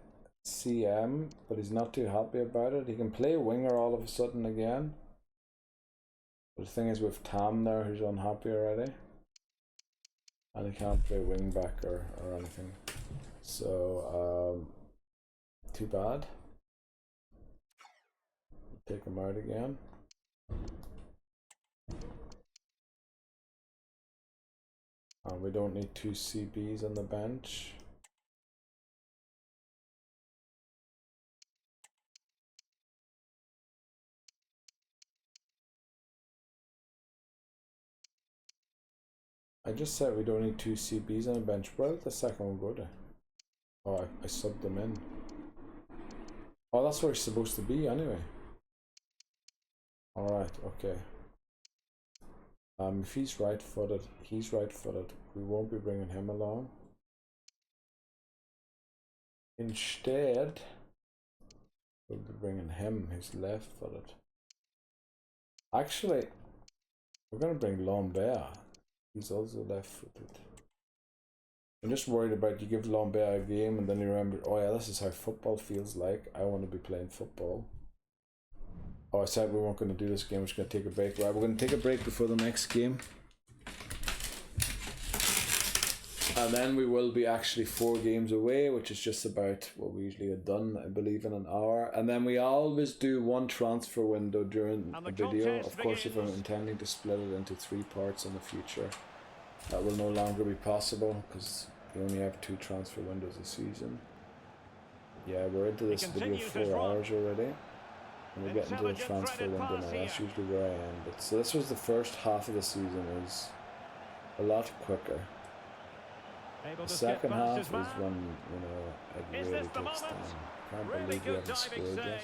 CM, but he's not too happy about it. He can play winger all of a sudden again. But the thing is with Tam there, who's unhappy already. And he can't play wing back or anything. So, too bad. Take him out again. We don't need 2 CBs on the bench. I just said we don't need 2 CBs on the bench. Where did the second one go to? Oh, I subbed them in. Oh, that's where he's supposed to be anyway. Alright, okay. If he's right-footed, he's right-footed. We won't be bringing him along. Instead, we'll be bringing him, who's left-footed. Actually, we're going to bring Lambert. He's also left-footed. I'm just worried about you give Lambert a game and then you remember, oh yeah, this is how football feels like. I want to be playing football. Oh, I said we weren't going to do this game. We're just going to take a break. Right, we're going to take a break before the next game. And then we will be actually 4 games away, which is just about what we usually have done, I believe, in an hour. And then we always do 1 transfer window during a video. Of course, if I'm intending to split it into 3 parts in the future, that will no longer be possible because you only have 2 transfer windows a season. Yeah, we're into this video 4 hours already. And we're getting to the transfer window now. That's usually where I am. But so this was the first half of the season. Is a lot quicker. The second half is when, you know, it really takes time. Can't believe we haven't scored yet.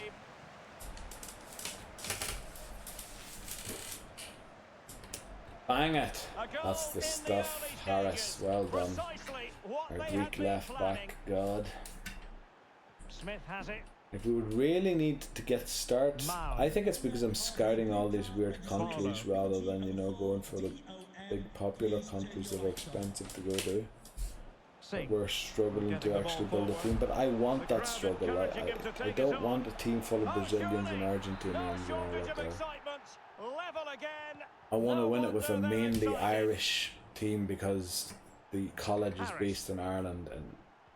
Bang it! A goal That's the in stuff, early Harris. stages. Well done. Precisely what Our they Greek had been left planning. back, God. Smith has it. If we would really need to get starts, I think it's because I'm scouting all these weird countries rather than, you know, going for the big popular countries that are expensive to go to. But we're struggling to actually build a team, but I want that struggle. I don't want a team full of Brazilians and Argentinians, you know, like that. I want to win it with a mainly Irish team because the college is based in Ireland, and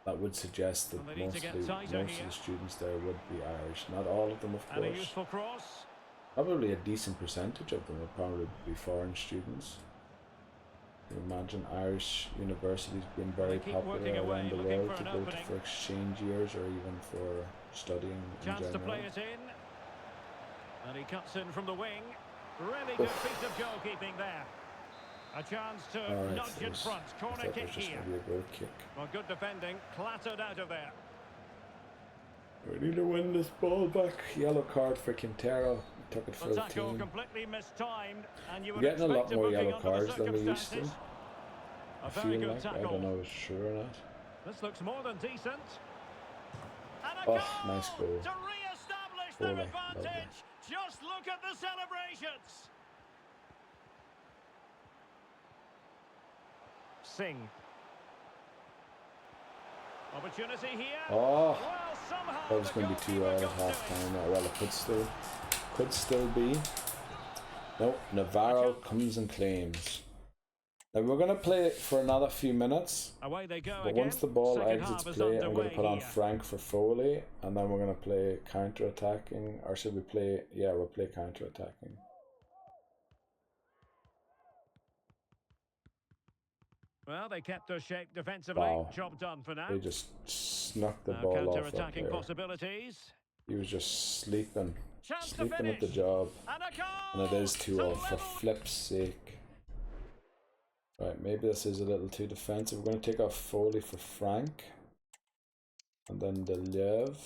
that would suggest that most of the students there would be Irish. Not all of them, of course. Probably a decent percentage of them would probably be foreign students. You imagine Irish universities being very popular around the world to go to for exchange years or even for studying in general. To play it in. And he cuts in from the wing. Really good piece of goalkeeping there. A chance to nudge in front. Corner kick here. Well, good defending. Clattered out of there. We need to win this ball back. Yellow card for Quintero. Took it for the team. Completely mistimed, and you We're getting a lot more yellow cards than we used to. I feel like. I don't know if it's true or not. This looks more than decent. Oh, nice goal. To re-establish their advantage. Just look at the celebrations. Singh. Opportunity here. Oh, that was going to be 2 hours at half time. Well, it could still be. Nope, Navarro comes and claims. Now we're going to play it for another few minutes. Away they go. But once the ball exits play, I'm going to put on Frank for Foley, and then we're going to play counter-attacking. Or should we play? Yeah, we'll play counter-attacking. Well, they kept their shape defensively. Wow. Job done for now. They just snuck the ball off up there. Possibilities. He was just sleeping at the job. And it is 2-0 for flip's sake. Right, maybe this is a little too defensive. We're going to take off Foley for Frank. And then Deliev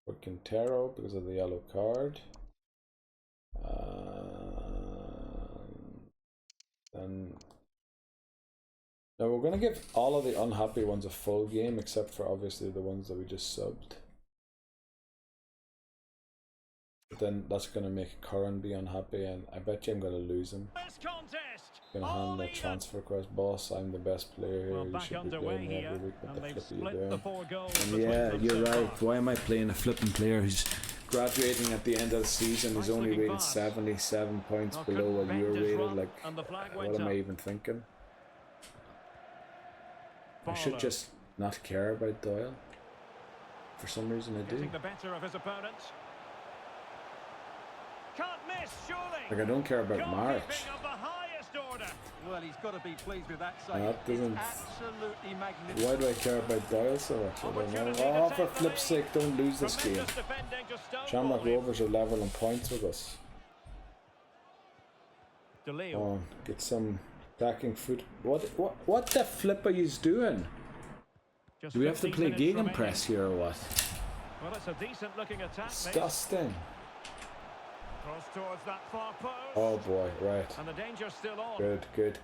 for Quintero because of the yellow card. Then... Now we're going to give all of the unhappy ones a full game, except for obviously the ones that we just subbed. But then that's going to make Curran be unhappy, and I bet you I'm going to lose him. I'm going to hand the transfer request. Boss, I'm the best player here. You should be playing me every week. What the flip are you doing? And yeah, you're right. Why am I playing a flipping player who's graduating at the end of the season? He's only rated 77 points below what you're rated. Like, what am I even thinking? I should just not care about Doyle. For some reason I do. The better of his opponent. Can't miss, surely. Like, I don't care about March. Well, he's got to be pleased with that save. That doesn't... Absolutely magnificent. Why do I care about Doyle so much? I don't know. Oh, for flip's sake, don't lose this game. Shamrock Rovers are level in points with us. Oh, get some attacking foot. What the flip are you doing? Do we have to play gegenpress here or what? Well, it's a decent looking attack. Disgusting. Cross towards that far post. Oh boy, right. And the danger's still on. Good.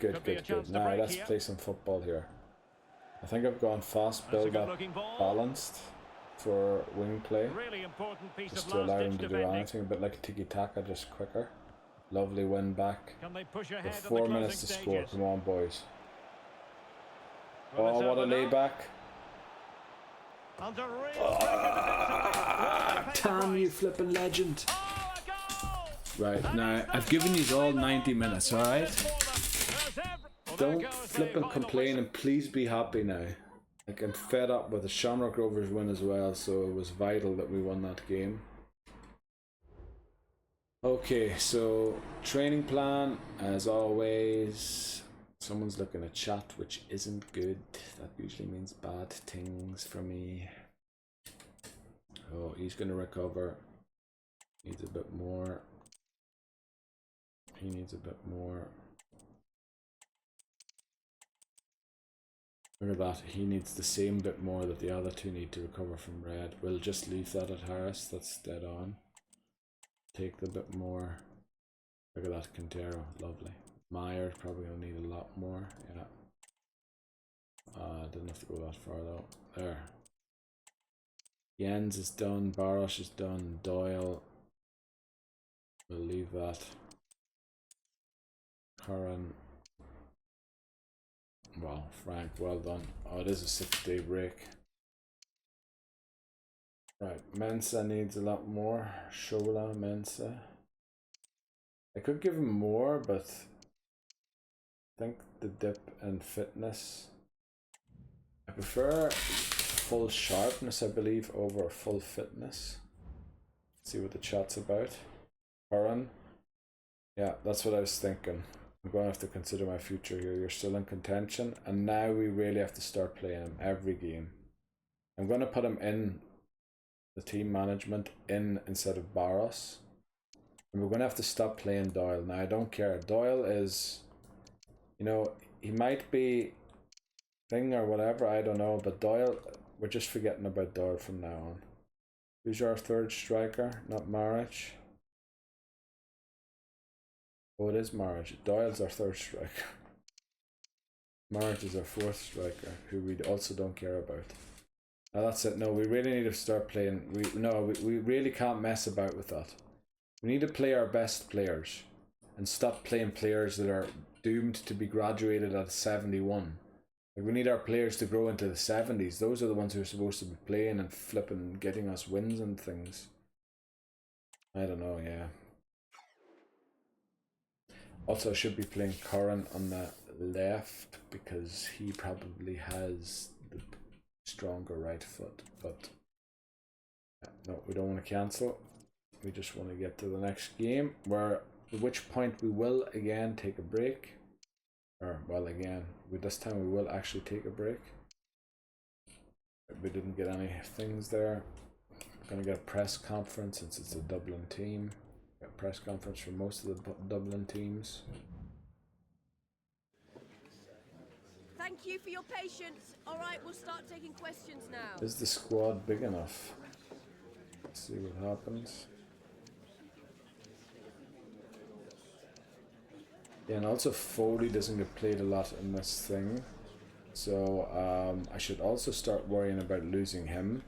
Now let's play some football here. I think I've gone fast, build up, balanced for wing play. Really important piece just of to allow him to do anything, a bit like tiki-taka, just quicker. Lovely win back. Can they push ahead? With 4 minutes to score. Come on, boys. Oh, what a layback. Damn you, flipping legend. Right, now, I've given you all 90 minutes, alright? Don't flip and complain, and please be happy now. Like, I'm fed up with the Shamrock Rovers win as well, so it was vital that we won that game. Okay, so training plan, as always. Someone's looking at chat, which isn't good. That usually means bad things for me. Oh, he's going to recover. Needs a bit more. He needs a bit more. Look at that. He needs the same bit more that the other two need to recover from red. We'll just leave that at Harris. That's dead on. Take the bit more. Look at that, Quintero. Lovely. Myers probably gonna need a lot more. Yeah. Didn't have to go that far though. There. Jens is done. Baros is done. Doyle. We'll leave that. Curran. Wow, Frank, well done. Oh, it is a 6-day break. Right, Mensa needs a lot more. Shola, Mensa. I could give him more, but I think the dip in fitness. I prefer full sharpness, I believe, over full fitness. Let's see what the chat's about. Curran. Yeah, that's what I was thinking. I'm going to have to consider my future here. You're still in contention, and now we really have to start playing him every game. I'm going to put him in the team management instead of Barros. And we're going to have to stop playing Doyle. Now, I don't care. Doyle is, you know, he might be thing or whatever, I don't know, but Doyle, we're just forgetting about Doyle from now on. Who's our third striker? Not Maric. Oh, it is Maric. Doyle's our third striker. Maric is our fourth striker, who we also don't care about. Now that's it. No, we really need to start playing. We really can't mess about with that. We need to play our best players and stop playing players that are doomed to be graduated at 71. Like, we need our players to grow into the 70s. Those are the ones who are supposed to be playing and flipping, getting us wins and things. I don't know, yeah. Also, I should be playing Curran on the left because he probably has the stronger right foot. But no, we don't want to cancel. We just want to get to the next game, where at which point we will again take a break. Or, well, again, this time we will actually take a break. We didn't get any things there. We're going to get a press conference since it's a Dublin team. Got a press conference for most of the Dublin teams. Thank you for your patience. All right, we'll start taking questions now. Is the squad big enough? Let's see what happens. Yeah, and also Foley doesn't get played a lot in this thing. So I should also start worrying about losing him.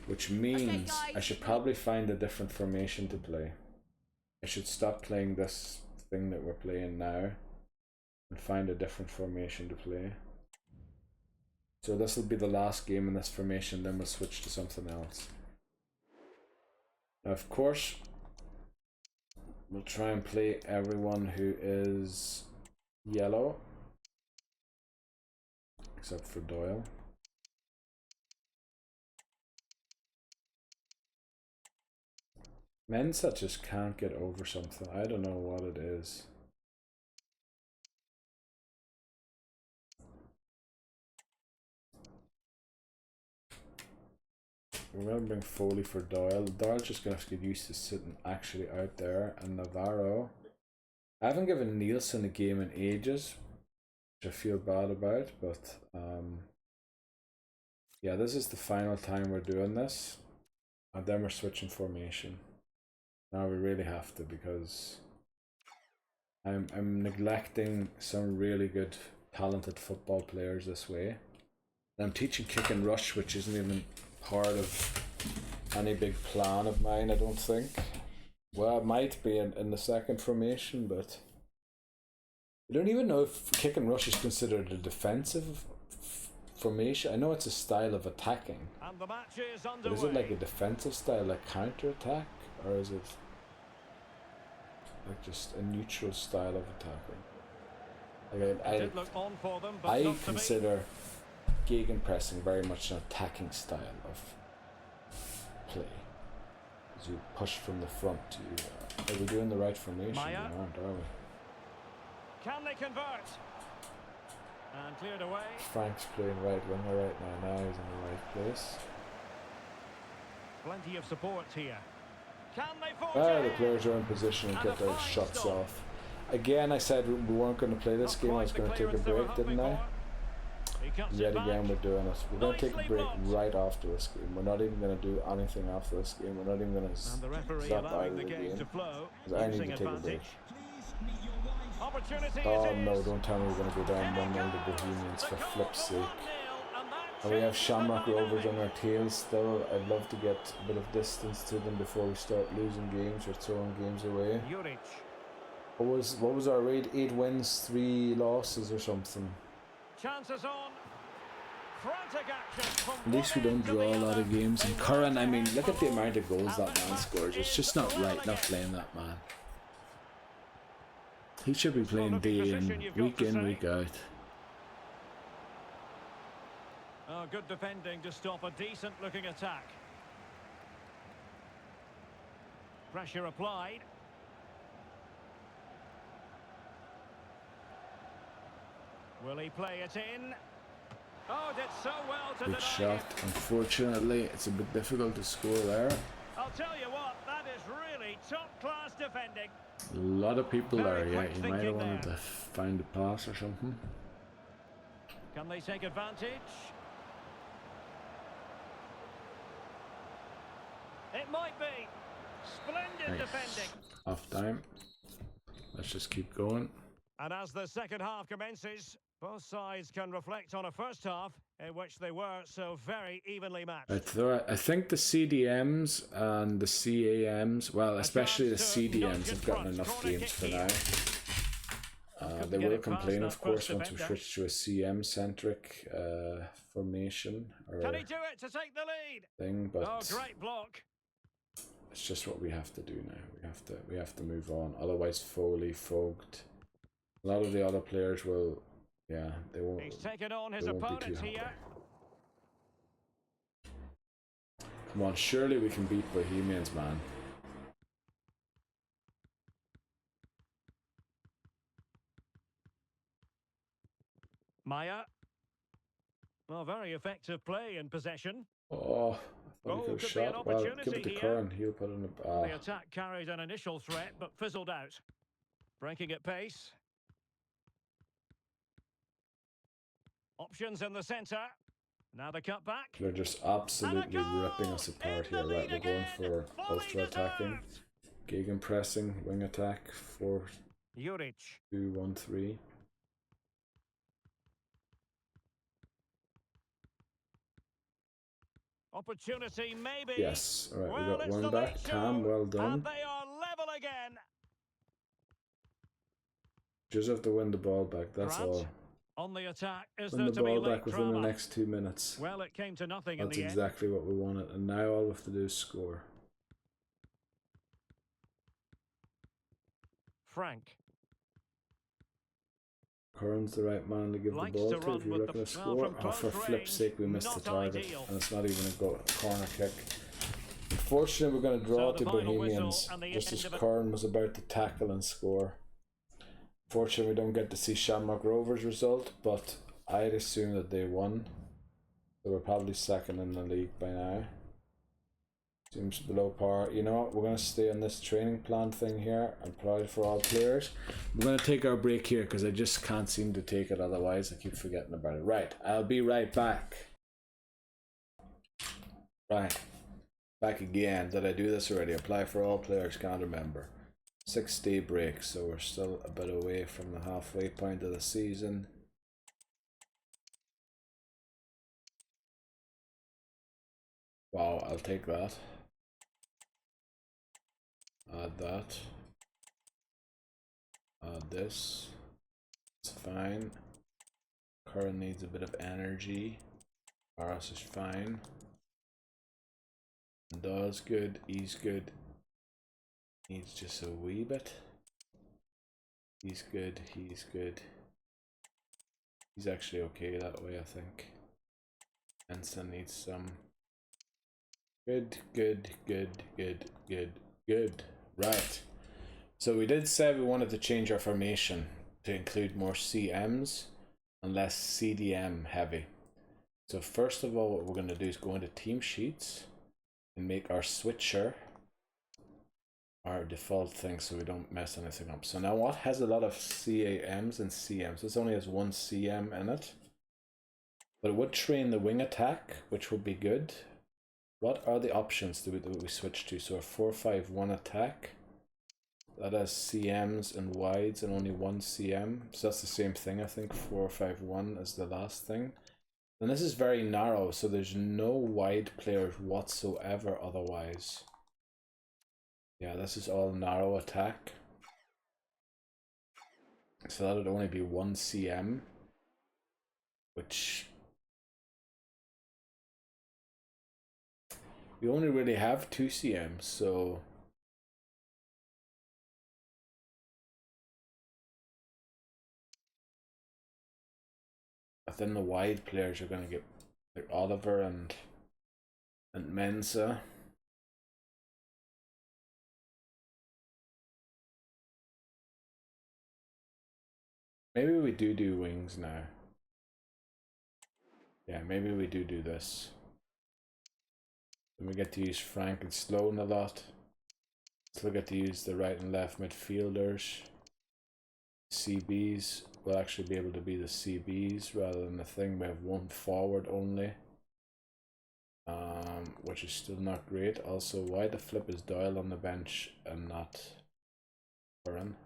Which means I should probably find a different formation to play. I should stop playing this thing that we're playing now and find a different formation to play. So this will be the last game in this formation, then we'll switch to something else. Now, of course, we'll try and play everyone who is yellow, except for Doyle. Mensa just can't get over something. I don't know what it is. We're going to bring Foley for Doyle. Doyle's just going to have to get used to sitting actually out there. And Navarro. I haven't given Nielsen a game in ages, which I feel bad about. But yeah, this is the final time we're doing this. And then we're switching formation. Now we really have to, because I'm neglecting some really good, talented football players this way. And I'm teaching kick and rush, which isn't even part of any big plan of mine, I don't think. Well, it might be in the second formation, but I don't even know if kick and rush is considered a defensive formation. I know it's a style of attacking, And the match is but underway. is it like a defensive style, like counter-attack, or is it like just a neutral style of attacking? Like Did look on for them, but I not to be. consider gegenpressing very much an attacking style of play. As you push from the front, are we doing the right formation? We Maya. aren't, are we? Can they convert? And cleared away. Frank's playing right winger right now. Now he's in the right place. Plenty of support here. Can they force The it? players are in position and And get a their fine shots stop. off. Again, I said we weren't going to play this Not game. I quite was the going to take a clearance they were break, didn't hoping I? for. He cuts Yet it back. again, we're doing it. We're going to take a Nicely break blocked. right after this game. We're not even going to do anything after this game. We're not even going to And the referee stop out allowing of the the game game. to flow. 'Cause I need Using to take a break. advantage. Please meet your wife. Opportunity Oh it no, is. don't tell me we're going to go down 1-0 to Bohemians for flip's sake. And we have Shamrock Rovers on our tails still. I'd love to get a bit of distance to them before we start losing games or throwing games away. What was our rate? 8 wins, 3 losses or something. Chances on. Frantic action from At least we don't draw a lot of games. And Curran, I mean, look at the amount of goals that man scores. It's just not right not playing that man. He should be playing day in, week out. Oh, good defending to stop a decent looking attack. Pressure applied. Will he play it in? Oh, did so well to Good deny shot. it. Unfortunately, it's a bit difficult to score there. I'll tell you what, that is really top-class defending. A lot of people Very there, yeah. quick You might have thinking wanted there. to find a pass or something. Can they take advantage? It might be. Splendid defending. Half time. Let's just keep going. And as the second half commences, both sides can reflect on a first half in which they were so very evenly matched. I think the CDMs and the CAMs, well, especially the CDMs, have gotten enough games for now. They will complain, of course, once we switch to a CM-centric formation or Can he do it to take the lead? thing, but Oh, great block. it's just what we have to do now. We have to move on. Otherwise, Foley, Vogt, a lot of the other players will, yeah, they won't. He's taken on his they won't be opponent too here. happy. Come on, surely we can beat Bohemians, man. Maya. Well, very effective play in possession. Oh, I thought he could have could be an shot. Well, give it opportunity to here. Curran. He'll put in a. The attack carried an initial threat, but fizzled out. Breaking at pace. Options in the centre. Now the cut back. They're just absolutely ripping us apart here. Right, we're going for ultra attacking, gegenpressing, wing attack, 4-2-1-3. Opportunity maybe. Yes, all right, Well, we got it's one the back. late Tam, show, well and done. they are level again. Just have to win the ball back. That's Grant, all. on the attack, is Win there the to be ball late back within drama? the next 2 minutes. Well, it came to nothing in That's the end. exactly what we wanted, and now all we have to do is score. Frank. Curran's the right man to give Likes the ball to to run if you're with looking the- to score. well, from Oh, for close flip's sake, we range, missed the not target, ideal. and it's not even a corner kick. Unfortunately, we're going to draw So to the final whistle Bohemians and the just end as of it. Curran was about to tackle and score. Fortunately, we don't get to see Shamrock Rovers' result, but I'd assume that they won. So we're probably second in the league by now. Seems below par. You know what? We're going to stay on this training plan thing here and provide for all players. We're going to take our break here because I just can't seem to take it otherwise. I keep forgetting about it. Right, I'll be right back. Right, back again. Did I do this already? Apply for all players, can't remember. 6-day break, so we're still a bit away from the halfway point of the season. Wow, I'll take that. Add that. Add this. It's fine. Current needs a bit of energy. Aras is fine. Daw's good. He's good. Needs just a wee bit. He's good. He's good. He's actually okay that way, I think. Ensign needs some. Good, good, good, good, good, good. Right. So we did say we wanted to change our formation to include more CMs and less CDM heavy. So first of all, what we're going to do is go into team sheets and make our switcher our default thing so we don't mess anything up. So now what has a lot of CAMs and CMs? This only has one CM in it. But it would train the wing attack, which would be good. What are the options that we switch to? So a 4-5-1 attack. that has CMs and wides and only one CM. So that's the same thing, I think, 451 is the last thing. And this is very narrow, so there's no wide players whatsoever otherwise. Yeah, this is all narrow attack. So that would only be one CM, which we only really have two CMs, so then the wide players are going to get like Oliver and Mensa. Maybe we do wings now. Yeah, maybe we do this. And we get to use Frank and Sloan a lot. Still get to use the right and left midfielders. CBs will actually be able to be the CBs rather than the thing. We have one forward only, which is still not great. Also, why the flip is Doyle on the bench and not Curran?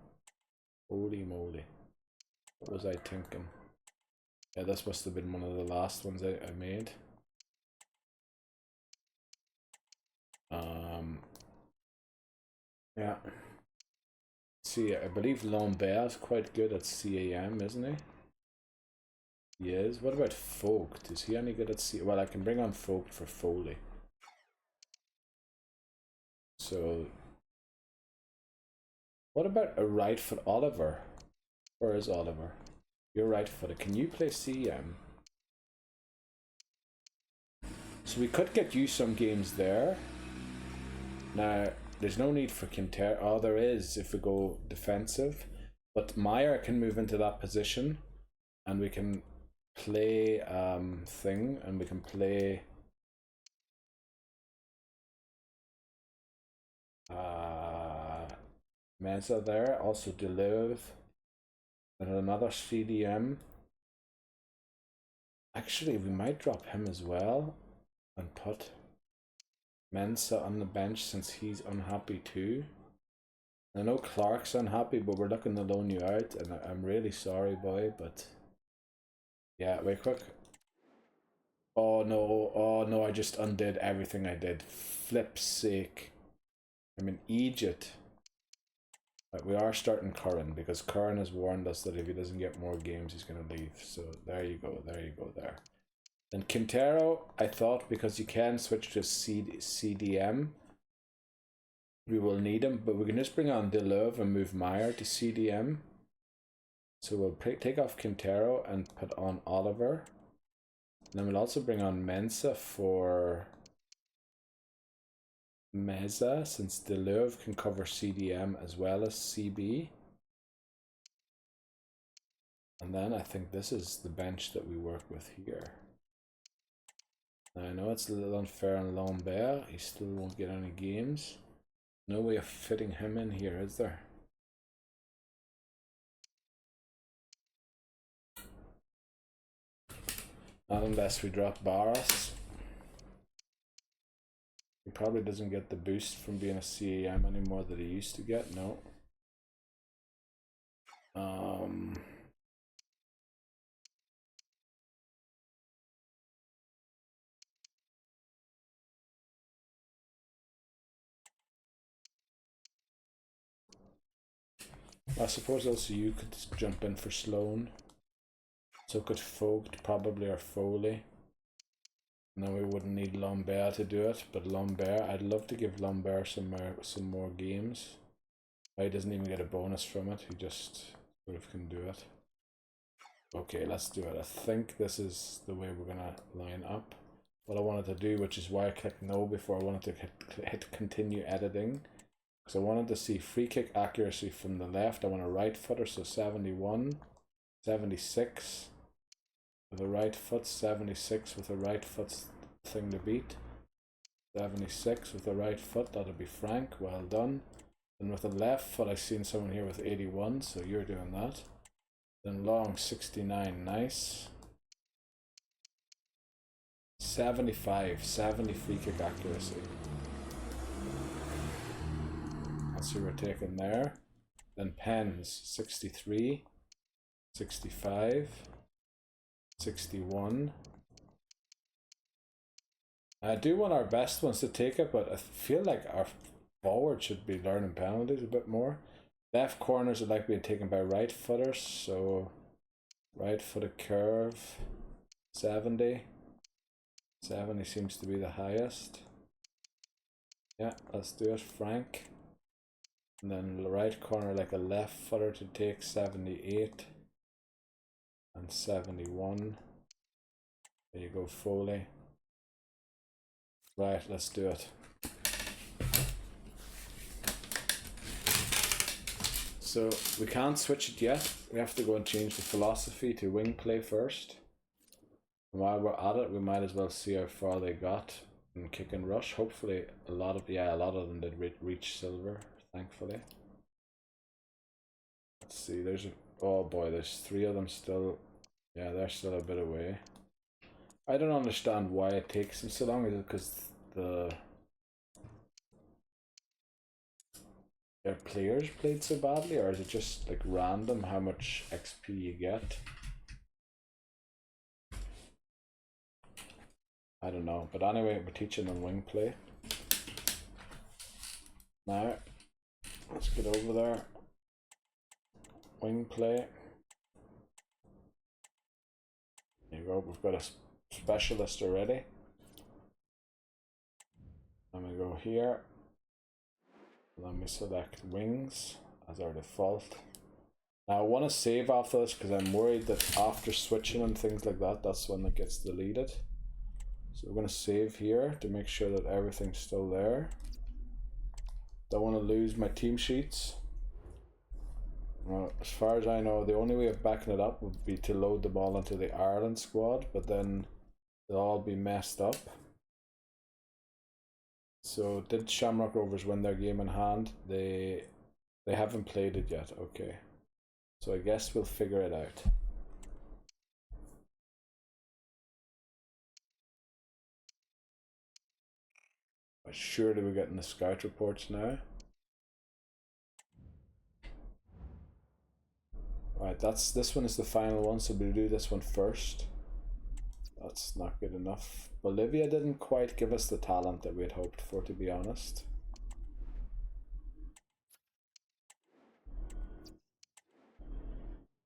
Holy moly. What was I thinking? Yeah, this must have been one of the last ones I made. Yeah. See, I believe Lambert is quite good at CAM, isn't he? He is. What about Vogt? Is he any good at C? Well, I can bring on Vogt for Foley. So, what about a right foot Oliver? Where is Oliver? You're right footed. Can you play CM? So we could get you some games there. Now, there's no need for Quintero. Oh, there is if we go defensive. But Meyer can move into that position. And we can play thing. And we can play Meza there. Also Deleuve. And another CDM. Actually, we might drop him as well. And put Mensa on the bench since he's unhappy too. I know Clark's unhappy, but we're looking to loan you out, and I'm really sorry, boy, but yeah, wait quick. Oh no, I just undid everything I did. Flip's sake. I'm an idiot. Right, we are starting Curran because Curran has warned us that if he doesn't get more games, he's going to leave. So there you go there. And Quintero, I thought because you can switch to CDM, we will need him, but we can just bring on Deleuve and move Meyer to CDM. So we'll take off Quintero and put on Oliver. And then we'll also bring on Mensa for Meza, since Deleuve can cover CDM as well as CB. And then I think this is the bench that we work with here. I know it's a little unfair on Lambert. He still won't get any games. No way of fitting him in here, is there? Not unless we drop Barras. He probably doesn't get the boost from being a CAM anymore that he used to get. No. I suppose also you could jump in for Sloan. So could Vogt probably, or Foley. And then we wouldn't need Lambert to do it, but Lambert, I'd love to give Lambert some more games. He doesn't even get a bonus from it, he just sort of can do it. Okay, let's do it. I think this is the way we're gonna line up. What I wanted to do, which is why I clicked no before I wanted to hit continue editing. Because I wanted to see free kick accuracy from the left. I want a right footer, so 71, 76 with a right foot, 76 with a right foot thing to beat, 76 with a right foot, that'll be Frank, well done. And with the left foot, I've seen someone here with 81, so you're doing that. Then long, 69, nice. 75, 70 free kick accuracy. That's who we're taking there. Then pens, 63, 65, 61. I do want our best ones to take it, but I feel like our forward should be learning penalties a bit more. Left corners are like being taken by right footers, so right footed curve, 70. 70 seems to be the highest. Yeah, let's do it, Frank. And then the right corner like a left footer to take 78 and 71. There you go, Foley. Right, let's do it. So we can't switch it yet. We have to go and change the philosophy to wing play first. And while we're at it, we might as well see how far they got in kick and rush. Hopefully a lot of them did reach silver, thankfully. Let's see, oh boy, there's 3 of them still. Yeah, they're still a bit away. I don't understand why it takes them so long. Is it because their players played so badly, or is it just like random how much XP you get? I don't know, but anyway, we're teaching them wing play. Now, let's get over there. Wing play. There you go, we've got a specialist already. And we go here. And then we select wings as our default. Now I want to save after this because I'm worried that after switching and things like that, that's when it gets deleted. So we're going to save here to make sure that everything's still there. Don't want to lose my team sheets. Well, as far as I know, the only way of backing it up would be to load them all into the Ireland squad, but then they'll all be messed up. So did Shamrock Rovers win their game in hand? They haven't played it yet. Okay, so I guess we'll figure it out. But surely we're getting the scout reports now. Right, this one is the final one, so we'll do this one first. That's not good enough. Bolivia didn't quite give us the talent that we had hoped for, to be honest.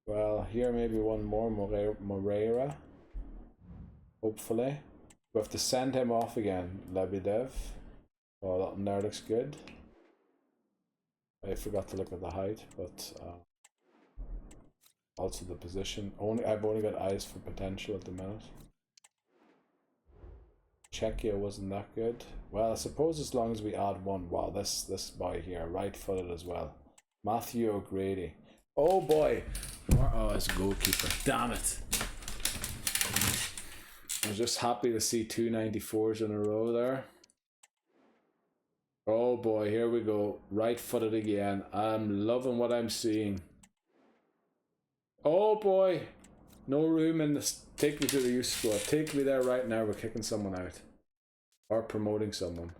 Well, here maybe one more, Moreira. Hopefully. We have to send him off again, Lebedev. Oh, that one there looks good. I forgot to look at the height, but also the position. I've only got eyes for potential at the minute. Czechia wasn't that good. Well, I suppose as long as we add one. Wow, this boy here, right-footed as well. Matthew O'Grady. Oh boy! Oh, it's a goalkeeper. Damn it! I was just happy to see 2 94s in a row there. Oh boy, here we go. Right-footed again. I'm loving what I'm seeing. Oh boy! No room in this. Take me to the youth squad. Take me there right now. We're kicking someone out. Or promoting someone.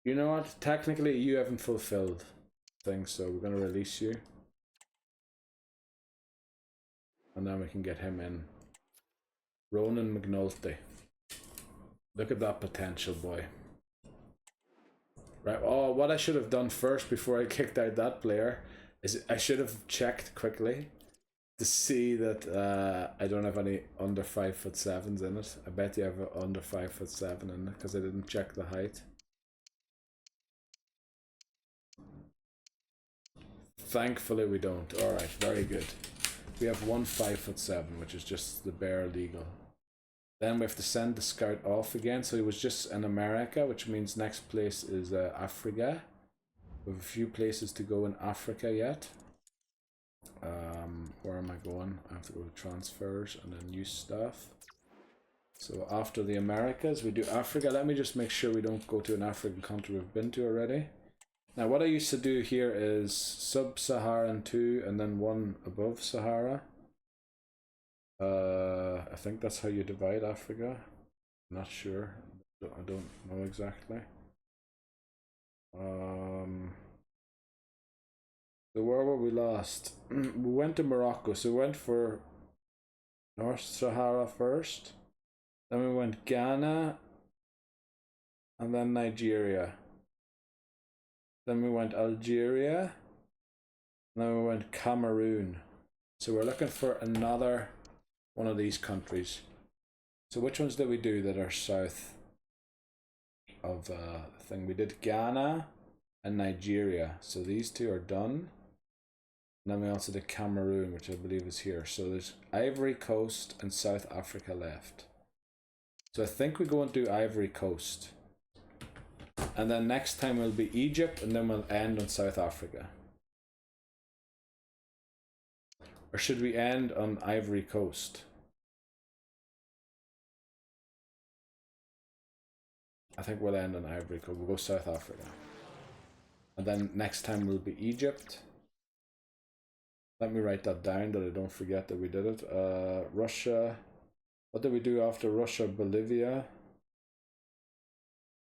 You know what? Technically, you haven't fulfilled things, so we're going to release you. And then we can get him in. Ronan McNulty. Look at that potential, boy. Right, oh, what I should have done first before I kicked out that player is I should have checked quickly to see that I don't have any under 5'7" in it. I bet you have under 5'7" in it because I didn't check the height. Thankfully we don't. Alright, very good. We have one 5'7", which is just the bare legal. Then we have to send the scout off again. So he was just in America, which means next place is Africa. We have a few places to go in Africa yet. Where am I going? I have to go to transfers and then new stuff. So after the Americas, we do Africa. Let me just make sure we don't go to an African country we've been to already. Now what I used to do here is sub-Saharan 2 and then one above Sahara. I think that's how you divide Africa. Not sure. I don't know exactly. So where were we last? We went to Morocco. So we went for North Sahara first. Then we went Ghana. And then Nigeria. Then we went Algeria. And then we went Cameroon. So we're looking for another one of these countries. So which ones did we do that are south of the thing? We did Ghana and Nigeria. So these two are done. And then we also did Cameroon, which I believe is here. So there's Ivory Coast and South Africa left. So I think we go and do Ivory Coast. And then next time will be Egypt, and then we'll end on South Africa. Or should we end on Ivory Coast? I think we'll end on Ivory Coast. We'll go South Africa. And then next time will be Egypt. Let me write that down that I don't forget that we did it. Russia. What did we do after Russia? Bolivia.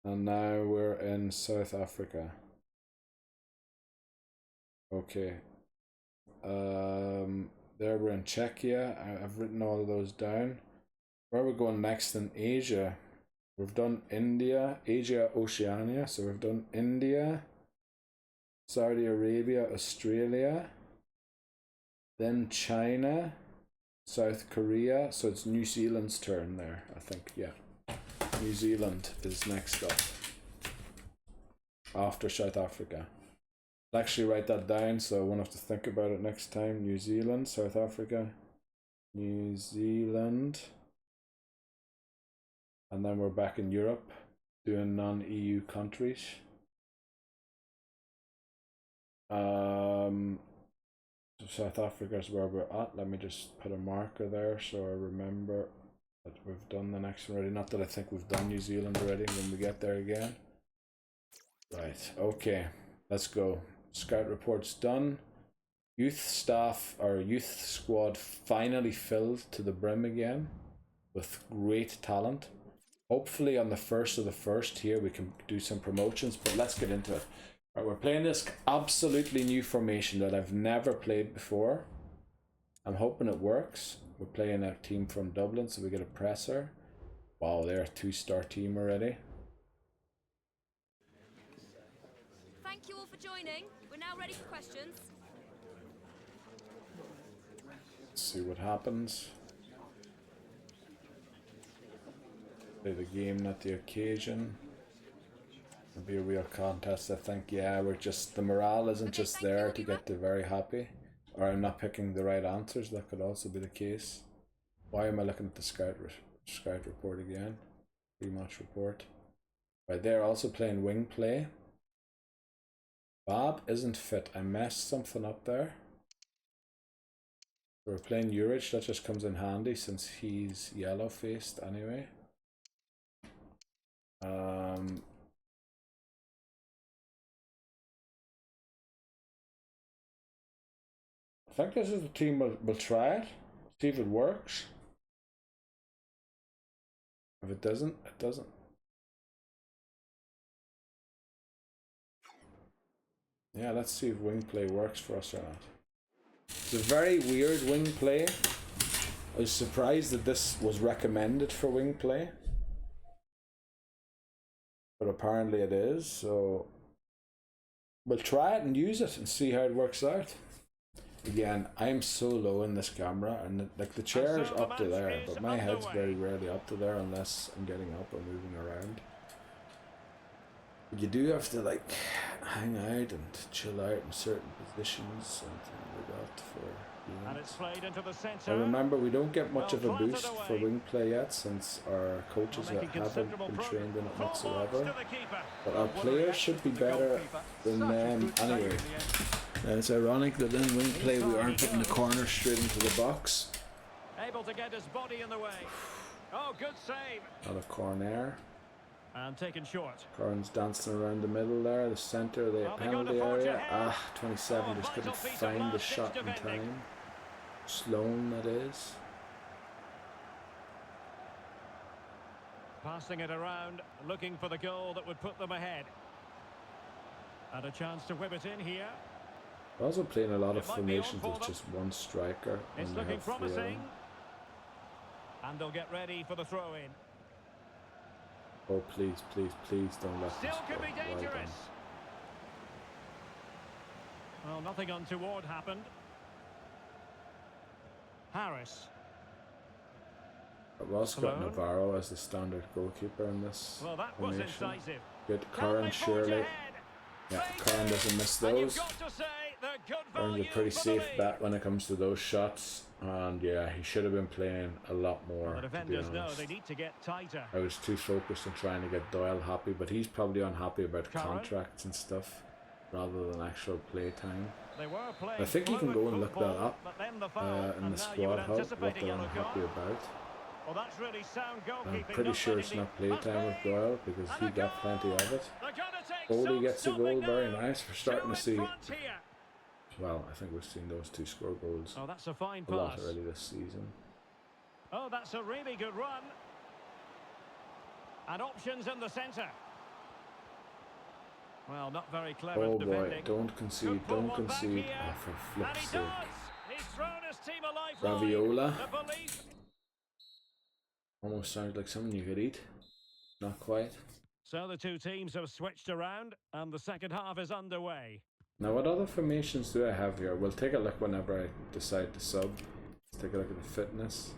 And now we're in South Africa. Okay. There we're in Czechia. I've written all of those down. Where are we going next in Asia? We've done India, Asia, Oceania. So we've done India, Saudi Arabia, Australia, then China, South Korea. So it's New Zealand's turn there, I think. Yeah. New Zealand is next up after South Africa. I'll actually write that down so I won't have to think about it next time. New Zealand, South Africa, New Zealand. And then we're back in Europe doing non-EU countries. So South Africa is where we're at. Let me just put a marker there so I remember that we've done the next one already. Not that I think we've done New Zealand already when we get there again. Right, okay, let's go. Scout report's done. Youth staff, or youth squad finally filled to the brim again with great talent. Hopefully on the 1st of the 1st here we can do some promotions, but let's get into it. Right, we're playing this absolutely new formation that I've never played before. I'm hoping it works. We're playing a team from Dublin, so we get a presser. Wow, they're a 2-star team already. Thank you all for joining. We're now ready for questions. Let's see what happens. Play the game, not the occasion. It'll be a real contest, I think. Yeah, we're just, the morale isn't just there to get the very happy. Or I'm not picking the right answers, that could also be the case. Why am I looking at the scout report again? Pre-match report. Right, they're also playing wing play. Bob isn't fit. I messed something up there. We're playing Juric, that just comes in handy since he's yellow faced anyway. I think this is the team we'll try it, see if it works. If it doesn't, it doesn't. Yeah, let's see if wing play works for us or not. It's a very weird wing play. I was surprised that this was recommended for wing play, but apparently it is, so we'll try it and use it and see how it works out. Again, I'm so low in this camera, and like the chair is up to there, but my head's very rarely up to there unless I'm getting up or moving around. You do have to like hang out and chill out in certain positions, something like that for you. And it's played into the centre. Now remember, we don't get much of a boost for wing play yet, since our coaches haven't been trained in it whatsoever. But our players should be better than them anyway. Now it's ironic that in wing play we aren't putting the corner straight into the box. Able to get his body in the way. Oh, good save. Not a corner. And taken short. Corn's dancing around the middle there, the centre of the penalty area. 27 just couldn't find the shot in time. Sloan, that is. Passing it around, looking for the goal that would put them ahead. And a chance to whip it in here. They're also playing a lot of It might be on formations for with them. just one striker. It's and they looking have three of promising. them. And they'll get ready for the throw-in. Oh, please, please, please don't let them Still score. could be Well dangerous. done. Well, nothing untoward happened. Harris. I've also got Sloan. Navarro as the standard goalkeeper in this Well, that was formation. incisive. Good. Can Curran, they forge surely. ahead? Yeah, Great Curran save. doesn't miss And you've those. got to say, they're good Curran's a value pretty for the safe lead. bet when it comes to those shots. And yeah, he should have been playing a lot more, The to be defenders know honest. they need to get tighter. I was too focused on trying to get Doyle happy, but he's probably unhappy about Curran. contracts and stuff rather than actual play time. They were playing I think you can go and look that football, up but then the foul, in and the now you squad would hub, what anticipate a they're yellow unhappy card. about. Well, that's really sound I'm goalkeeping. pretty not sure letting it's not the- play time with Doyle because And he a got plenty goal! of it. They're gonna take Goldie some gets a goal, stopping very now. nice. We're starting Two to see, in front here. well, I think we've seen those two score goals Oh, that's a fine a lot pass. early this season. Oh, that's a really good run. And options in the centre. Well, not very clever Oh boy, defending. don't concede, Could put don't one back concede. here. Oh, for And he flip's sake. does. He's thrown his team a lifeline. Raviola. The belief. Almost sounds like something you could eat. Not quite. So the two teams have switched around, and the second half is underway. Now, what other formations do I have here? We'll take a look whenever I decide to sub. Let's take a look at the fitness.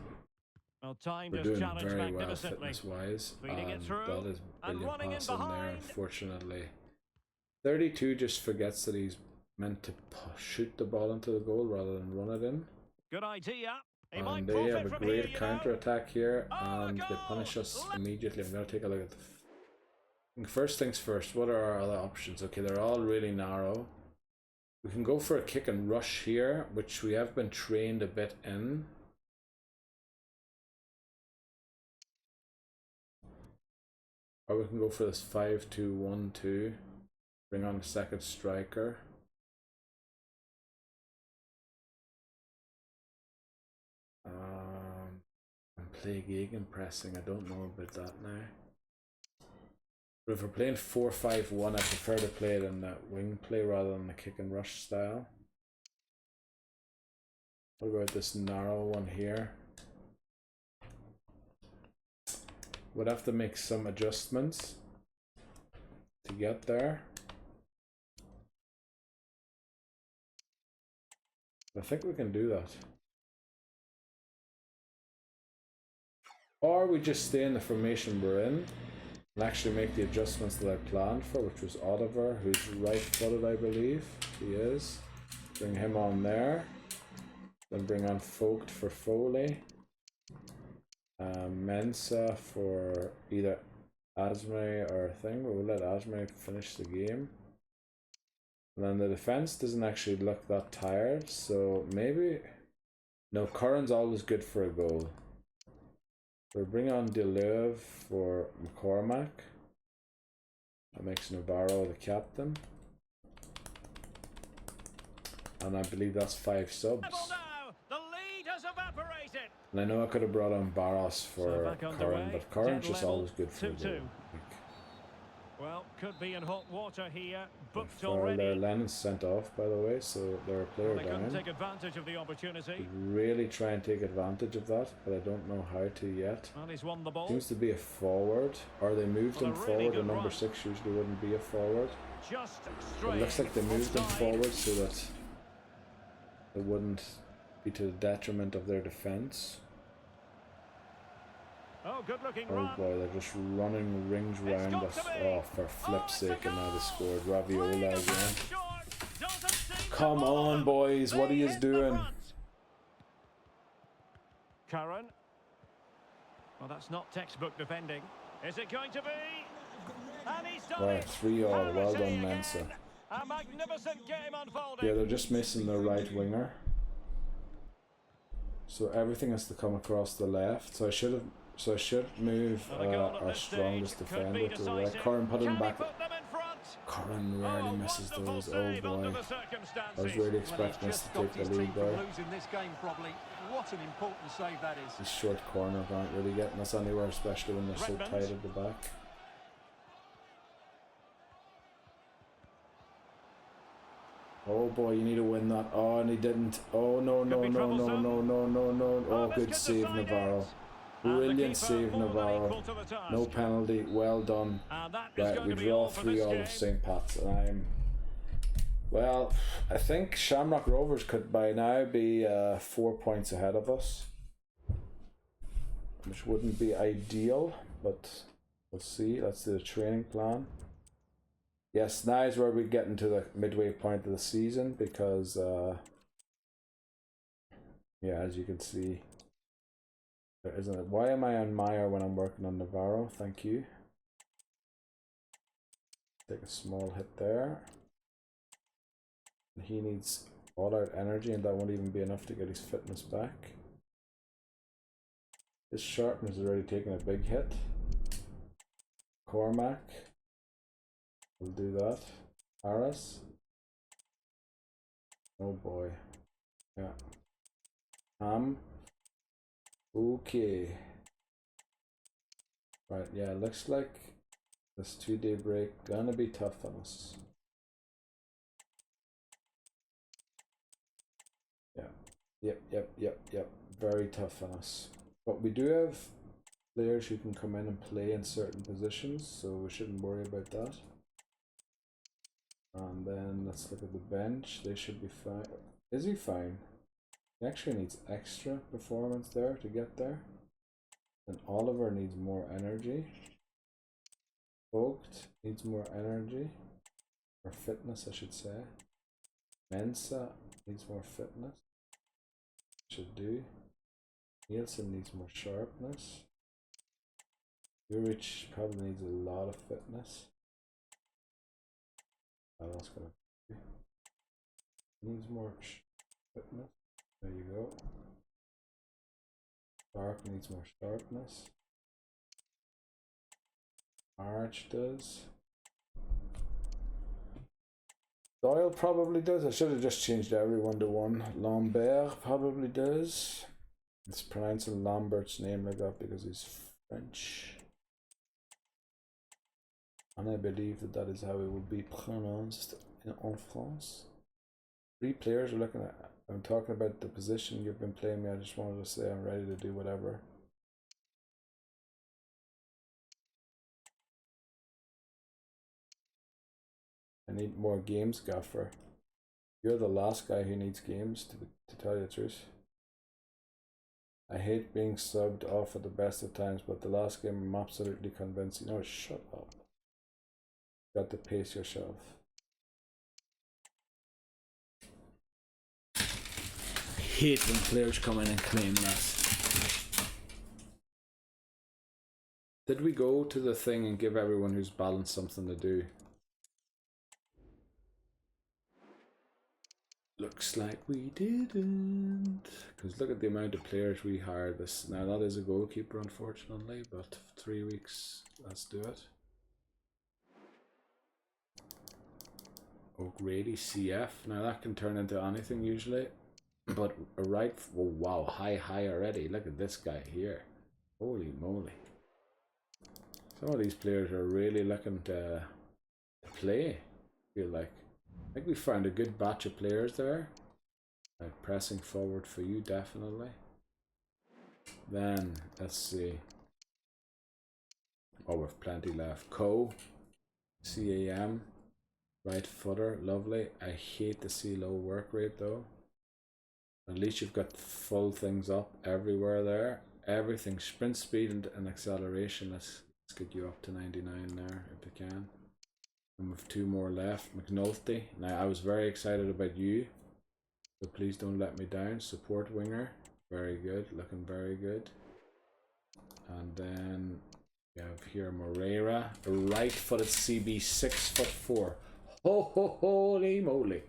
Well, timed We're his doing challenge very well magnificently. fitness-wise, Feeding it and through, that is and brilliant running in pass in there, behind. unfortunately. 32 just forgets that he's meant to shoot the ball into the goal rather than run it in. Good idea. He And might they profit have a from great here, you counter-attack here, Oh, a and they goal! punish us immediately. I'm going to take a look at the... First things first, what are our other options? Okay, they're all really narrow. We can go for a kick and rush here, which we have been trained a bit in. Or we can go for this 5-2-1-2. Bring on a second striker. And play gegenpressing. I don't know about that now. But if we're playing 4-5-1, I prefer to play it in that wing play rather than the kick and rush style. What about this narrow one here? Would have to make some adjustments to get there. I think we can do that. Or we just stay in the formation we're in and actually make the adjustments that I planned for, which was Oliver, who's right-footed, I believe. He is. Bring him on there. Then bring on Vogt for Foley. Mensah for either Asmay or thing, but we'll let Asmay finish the game. And then the defense doesn't actually look that tired, so maybe... No, Curran's always good for a goal. We'll bring on Deleuve for McCormack. That makes Navarro the captain. And I believe that's 5 subs. Now, the lead has evaporated. And I know I could have brought on Barros for back Curran, underway, but Curran's dead just level, always good for a 2-2. goal. Well, could be in hot water here. Booked Their already. Lennon's sent off, by the way, so they're a player They couldn't down. take advantage of the opportunity. Really try and take advantage of that, but I don't know how to yet. Well, he's won the ball. Seems to be a forward, or they moved Well, him a really forward, good and number run. 6 usually wouldn't be a forward. Just It straight. looks like they moved him Offside. forward so that it wouldn't be to the detriment of their defence. Oh, good-looking Oh run. boy, they're just running rings round got us. to be. Oh, for flip's it's a sake, and now they goal. scored. Playing Raviola a again. man short. Doesn't seem to Come bother on, them. boys, what are They you hit the doing? front. Curran. Well, that's not textbook defending. Is it going to be? And he's done Right, it. 3-all. Well Parity done, again. Mensah. A magnificent game unfolding. Yeah, they're just missing the right winger. So everything has to come across the left. So I should move Well, the goal at our this strongest stage could defender be to the right. decisive. Curran, put him Can he back. put them in front? Curran rarely misses wonderful those. Oh save under boy. the circumstances. I was really Well, he's expecting us just to take stopped his the team lead from there. losing this game probably. What an important save that is. These short corners aren't really getting us anywhere, especially when they're so Redmond. tight at the back. Oh boy, you need to win that. Oh, and he didn't. Oh no, no, Could be no, no, troublesome. no, no, no, no. Oh, this good could save, decide Navarro. it. And the Brilliant keeper save, more than Navarro. equal to the task. No penalty. Well done. And that is Right, going we to be draw all for 3 this all game. of St. Pat's, and I'm. Well, I think Shamrock Rovers could by now be 4 points ahead of us, which wouldn't be ideal, but we'll see. Let's do the training plan. Yes, now is where we get into the midway point of the season because, yeah, as you can see, there isn't it. Why am I on Meyer when I'm working on Navarro? Thank you. Take a small hit there. He needs all out energy, and that won't even be enough to get his fitness back. His sharpness is already taking a big hit. Cormac will do that. Harris. Oh boy. Yeah. Okay. Right, yeah, looks like this 2-day break gonna be tough on us. Yeah. Yep. Very tough on us. But we do have players who can come in and play in certain positions, so we shouldn't worry about that. And then let's look at the bench. They should be fine. Is he fine? He actually needs extra performance there to get there. And Oliver needs more energy. Vogt needs more energy. Or fitness, I should say. Mensa needs more fitness. Should do. Nielsen needs more sharpness. Juric probably needs a lot of fitness. What else gonna do? Needs more fitness. There you go. Dark needs more sharpness. Arch does. Doyle probably does. I should have just changed everyone to 1. Lambert probably does. It's pronouncing Lambert's name like that because he's French. And I believe that that is how it would be pronounced in France. 3 players are looking at. I'm talking about the position you've been playing me. I just wanted to say I'm ready to do whatever. I need more games, Gaffer. You're the last guy who needs games, to tell you the truth. I hate being subbed off at the best of times, but the last game I'm absolutely convinced. You know, shut up. Got to pace yourself. Hate when players come in and claim that. Did we go to the thing and give everyone who's balanced something to do? Looks like we didn't. Because look at the amount of players we hired this. Now that is a goalkeeper, unfortunately, but 3 weeks. Let's do it. O'Grady CF. Now that can turn into anything usually. But right. Oh wow, high already. Look at this guy here. Holy moly. Some of these players are really looking to play, I feel like. I think we found a good batch of players there. Pressing forward for you, definitely. Then, let's see. Oh, we've plenty left. CAM. Right footer, lovely. I hate to see low work rate though. At least you've got full things up everywhere there. Everything, sprint speed and acceleration. Let's get you up to 99 there if you can. And we've 2 more left. McNulty. Now I was very excited about you, so please don't let me down. Support winger, very good, looking very good. And then we have here Moreira, a right-footed CB, 6'4". Holy moly!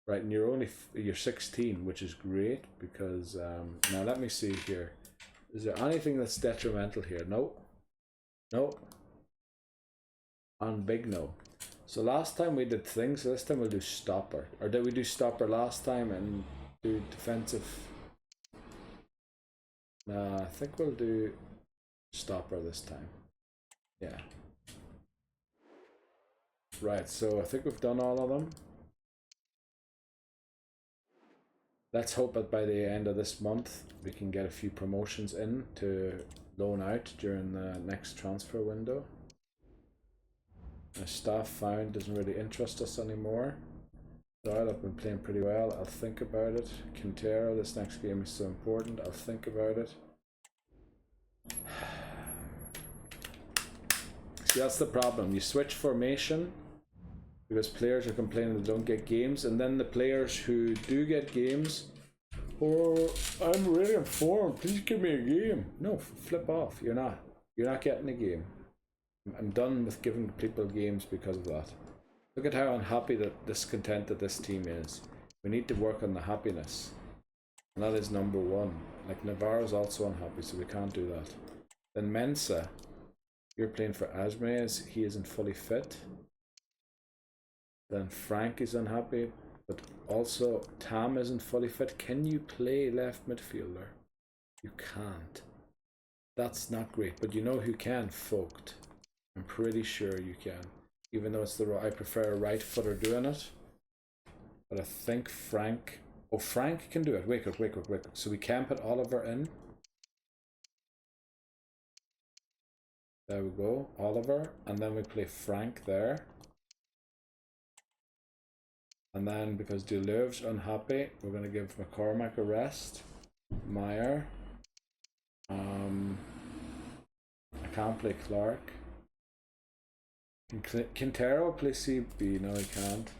Right, and you're 16, which is great because now let me see here. Is there anything that's detrimental here? No. On big no. So last time we did things, so this time we'll do stopper. Or did we do stopper last time and do defensive? Nah, I think we'll do stopper this time. Yeah. Right, so I think we've done all of them. Let's hope that by the end of this month we can get a few promotions in to loan out during the next transfer window. The staff found doesn't really interest us anymore. Doyle, I've been playing pretty well. I'll think about it. Quintero, this next game is so important. I'll think about it. See, that's the problem. You switch formation because players are complaining they don't get games, and then the players who do get games, oh, I'm really in form, please give me a game. No, flip off. You're not. You're not getting a game. I'm done with giving people games because of that. Look at how unhappy, discontented this team is. We need to work on the happiness. And that is number one. Like, Navarro's also unhappy, so we can't do that. Then Mensa. You're playing for Asmez. He isn't fully fit. Then Frank is unhappy, but also Tam isn't fully fit. Can you play left midfielder? You can't. That's not great, but you know who can? Vogt. I'm pretty sure you can. Even though it's the I prefer a right footer doing it. But I think Frank... Oh, Frank can do it. Wake up. So we can put Oliver in. There we go. Oliver. And then we play Frank there. And then, because Deleuve's unhappy, we're going to give McCormack a rest. Meyer. I can't play Clark. Quintero play CB? No, he can't.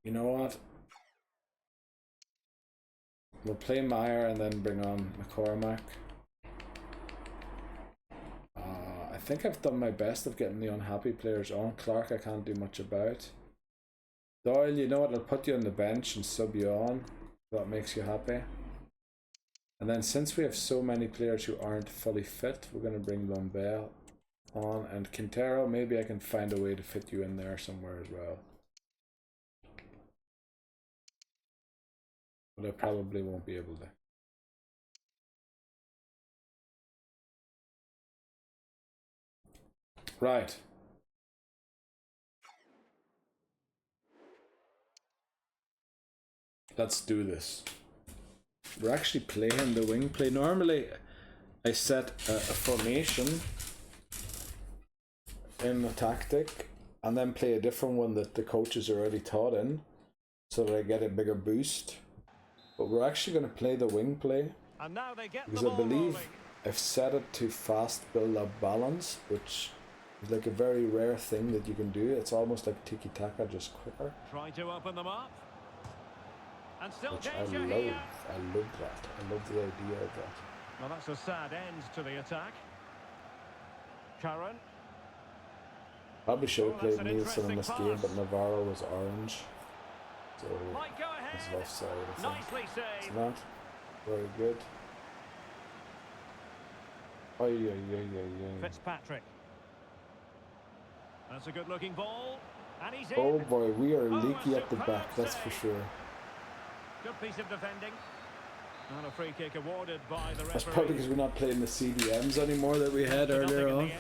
You know what? We'll play Meyer and then bring on McCormack. I think I've done my best of getting the unhappy players on. Clark I can't do much about. Doyle, you know what? I'll put you on the bench and sub you on. If that makes you happy. And then since we have so many players who aren't fully fit, we're going to bring Lombell on. And Quintero, maybe I can find a way to fit you in there somewhere as well. But I probably won't be able to. Right. Let's do this. We're actually playing the wing play. Normally, I set a formation in the tactic and then play a different one that the coaches are already taught in so that I get a bigger boost. But we're actually going to play the wing play And now they get because the I ball believe rolling. I've set it to fast build up balance, which is like a very rare thing that you can do. It's almost like tiki-taka, just quicker. Try to open them up. And still Which I danger love. here. I love that. I love the idea of that. Well, that's a sad end to the attack. Curran. Probably should have Oh, played that's an Nielsen in this interesting game, pass. but Navarro was orange. So Might go it's ahead. offside, I think. Nicely It's saved. not. Very good. Oh, yeah. Fitzpatrick. That's a good looking ball. And he's in. Oh boy, we are Oh, a leaky at the superb back, that's for save. sure. Good piece of defending. And a free kick awarded by the referee. That's probably because we're not playing the CDMs anymore that we had earlier Nothing in on. the end.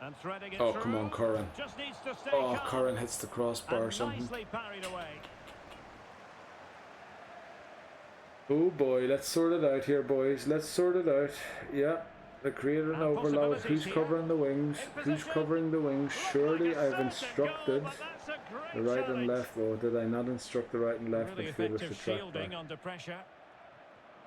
And threading it Oh, through. come on, Curran. Just needs to stay Oh, calm. Curran hits the crossbar or And something. nicely parried away. Oh boy, let's sort it out here, boys. Let's sort it out. Yeah, they created an And overload. possibilities Who's here. covering the wings? In Who's position. covering the wings? Looked Surely like a I've certain instructed goal, but that's a great the right and challenge. left. Oh, did I not instruct the right and left Really midfielders to effective track shielding back? under pressure.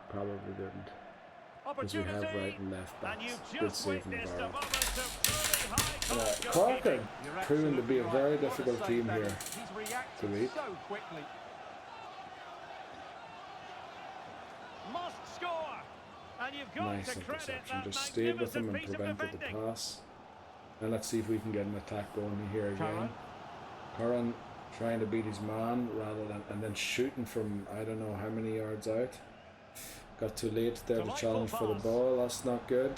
Probably didn't. Because we Opportunity. have right and left And backs. you've Good just save, witnessed a Navarro. moment of truly high-class Clark goalkeeping. are You're proving to be a absolutely very right. What a difficult save team that here. is. He's to reacted beat. so quickly. Must score. And you've got Nice to credit interception. that Just stayed with him and magnificent piece of prevented the defending. pass. And let's see if we can get an attack going here again. Curran. Curran trying to beat his man rather than and then shooting from I don't know how many yards out. Got too late there to Delightful challenge for the pass. ball. That's not good.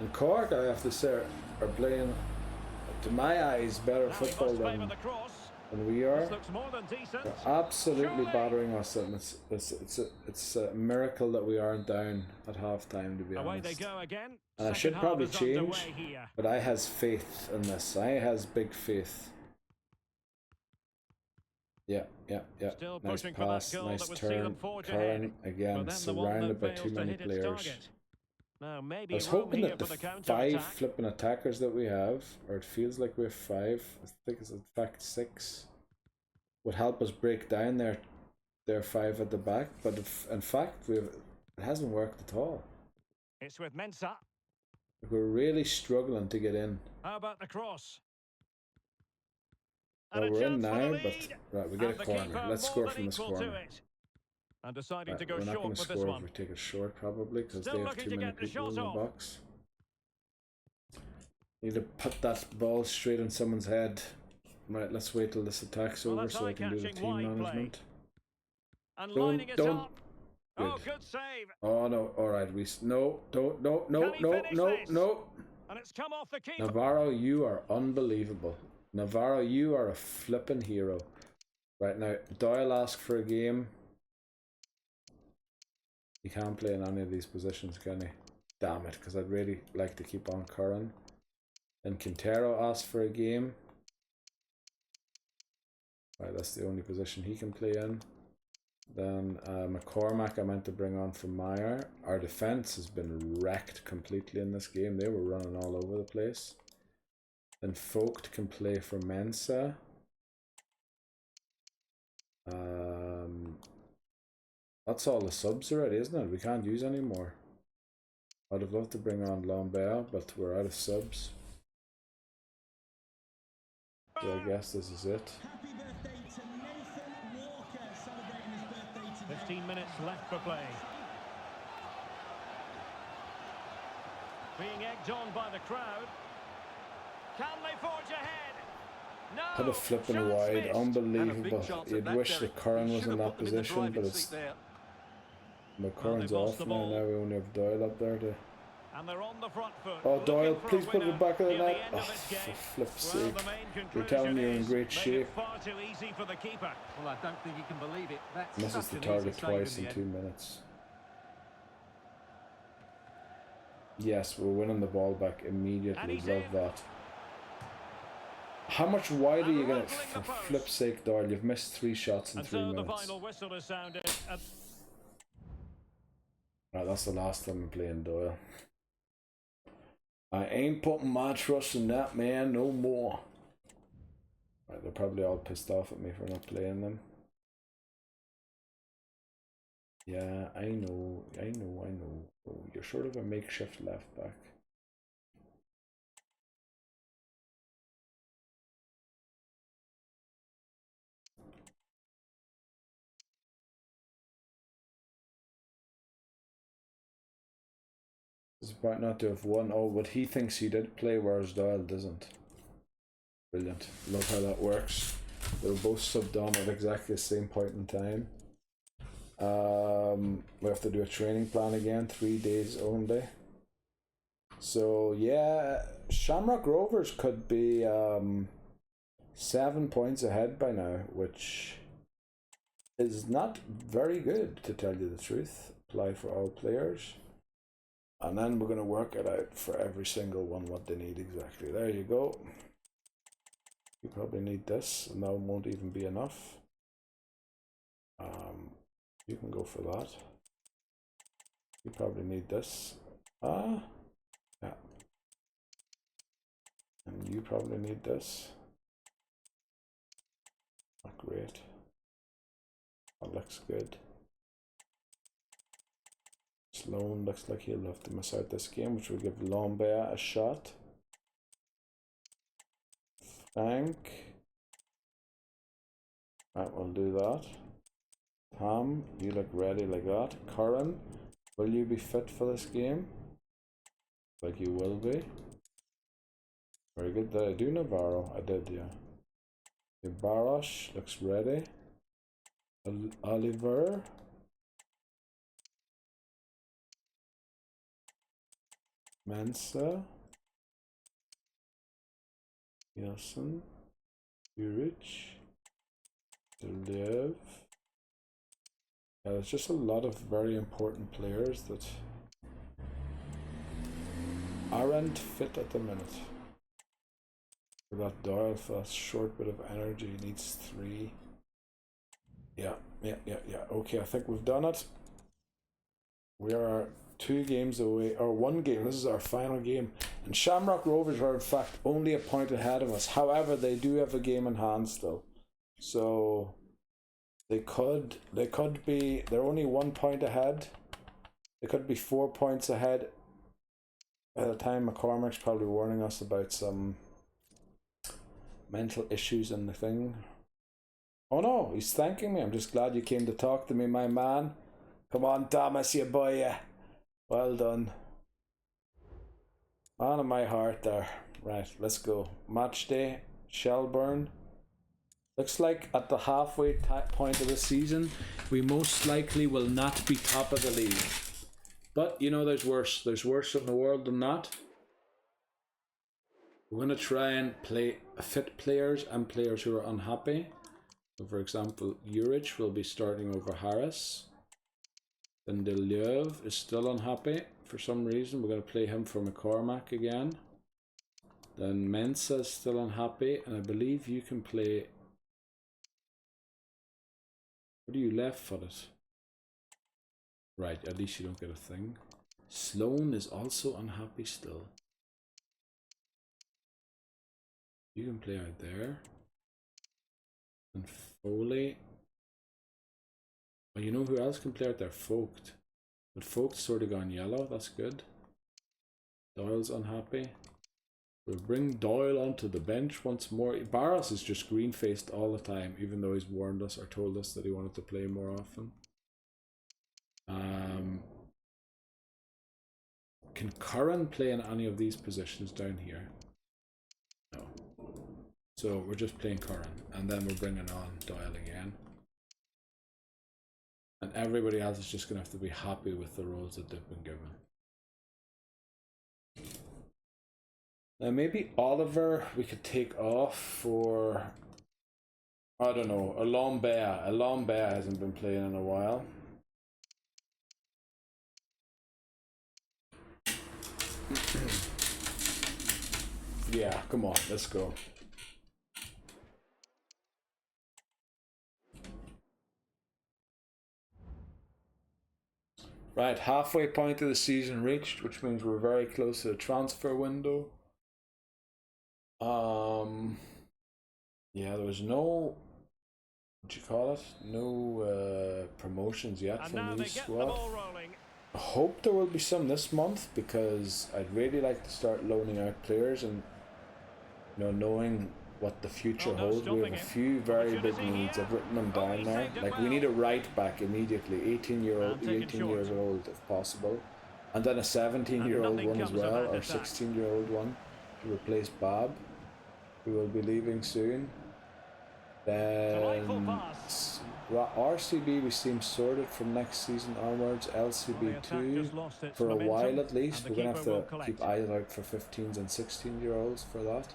And Cork, I have to say, are playing, to my eyes, better Now he football must favour than the cross. we are. This looks more than decent. They're absolutely Surely. battering us, and it's a miracle that we aren't down at half time, to be Away honest. they go again. And I Second should half probably is change, underway here. but I has faith in this. I has big faith. Yeah. Still Nice pushing for that pass, goal nice that would see them turn. forge Curran ahead. again, But then the one surrounded that by too fails to many hit its players. target. Now maybe I was room hoping here that the for the counter 5 attack. flipping attackers that we have, or it feels like we have 5, I think it's in fact 6, would help us break down their 5 at the back. But in fact, it hasn't worked at all. It's with Mensah. We're really struggling to get in. How about the cross? Well, And a we're in chance for the now, lead. but right, we get And a the corner. keeper Let's more score than from this equal to corner. it. And deciding Right, to go we're not short going to with this score if one. we take it short, probably, because Still they have looking too to many get the people in shot the off. box. Need to put that ball straight in someone's head. Right, let's wait till this attack's Well, over that's so I can do the eye-catching team wide play. management. And Don't- lining it don't- up. Oh, Good. good save. Oh no! All right, no, Can he finish this? no! And it's come off the keeper. Navarro, you are unbelievable. Navarro, you are a flippin' hero. Right now, Doyle asked for a game. He can't play in any of these positions, can he? Damn it, because I'd really like to keep on Curran. And Quintero asked for a game. Right, that's the only position he can play in. Then McCormack I meant to bring on for Meyer. Our defense has been wrecked completely in this game. They were running all over the place. Then Vogt can play for Mensah. That's all the subs already, isn't it? We can't use any more. I'd have loved to bring on Lambert, but we're out of subs. So I guess this is it. Happy birthday to Nathan Walker, celebrating his birthday today. 15 minutes left for play. Being egged on by the crowd. Can they forge ahead? No. Had a flipping chance wide, missed. unbelievable. chance at You'd that, wish Derek. that Curran He was should in have that put them in the position, but driving it's seat there. McCurran's they've lost off the now. ball. Now we only have Doyle up there to. And they're on the front foot. Oh, Doyle, looking for a please put it winner back of the near net. end Oh, of this for game. flip's Well, sake. the main You're conclusion telling me you're in is great made shape. it far too easy for the keeper. Well, I don't think you can believe it. That's Misses such the an target easy save twice in in the 2 end. minutes. Yes, we're winning the ball back And immediately. he's Love in. that. How much wide are you going to... Unravelling For the post. flip's sake, Doyle, you've missed 3 shots in And 3 so the minutes. final whistle is sounded. And Right, that's the last time I'm playing Doyle. I ain't putting my trust in that man no more. Right, they're probably all pissed off at me for not playing them. Yeah, I know. Oh, you're sort of a makeshift left back. It's about not to have won. Oh, but he thinks he did play, whereas Doyle doesn't. Brilliant. Love how that works. They were both subbed on at exactly the same point in time. We have to do a training plan again, 3 days only. So yeah, Shamrock Rovers could be 7 points ahead by now, which is not very good, to tell you the truth. Apply for all players. And then we're going to work it out for every single one what they need exactly. There you go. You probably need this, and that won't even be enough. You can go for that. You probably need this. Yeah. And you probably need this. Not great. That looks good. Sloan looks like he'll have to miss out this game, which will give Lambert a shot. Frank. Right, we'll do that. Tom, you look ready like that. Curran, will you be fit for this game? Like you will be. Very good. Did I do Navarro? I did, yeah. Okay, Barosh looks ready. Oliver. Mensa, Nielsen, Urich, Deliev. Yeah, there's just a lot of very important players that aren't fit at the minute. We got Doyle for a short bit of energy, he needs 3. Yeah. Okay, I think we've done it. We are 2 games away, or 1 game. This is our final game. And Shamrock Rovers are in fact only a point ahead of us. However, they do have a game in hand still. So they could be, they're only 1 point ahead. They could be 4 points ahead. By the time McCormick's probably warning us about some mental issues in the thing. Oh no, he's thanking me. I'm just glad you came to talk to me, my man. Come on, Thomas, you boy. Yeah. Well done. Man of my heart there. Right, let's go. Match day, Shelburne. Looks like at the halfway point of the season, we most likely will not be top of the league. But, you know, there's worse. There's worse in the world than that. We're going to try and play fit players and players who are unhappy. So for example, Urich will be starting over Harris. Then Deleuve is still unhappy for some reason. We're going to play him for McCormack again. Then Mensa is still unhappy, and I believe you can play. What are you left-footed? Right, at least you don't get a thing. Sloan is also unhappy still. You can play out there. And Foley. Oh, you know who else can play out there? Vogt. But Vogt's sort of gone yellow, that's good. Doyle's unhappy. We'll bring Doyle onto the bench once more. Barros is just green-faced all the time, even though he's warned us or told us that he wanted to play more often. Can Curran play in any of these positions down here? No. So we're just playing Curran, and then we're bringing on Doyle again. And everybody else is just going to have to be happy with the roles that they've been given. Now maybe Oliver we could take off for, I don't know, Alombea. Alombea hasn't been playing in a while. Yeah, come on, let's go. Right, halfway point of the season reached, which means we're very close to the transfer window. Yeah, there was no, what do you call it? No promotions yet from these squad. I hope there will be some this month, because I'd really like to start loaning out players and, you know, knowing what the future holds. We have a few very big needs. I've written them down there. Like, we need a right back immediately, 18 years old if possible, and then a 17-year-old one as well, or 16-year-old one to replace Bob, who will be leaving soon. Then RCB we seem sorted from next season onwards. LCB2 for a while at least. We're going to have to keep eyes out for 15s and 16-year-olds for that.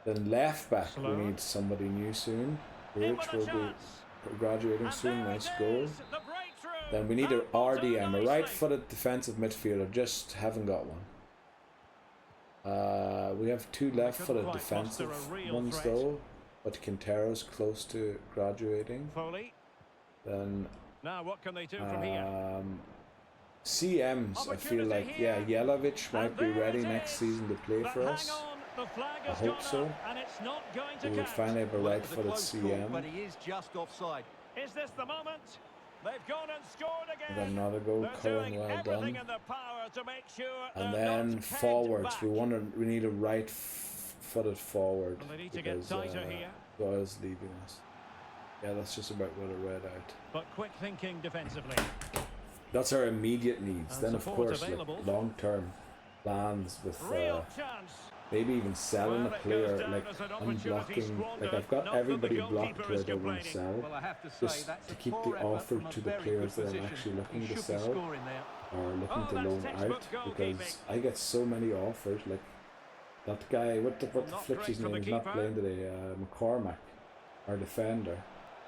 Then left back we need somebody new soon. Rich will be graduating soon. Nice goal. Then we need an RDM, a right-footed defensive midfielder. Just haven't got one. We have 2 left-footed defensive ones though, but Quintero's close to graduating. Then now what can they do from here? CMs, I feel like, yeah, Jelavic might be ready next season to play for us. I hope so. We will finally have a right-footed CM. But he is just offside. Is this the moment? They've gone and scored again. We got another goal, Curran, well done. And then forwards, we need a right-footed forward because Doyle's leaving us. Yeah, that's just about what I read out. But quick thinking defensively. That's our immediate needs. And then of course, like, long-term plans with maybe even selling a Well, it player, goes down like as an opportunity unblocking. Like squandered. I've got Not that the everybody blocked goalkeeper who is I don't want to complaining. sell, Well, I have to say, just that's to a keep poor the effort offer from a to the very players good that I'm position. actually He looking to should be sell scoring there. or looking Oh, to that's loan textbook out, goalkeeping. because I get so many offers. Like that guy, what the Not flip's great his for name? the He's not keeper. playing today. McCormack, our defender.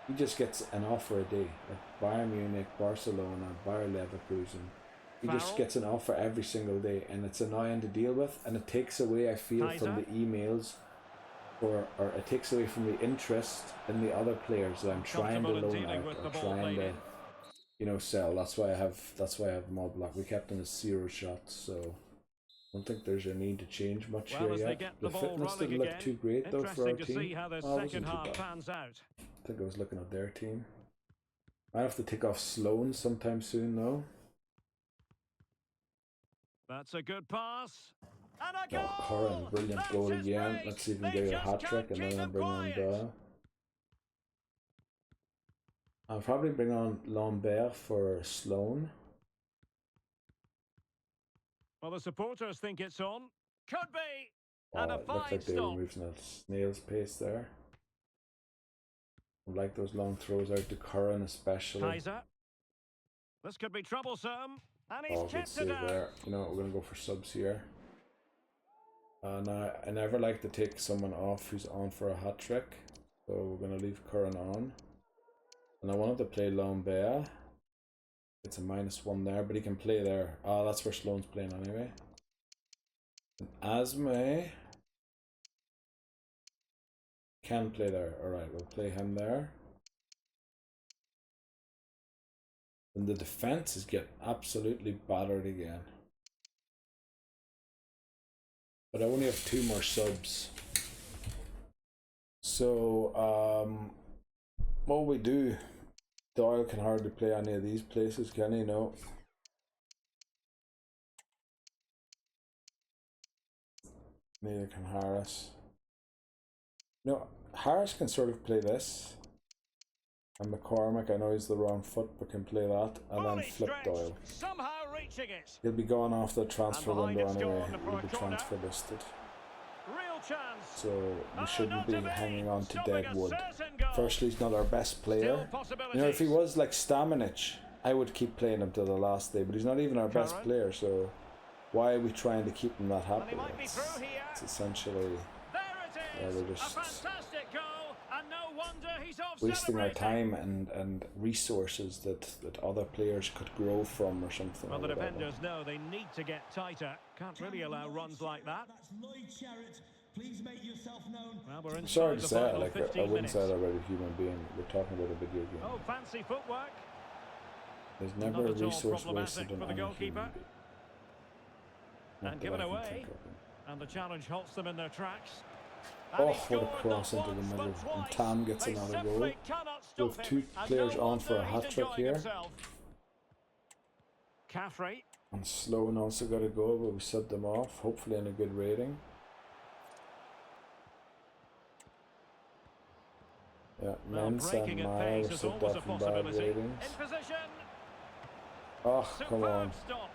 He just gets an offer a day. Like Bayern Munich, Barcelona, Bayer Leverkusen. He just Farrell. gets an offer every single day, and it's annoying to deal with, and it takes away, I feel, from the Kaiser. emails, or it takes away from the interest in the other players that I'm trying to Comfortable in loan dealing out with or the ball trying played to, in. you know, sell. That's why I have them all blocked. We kept them as 0 shots, so I don't think there's a need to change much Well, here as yet. they get The the ball fitness rolling didn't look again. too great though for our Interesting to see team. how the Oh, it second wasn't too half bad. pans out. I think I was looking at their team. Might have to take off Sloan sometime soon though. That's a good pass. And a Oh, Curran, goal! brilliant That's goal his again. brace. Let's see if we They can get a just hat can't trick, and keep then I'll him bring on quiet. I'll probably bring on Lambert for Sloan. Well, the supporters think it's on. Could be. Oh, And a it looked fine like they were stop. moving at snail's pace there. I like those long throws out to Curran especially. Kaiser. This could be troublesome. And he's Oh, good kept it save out. there. You know what, we're going to go for subs here. And I never like to take someone off who's on for a hat trick. So we're going to leave Curran on. And I wanted to play Lambert. It's a -1 there, but he can play there. Oh, that's where Sloan's playing anyway. And Asme can play there. Alright, we'll play him there. And the defense is getting absolutely battered again. But I only have 2 more subs. So, what we do? Doyle can hardly play any of these places, can he? No. Neither can Harris. No, Harris can sort of play this. And McCormack, I know he's the wrong foot, but can play that. And then flip Doyle. Somehow reaching it. He'll be gone off the transfer behind window it's anyway. gone for He'll a be corner. transfer listed. Real chance. So we shouldn't be hanging on to Stopping a Deadwood. certain goal. Firstly, he's not our best player. Still You know, if he possibilities. was like Stamenic, I would keep playing him till the last day, but he's not even our best Curran. player, so why are we trying to keep him that And happy? he might be through here. It's essentially There Yeah, it we're is. just A fantastic goal, and no wonder he's off wasting our celebrating. time and resources that other players could grow from or something. Well, or the whatever. defenders know they need to get tighter. Can't really allow runs like that. That's Lloyd Sherritt. Please make yourself known. Well, we're I'm inside sorry to the say it, final like I 15 wouldn't minutes. say that about a human being. We're talking about a video game. Oh, fancy footwork. There's never Not a at all resource problematic wasted on for the any goalkeeper. human being. Not And that given I can away. think of. And the challenge halts them in their tracks. Oh, And he what a scored cross not into the once, middle. but And twice. Tam gets They another simply goal. cannot We stop have 2 him, and players no on for a wonder hat he's trick enjoying here. himself. Caffrey. And Sloan also got a goal, but we subbed them off, hopefully in a good rating. Yeah, Well, Mensah breaking and at Meyer pace were is subbed always a off in bad possibility. ratings. In position. Oh, come on. Superb stop.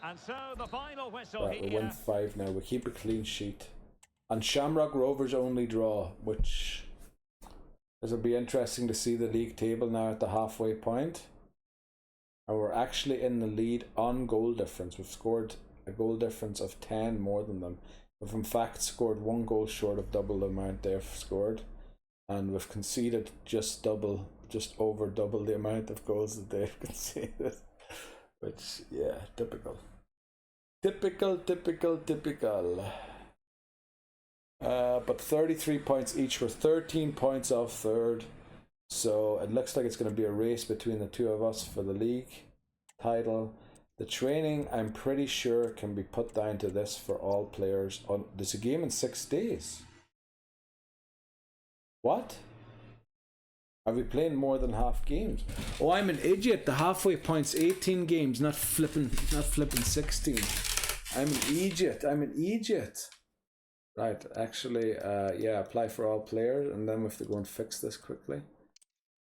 And so the final whistle Right, we here. win 5 now. We keep a clean sheet. And Shamrock Rovers only draw, which it'll be interesting to see the league table now at the halfway point. And we're actually in the lead on goal difference. We've scored a goal difference of 10 more than them. We've in fact scored 1 goal short of double the amount they've scored. And we've conceded just over double the amount of goals that they've conceded. Which, yeah, typical. Typical. But 33 points each. We're 13 points off third. So it looks like it's going to be a race between the 2 of us for the league title. The training, I'm pretty sure, can be put down to this for all players. There's a game in 6 days. What? Are we playing more than half games? Oh, I'm an idiot. The halfway point's 18 games, not flipping 16. I'm an idiot. Right, actually, yeah, apply for all players, and then we have to go and fix this quickly.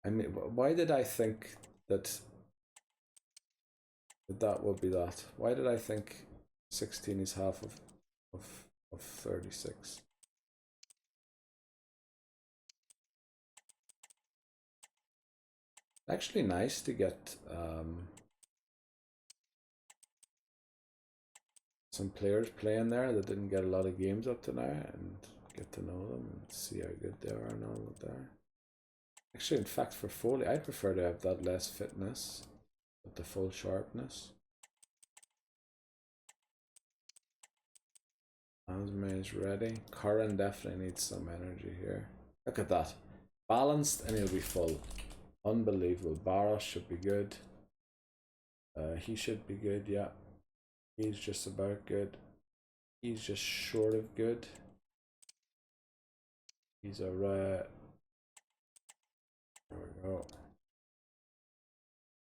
I mean, why did I think that would be that? Why did I think 16 is half of of 36. Actually nice to get some players playing there that didn't get a lot of games up to now, and get to know them and see how good they are and all of that. Actually, in fact, for Foley, I prefer to have that less fitness with the full sharpness. Asma is ready. Curran definitely needs some energy here. Look at that. Balanced and he'll be full. Unbelievable. Barros should be good. He should be good, yeah. He's just about good. He's just short of good. He's a there we go.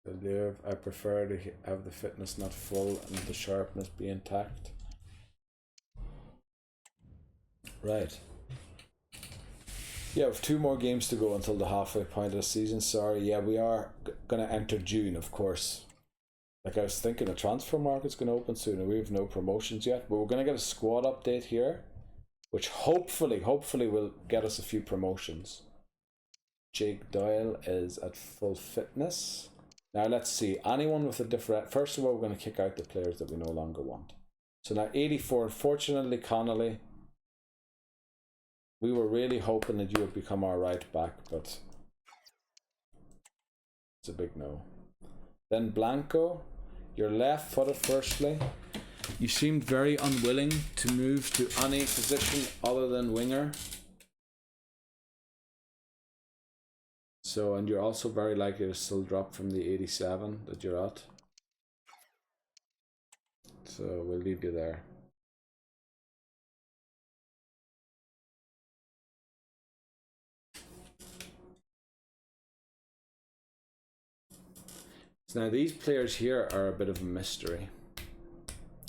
The live, I prefer to have the fitness not full and the sharpness be intact. Right. Yeah, we have 2 more games to go until the halfway point of the season. Sorry, yeah, we are going to enter June, of course. Like I was thinking, the transfer market's going to open soon and we have no promotions yet. But we're going to get a squad update here, which hopefully will get us a few promotions. Jake Doyle is at full fitness. Now let's see, anyone with a different... First of all, we're going to kick out the players that we no longer want. So now 84, unfortunately, Connolly. We were really hoping that you would become our right back, but it's a big no. Then Blanco, you're left footed firstly. You seemed very unwilling to move to any position other than winger. So, and you're also very likely to still drop from the 87 that you're at. So we'll leave you there. Now these players here are a bit of a mystery.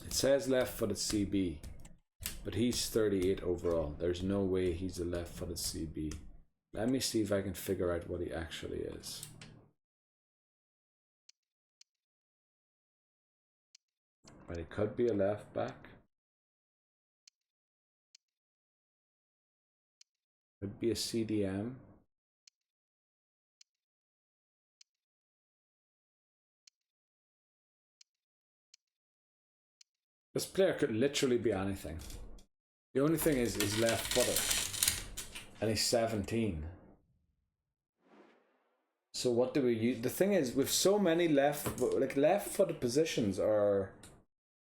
It says left-footed CB, but he's 38 overall. There's no way he's a left-footed CB. Let me see if I can figure out what he actually is. But he could be a left back. Could be a CDM. This player could literally be anything. The only thing is he's left footed. And he's 17. So what do we use? The thing is, with so many left footed positions are...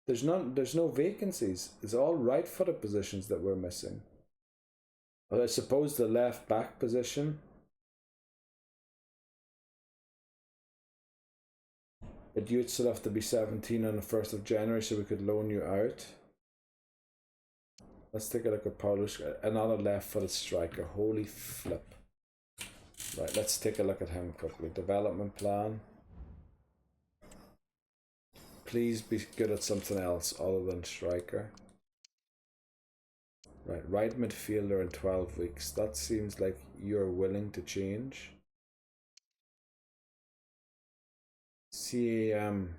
There's no vacancies. It's all right footed positions that we're missing. Well, I suppose the left back position. But you'd still have to be 17 on the 1st of January so we could loan you out. Let's take a look at Paulus, another left-footed striker. Holy flip. Right, let's take a look at him quickly. Development plan. Please be good at something else other than striker. Right midfielder in 12 weeks. That seems like you're willing to change. CAM,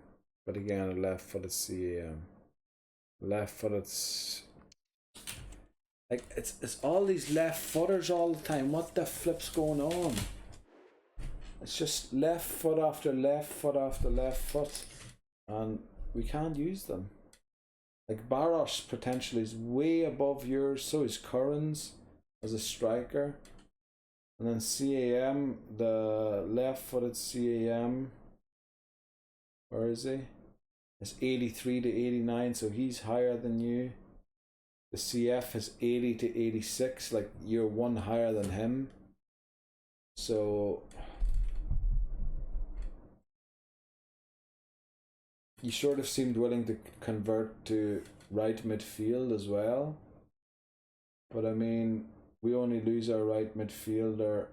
but again, a left-footed CAM. Left-footed... Like, it's all these left-footers all the time. What the flip's going on? It's just left foot after left foot after left foot. And we can't use them. Like, Barros potentially is way above yours. So is Curran's as a striker. And then CAM, the left-footed CAM... Where is he? It's 83 to 89, so he's higher than you. The CF is 80 to 86, like you're one higher than him. So you sort of seemed willing to convert to right midfield as well. But I mean, we only lose our right midfielder,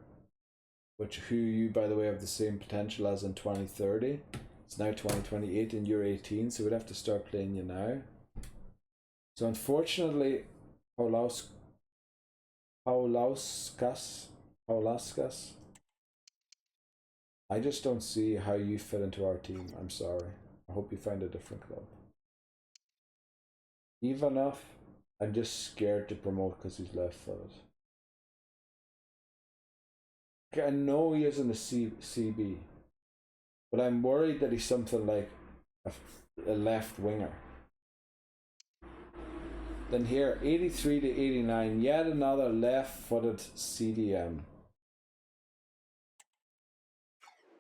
who you, by the way, have the same potential as in 2030. It's now 2028 and you're 18, so we'd have to start playing you now. So unfortunately, Paulauskas, I just don't see how you fit into our team. I'm sorry. I hope you find a different club. Ivanov, I'm just scared to promote because he's left-footed. I know he isn't a CB, but I'm worried that he's something like a left winger. Then here, 83 to 89, yet another left-footed CDM.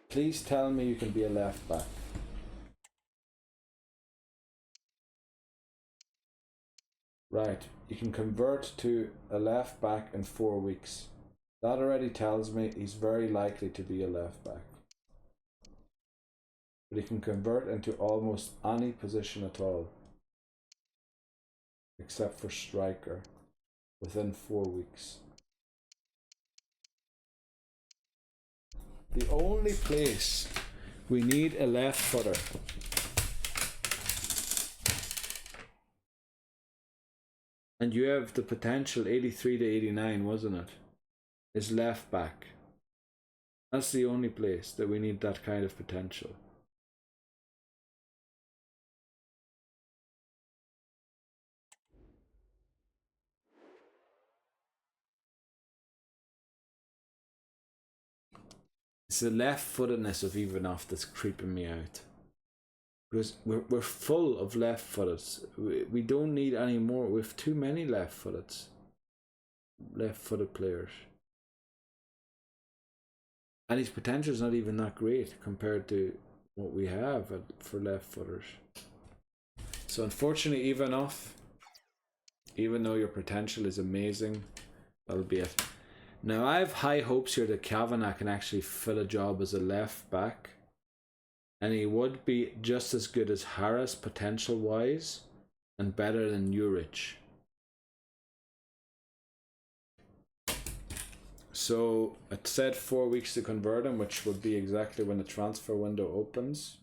Please tell me you can be a left back. Right, you can convert to a left back in 4 weeks. That already tells me he's very likely to be a left back. But he can convert into almost any position at all, except for striker, within 4 weeks. The only place we need a left footer and you have the potential 83 to 89, wasn't it? Is left back. That's the only place that we need that kind of potential. It's the left-footedness of Ivanov that's creeping me out. Because we're full of left-footeds. We don't need any more. We have too many left-footeds. Left-footed players. And his potential is not even that great compared to what we have for left-footers. So unfortunately, Ivanov, even though your potential is amazing, that'll be it. Now I have high hopes here that Kavanagh can actually fill a job as a left back, and he would be just as good as Harris potential wise and better than Juric. So it said 4 weeks to convert him, which would be exactly when the transfer window opens.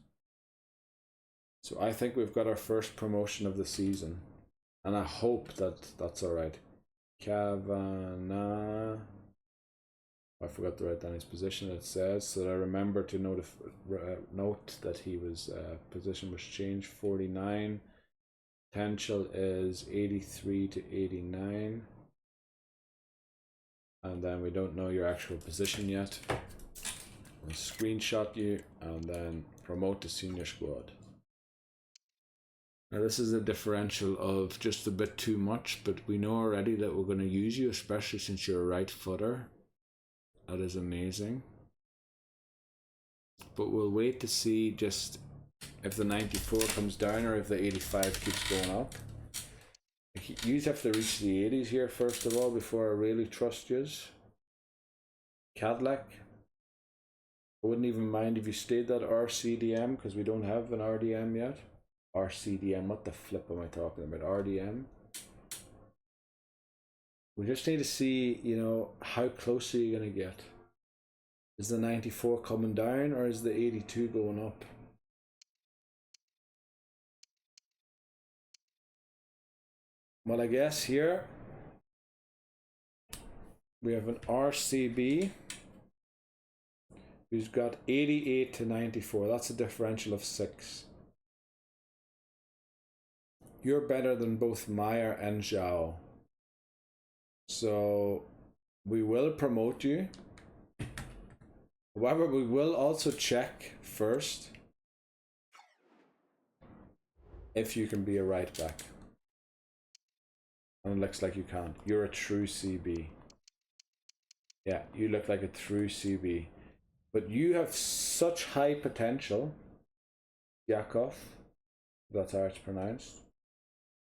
So I think we've got our first promotion of the season, and I hope that that's alright. Kavanagh, I forgot to write down his position. It says, so that I remember to note that he was position was changed. 49, potential is 83 to 89, and then we don't know your actual position yet. We'll screenshot you and then promote to senior squad. Now this is a differential of just a bit too much, but we know already that we're going to use you, especially since you're a right footer. That is amazing. But we'll wait to see just if the 94 comes down or if the 85 keeps going up. You have to reach the 80s here first of all before I really trust yous. Cadillac. I wouldn't even mind if you stayed that RCDM because we don't have an RDM yet. RCDM, what the flip am I talking about? RDM. We just need to see, you know, how close are you going to get? Is the 94 coming down or is the 82 going up? Well, I guess here we have an RCB who's got 88 to 94. That's a differential of 6. You're better than both Meyer and Zhao. So we will promote you. However, we will also check first if you can be a right back. And it looks like you can. You're a true CB. Yeah, you look like a true CB. But you have such high potential. Yakov. That's how it's pronounced.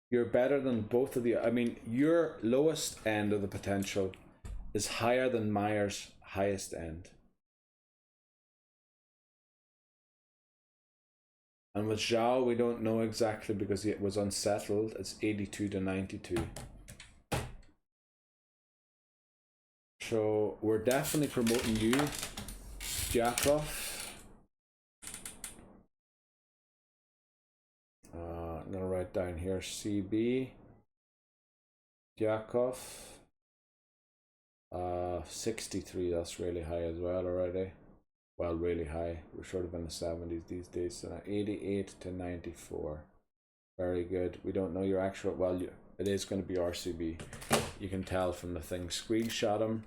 You're better than both of the... I mean, your lowest end of the potential is higher than Meyer's highest end. And with Zhao, we don't know exactly because it was unsettled. It's 82 to 92. So we're definitely promoting you, Yakov. I'm going to write down here CB, Yakov, 63, that's really high as well already. Well, really high. We're sort of in the 70s these days. So now 88 to 94. Very good. We don't know your actual, well, it is going to be RCB. You can tell from the thing. Screenshot him.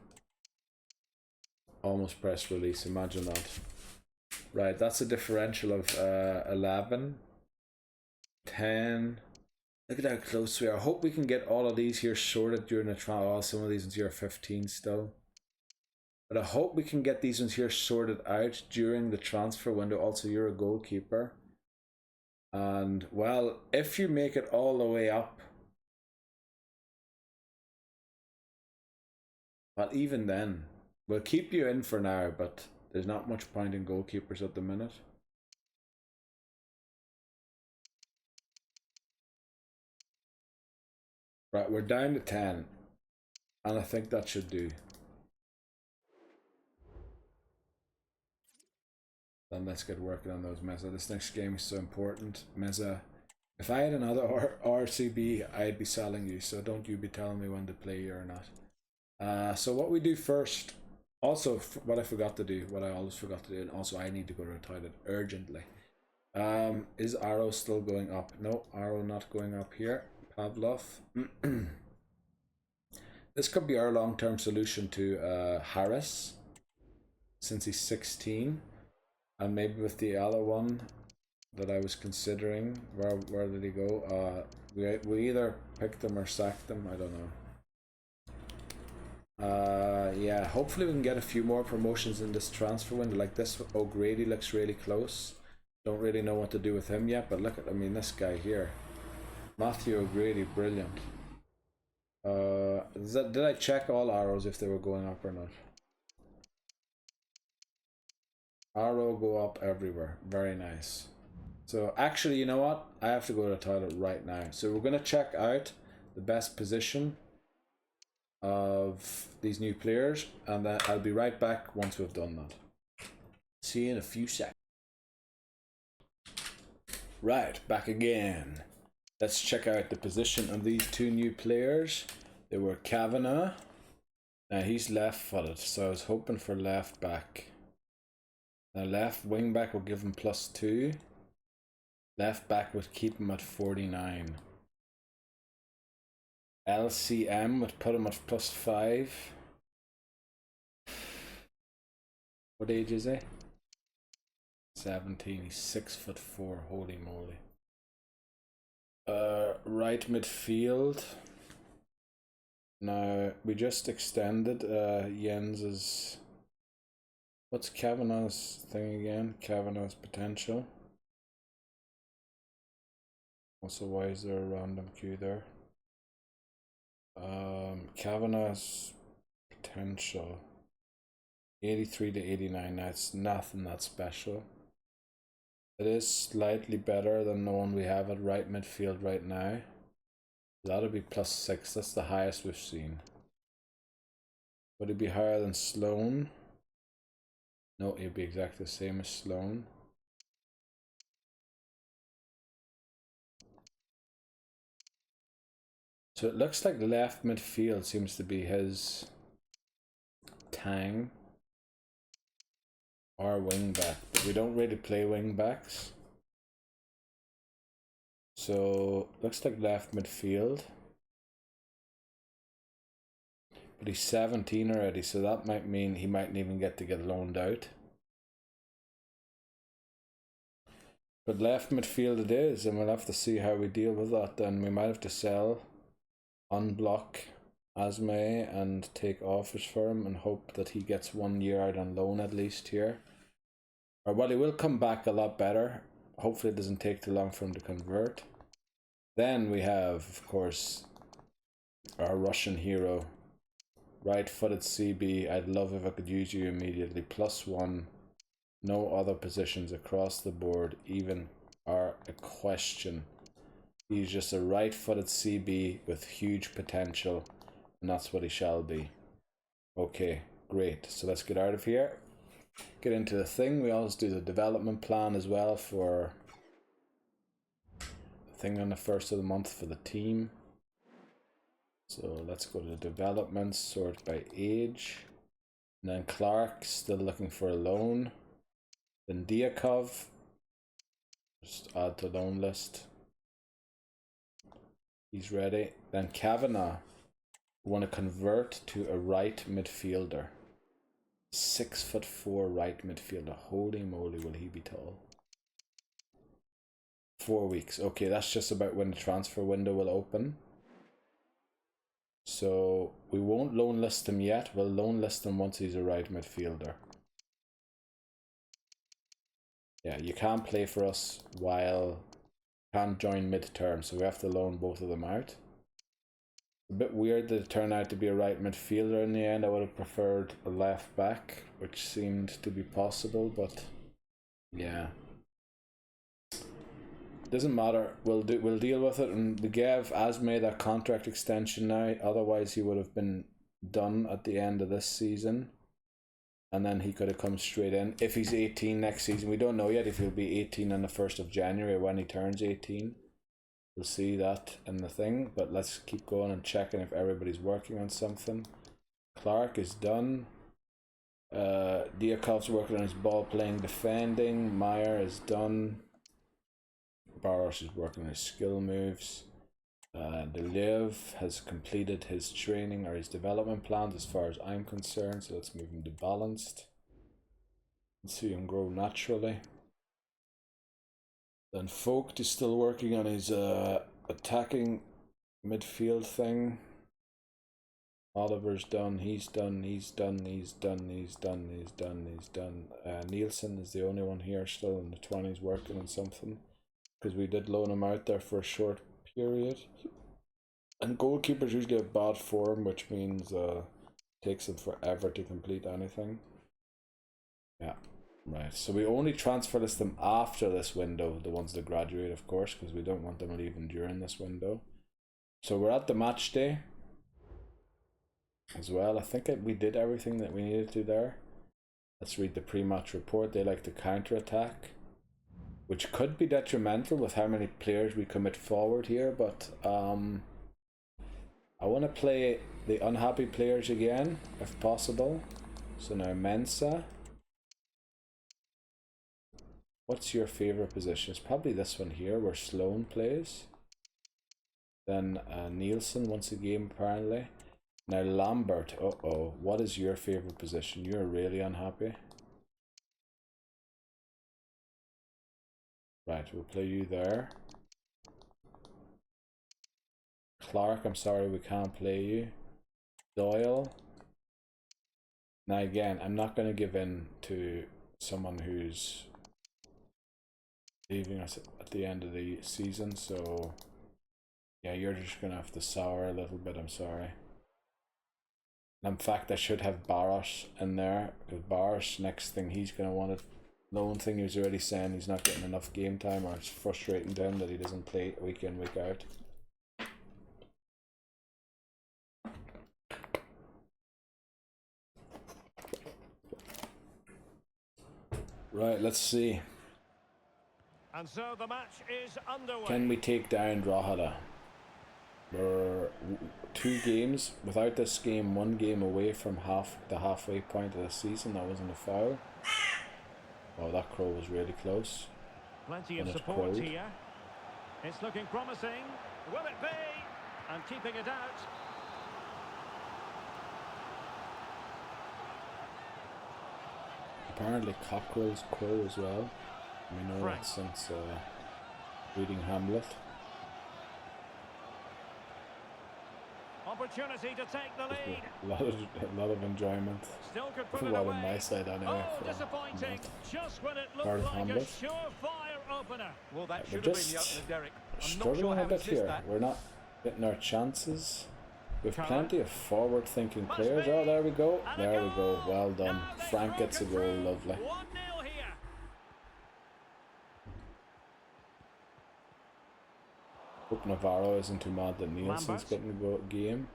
Almost press release, imagine that. Right, that's a differential of 11. 10. Look at how close we are. I hope we can get all of these here sorted during the trial. Oh, some of these ones here are 15 still. But I hope we can get these ones here sorted out during the transfer window. Also, you're a goalkeeper. And, well, if you make it all the way up, well, even then, we'll keep you in for now, but there's not much point in goalkeepers at the minute. Right, we're down to 10. And I think that should do. Then let's get working on those Meza. This next game is so important. Meza, if I had another RCB, I'd be selling you. So don't you be telling me when to play you or not. So what we do first, also what I forgot to do, what I always forgot to do, and also I need to go to the toilet urgently. Is arrow still going up? No, arrow not going up here. Pavlov. This could be our long-term solution to Harris, since he's 16. And maybe with the other one that I was considering, where did he go? We either picked him or sacked him, I don't know. Yeah, hopefully we can get a few more promotions in this transfer window. Like this O'Grady looks really close. Don't really know what to do with him yet, but look at, I mean, this guy here. Matthew O'Grady, brilliant. Did I check all arrows if they were going up or not? Arrow go up everywhere. Very nice. So actually, you know what? I have to go to the toilet right now. So we're going to check out the best position of these new players, and then I'll be right back once we've done that. See you in a few seconds. Right, back again. Let's check out the position of these two new players. They were Kavanagh. Now he's left-footed, so I was hoping for left back. Now left wing back will give him +2. Left back would keep him at 49. LCM would put him at +5. What age is he? 17. He's 6'4". Holy moly. Right midfield. Now we just extended Jens's. What's Kavanagh's thing again? Kavanagh's potential. Also, why is there a random queue there? Kavanagh's potential. 83 to 89. That's nothing that special. It is slightly better than the one we have at right midfield right now. That'll be +6. That's the highest we've seen. Would it be higher than Sloan? No, it'd be exactly the same as Sloan. So it looks like left midfield seems to be his Tang. Or wing back, but we don't really play wing backs. So looks like left midfield. But he's 17 already, so that might mean he mightn't even get loaned out. But left midfield it is, and we'll have to see how we deal with that then. We might have to sell, unblock Asme and take offers for him and hope that he gets 1 year out on loan at least here. Or well, he will come back a lot better. Hopefully it doesn't take too long for him to convert. Then we have, of course, our Russian hero. Right-footed CB. I'd love if I could use you immediately. +1. No other positions across the board even are a question. He's just a right-footed CB with huge potential. And that's what he shall be. Okay, great. So let's get out of here. Get into the thing. We always do the development plan as well for the thing on the 1st of the month for the team. So let's go to development, sort by age. And then Clark, still looking for a loan. Then Diakov, just add to loan list. He's ready. Then Kavanagh. We want to convert to a right midfielder. 6'4" right midfielder. Holy moly, will he be tall? 4 weeks. Okay, that's just about when the transfer window will open. So we won't loan list him yet. We'll loan list him once he's a right midfielder. Yeah, you can't play for us while can't join mid-term, so we have to loan both of them out. A bit weird that it turned out to be a right midfielder in the end. I would have preferred a left back, which seemed to be possible, but yeah. Doesn't matter. We'll deal with it, and we gave Asme that contract extension now. Otherwise, he would have been done at the end of this season, and then he could have come straight in. If he's 18 next season, we don't know yet if he'll be 18 on the 1st of January when he turns 18. We'll see that in the thing, but let's keep going and checking if everybody's working on something. Clark is done. Diakov's working on his ball playing, defending. Meyer is done. Barros is working on his skill moves. Deliv has completed his training or his development plans as far as I'm concerned, so let's move him to balanced and see him grow naturally. Then Vogt is still working on his attacking midfield thing. Oliver's done, he's done. Nielsen is the only one here still in the 20s working on something, because we did loan him out there for a short period. And goalkeepers usually have bad form, which means takes them forever to complete anything. Yeah. Right, so we only transfer list them after this window, the ones that graduate, of course, because we don't want them leaving during this window. So we're at the match day as well. I think we did everything that we needed to there. Let's read the pre-match report. They like to counter-attack, which could be detrimental with how many players we commit forward here, but I want to play the unhappy players again, if possible. So now Mensah. What's your favourite position? It's probably this one here where Sloan plays. Then Nielsen once a game apparently. Now Lambert, what is your favourite position? You're really unhappy. Right, we'll play you there. Clark, I'm sorry we can't play you. Doyle. Now again, I'm not going to give in to someone who's leaving us at the end of the season, so yeah, you're just gonna have to sour a little bit, I'm sorry. And in fact, I should have Barros in there, because Barros, next thing he's gonna want it. The one thing he was already saying he's not getting enough game time, or it's frustrating to him that he doesn't play week in, week out. Right, let's see. And so the match is underway. Can we take down Drogheda? We're 2 games without this game, 1 game away from the halfway point of the season. That wasn't a foul. Oh, that crow was really close. Plenty of support here. It's looking promising. Will it be? And keeping it out. Apparently Cockrell's crow as well. We know that since reading Hamlet. Opportunity to take the lead. A lot of enjoyment. Still could put a it lot away. on my side anyway. Oh, disappointing. Just when it Part looked of like Hamlet. a surefire opener. Well, that We're should have been the just opener, Derek. I'm not struggling sure a how bit he missed here. that. We're not getting our chances. We've Curran. plenty of forward-thinking Must players. be. Oh, there we go. And a There we go. goal. Well done. Now they've Frank gets a goal. broken through. Lovely. 1-0 here. Hope Navarro isn't too mad that Nielsen's Lambert. getting a game.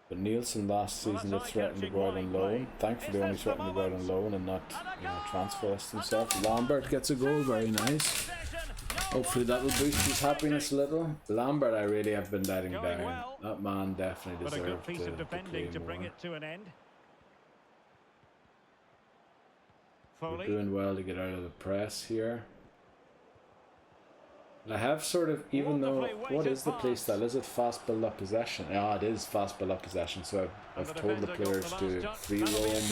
But Nielsen last Well, season that's did threaten to eye-catching go out line on play. loan. Thankfully Is only this the threatened to go out on moment? loan and not And a goal. transfer list A himself. goal. Lambert gets a goal, very nice. Possession. No Hopefully one that will boost his happiness a little. Lambert, I really have been letting Going down. well. That man definitely But a deserved good piece to of defending play to bring more. it to an end. We're Foley. doing well to get out of the press here. I have sort of, even though, what is the play style? Is it fast build up possession? Yeah, it is fast build up possession. So I've told the players to free roam,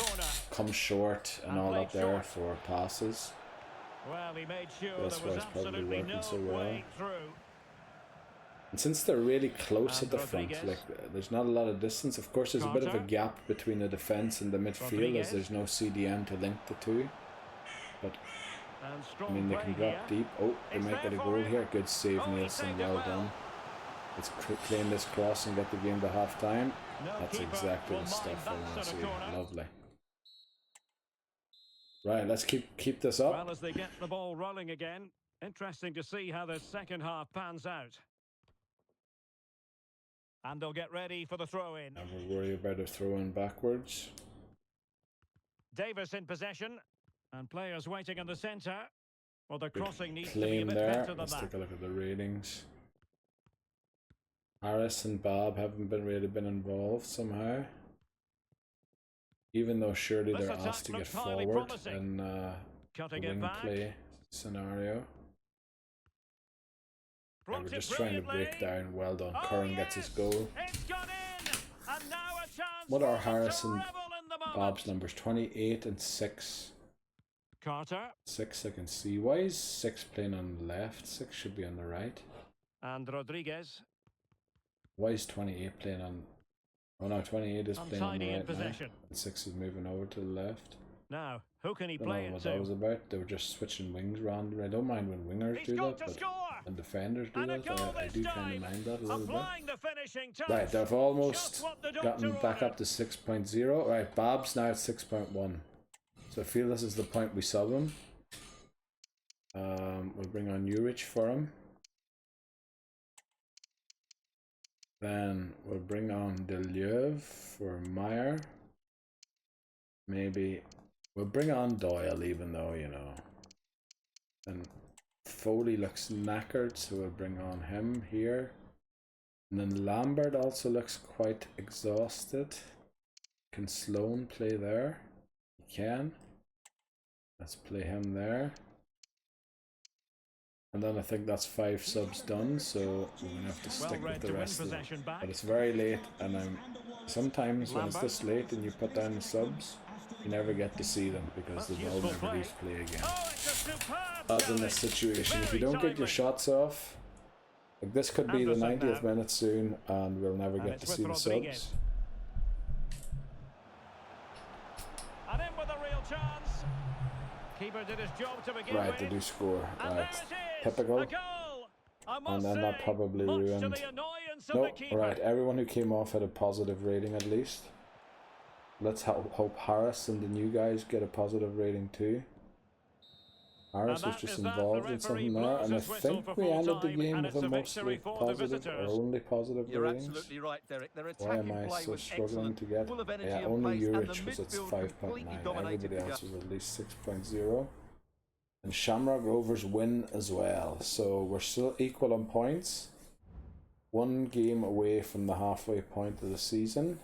come short, and all up there for passes. Well, he made sure That's there why was it's probably absolutely working no so well. way through. And since they're really close And at the front, Rodriguez. like there's not a lot of distance. Of course, there's a bit of a Carter. gap between the defense and the midfield, Rodriguez. as there's no CDM to link the two. But And I strong mean, they play can here. drop deep. Oh, they It's might get a there goal for him. here. Good save, Oh, he Nielsen. saved it Well well. done. Let's claim this cross and get the game to half time. No That's keeper exactly will the mind stuff I that want sort to of see. corner. Lovely. Right, let's keep this up. Well, as they get the ball rolling again, interesting to see how the second half pans out. And they'll get ready for the throw-in. Never worry about a throw in backwards. Davis in possession. And players waiting in the centre. Well, the crossing needs to be a Claim bit there. better than Let's that. take a look at the ratings. Harris and Bob haven't really been involved somehow. Even though surely This they're attack asked to get looks highly forward promising. in Cutting it wing back. play scenario. Yeah, we're Blocked it just trying to break brilliantly. down. Well done. Oh, Curran gets his yes! goal. It's gone in! And now a chance What are for them Harris to and revel in the moment. Bob's numbers? 28 and 6. Carter. 6 I can see. Why is 6 playing on the left? 6 should be on the right. And Rodriguez. Why is 28 playing on... Oh no, 28 is playing on the Untidy in right now. possession. And 6 is moving over to the left. Now, who can he I don't know play what it that was to? about. They were just switching wings around. I don't mind when wingers He's do got that, to but score! when defenders do And a that, goal I this do kind time. of mind that a little bit. Applying the finishing touch. Right, they've almost Just what the gotten doctor back up to 6.0. Right, Bob's now at 6.1. So I feel this is the point we sub him. We'll bring on Urich for him. Then we'll bring on Deleuve for Meyer. Maybe we'll bring on Doyle, even though, you know. And Foley looks knackered, so we'll bring on him here. And then Lambert also looks quite exhausted. Can Sloan play there? He can. Let's play him there. And then I think that's 5 subs done, so we're gonna have to stick with the rest of them. But it's very late, and sometimes when it's this late and you put down the subs, you never get to see them because they will never leave play again. Oh, it's a superb As in this situation, if you don't get your shots off, like this could be the Anderson 90th now. minute soon, and we'll never And get it's to with see the Rodriguez. subs. And in with a real chance. Keeper did his job to begin Right, with. they do score. And Right, there it is. typical. A goal. I must And then that say, probably much ruined. to the annoyance of No, the keeper. right. Everyone who came off had a positive rating at least. Let's hope Harris and the new guys get a positive rating too. Harris And was that just is that. involved The in something referee there, blows and I his whistle think for we ended the full-time, game and with it's a a mostly victory for the positive or visitors. only positive You're ratings. absolutely right, Derek. Their Why attacking am I play so was struggling excellent, to get? full of energy Yeah, and only pace, and the Urich was at midfield 5.9. completely dominated Everybody the else was at least 6.0. And Shamrock Rovers win as well, so we're still equal on points. 1 game away from the halfway point of the season.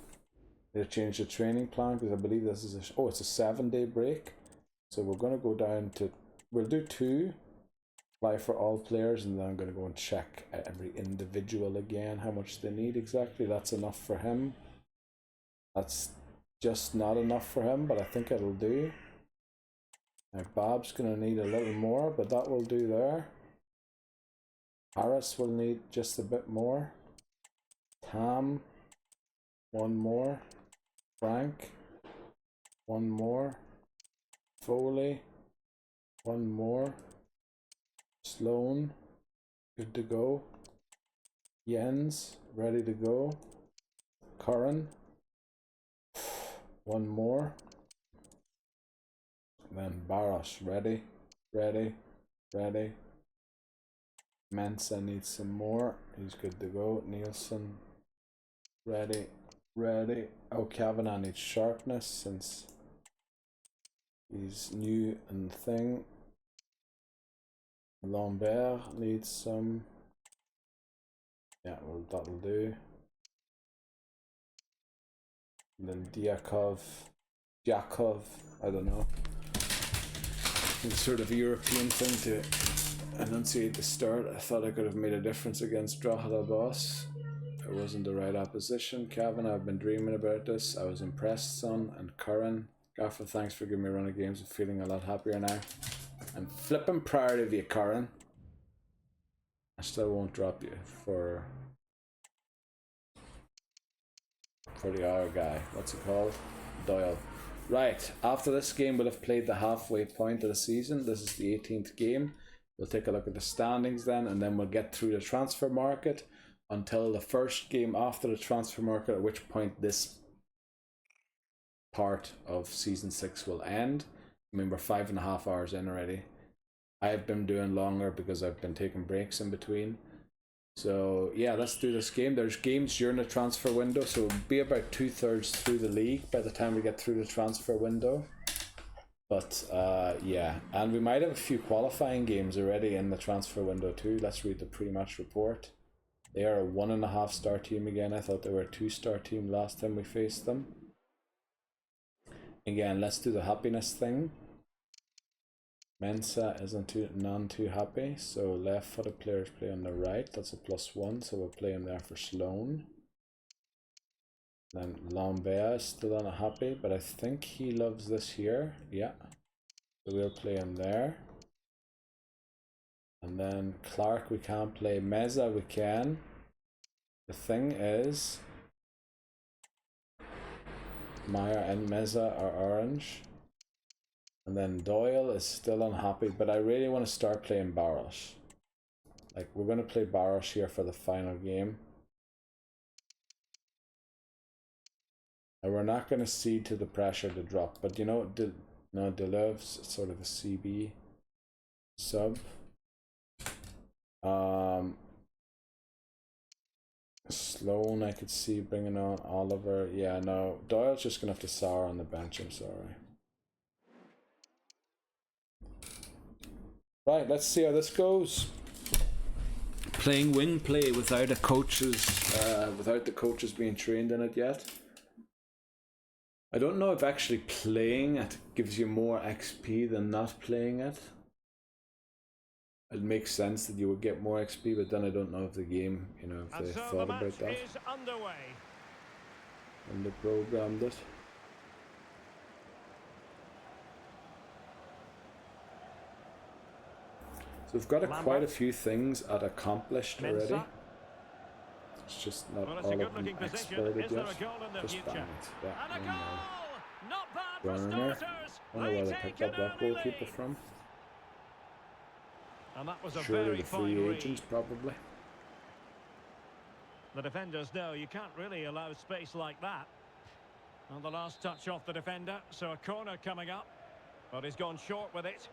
They changed the training plan because I believe this is it's a 7-day break. So we're going to go down to, we'll do 2, apply for all players, and then I'm going to go and check every individual again, how much they need exactly. That's enough for him. That's just not enough for him, but I think it'll do. Now Bob's going to need a little more, but that will do there. Harris will need just a bit more. Tam, 1 more. Frank, 1 more. Foley, 1 more. Sloan, good to go. Jens, ready to go. Curran, 1 more. Then Barros, ready. Mensa needs some more. He's good to go. Nielsen, ready. Oh, Kavanagh needs sharpness since he's new and thing. Lambert needs some. Yeah, well, that'll do. And then Yakov, I don't know. It's sort of a European thing to enunciate the start. I thought I could have made a difference against Drogheda Boss. It wasn't the right opposition. Kevin, I've been dreaming about this. I was impressed, son. And Curran, Gaffer, thanks for giving me a run of games. I'm feeling a lot happier now. I'm flipping proud of you, Curran. I still won't drop you for the other guy. What's it called? Doyle. Right, after this game we'll have played the halfway point of the season. This is the 18th game. We'll take a look at the standings then, and then we'll get through the transfer market until the first game after the transfer market, at which point this part of season 6 will end. I mean, we're 5.5 hours in already. I've been doing longer because I've been taking breaks in between. So yeah, let's do this game. There's games during the transfer window, so it'll be about 2/3 through the league by the time we get through the transfer window. But yeah, and we might have a few qualifying games already in the transfer window too. Let's read the pre-match report. They are a 1.5 star team again. I thought they were a 2-star team last time we faced them. Again, let's do the happiness thing. Mensa isn't none too happy, so left-footed players play on the right. That's a +1, so we'll play him there for Sloan. Then Lambert is still unhappy, but I think he loves this here. Yeah, so we'll play him there. And then Clark we can't play. Meza we can. The thing is, Meyer and Meza are orange. And then Doyle is still unhappy, but I really want to start playing Barosh. Like, we're going to play Barosh here for the final game. And we're not going to cede to the pressure to drop, but you know, Deleuve's sort of a CB sub. Sloan I could see bringing on Oliver. Yeah, no, Doyle's just going to have to sour on the bench, I'm sorry. Right, let's see how this goes. Playing wing play without the coaches being trained in it yet. I don't know if actually playing it gives you more XP than not playing it. It makes sense that you would get more XP, but then I don't know if the game, you know, if they thought about that. And they programmed it. So we've got quite a few things at accomplished already. It's just not all of them exported yet. Just banned. Yeah, Werner. I don't know where they picked up that goalkeeper from. And that was a Surely very the fine free read. agents, probably. The defenders know you can't really allow space like that. On the last touch off the defender, so a corner coming up, but he's gone short with it.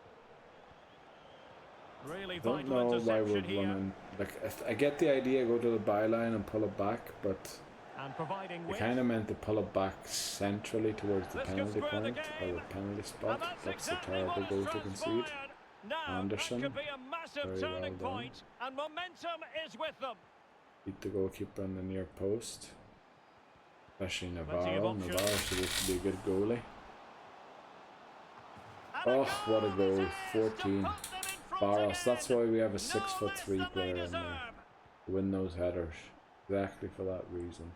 Really I don't vital know why we're interception here. running. Like, I get the idea, go to the byline and pull it back, but And providing they width. kind of meant to pull it back centrally towards the This could penalty throw the point or game. the penalty And spot. that's That's a exactly terrible what goal has to concede. transpired. Now, Anderson, that could be a massive very turning well done. point, and momentum is with them. Beat the goalkeeper in the near post. Especially Plenty of Navarro. options. Navarro's supposed to be a good goalie. And Oh, a what a goal. this is to 14. put them in front Barros, again. that's why we have a No 6'3" less than they player in there. deserve. To win those headers. Exactly for that reason.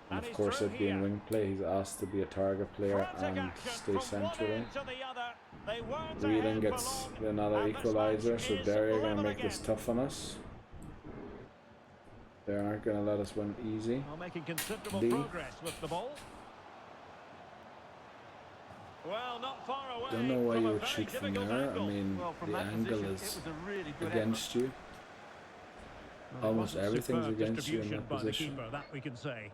And And of he's course, through it being here. wing play, he's asked to be a target player Frantic and action stay from centrally. one end to the other. They weren't Whelan ahead gets for long, another and this equaliser, match so is Derry are going to level make this again. tough on us. They aren't going to let us win easy. Well, making considerable D. progress with the ball. Well, not far away. Don't know why from you a would very shoot from difficult there. I angle. mean, Well, from the that angle position, is it was a really good against you. Well, it Almost wasn't everything's superb against you in distribution that by the position. keeper, that we can say.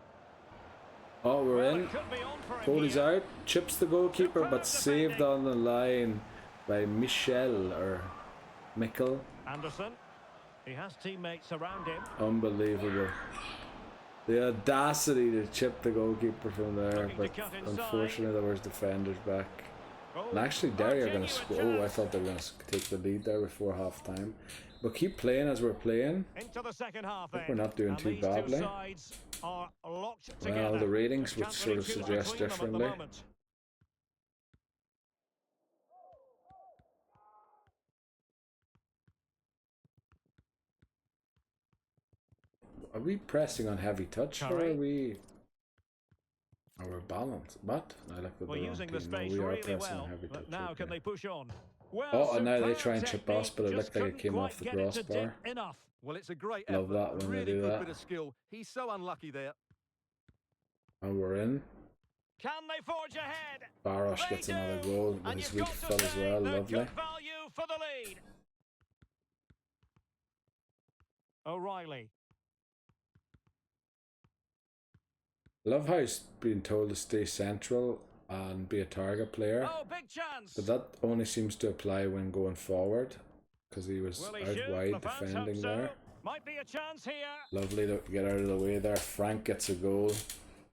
Oh, we're Well, in. it could be on for him Cody's here. out. Chips the goalkeeper, but Superb saved defending. on the line by Michel or Mikkel. Anderson. He has teammates around him. Unbelievable. The audacity to chip the goalkeeper from there, Looking to but cut inside. unfortunately there was defenders back. Oh, And actually Derry are going to genuine score. Oh, I chance. thought they were going to take the lead there before half time. But keep playing as we're playing. Into the second half, think then. we're not doing And too these badly. Two sides are locked together. Well, the ratings would Can't sort really of choose suggest between them at the differently. moment. Are we pressing on heavy touch or are we? Or we're balanced? What? I looked at the wrong Using the team. No, space we are really pressing well. on heavy But touch. now can Okay. they push on? Well, Oh, and now they superb try and chip us, technique, but it just looked like it couldn't came quite off the get it to crossbar. dip enough. Well, it's a great Love effort. that when they Really do good that. bit of skill. He's so unlucky there. And we're in. Can they forge ahead? Barosh gets another goal with his weak foot as well. Lovely. Good value for the lead. O'Reilly. Love how he's being told to stay central and be a target player. Oh, big chance. But that only seems to apply when going forward, because he was Will he out shoot? wide The fans defending hope so. there. Might be a chance here. Lovely to get out of the way there. Frank gets a goal.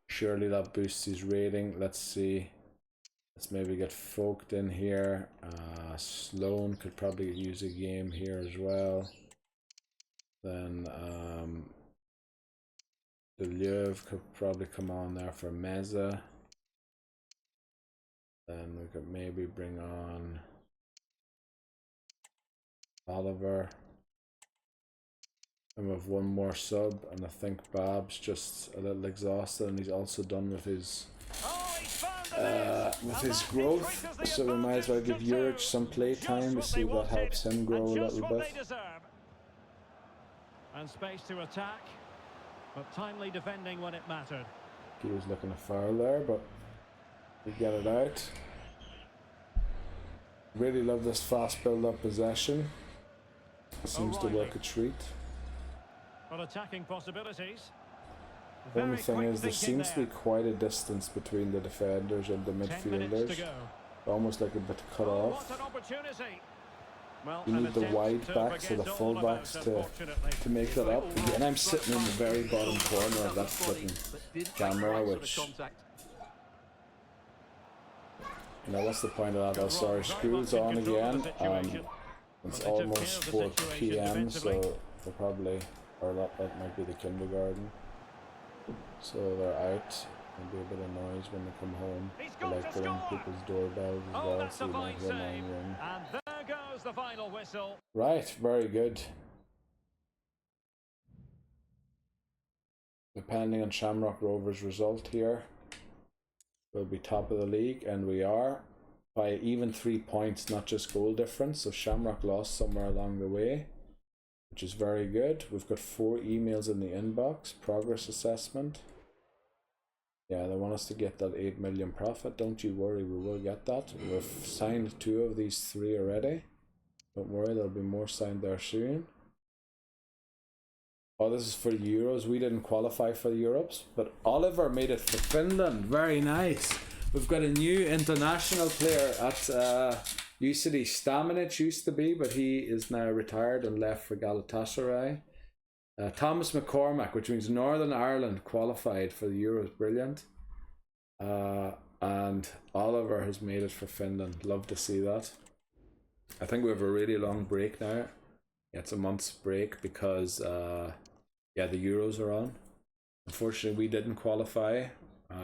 Surely that boosts his rating. Let's see. Let's maybe get Folked in here. Sloan could probably use a game here as well. Then Deleuve could probably come on there for Meza. Then we could maybe bring on Oliver. And we have one more sub, and I think Bab's just a little exhausted, and he's also done with his growth. So we might as well give Juric some play time to see what helps him grow a little bit. And space to attack, but timely defending when it mattered. He was looking to foul there, but we get it out. Really love this fast build-up possession. Seems to work a treat. Well, attacking possibilities. The only thing is there seems to be quite a distance between the defenders and the midfielders. Almost like a bit cut off. Well, you need the wide backs or the full backs to make that up. And I'm sitting in the very bottom corner of that flipping camera, which... Now what's the point of that? Oh, sorry, school's on again. It's almost 4 PM, so they're probably... Or that might be the kindergarten. So they're out. There'll be a bit of noise when they come home. They like to ring people's doorbells as well, so you might hear mine ring. And there goes the final whistle. Right, very good. Depending on Shamrock Rovers' result here, we'll be top of the league, and we are by even 3 points, not just goal difference. So Shamrock lost somewhere along the way, which is very good. We've got 4 emails in the inbox. Progress assessment. Yeah, they want us to get that 8 million profit. Don't you worry, we will get that. We've signed 2 of these 3 already. Don't worry, there'll be more signed there soon. Oh, this is for the Euros. We didn't qualify for the Euros, but Oliver made it for Finland. Very nice. We've got a new international player at UCD. Stamenic used to be, but he is now retired and left for Galatasaray. Thomas McCormack, which means Northern Ireland, qualified for the Euros. Brilliant. And Oliver has made it for Finland. Love to see that. I think we have a really long break now. Yeah, it's a month's break because yeah, the Euros are on. Unfortunately, we didn't qualify.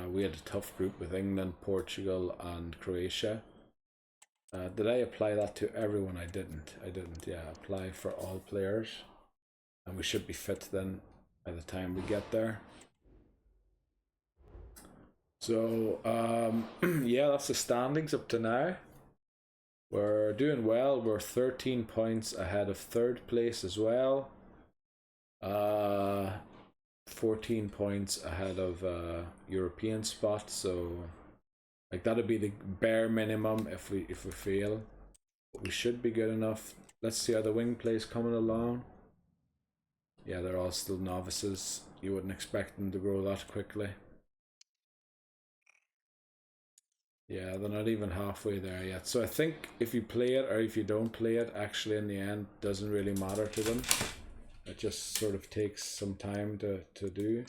We had a tough group with England, Portugal, and Croatia. Did I apply that to everyone? I didn't. Yeah, apply for all players. And we should be fit then by the time we get there. So, yeah, that's the standings up to now. We're doing well. We're 13 points ahead of 3rd place as well. 14 points ahead of European spot. So, like, that'd be the bare minimum if we fail. But we should be good enough. Let's see how the wing play's coming along. Yeah, they're all still novices. You wouldn't expect them to grow that quickly. Yeah, they're not even halfway there yet. So I think if you play it or if you don't play it, actually in the end, doesn't really matter to them. It just sort of takes some time to do.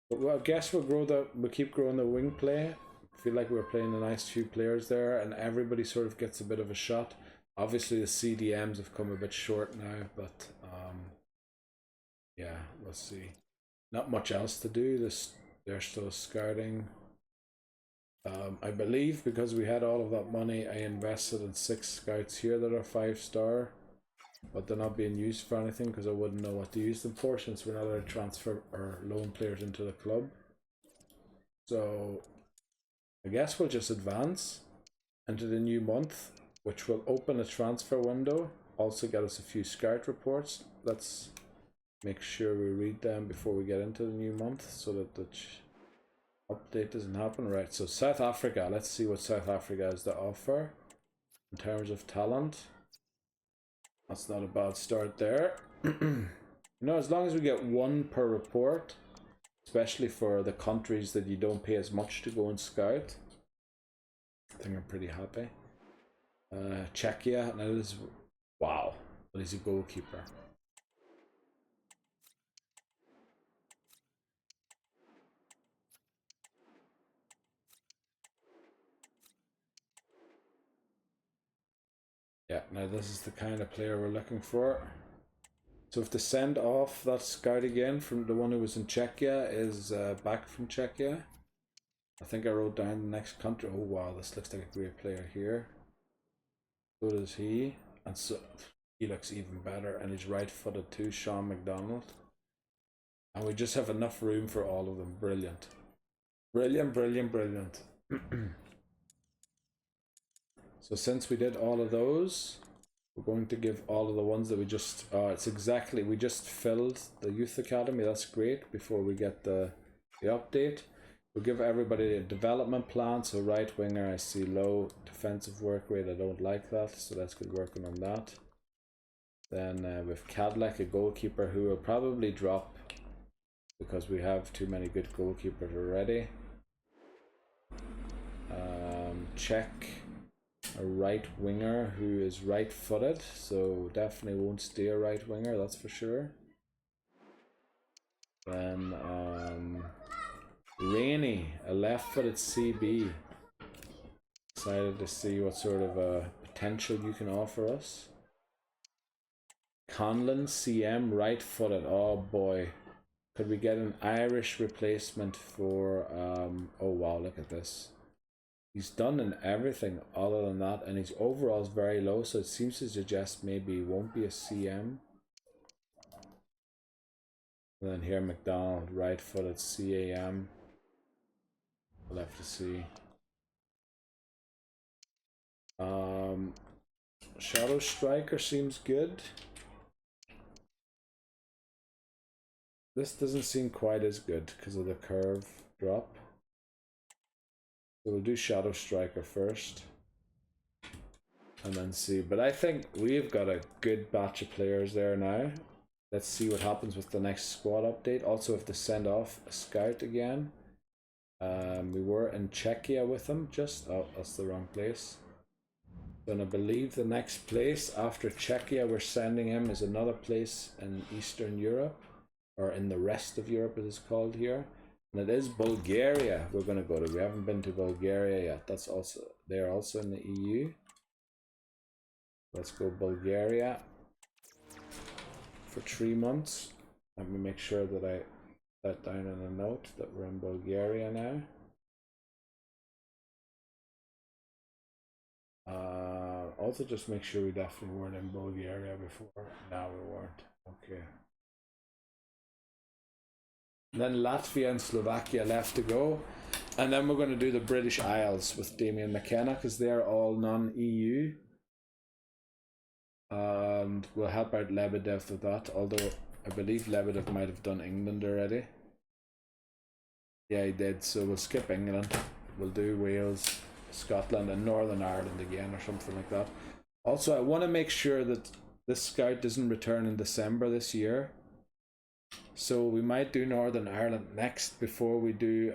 But well, I guess we'll keep growing the wing play. I feel like we're playing a nice few players there, and everybody sort of gets a bit of a shot. Obviously the CDMs have come a bit short now, but yeah, we'll see. Not much else to do. They're still scouting. I believe because we had all of that money, I invested in 6 scouts here that are 5-star. but they're not being used for anything because I wouldn't know what to use them for since we're not allowed to transfer or loan players into the club. So I guess we'll just advance into the new month, which will open a transfer window, also get us a few scout reports. Let's make sure we read them before we get into the new month so that the update doesn't happen. Right, so South Africa, let's see what South Africa has to offer in terms of talent. That's not a bad start there. You know, as long as we get one per report, especially for the countries that you don't pay as much to go and scout, I think I'm pretty happy. Czechia, now this is, wow, but he's a goalkeeper. Yeah, now this is the kind of player we're looking for. So if the send off that scout again from the one who was in Czechia is back from Czechia, I think I wrote down the next country. Oh wow, this looks like a great player here. So does he, and so he looks even better, and he's right-footed too, Sean McDonald. And we just have enough room for all of them. Brilliant, brilliant, brilliant, brilliant. So since we did all of those, we're going to give all of the ones that we just, it's exactly, we just filled the youth academy. That's great. Before we get the update, we'll give everybody a development plan. So right winger, I see low defensive work rate. I don't like that, so let's get working on that. Then with Cadillac, a goalkeeper who will probably drop because we have too many good goalkeepers already. Check a right winger who is right footed, so definitely won't stay a right winger, that's for sure. Then Rainey, a left footed CB. Excited to see what sort of potential you can offer us. Conlon, CM, right footed. Oh boy, could we get an Irish replacement for oh wow, look at this. He's done in everything other than that, and his overall is very low, so it seems to suggest maybe he won't be a CM. And then here McDonald, right footed CAM. We'll have to see. Shadow Striker seems good. This doesn't seem quite as good because of the curve drop. So we'll do Shadow Striker first and then see. But I think we've got a good batch of players there now. Let's see what happens with the next squad update. Also have to send off a scout again. We were in Czechia with him. Oh, that's the wrong place. And I believe the next place after Czechia we're sending him is another place in Eastern Europe, or in the rest of Europe it is called here. And it is Bulgaria we're going to go to. We haven't been to Bulgaria yet. That's also, they're also in the EU. Let's go Bulgaria for 3 months. Let me make sure that I put down in a note that we're in Bulgaria now. Also just make sure we definitely weren't in Bulgaria before. No, we weren't. Okay. And then Latvia and Slovakia left to go. And then we're going to do the British Isles with Damien McKenna because they're all non-EU. And we'll help out Lebedev with that, although I believe Lebedev might have done England already. Yeah, he did, so we'll skip England. We'll do Wales, Scotland and Northern Ireland again or something like that. Also, I want to make sure that this scout doesn't return in December this year. So we might do Northern Ireland next before we do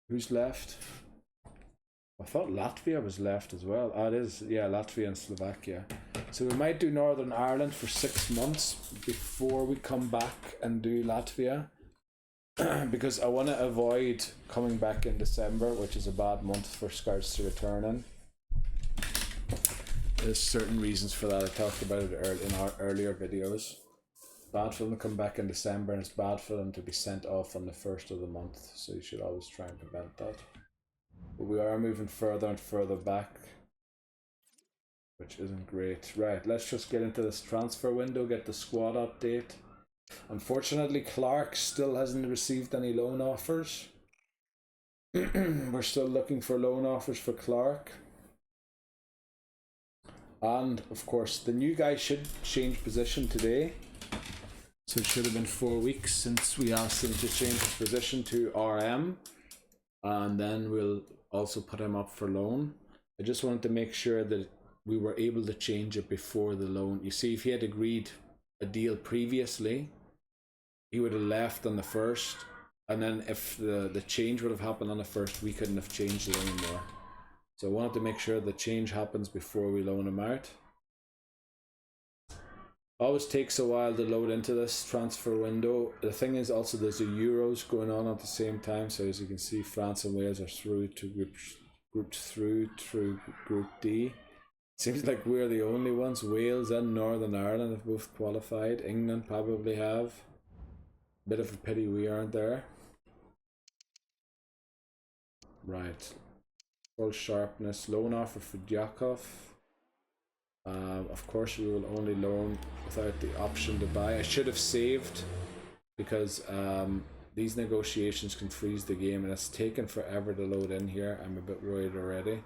who's left? I thought Latvia was left as well. Oh, it is, yeah, Latvia and Slovakia. So we might do Northern Ireland for 6 months before we come back and do Latvia. Because I want to avoid coming back in December, which is a bad month for scouts to return in. There's certain reasons for that. I talked about it in our earlier videos. Bad for them to come back in December, and it's bad for them to be sent off on the 1st of the month. So you should always try and prevent that. But we are moving further and further back. which isn't great. Right, let's just get into this transfer window, get the squad update. Unfortunately, Clark still hasn't received any loan offers. We're still looking for loan offers for Clark. And, of course, the new guy should change position today. So it should have been 4 weeks since we asked him to change his position to RM. And then we'll also put him up for loan. I just wanted to make sure that we were able to change it before the loan. You see, if he had agreed a deal previously, he would have left on the 1st. And then if the change would have happened on the 1st, we couldn't have changed it anymore. So I wanted to make sure the change happens before we loan him out. Always takes a while to load into this transfer window. The thing is also there's the Euros going on at the same time. So as you can see, France and Wales are through to grouped through Group D. Seems like we're the only ones. Wales and Northern Ireland have both qualified. England probably have. Bit of a pity we aren't there. Right. Full sharpness. Loan offer for Djakov. Of course we will only loan without the option to buy. I should have saved because these negotiations can freeze the game and it's taken forever to load in here. I'm a bit worried already.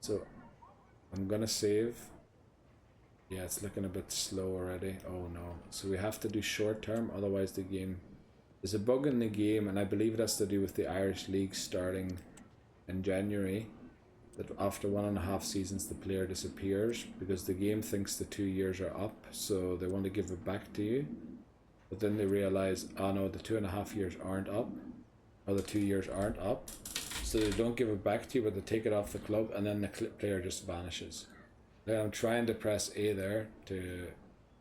So I'm gonna save. Yeah, it's looking a bit slow already. Oh no. So we have to do short term, otherwise the game... There's a bug in the game, and I believe it has to do with the Irish League starting in January. That after 1.5 seasons the player disappears because the game thinks the 2 years are up, so they want to give it back to you. But then they realize, oh no, the 2.5 years aren't up, or the 2 years aren't up. So they don't give it back to you, but they take it off the club, and then the player just vanishes. Now I'm trying to press A there to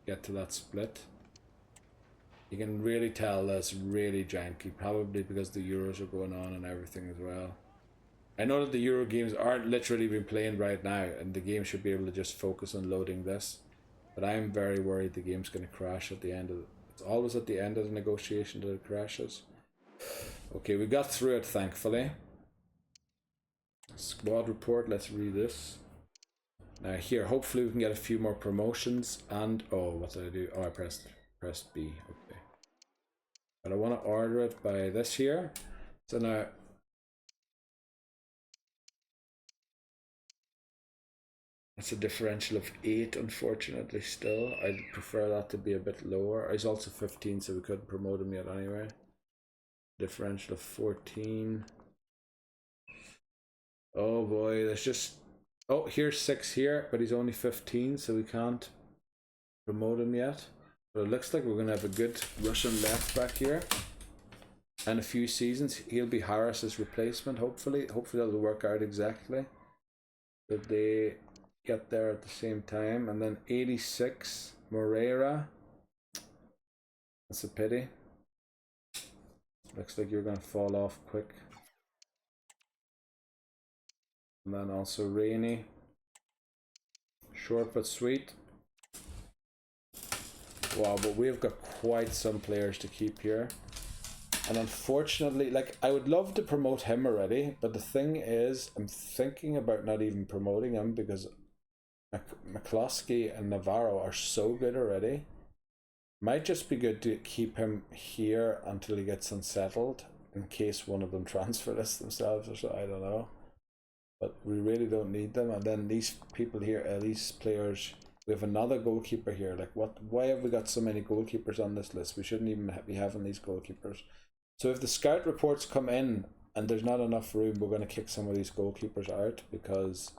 get to that split. You can really tell that's really janky, probably because the Euros are going on and everything as well. I know that the Euro games aren't literally being played right now, and the game should be able to just focus on loading this. But I'm very worried the game's going to crash at the end of it. It's always at the end of the negotiation that it crashes. Okay, we got through it, thankfully. Squad report, let's read this. Now here, hopefully we can get a few more promotions and... Oh, what did I do? Oh, I pressed B. Okay. But I want to order it by this here. So now... That's a differential of 8, unfortunately, still. I'd prefer that to be a bit lower. He's also 15, so we couldn't promote him yet anyway. Differential of 14. Oh boy, there's just... Oh, here's 6 here, but he's only 15, so we can't promote him yet. But it looks like we're going to have a good Russian left back here. And a few seasons. He'll be Harris's replacement, hopefully. Hopefully that'll work out exactly. That they get there at the same time. And then 86, Moreira. That's a pity. Looks like you're going to fall off quick. And then also Rainey. Short but sweet. Wow, but we've got quite some players to keep here. And unfortunately, like, I would love to promote him already, but the thing is, I'm thinking about not even promoting him because McCloskey and Navarro are so good already. Might just be good to keep him here until he gets unsettled, in case one of them transfer lists themselves or so, I don't know. But we really don't need them. And then these people here, these players... We have another goalkeeper here. Like, what? Why have we got so many goalkeepers on this list? We shouldn't even be having these goalkeepers. So if the scout reports come in and there's not enough room, we're going to kick some of these goalkeepers out because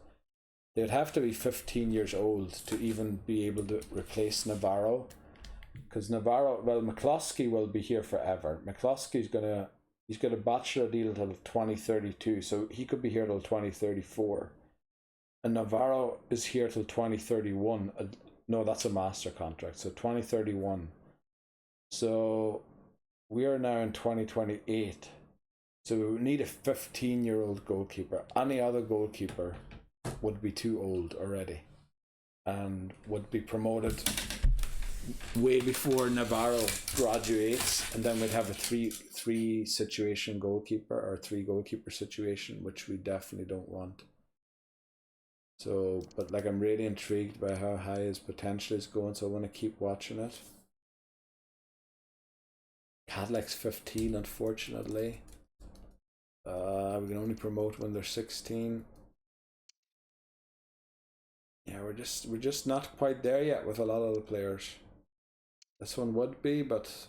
they'd have to be 15 years old to even be able to replace Navarro. Because Navarro, well, McCloskey will be here forever. McCloskey's he's got a bachelor deal till 2032, so he could be here till 2034. And Navarro is here till 2031. No, that's a master contract. So 2031. So we are now in 2028. So we need a 15-year-old goalkeeper. Any other goalkeeper would be too old already. And would be promoted way before Navarro graduates. And then we'd have a three situation goalkeeper or 3 goalkeeper situation, which we definitely don't want. So, but like I'm really intrigued by how high his potential is going, so I want to keep watching it. Cadillac's 15, unfortunately. We can only promote when they're 16. Yeah, we're just not quite there yet with a lot of the players. This one would be, but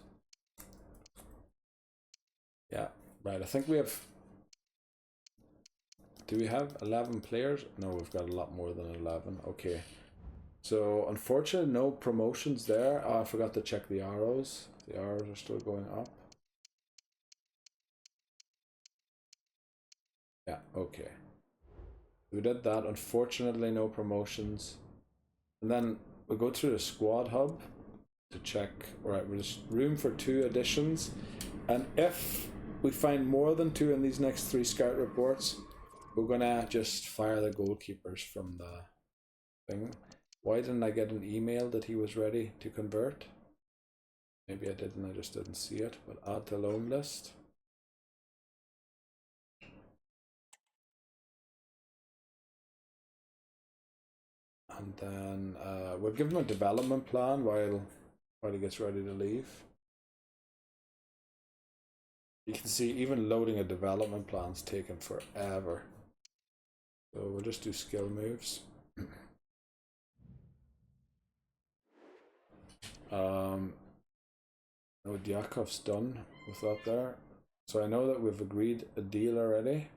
yeah, right. I think we have. Do we have 11 players? No, we've got a lot more than 11. Okay. So, unfortunately, no promotions there. Oh, I forgot to check the arrows. The arrows are still going up. Yeah, okay. We did that. Unfortunately, no promotions. And then we go through the squad hub to check. Alright, there's room for 2 additions. And if we find more than 2 in these next 3 scout reports, we're gonna just fire the goalkeepers from the thing. Why didn't I get an email that he was ready to convert? Maybe I didn't, I just didn't see it. But add to loan list. And then we'll give him a development plan while he gets ready to leave. You can see even loading a development plan is taking forever. So we'll just do skill moves. No, Diakov's done with that there. So I know that we've agreed a deal already.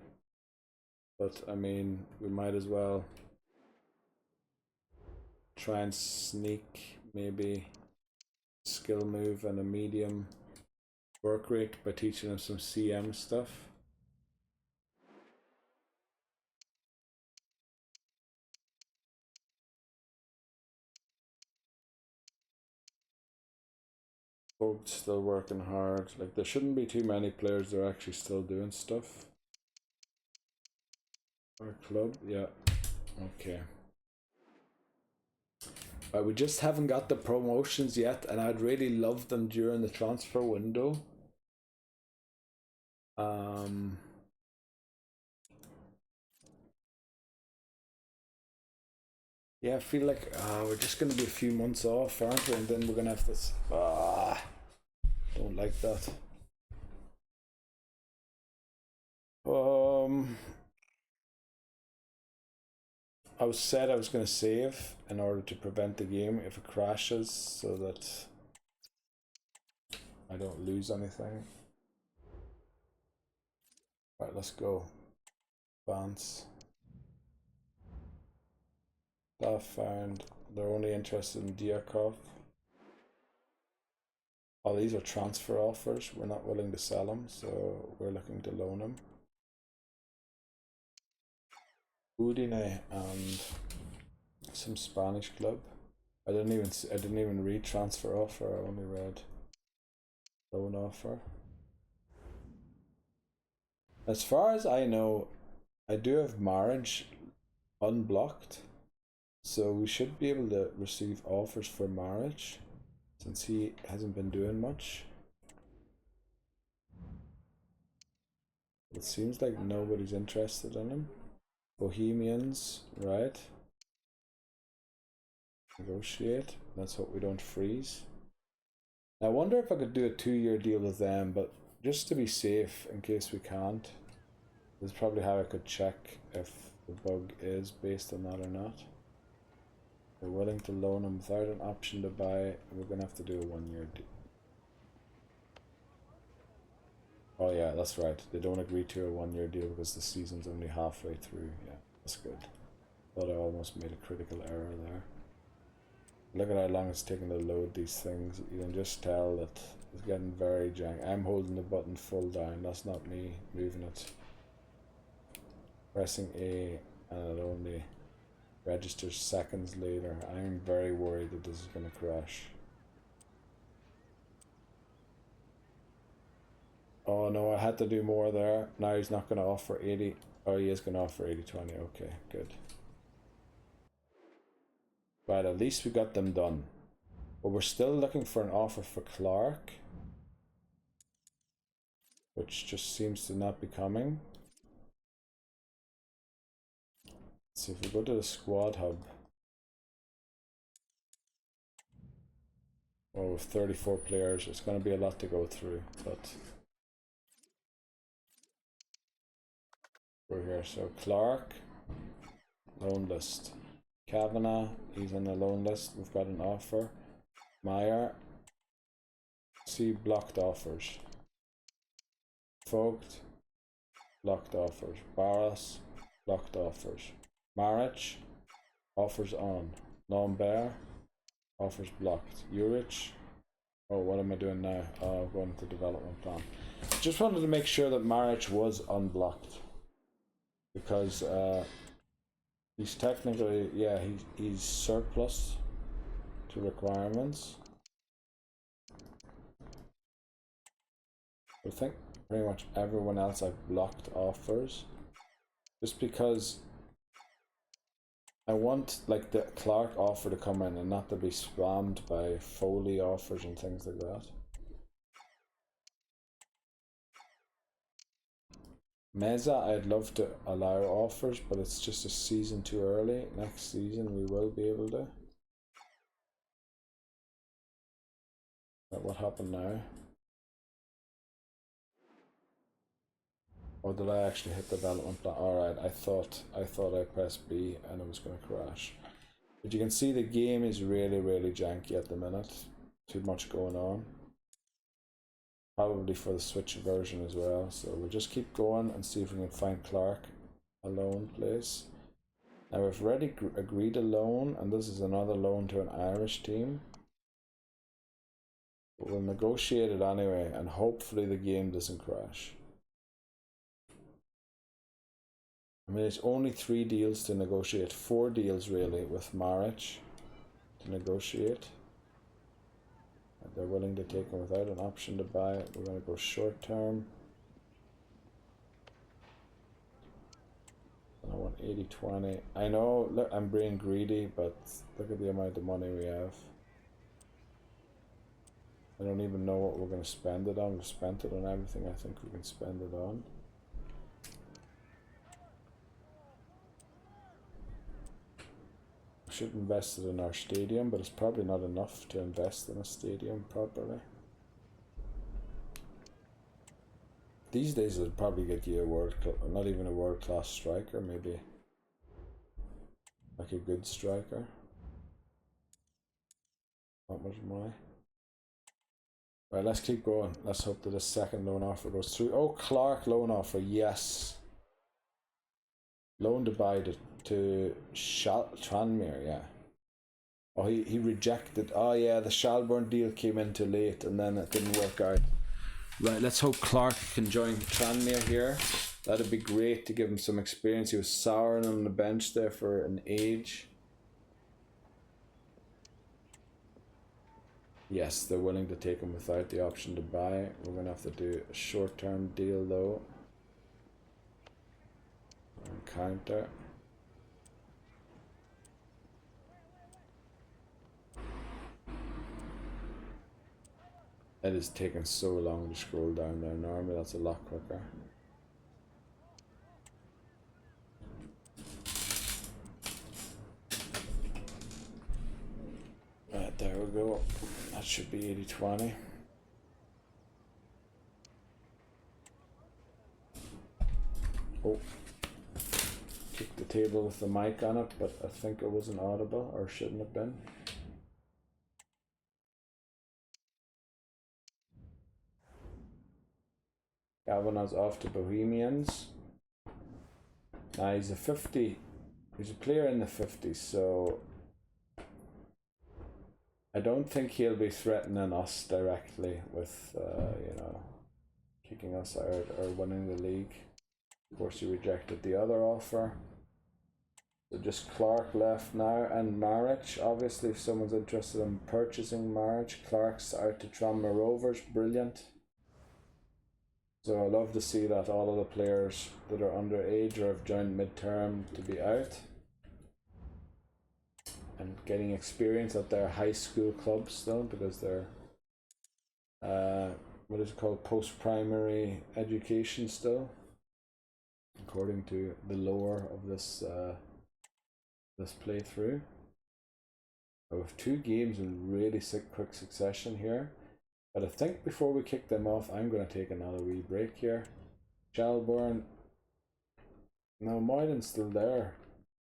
But I mean, we might as well try and sneak maybe skill move and a medium work rate by teaching him some CM stuff. Folks still working hard. Like, there shouldn't be too many players that are actually still doing stuff. Our club, yeah. Okay. We just haven't got the promotions yet, and I'd really love them during the transfer window. Yeah, I feel like we're just going to be a few months off, aren't we? And then we're going to have this. Don't like that. I was going to save in order to prevent the game if it crashes, so that I don't lose anything. Right, let's go. Advance. Staff found. They're only interested in Diakov. Oh, these are transfer offers. We're not willing to sell them, so we're looking to loan them. Udine and some Spanish club. I didn't even read transfer offer. I only read loan offer. As far as I know, I do have marriage unblocked, so we should be able to receive offers for marriage since he hasn't been doing much. It seems like nobody's interested in him. Bohemians, right? Negotiate. Let's hope we don't freeze. I wonder if I could do a 2-year deal with them, but just to be safe in case we can't. This is probably how I could check if the bug is based on that or not. We're willing to loan them without an option to buy. We're gonna have to do a 1-year deal. Oh yeah, that's right. They don't agree to a 1-year deal because the season's only halfway through. Yeah, that's good. Thought I almost made a critical error there. Look at how long it's taking to load these things. You can just tell that it's getting very janky. I'm holding the button full down. That's not me moving it. Pressing A and it only registers seconds later. I'm very worried that this is going to crash. Oh no, I had to do more there. Now he's not going to offer 80. Oh, he is going to offer 80-20. Okay, good. Right, at least we got them done. But we're still looking for an offer for Clark, which just seems to not be coming. Let's see if we go to the squad hub. Oh, with 34 players, it's going to be a lot to go through, but we're here. So Clark, loan list. Kavanagh, he's on the loan list. We've got an offer. Meyer, see blocked offers. Vogt, blocked offers. Barras, blocked offers. Maric, offers on. Lambert, offers blocked. Urich, oh, what am I doing now? Oh, I'm going to development plan. Just wanted to make sure that Maric was unblocked, because he's technically, yeah, he's surplus to requirements. I think pretty much everyone else I've blocked offers, just because I want like the Clark offer to come in and not to be spammed by Foley offers and things like that. Meza, I'd love to allow offers, but it's just a season too early. Next season we will be able to. But what happened now? Or did I actually hit development plan? Alright, I thought I pressed B and it was going to crash. But you can see the game is really janky at the minute. Too much going on. Probably for the Switch version as well. So we'll just keep going and see if we can find Clark a loan place. Now we've already agreed a loan, and this is another loan to an Irish team. But we'll negotiate it anyway, and hopefully the game doesn't crash. I mean, it's only 3 deals to negotiate, 4 deals really with Maric to negotiate. And they're willing to take him without an option to buy it. We're going to go short term. And I want 80-20. I know, look, I'm being greedy, but look at the amount of money we have. I don't even know what we're going to spend it on. We've spent it on everything I think we can spend it on. Should invest it in our stadium, but it's probably not enough to invest in a stadium properly. These days it'd probably get you a not even a world-class striker, maybe like a good striker. Not much money. Right, let's keep going. Let's hope that the second loan offer goes through. Oh, Clark loan offer, yes. Loan to buy to Tranmere, yeah. Oh, he rejected. Oh yeah, the Shelbourne deal came in too late and then it didn't work out. Right, let's hope Clark can join Tranmere here. That'd be great to give him some experience. He was souring on the bench there for an age. Yes, they're willing to take him without the option to buy. We're gonna have to do a short-term deal though. And counter. It is taking so long to scroll down there. Normally that's a lot quicker. Right, there we go. That should be 80-20. Oh. Kicked the table with the mic on it, but I think it wasn't audible, or shouldn't have been. Kavanagh's off to Bohemians. Now he's a 50. He's a player in the 50s, so I don't think he'll be threatening us directly with, you know, kicking us out or winning the league. Of course, he rejected the other offer. So just Clark left now, and Maric. Obviously, if someone's interested in purchasing Maric, Clark's out to Tranmere Rovers. Brilliant. So I love to see that all of the players that are underage or have joined mid-term to be out and getting experience at their high school clubs still, because they're what is it called, post-primary education still, according to the lore of this this playthrough. I have 2 games in really quick succession here. But I think before we kick them off, I'm going to take another wee break here. Shelbourne. No, Moylan's still there.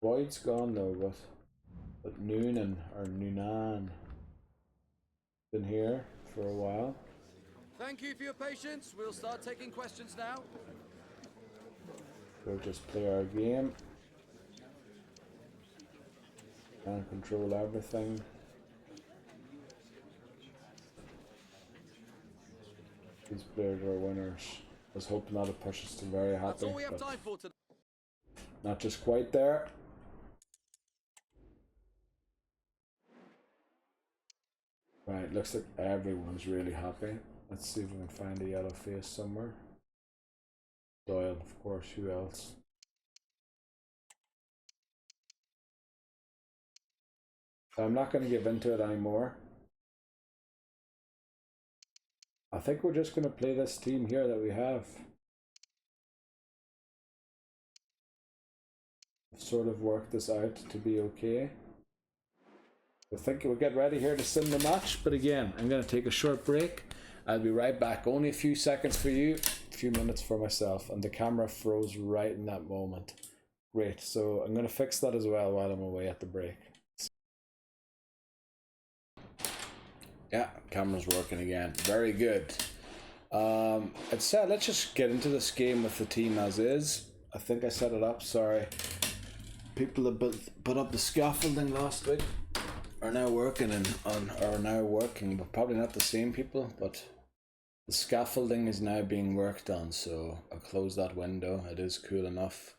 Boyd's gone though, but Noonan or Noonan been here for a while. Thank you for your patience. We'll start taking questions now. We'll just play our game and control everything. These players are winners. I was hoping that'd push us to very happy. That's all we have time for today. Not just quite there. Right, looks like everyone's really happy. Let's see if we can find a yellow face somewhere. Doyle, of course, who else? I'm not going to give into it anymore. I think we're just going to play this team here that we have. Sort of work this out to be okay. I think we'll get ready here to sim the match, but again, I'm going to take a short break. I'll be right back. Only a few seconds for you, a few minutes for myself, and the camera froze right in that moment. Great, so I'm going to fix that as well while I'm away at the break. Yeah, camera's working again. Very good. I'd say let's just get into this game with the team as is. I think I set it up, sorry. People that put up the scaffolding last week are now working but probably not the same people, but the scaffolding is now being worked on, so I'll close that window. It is cool enough.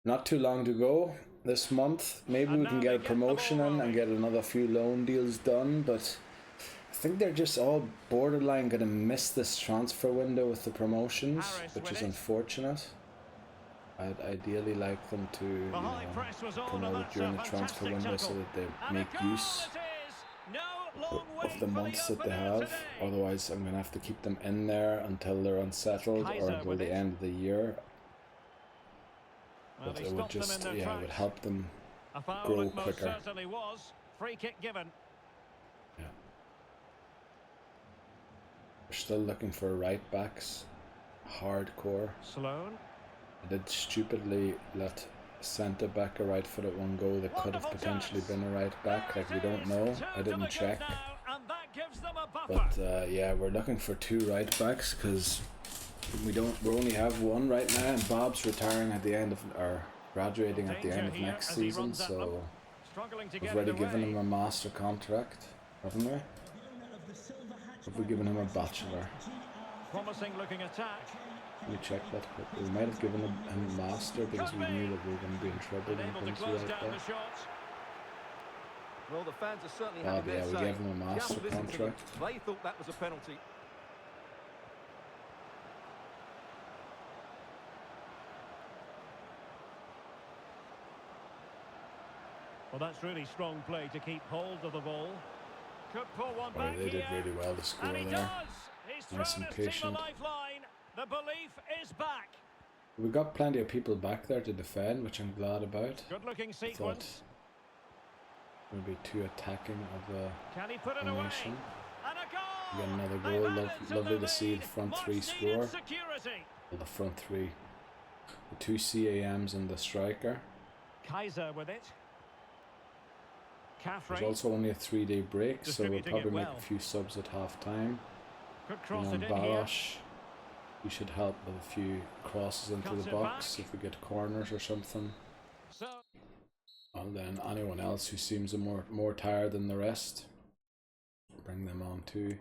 Not too long to go this month. Maybe we can get a promotion in and get another few loan deals done, but I think they're just all borderline gonna miss this transfer window with the promotions, which is unfortunate. I'd ideally like them to promote it during the transfer window so that they make use of the months that they have. Otherwise, I'm going to have to keep them in there until they're unsettled or until the end of the year. But it would just, yeah, it would help them grow quicker. Free kick given. Yeah. We're still looking for right backs. Hardcore. Sloan. I did stupidly let centre back a right foot at one goal that could have potentially been a right back. Like, we don't know. I didn't check. But yeah, we're looking for 2 right backs because we only have 1 right now, and Bob's retiring at the end of, or graduating at the end of next season, so we've already given him a master contract, haven't we? Have we given him a bachelor? Promising looking attack. We checked that, but we might have given him a master because we knew that we were going to be in trouble when it comes to right back. Well, the fans are certainly having their yeah, we say. gave him a master contract. They thought that was a penalty. Well, that's really strong play to keep hold of the ball. Could pull one back They did here. really well to score And he there. does. He's Nice thrown and his team a patient. lifeline. The belief is back. We got plenty of people back there to defend, which I'm glad about. Good-looking I thought sequence. maybe too attacking of the Can he put it away? formation. And a goal. We got another They've goal. added to Lovely the to see the lead. front 3 Much score. needed security. Well, the front 3. The 2 CAMs and the striker. Kaiser with it. There's Caffrey also only a 3-day break, so we'll Distributing it probably make well. a few subs at half time. could And cross then it in here. Balash, we should help with a few crosses into Cuts the it box back. if we get corners or something. So And then anyone else who seems more tired than the rest, bring them on too.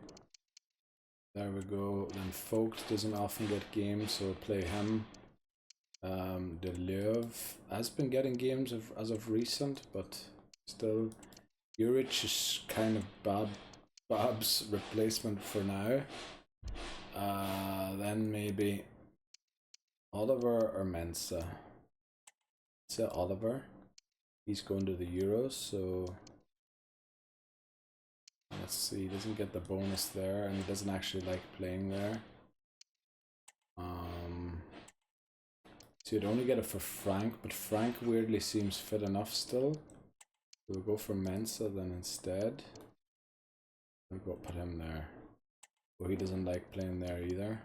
There we go. Then Folks doesn't often get games, so we'll play him. De Leeuw has been getting games as of recent, but still, Juric is kind of Bob's replacement for now. Then maybe Oliver or Mensah. Say Oliver. He's going to the Euros, so let's see. He doesn't get the bonus there, and he doesn't actually like playing there. So you'd only get it for Frank, but Frank weirdly seems fit enough still. We'll go for Mensa then instead. We'll go put him there. Oh, he doesn't like playing there either.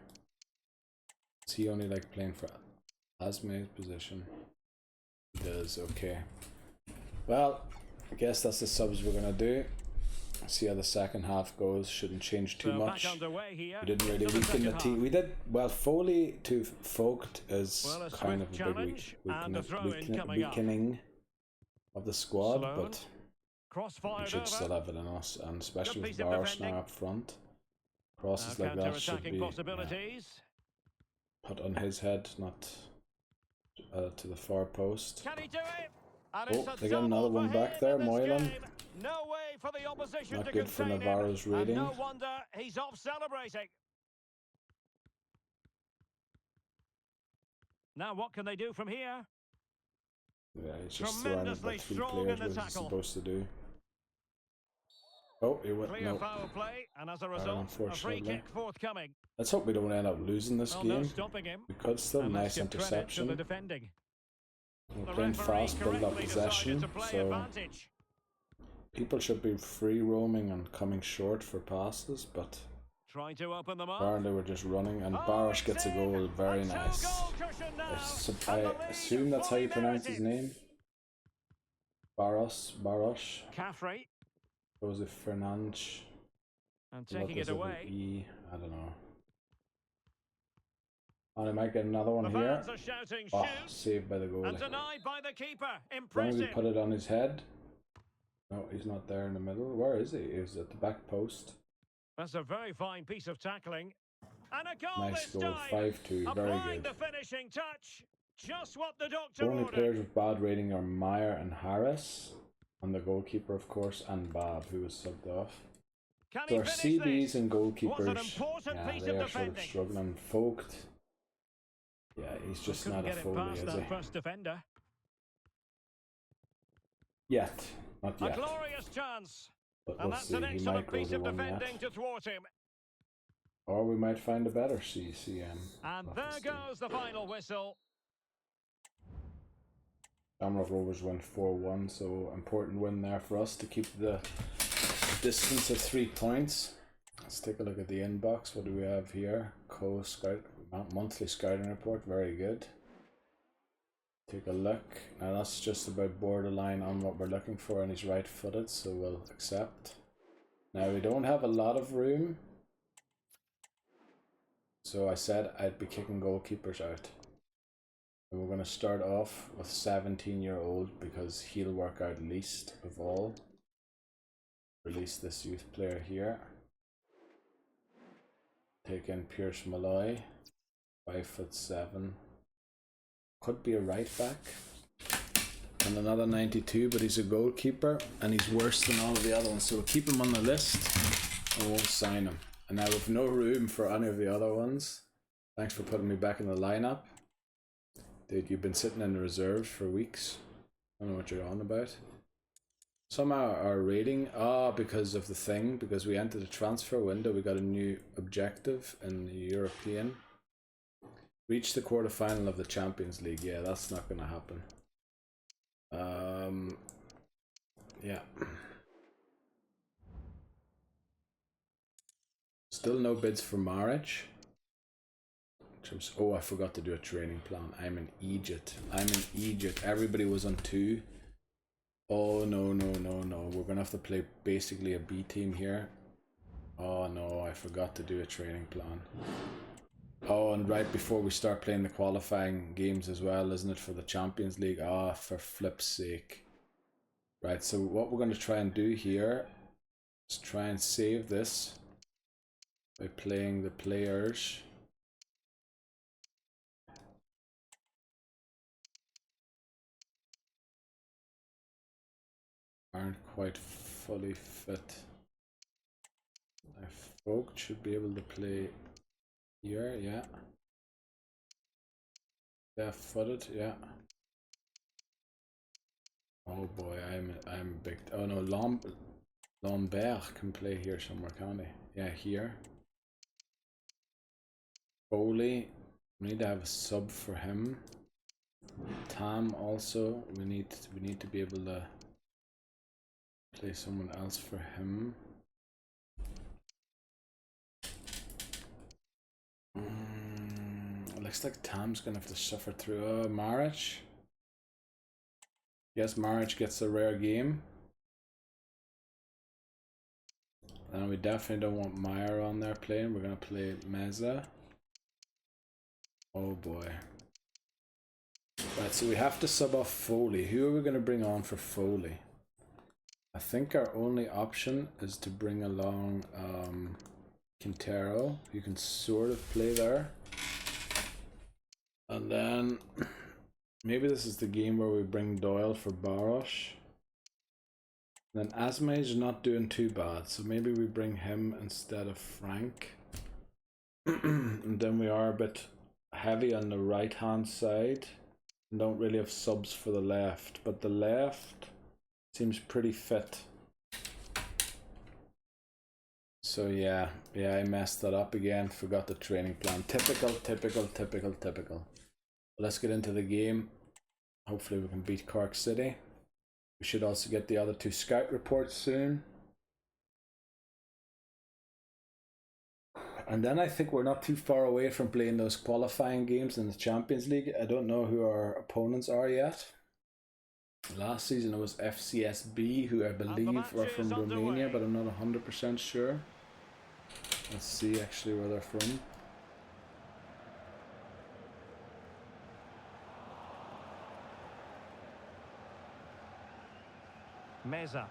Does he only like playing for Asme's position? He does, okay. Well, I guess that's the subs we're gonna do. See how the second half goes. Shouldn't change too much. We didn't really weaken the team. We did well. Foley to Vogt is kind of a big weakening of the squad, but we should still have it in us, and especially with Baros now up front. Crosses like that should be put on his head, not to the far post. Can he do it? Oh, they got another one back there, Moylan. No way for the opposition Not to good for contain Navarro's him, rating. and no wonder he's off celebrating. Now what can they do from here? Yeah, he's just surrounded by 3 players. What is he supposed to do? Oh, he went. Clear No. foul play, and as a result, a free kick forthcoming. Let's hope we don't end up losing this game. No stopping him. We could still. And Nice let's give credit to interception. the defending. We're playing fast, build up possession, so people should be free roaming and coming short for passes, but trying to open them up. apparently we're just running, and Baros gets a goal. Very nice. I assume that's how you pronounce his name. Baros. Caffrey. Jose Fernandes. And taking it away. I don't know. And I might get another one The here. fans are shouting, Oh, shoot, saved by the goalie. and denied by the keeper. As long as he Impressive. put it on his head. No, he's not there in the middle. Where is he? He's at the back post. That's a very fine piece of tackling. And a goal Nice this goal, time. 5-2, very Applying good. the finishing touch. Just what the The doctor only ordered. players with bad rating are Meyer and Harris. And the goalkeeper, of course, and Bab, who was subbed off. Can So he our finish CBs this? and Was an goalkeepers, important yeah, piece they of are sort of defending. struggling. Vogt, yeah, he's just Couldn't not a get it Foley, past is that he? first defender. Yet, not A yet. glorious chance. But And we'll that's see. an He might excellent go piece to of one defending yet. to thwart him. Or we might find a better CCM. And We'll have there to see. goes the final whistle. Shamrock Rovers win 4-1, so important win there for us to keep the distance of 3 points. Let's take a look at the inbox. What do we have here? Monthly scouting report, very good. Take a look. Now that's just about borderline on what we're looking for, and he's right-footed, so we'll accept. Now we don't have a lot of room, so I said I'd be kicking goalkeepers out. And we're going to start off with 17-year-old because he'll work out least of all. Release this youth player here. Take in Pierce Malloy, 5'7". Could be a right back. And another 92, but he's a goalkeeper and he's worse than all of the other ones. So we'll keep him on the list and won't sign him. And now we've no room for any of the other ones. Thanks for putting me back in the lineup. Dude, you've been sitting in the reserves for weeks. I don't know what you're on about. Somehow our rating, because of the thing, because we entered the transfer window, we got a new objective in the European. Reach the quarterfinal of the Champions League. Yeah, that's not going to happen. Yeah. Still no bids for marriage. Oh, I forgot to do a training plan. I'm in Egypt. Everybody was on 2. Oh, no. We're going to have to play basically a B team here. Oh, no, I forgot to do a training plan. Oh, and right before we start playing the qualifying games as well, isn't it, for the Champions League? Ah, for flip's sake. Right, so what we're going to try and do here is try and save this by playing the players. Aren't quite fully fit. Folk should be able to play here, yeah. Left-footed, yeah. Oh boy, I'm big. Oh no, Lambert can play here somewhere, can't he? Yeah, here. Foley, we need to have a sub for him. Tam also, we need to be able to play someone else for him. Looks like Tam's gonna have to suffer through Marich. Yes, Marich gets a rare game. And we definitely don't want Meyer on there playing. We're gonna play Meza. Oh boy. Right, so we have to sub off Foley. Who are we gonna bring on for Foley? I think our only option is to bring along Quintero. You can sort of play there. And then maybe this is the game where we bring Doyle for Barosh. Then Asmay is not doing too bad, so maybe we bring him instead of Frank. And then we are a bit heavy on the right hand side and don't really have subs for the left, but the left seems pretty fit. So yeah, I messed that up again, forgot the training plan. Typical. Let's get into the game. Hopefully we can beat Cork City. We should also get the other 2 scout reports soon. And then I think we're not too far away from playing those qualifying games in the Champions League. I don't know who our opponents are yet. Last season it was FCSB, who I believe were from Romania, but I'm not 100% sure. Let's see actually where they're from. Meza.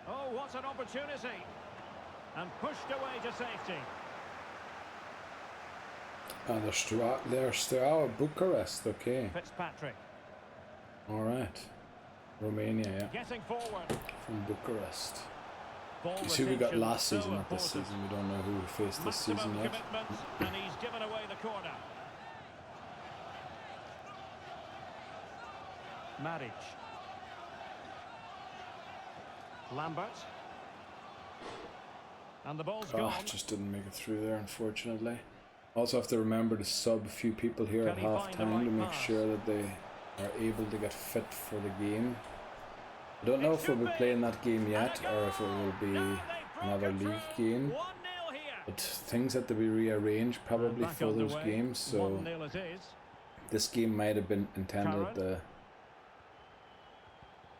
Oh, what an opportunity! And pushed away to safety. And they're Steaua Bucharest, okay. Fitzpatrick. Alright. Romania, yeah. Getting forward. From Bucharest. Ball You see who we got retention, last so season, not this important. season. We don't know who we faced this Maximum season yet. commitment, and he's given away the corner. Maric. Lambert. And the ball's gone. Just didn't make it through there, unfortunately. Also have to remember to sub a few people here at Can he half find the time right to make pass? sure that they are able to get fit for the game. I don't know if we'll be playing that game yet or if it will be another league game. 1-0 here. But things have to be rearranged probably Back for those underway. games, so 1-0 it is. this game might have been intended Curran. to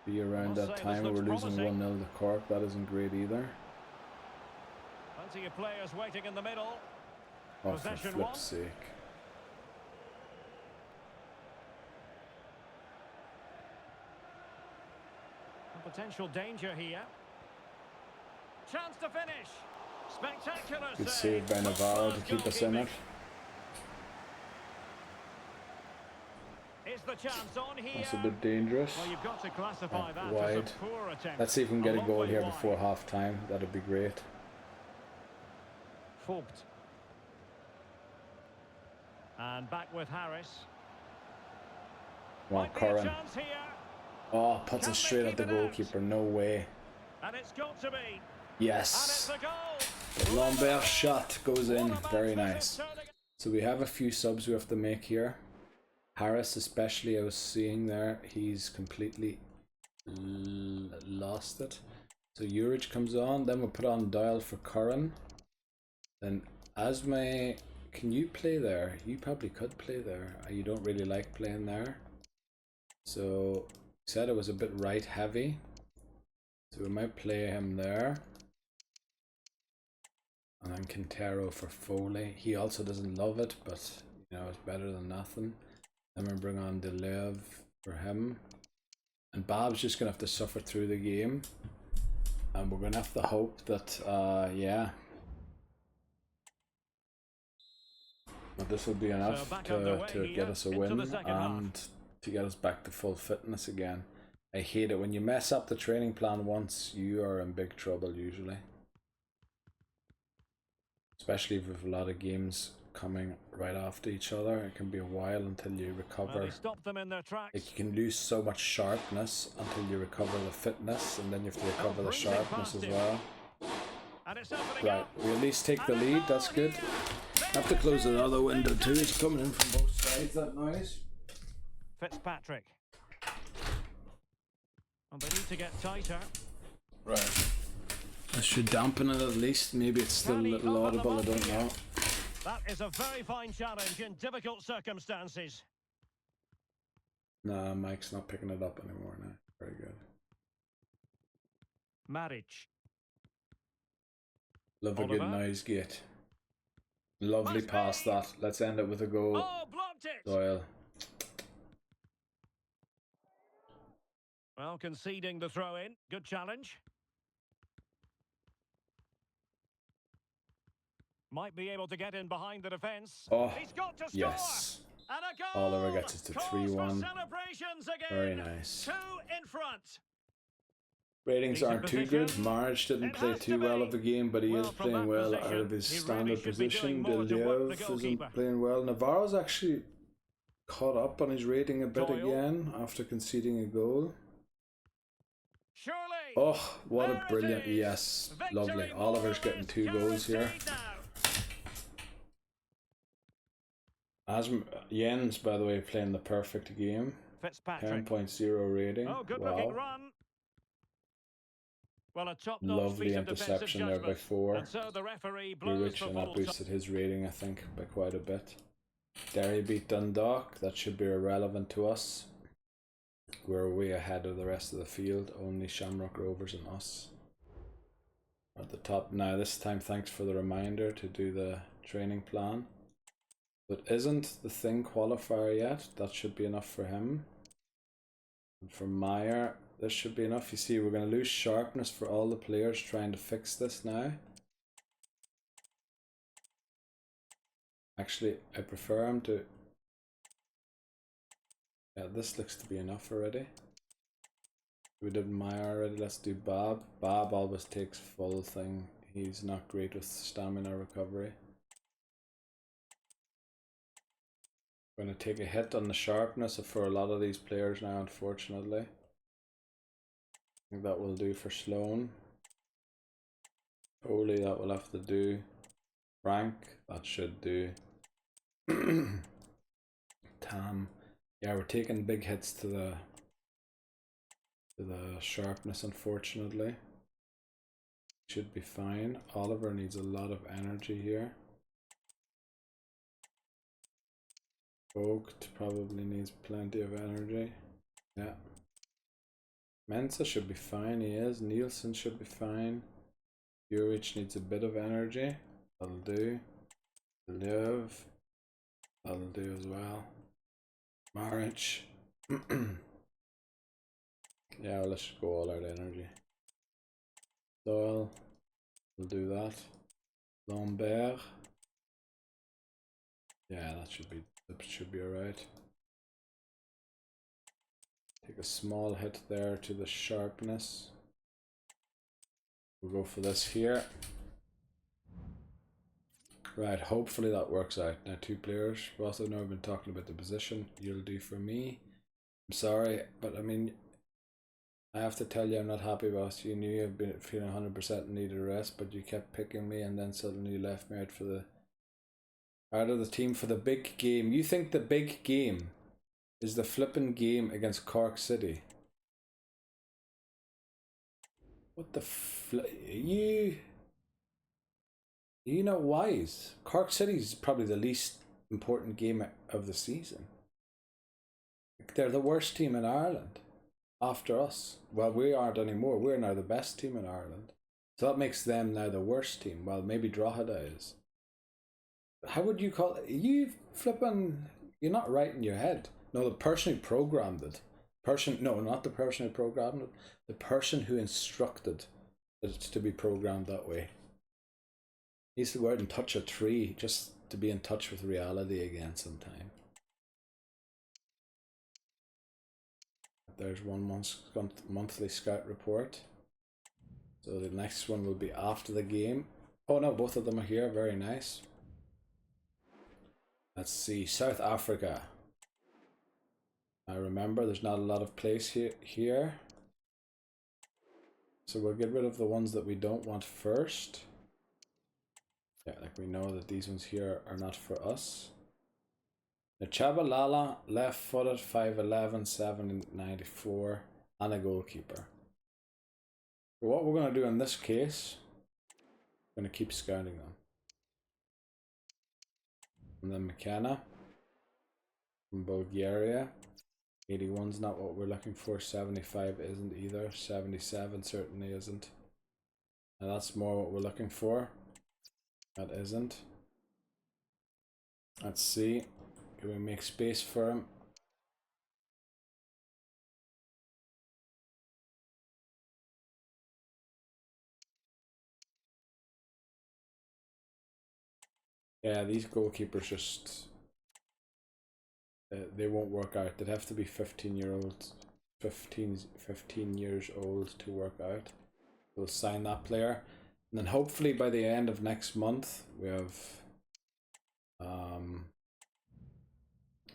be around Must that say, time. this We're looks losing promising. 1-0 to Cork. That isn't great either. Plenty of players waiting in the middle. Oh, for Possession flip's one. sake. A potential danger here. Chance to finish. Spectacular Good save save by Navarro to keep us in it. Is the chance on here? That's a bit dangerous. Well, you've got to classify that as Wide. a poor attempt. Let's see if we can get a long goal way here wide. before half time. That'd be great. Vogt. And back with Harris. Come on, Might be a Curran. chance here. Oh, puts Can it they straight at keep the it out? goalkeeper. No way. And it's got to be. And Yes. it's a goal. Lambert's shot goes in. What a Very match nice. this is turning. So we have a few subs we have to make here. Harris especially, I was seeing there, he's completely lost it. So Juric comes on, then we'll put on Doyle for Curran. Then Asmay, can you play there? You probably could play there. You don't really like playing there. So said it was a bit right heavy. So we might play him there. And then Quintero for Foley. He also doesn't love it, but you know, it's better than nothing. Then we'll bring on Delev for him. And Bab's just going to have to suffer through the game. And we're going to have to hope that, yeah. But this will be enough back to underway get here us a into win the second half. and to get us back to full fitness again. I hate it. When you mess up the training plan once, you are in big trouble usually. Especially if we have a lot of games coming right after each other. It can be a while until you recover. Well, they stopped them in their tracks. Like you can lose so much sharpness until you recover the fitness, and then you have to recover the brings it sharpness past as him. well. And it's opening Right, up. we at least take the And a lead, goal that's good. here. This Have to close the other window too. It's coming in from both sides, that noise. Fitzpatrick. And they need to get tighter. Right. This should dampen it at least. Maybe it's still a little audible, I don't know. That is a very fine challenge in difficult circumstances. Nah, Mike's not picking it up anymore now. Very good. Marriage. Love a good noise gate. Lovely pass that. Let's end it with a goal. Oh, blocked it! Doyle. Well, conceding the throw in. Good challenge. Might be able to get in behind the defence. Oh, He's got to score. yes. And a goal. Oliver gets us to 3-1. Celebrations again. Very nice. 2 in front. Ratings Decent aren't too position. good. Marge didn't It play has too to well be. of the game, but he Well, is from playing that well position, out of his he really standard should be position. doing more to work the Deleuve goalkeeper. isn't playing well. Navarro's actually caught up on his rating a bit Doyle. again after conceding a goal. Surely. Oh, what There a it brilliant, is. yes, Victory lovely. more Oliver's or getting less 2 goals here. guaranteed now. Jens, by the way, playing the perfect game. Fitzpatrick. 10.0 rating. Oh, good looking Wow. run. Well, a top-notch Lovely piece of defensive interception there by judgment. 4. And so the referee blows Rich, for and that full boosted his rating, I think, by quite a bit. Derry beat Dundalk. That should be irrelevant to us. We're way ahead of the rest of the field. Only Shamrock Rovers and us at the top. Now this time, thanks for the reminder to do the training plan. But isn't the thing qualifier yet? That should be enough for him. And for Meyer, this should be enough. You see, we're going to lose sharpness for all the players trying to fix this now. Actually, I prefer him to... Yeah, this looks to be enough already. We did Meyer already. Let's do Bob. Bob always takes full thing. He's not great with stamina recovery. Going to take a hit on the sharpness for a lot of these players now, unfortunately. I think that will do for Sloan. Holy, that will have to do. Frank, that should do. Tam. Yeah, we're taking big hits to the sharpness, unfortunately. Should be fine. Oliver needs a lot of energy here. Vogt probably needs plenty of energy. Yeah. Mensa should be fine, he is. Nielsen should be fine. Juric needs a bit of energy. That'll do. Deleuve. That'll do as well. Maric. Yeah, let's just go all out energy. Doyle. We'll do that. Lambert. Yeah, that should be alright. Take a small hit there to the sharpness. We'll go for this here. Right, hopefully that works out. Now 2 players. We've also now been talking about the position. You'll do for me. I'm sorry, but I mean, I have to tell you I'm not happy about you. You knew you've been feeling 100% needed a rest, but you kept picking me and then suddenly you left me out of the team for the big game. You think the big game is the flippin' game against Cork City? What the you not wise. Cork City is probably the least important game of the season. They're the worst team in Ireland after us. Well, we aren't anymore. We're now the best team in Ireland. So that makes them now the worst team. Well, maybe Drogheda is. How would you call it? You flipping... You're not right in your head. No, the person who programmed it. No, not the person who programmed it. The person who instructed it to be programmed that way. He used to go out and touch a tree just to be in touch with reality again sometime. There's 1 monthly scout report. So the next one will be after the game. Oh no, both of them are here. Very nice. Let's see, South Africa. Now remember, there's not a lot of place here. So we'll get rid of the ones that we don't want first. Yeah, like we know that these ones here are not for us. The Chabalala, left footed, 5'11", 7'94", and a goalkeeper. So what we're going to do in this case, we're going to keep scouting them. And then McKenna from Bulgaria. 81's not what we're looking for. 75 isn't either. 77 certainly isn't. And that's more what we're looking for. That isn't. Let's see. Can we make space for him? Yeah, these goalkeepers just... they won't work out. They'd have to be 15-year-olds. 15 years old to work out. We'll sign that player. And then hopefully by the end of next month, we have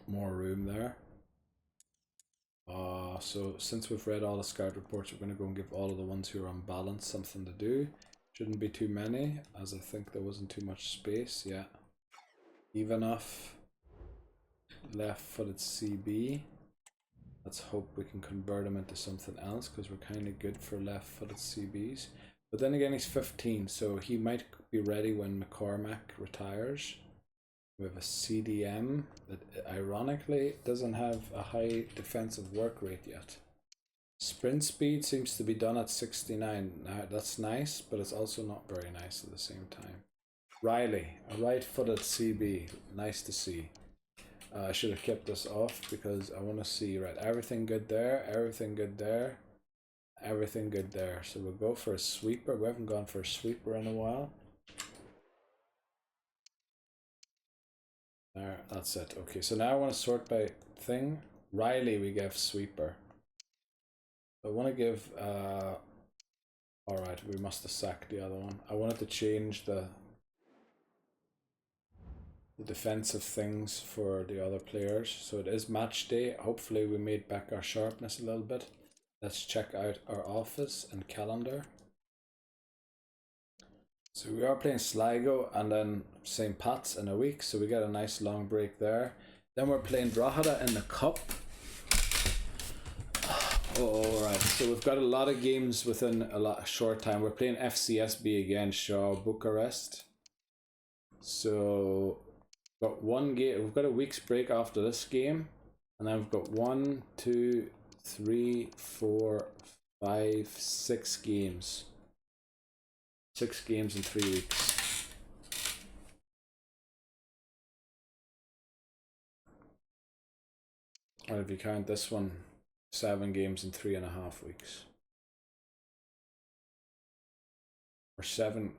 more room there. So since we've read all the scout reports, we're going to go and give all of the ones who are on balance something to do. Shouldn't be too many, as I think there wasn't too much space. Yeah. Ivanov, left-footed CB. Let's hope we can convert him into something else, because we're kind of good for left-footed CBs. But then again, he's 15, so he might be ready when McCormack retires. We have a CDM that ironically doesn't have a high defensive work rate yet. Sprint speed seems to be done at 69. Now that's nice, but it's also not very nice at the same time. Riley, a right-footed CB. Nice to see. I should have kept this off because I want to see, right, everything good there, everything good there, everything good there. So we'll go for a sweeper. We haven't gone for a sweeper in a while. There, that's it. Okay, so now I want to sort by thing. Riley, we give sweeper. I want to give, alright, we must have sacked the other one. I wanted to change the defensive things for the other players. So it is match day. Hopefully we made back our sharpness a little bit. Let's check out our office and calendar. So we are playing Sligo and then St. Pat's in a week, so we get a nice long break there. Then we're playing Drogheda in the Cup. Alright, so we've got a lot of games within a short time. We're playing FCSB again, Shaw Bucharest. So got one game. We've got a week's break after this game, and then we've got 1, 2, 3, 4, 5, 6 games. 6 games in 3 weeks. And if you count this one, 7 games in 3.5 weeks. Or 7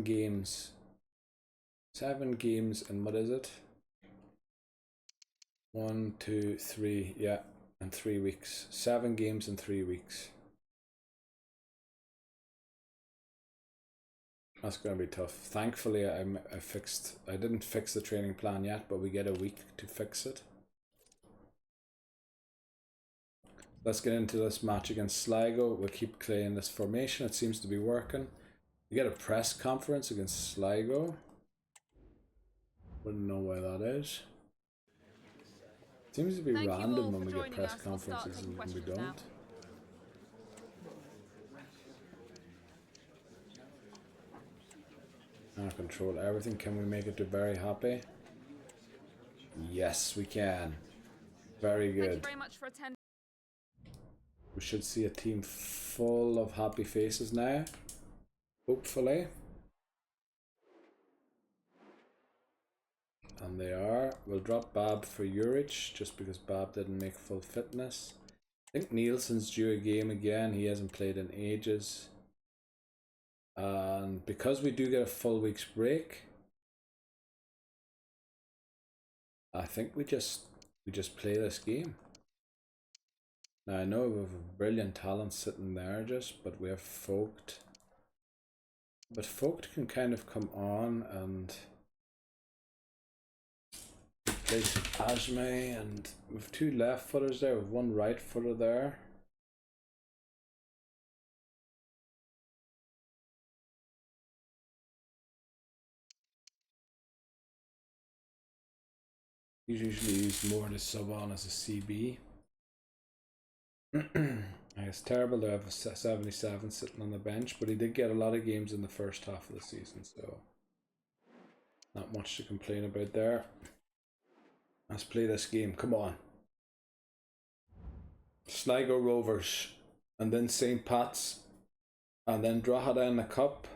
games. 7 games in, what is it? 1, 2, 3, yeah, in 3 weeks. 7 games in 3 weeks. That's going to be tough. Thankfully, I didn't fix the training plan yet, but we get a week to fix it. Let's get into this match against Sligo. We'll keep playing this formation. It seems to be working. We get a press conference against Sligo. Wouldn't know why that is. Seems to be random when we get press conferences and we don't. Now. Now control everything. Can we make it to very happy? Yes, we can. Very good. Thank you very much for attending. We should see a team full of happy faces now. Hopefully. And they are. We'll drop Bab for Juric just because Bab didn't make full fitness. I think Nielsen's due a game again. He hasn't played in ages. And because we do get a full week's break, I think we just play this game. Now I know we have a brilliant talent sitting there but we have Vogt. But Vogt can kind of come on and play Ajme, and we've 2 left footers there, with 1 right footer there. He's usually used more to sub on as a CB. It's terrible to have a 77 sitting on the bench, but he did get a lot of games in the first half of the season, so not much to complain about there. Let's play this game, come on. Sligo Rovers, and then St. Pat's, and then Drogheda in the Cup.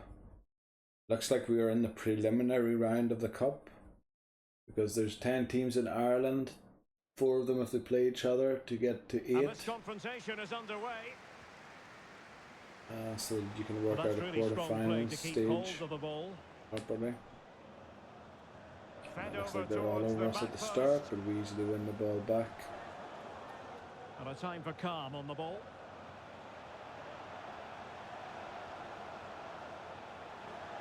Looks like we are in the preliminary round of the Cup, because there's 10 teams in Ireland. 4 of them if they play each other to get to 8. And this confrontation is underway. So you can work out a quarter-final stage properly. Looks like they're all over us at the start, but we easily win the ball back. And a time for calm on the ball.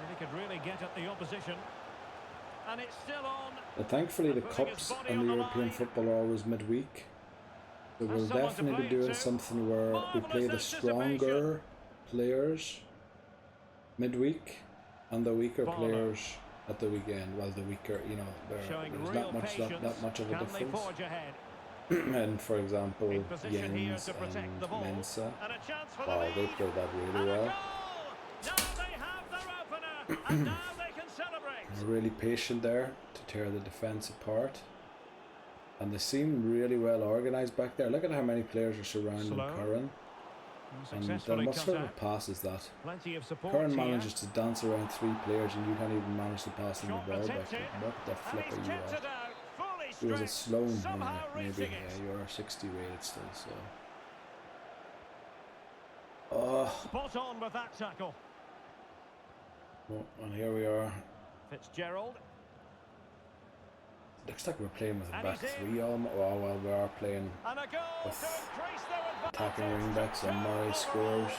And he could really get at the opposition. And it's still on. But thankfully the Cups and the European football are always midweek. So we'll definitely be doing something where we play the stronger players midweek and the weaker players at the weekend. Well, the weaker, you know, there's not much that much of a difference. And for example, Jens and Mensa, wow, they played that really well. They're really patient there to tear the defence apart. And they seem really well organised back there. Look at how many players are surrounding Curran. And what sort of a pass is that? Curran manages to dance around 3 players and you can't even manage to pass them the ball back. What the flip are you at? He was a Sloan, maybe. Yeah, you are 60 rated still, so. Oh. Spot on with that tackle. Well, and here we are. Fitzgerald. Looks like we're playing with a back 3 on. Oh well, we are playing with attacking wing backs, and Murray scores.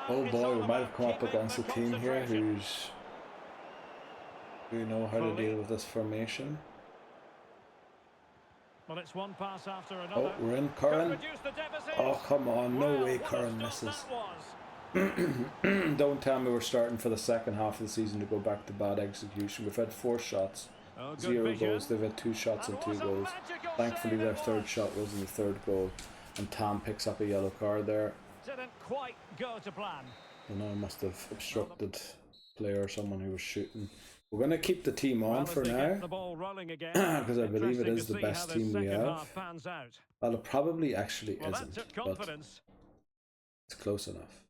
Oh boy, we might have come up against a team here who know how to deal with this formation. Well, it's one pass after another. Oh, we're in. Curran. Oh come on, no way Curran misses. Don't tell me we're starting for the second half of the season to go back to bad execution. We've had 4 shots, 0 goals. They've had 2 shots and 2 goals. Thankfully their 3rd shot wasn't the 3rd goal, and Tam picks up a yellow card there. Didn't quite go to plan. And I must have obstructed player or someone who was shooting. We're going to keep the team on for now, because I believe it is the best team we have. Well, it probably actually isn't, but it's close enough.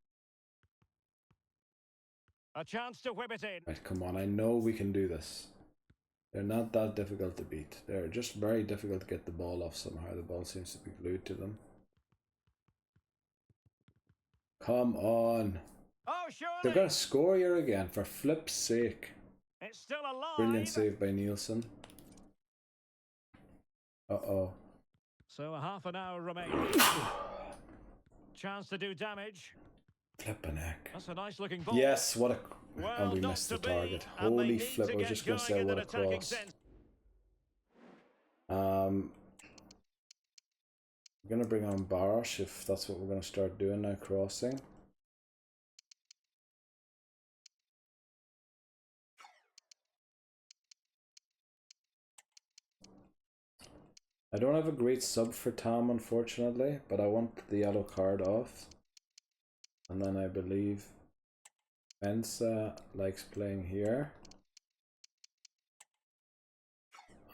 A chance to whip it in. Right, come on, I know we can do this. They're not that difficult to beat. They're just very difficult to get the ball off somehow. The ball seems to be glued to them. Come on. Oh, surely. They're going to score here again, for flip's sake. It's still alive. Brilliant save by Nielsen. Uh-oh. So a half an hour remaining. Chance to do damage. Flippin' heck. That's a nice looking ball. Yes, what a... and we missed the target. Holy flip, I was just going to say what a cross. We're going to bring on Barash if that's what we're going to start doing now, crossing. I don't have a great sub for Tam, unfortunately, but I want the yellow card off. And then I believe Mensa likes playing here.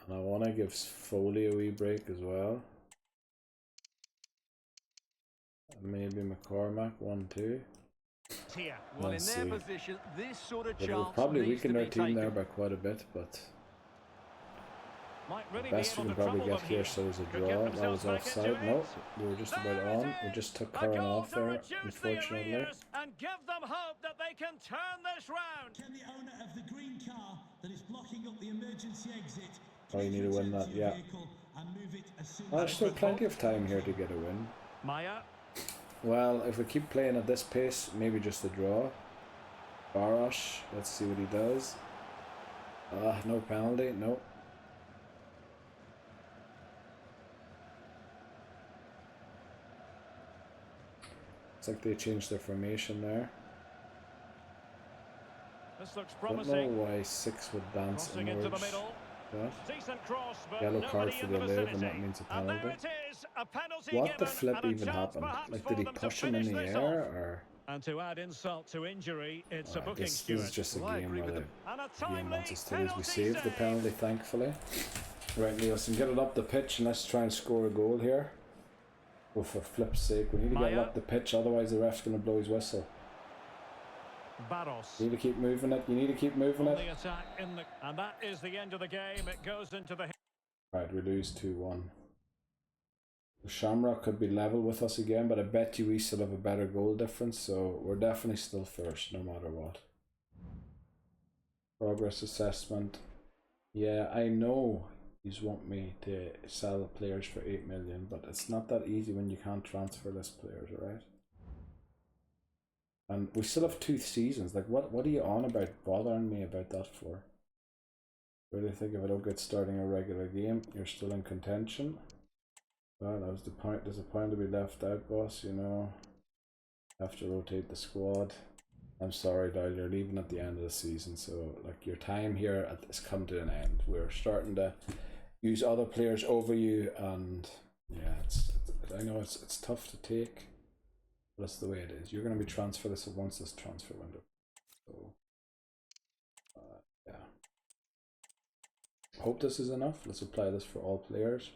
And I want to give Foley a wee break as well. Maybe McCormack, 1-2. Well, Let's in their see. position, this sort of We've chance probably needs to weakened be our team taken. there by quite a bit, but Might really the best we can probably get here so is a draw. That was offside. No, we were just about on. We just took Curran off there, unfortunately. And give them hope that they can turn this round. Can the owner of the green car that is blocking up the emergency exit Oh, you need to win that, yeah. and move it as soon Well, there's still plenty of time here to get a win. Maya. Well, if we keep playing at this pace, maybe just a draw. Barash, let's see what he does. No penalty, no. It's like they changed their formation there. This looks Don't know promising. why 6 would dance Crossing into the inwards. middle. What? Decent cross, but Yellow card nobody for in the the live, and vicinity. that means a And there penalty. it is, a penalty What the given, flip and a even chance happened? perhaps Like, for did he them to push him in finish the this air, off. or? And to add insult to injury, it's a Alright, booking, this Stuart. is just a Well, I game agree where with the And a game timely wants us to lose. We penalty saved the save. penalty, thankfully. Right, Nielsen, get it up the pitch and let's try and score a goal here. Oh, for flip's sake, we need to get it Maya. up the pitch, otherwise the ref's going to blow his whistle. Barros. You need to keep moving it, you need to keep moving On it. the attack in the, and that is the end of the game. It goes into the. Right, we lose 2-1. Shamrock could be level with us again, but I bet you we still have a better goal difference, so we're definitely still first, no matter what. Progress assessment. Yeah, I know you want me to sell players for 8 million, but it's not that easy when you can't transfer list players, alright? And we still have 2 seasons. Like, what are you on about bothering me about that for? Really think if I don't get starting a regular game, you're still in contention. Well, that was the point. There's a point to be left out, boss, you know. Have to rotate the squad. I'm sorry, Doyle, you're leaving at the end of the season, so like your time here has come to an end. We're starting to use other players over you, and yeah, I know it's tough to take, but it's the way it is. You're going to be transferless once this transfer window. So yeah. Hope this is enough. Let's apply this for all players.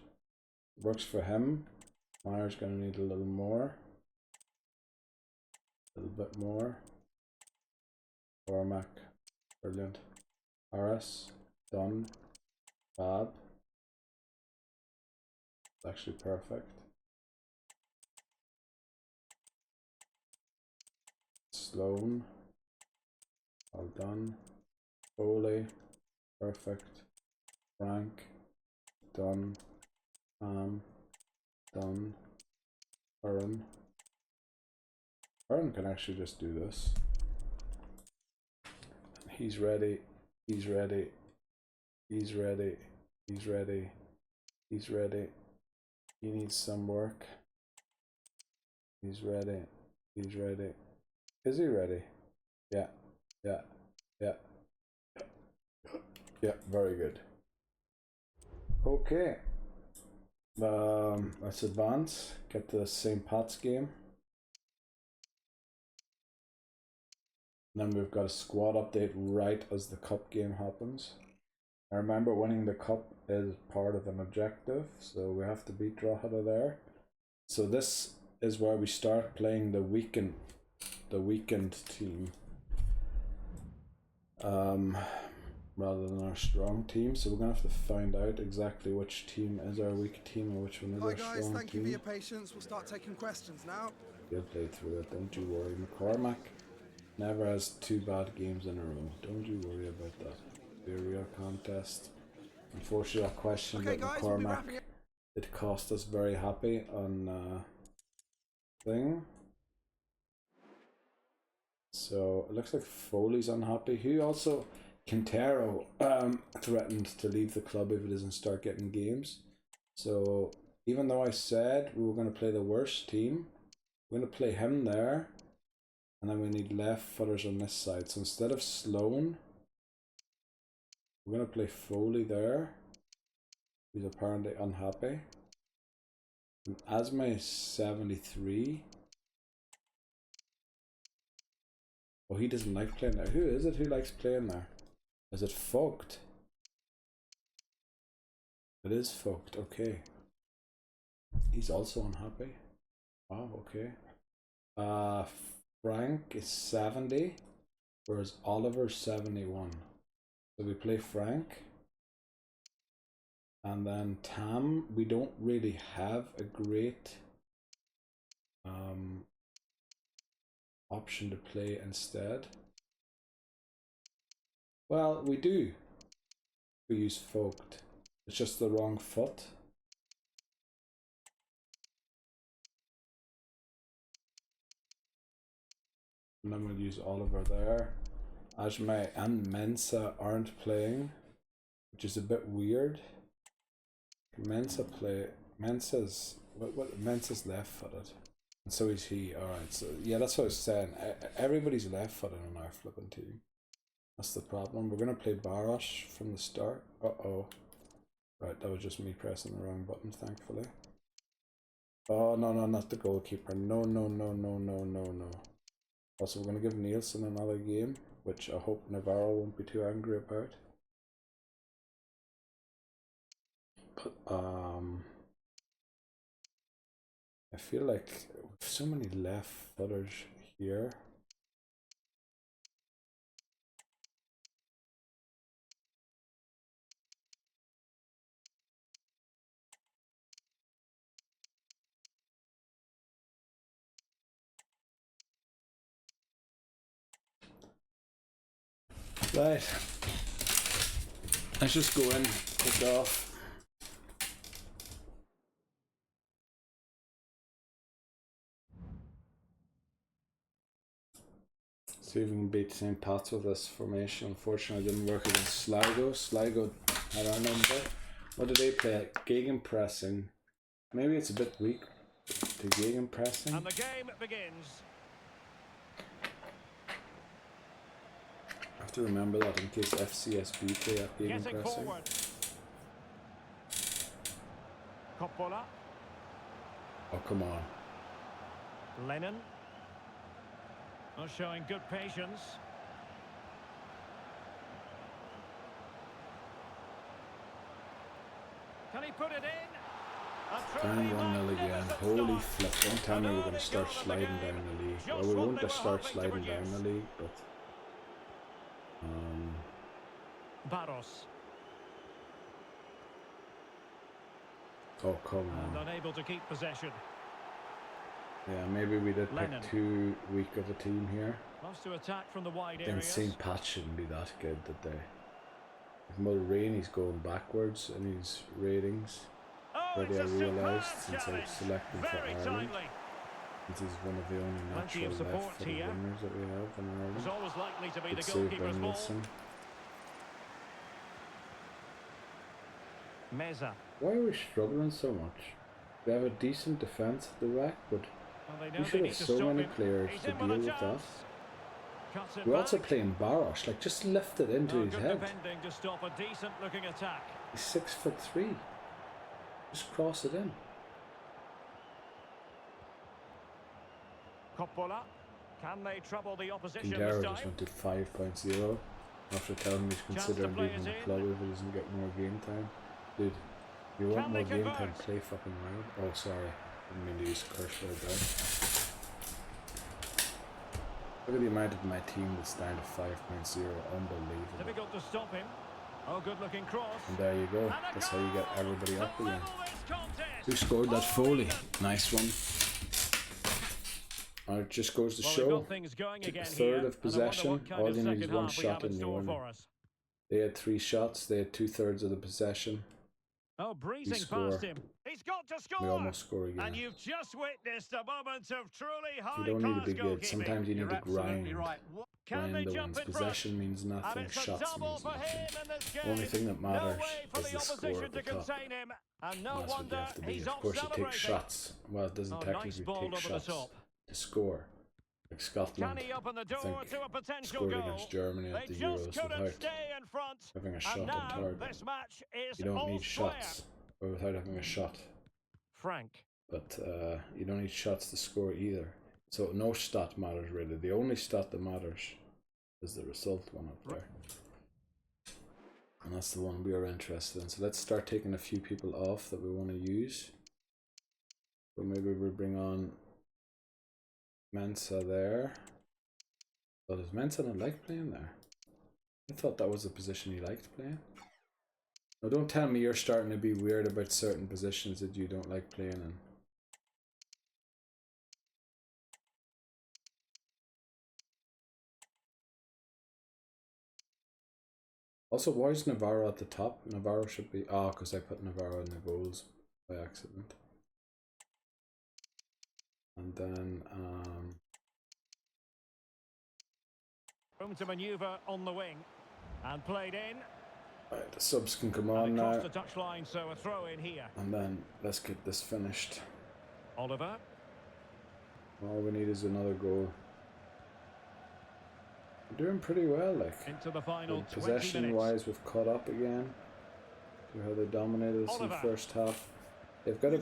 Works for him. Meyer's going to need a little more. A little bit more. Cormac. Brilliant. RS. Done. Fab. It's actually perfect. Sloan. All done. Foley. Perfect. Frank. Done. Done. Aaron can actually just do this. He's ready. He's ready. He's ready. He's ready. He's ready. He needs some work. He's ready. He's ready. Is he ready? Yeah. Yeah. Yeah. Yeah. Very good. Okay. Let's advance. Get to the St. Pat's game. And then we've got a squad update right as the cup game happens. I remember winning the cup is part of an objective, so we have to beat Drogheda there. So this is where we start playing the weekend team. Rather than our strong team, so we're gonna have to find out exactly which team is our weak team and which one is our strong team. Hi guys, thank you for your patience. We'll start taking questions now. You'll play through it, don't you worry. McCormack never has 2 bad games in a row. Don't you worry about that. Be a real contest. Unfortunately, that question Okay, about guys, we'll be McCormack, wrapping it. it cost us very happy on thing. So it looks like Foley's unhappy. Who also Quintero threatened to leave the club if it doesn't start getting games. So even though I said we were going to play the worst team, we're going to play him there, and then we need left footers on this side. So instead of Sloan, we're going to play Foley there, who's apparently unhappy. And Asma is 73. Oh, he doesn't like playing there. Who is it who likes playing there? Is it Fogt? It is Fogt, okay. He's also unhappy. Wow, okay. Frank is 70, whereas Oliver's 71. So we play Frank. And then Tam, we don't really have a great option to play instead. Well, we do. We use Fogt. It's just the wrong foot. And then we'll use Oliver there. Ajme and Mensa aren't playing, which is a bit weird. Mensa's left-footed, and so is he. All right, so yeah, that's what I was saying. Everybody's left-footed on our flipping team. That's the problem. We're gonna play Barosh from the start. Right, that was just me pressing the wrong button, thankfully. Oh, no, no, not the goalkeeper. No, no, no, no, no, no, no. Also, we're going to give Nielsen another game, which I hope Navarro won't be too angry about. But, I feel like with so many left footers here. Right. Let's just go in, kick off. See if we can beat St. Pat's with this formation. Unfortunately, it didn't work against Sligo. Sligo had our number. What did they play? Gegenpressing. Maybe it's a bit weak to gegenpressing. And the game begins. I have to remember that in case FCSB play at gegenpressing. Forward. Coppola. Oh, come on. Lennon. Showing good patience. Can he put it in? Down 1-0 again. Holy flip. Don't tell me we're going to start sliding down the league. Well, we won't just start sliding down the league, but... Barros. Oh, come on. And unable to keep possession. Yeah, maybe we did Lennon. pick too weak of a team here. Loves to attack from the wide Then areas. St. Pat shouldn't be that good, did they? With Mulroney's going backwards in his ratings. Already I realised since I selected him for Ireland. This is one of the only natural left-footed winners that we have in Ireland. It's always likely to be Good the save by goalkeeper's ball. Nielsen. Meza. Why are we struggling so much? We have a decent defence at the back, but we should have so many players to deal with that. We're also playing Barosh, like just lift it into his head. To stop a decent looking attack. He's 6'3". Just cross it in. Coppola. Can they trouble the opposition Quintero this just time? went to 5.0 after telling me he's considering leaving the club if he doesn't get more game time. Dude, if you want more game time, play fucking well. Oh, sorry. I didn't mean to use a curse word there. Look at the amount of my team that's down to 5.0. Unbelievable. Difficult to stop him. Oh, good looking cross. And there you go. That's how you get everybody up again. Who scored that? Foley. Nice one. And it just goes to show. A third of possession. All you need is one shot in the winner. They had 3 shots. They had 2/3 of the possession. Oh, breezing past him. He's got to score. We almost score again. And you've just witnessed a moment of truly high. You don't need to be good. Sometimes you need to grind. Right. Can they jump in Possession front? means nothing. And it's Shots a double means for nothing. him in this game. The only thing that matters no way for is the the score opposition at the to top. contain him. And no And that's what they wonder have to be. he's Of off course, it takes celebrating. shots. Well, it doesn't Oh, technically nice ball take over the shots top. to score. Like Scotland, Can he open the door I think, to a potential scored goal? against Germany at They the just Euros couldn't without stay in front. having a shot And on now target. this match is You don't all need square. shots or without having a shot, Frank. but you don't need shots to score either. So no stat matters really. The only stat that matters is the result one up there. And that's the one we are interested in. So let's start taking a few people off that we want to use. So maybe we'll bring on Mensa there. But does Mensa not like playing there? I thought that was the position he liked playing. Now don't tell me you're starting to be weird about certain positions that you don't like playing in. Also, why is Navarro at the top? Navarro should be... Ah, because I put Navarro in the goals by accident. And then... Room to manoeuvre on the wing. And played in. Right, the subs can come And on across now. the touchline, so a throw in here. And then let's get this finished. Oliver. All we need is another goal. We're doing pretty well, like. Into the final 20 Possession minutes. wise, we've caught up again. See how they dominated us in the Oliver. first half. They've got a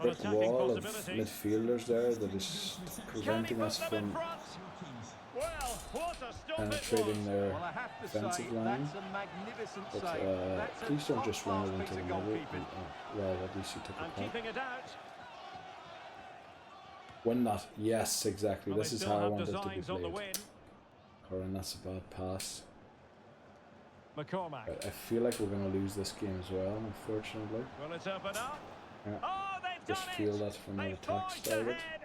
brick attacking wall of possibilities. midfielders there that is Can he preventing put us them in from front? Well, what a stop it penetrating was. their Well, I have to defensive say, line. that's a magnificent But save. That's a please don't just run it top-class into piece the of middle. goalkeeping. Well, at least you took And a punt. keeping it out. Win that. Yes, exactly. Well, this they is still how I have want it to be designs on the played. win. Corin, that's a bad pass. McCormack. But I feel like we're going to lose this game as well, unfortunately. Will it open up? Yeah. Oh, they've Just done feel it. that from the They've attack forged started. ahead,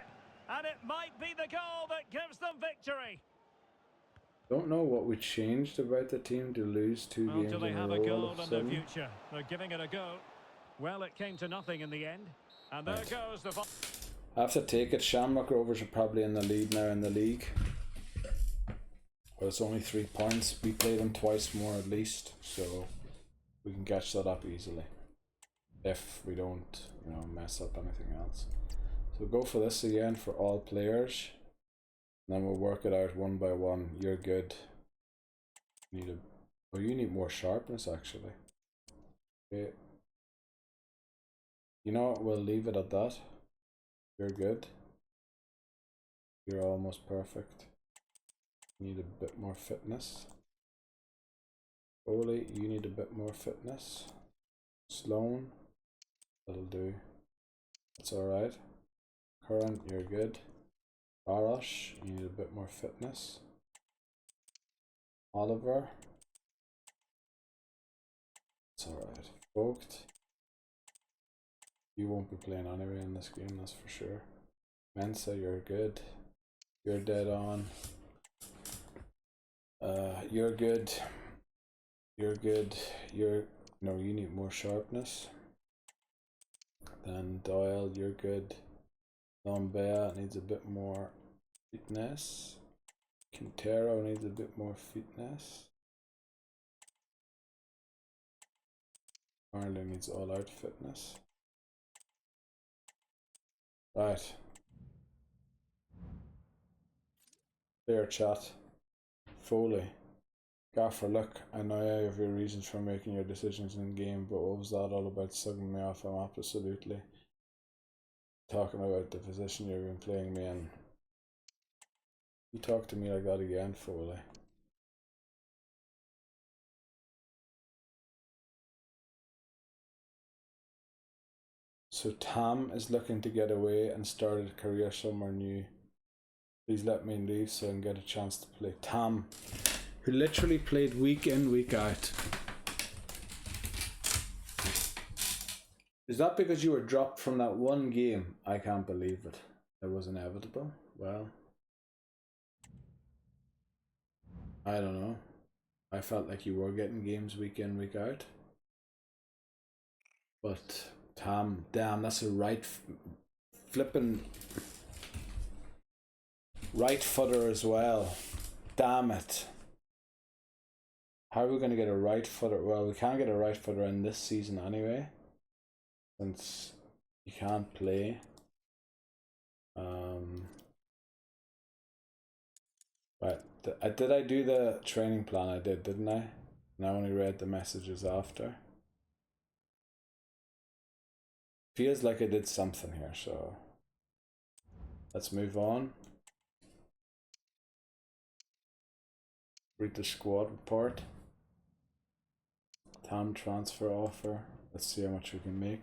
and it might be the goal that gives them victory. Don't know what we changed about the team to lose 2 Well, games do they in a have a row all goal of a in their sudden. future? They're giving it a go. Well, it came to nothing in the end. And there Right. goes the... I have to take it. Shamrock Rovers are probably in the lead now in the league. But it's only 3 points. We play them twice more at least, so we can catch that up easily. If we don't, mess up anything else. So go for this again for all players. And then we'll work it out one by one. You're good. You need more sharpness actually. Okay. You know what? We'll leave it at that. You're good. You're almost perfect. You need a bit more fitness. Foley, you need a bit more fitness. Sloan, that'll do. That's alright. Current, you're good. Arash, you need a bit more fitness. Oliver, it's alright. Vogt, you won't be playing anyway in this game, that's for sure. Mensa, you're good. You're dead on. You're good. You're good. No, you need more sharpness. Then Doyle, you're good. Lombea needs a bit more fitness. Quintero needs a bit more fitness. Marley needs all out fitness. Right. Clear chat. Foley. Gaffer, look, I know you have your reasons for making your decisions in game, but what was that all about sucking me off? I'm absolutely talking about the position you've been playing me in. You talk to me like that again, Foley. So Tam is looking to get away and start a career somewhere new. Please let me leave so I can get a chance to play. Tam, who literally played week in, week out. Is that because you were dropped from that one game? I can't believe it. It was inevitable. Well, I don't know. I felt like you were getting games week in, week out. But Tam, damn, that's a flipping right footer as well. Damn it. How are we going to get a right footer? Well, we can't get a right footer in this season anyway, since you can't play. Right, did I do the training plan? I did, didn't I? And I only read the messages after. Feels like I did something here, so let's move on. Read the squad report. Tam transfer offer. Let's see how much we can make.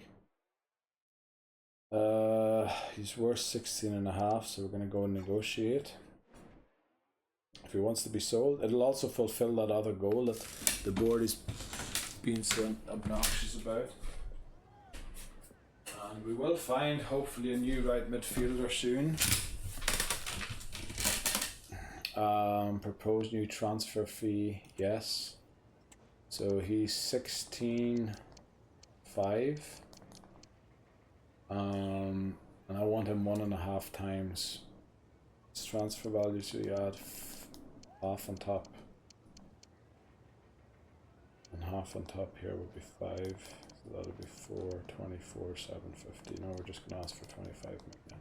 He's worth 16.5, so we're gonna go and negotiate. If he wants to be sold, it'll also fulfill that other goal that the board is being so obnoxious about. And we will find hopefully a new right midfielder soon. Proposed new transfer fee, yes. So he's 16.5. And I want him 1.5 times his transfer value, so you add half on top. And half on top here would be 5. So that'll be 4, 24, 750. No, we're just gonna ask for 25 million.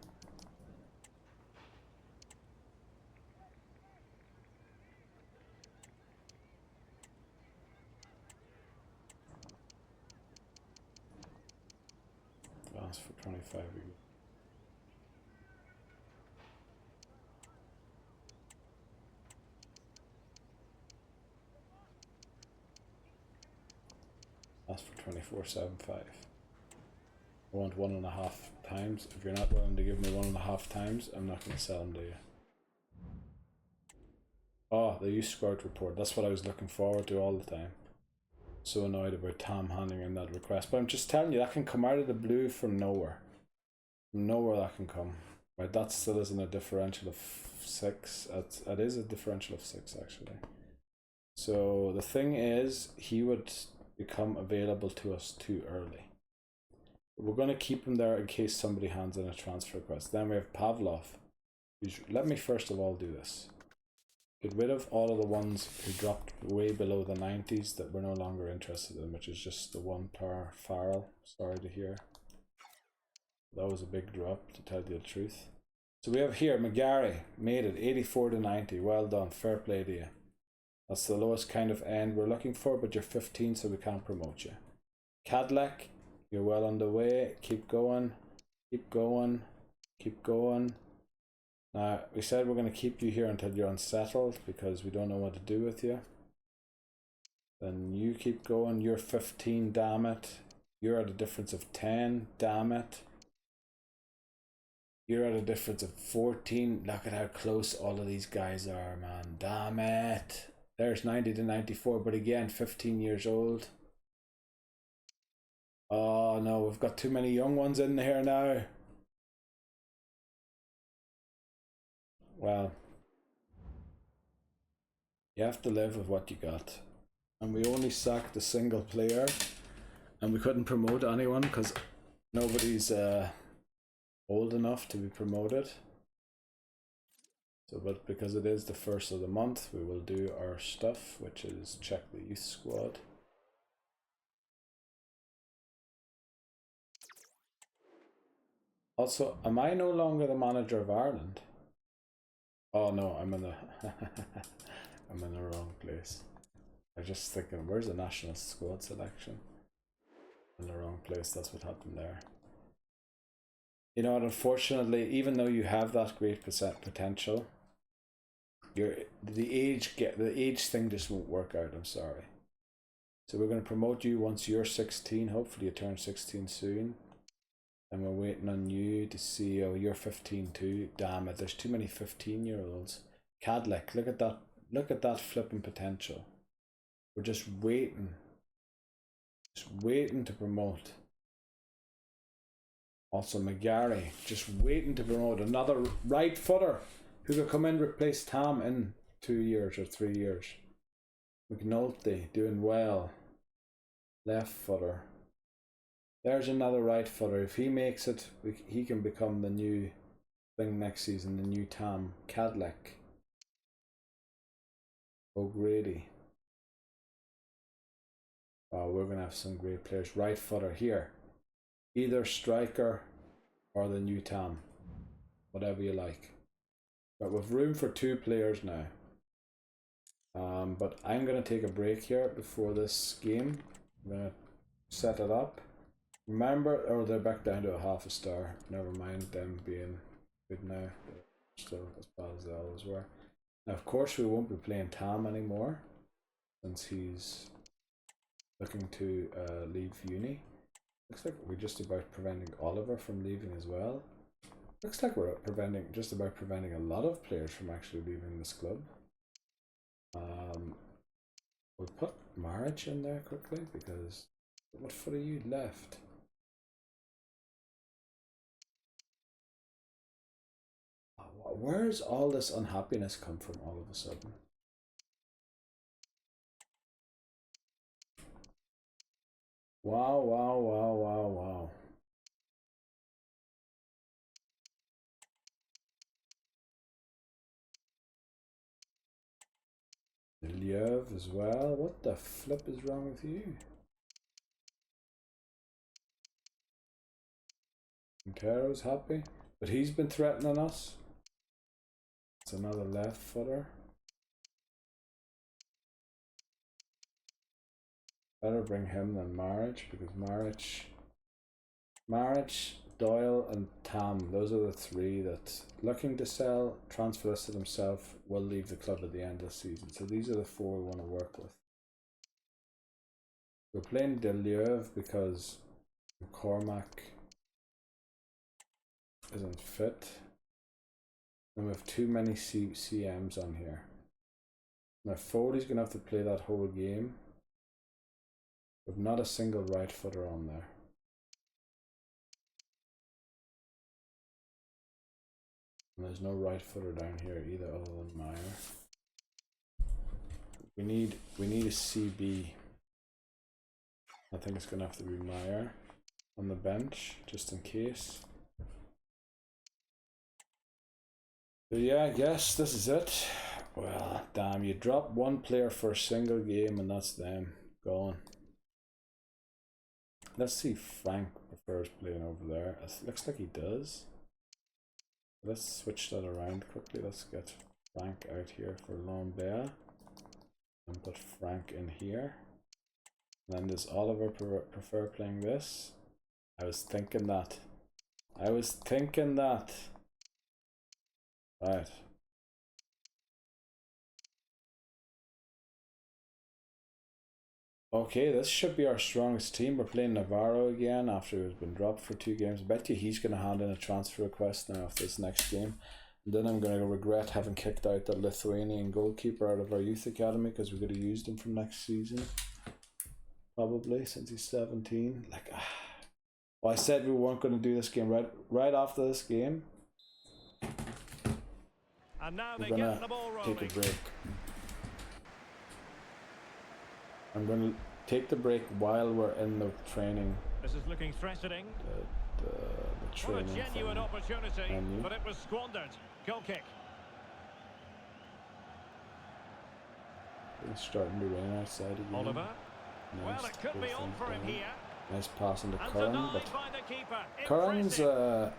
25 we go. That's for 24.75. I want 1.5 times. If you're not willing to give me 1.5 times, I'm not going to sell them to you. Oh, the use scored report. That's what I was looking forward to all the time. So annoyed about Tom handing in that request. But I'm just telling you, that can come out of the blue from nowhere. From nowhere that can come. Right, that still isn't a differential of 6. It is a differential of 6 actually. So the thing is, he would become available to us too early. We're going to keep him there in case somebody hands in a transfer request. Then we have Pavlov. Let me first of all do this. Get rid of all of the ones who dropped way below the 90s that we're no longer interested in, which is just the one player, Farrell. Sorry to hear. That was a big drop, to tell you the truth. So we have here McGarry, made it 84 to 90. Well done, fair play to you. That's the lowest kind of end we're looking for, but you're 15, so we can't promote you. Cadleck, you're well underway. Keep going, keep going, keep going. Now, we said we're going to keep you here until you're unsettled because we don't know what to do with you. Then you keep going. You're 15, damn it. You're at a difference of 10, damn it. You're at a difference of 14. Look at how close all of these guys are, man. Damn it. There's 90 to 94, but again, 15 years old. Oh no, we've got too many young ones in here now. Well, you have to live with what you got. And we only sacked a single player, and we couldn't promote anyone because nobody's old enough to be promoted. So, but because it is the first of the month, we will do our stuff, which is check the youth squad. Also, am I no longer the manager of Ireland? Oh no, I'm in the I'm in the wrong place. I was just thinking, where's the national squad selection? In the wrong place. That's what happened there. You know, and unfortunately, even though you have that great potential, the age thing just won't work out. I'm sorry. So we're going to promote you once you're 16. Hopefully, you turn 16 soon. And we're waiting on you to see. Oh, you're 15 too. Damn it! There's too many 15-year-olds. Cadleck, look at that! Look at that flipping potential. We're just waiting to promote. Also McGarry, just waiting to promote another right footer who could come in, replace Tam in 2 years or 3 years. McNulty doing well. Left footer. There's another right footer. If he makes it, he can become the new thing next season, the new Tam. Cadleck. O'Grady. Oh, we're going to have some great players. Right footer here. Either striker or the new Tam. Whatever you like. But we've room for 2 players now. But I'm going to take a break here before this game. I'm going to set it up. Remember, or they're back down to a half a star. Never mind them being good now. They're still as bad as they always were. Now, of course, we won't be playing Tam anymore since he's looking to leave uni. Looks like we're just about preventing Oliver from leaving as well. Looks like we're just about preventing a lot of players from actually leaving this club. We'll put Marriage in there quickly because what foot are you left? Where's all this unhappiness come from all of a sudden? Wow, wow, wow, wow, wow. Ilyev as well. What the flip is wrong with you? Montero's happy, but he's been threatening us. It's another left footer. Better bring him than Marriage because Marriage Doyle and Tam, those are the three that looking to sell. Transfer listed himself, will leave the club at the end of the season. So these are the four we want to work with. We're playing Deleuve because McCormack isn't fit. And we have too many CMs on here. Now Foley's going to have to play that whole game. We have not a single right footer on there. And there's no right footer down here either other than Meyer. We need a CB. I think it's going to have to be Meyer on the bench, just in case. But yeah, I guess this is it. Well, damn, you drop one player for a single game and that's them. Gone. Let's see if Frank prefers playing over there. It looks like he does. Let's switch that around quickly. Let's get Frank out here for Lambert. And put Frank in here. And then does Oliver prefer playing this? I was thinking that. Right. Okay, this should be our strongest team. We're playing Navarro again after he's been dropped for 2 games. I bet you he's going to hand in a transfer request now after this next game. And then I'm going to regret having kicked out the Lithuanian goalkeeper out of our youth academy because we could have used him from next season. Probably, since he's 17. Like, well, I said we weren't going to do this game right after this game. And now we're they going get the ball to take rolling. a break. I'm going to take the break while we're in the training. This is looking threatening. The What a training genuine thing. opportunity, Menu. but it was squandered. Goal kick. It's starting to rain outside again. Oliver. Nice Well, it could to be pull on things for him down. here. Nice pass into And Curran, denied but by the keeper. Curran's Impressive.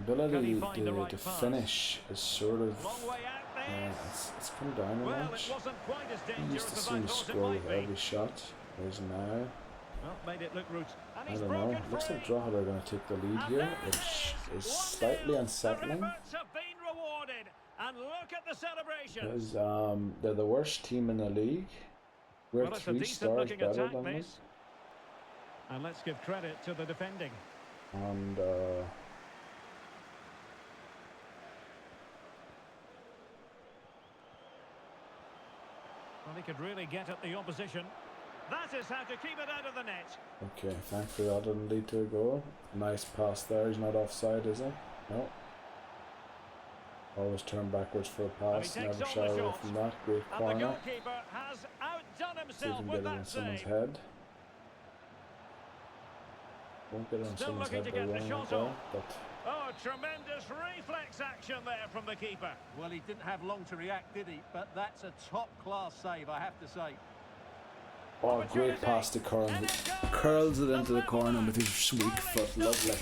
ability Can he find the right to pass? finish is sort of Long way out there. it's come down a Well, notch. it wasn't quite as He used dangerous to as seem I to thought it score might with be. every shot. Whereas now, Well, made it look route. And I he's don't know. broken Looks free. like Drogheda are going to take the lead And here, there it which is 1-0. slightly unsettling. Their efforts have been rewarded. And look at the celebrations. Because they're the worst team in the league. We're Well, it's a 3 decent stars looking better attack, than them. this. And let's give credit to the defending. And Well, he could really get at the opposition. That is how to keep it out of the net. okay, thankfully that didn't lead to a goal. Nice pass there. He's not offside, is he? No. Always turn backwards for a pass. And he takes Never on shy the away shot. from that. Great And the corner. goalkeeper has outdone See if himself we can with get it in that someone's save. head. Won't get it in Still someone's looking head to by get the running shot like that, off. but Oh, tremendous reflex action there from the keeper. Well, he didn't have long to react, did he? But that's a top-class save, I have to say. oh, great pass to Curran. And it goes. Curls it into the level corner one. with his weak Well, foot. it's not Lovely.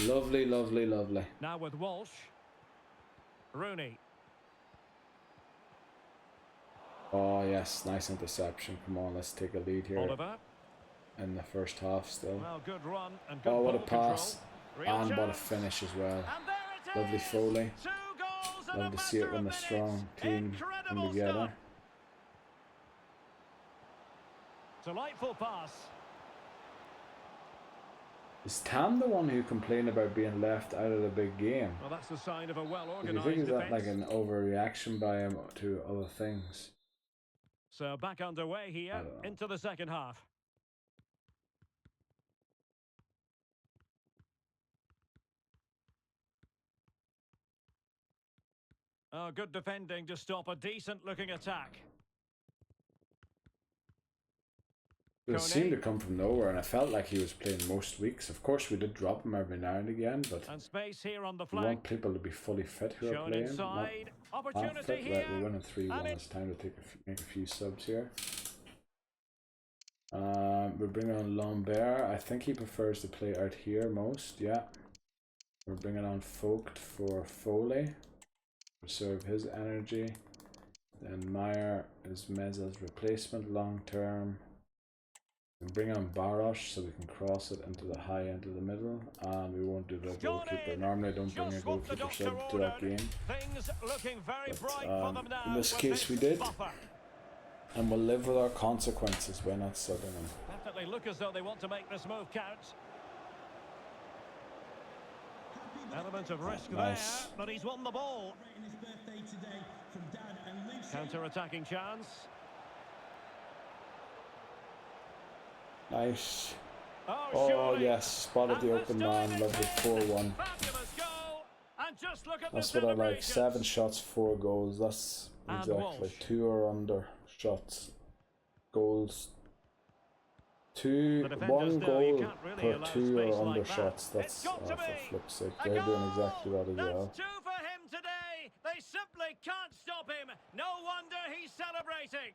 here. Lovely, lovely, lovely. Now with Walsh. Rooney. Oh, yes. Nice interception. Come on, let's take a lead here Oliver. in the first half still. Well, good run and good Oh, what a ball control. pass. Real And what a chance. finish as well. And there it Lovely is. Foley. 2 goals in Love a to see it matter when of a strong minutes. team Incredible come together. stuff. Delightful pass. Is Tam the one who complained about being left out of the big game? Well, that's the sign of a Do you well-organised think is defence. that like an overreaction by him to other things? So back underway here I don't know. into the second half. Oh, good defending to stop a decent-looking attack. It Coney. seemed to come from nowhere, and I felt like he was playing most weeks. Of course, we did drop him every now and again, but And space here on the we want flank. people to be fully fit who are Shown playing. inside. Not half Opportunity fit. here. Right, we're winning 3-1. And It's time to make a few subs here. We're bringing on Lambert. I think he prefers to play out here most. Yeah. We're bringing on Vogt for Foley. Preserve his energy. Then Meyer is Meza's replacement long term. Bring on Barosh so we can cross it into the high end of the middle, and we won't do the goalkeeper. Normally I don't bring a goalkeeper sub to that game, but in this case we did, and we'll live with our consequences by not subbing him. Definitely look as though they want to make this move count. Element of risk there, but he's won the ball. Counter-attacking chance. Nice. Oh yes, spotted the open man, led with 4-1. That's what I like, 7 shots, 4 goals, that's exactly 2 or under shots, goals. 1 goal per 2 or under shots, that's for flip's sake, they're doing exactly that as well. That's 2 for him today. They simply can't stop him. No wonder he's celebrating.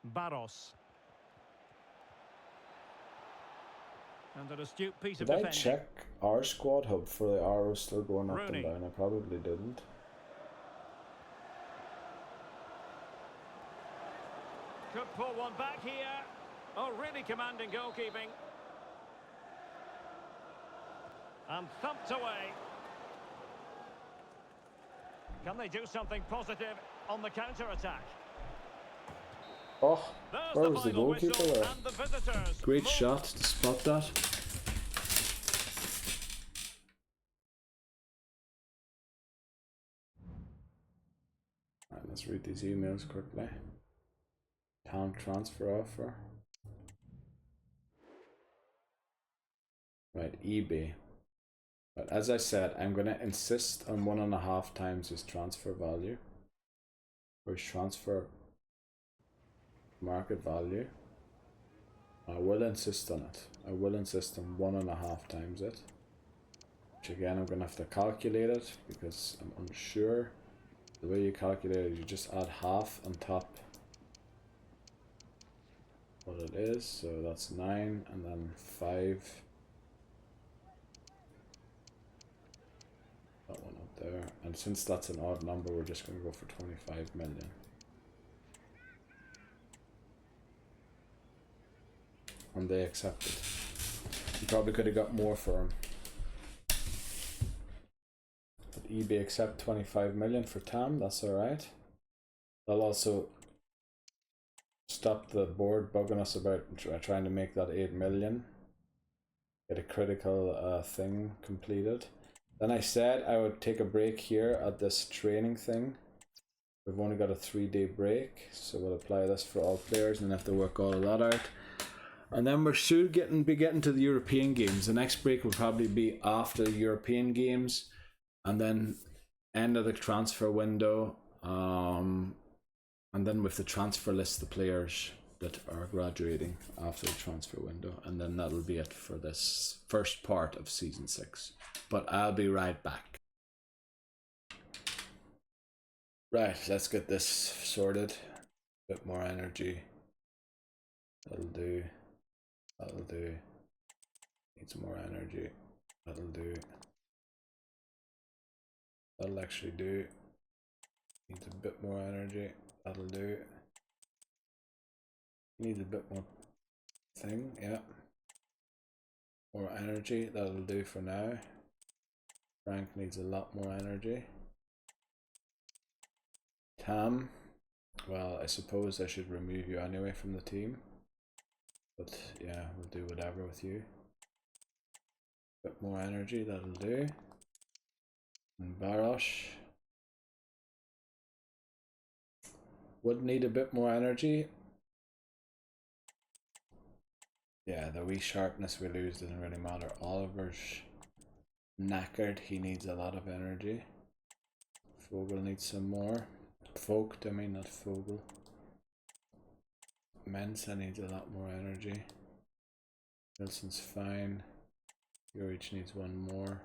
Barros. And an astute piece of defending. Did I check our squad hub for the arrows still going up and down? I probably didn't. Could pull one back here. Oh, really commanding goalkeeping. And thumped away. Can they do something positive on the counter-attack? Oh, where was the goalkeeper there? Great shot to spot that. Alright, let's read these emails quickly. Town transfer offer. Right, eBay. But as I said, I'm going to insist on 1.5 times his transfer value. Or his transfer market value. I will insist on it. I will insist on 1.5 times it. Which again, I'm going to have to calculate it because I'm unsure. The way you calculate it, you just add half on top what it is. So that's 9 and then 5. That one up there. And since that's an odd number, we're just going to go for 25 million. And they accepted. You probably could have got more for him. But eBay accept 25 million for Tam, that's alright. They'll also stop the board bugging us about trying to make that 8 million. Get a critical thing completed. Then I said I would take a break here at this training thing. We've only got a 3-day break, so we'll apply this for all players and have to work all of that out. And then we're soon be getting to the European games. The next break will probably be after the European games, and then end of the transfer window. And then with the transfer list, the players that are graduating after the transfer window, and then that'll be it for this first part of season 6. But I'll be right back. Right, let's get this sorted. Bit more energy. That'll do. That'll do. Needs more energy. That'll do. That'll actually do. Needs a bit more energy. That'll do. Needs a bit more thing, yeah. More energy, that'll do for now. Frank needs a lot more energy. Tam, well, I suppose I should remove you anyway from the team. But yeah, we'll do whatever with you. Bit more energy, that'll do. And Barosh would need a bit more energy. Yeah, the wee sharpness we lose doesn't really matter. Oliver's knackered, he needs a lot of energy. Fogel needs some more. Vogt, I mean, not Fogel. Mensa needs a lot more energy. Wilson's fine. Juric needs one more.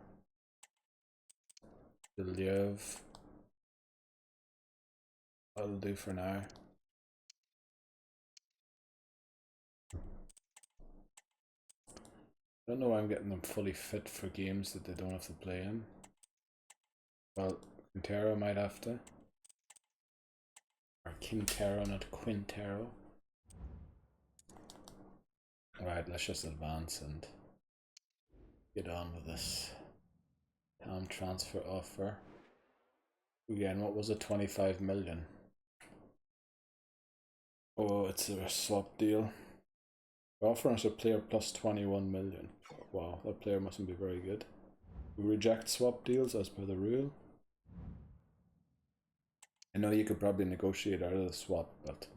Deliev. That'll do for now. I don't know why I'm getting them fully fit for games that they don't have to play in. Well, Quintero might have to. Or Quintero, not Quintero. Right, let's just advance and get on with this. Transfer offer. Again, what was it? 25 million. Oh, it's a swap deal. Offering us a player plus 21 million. Wow, that player mustn't be very good. We reject swap deals as per the rule. I know you could probably negotiate out of the swap, but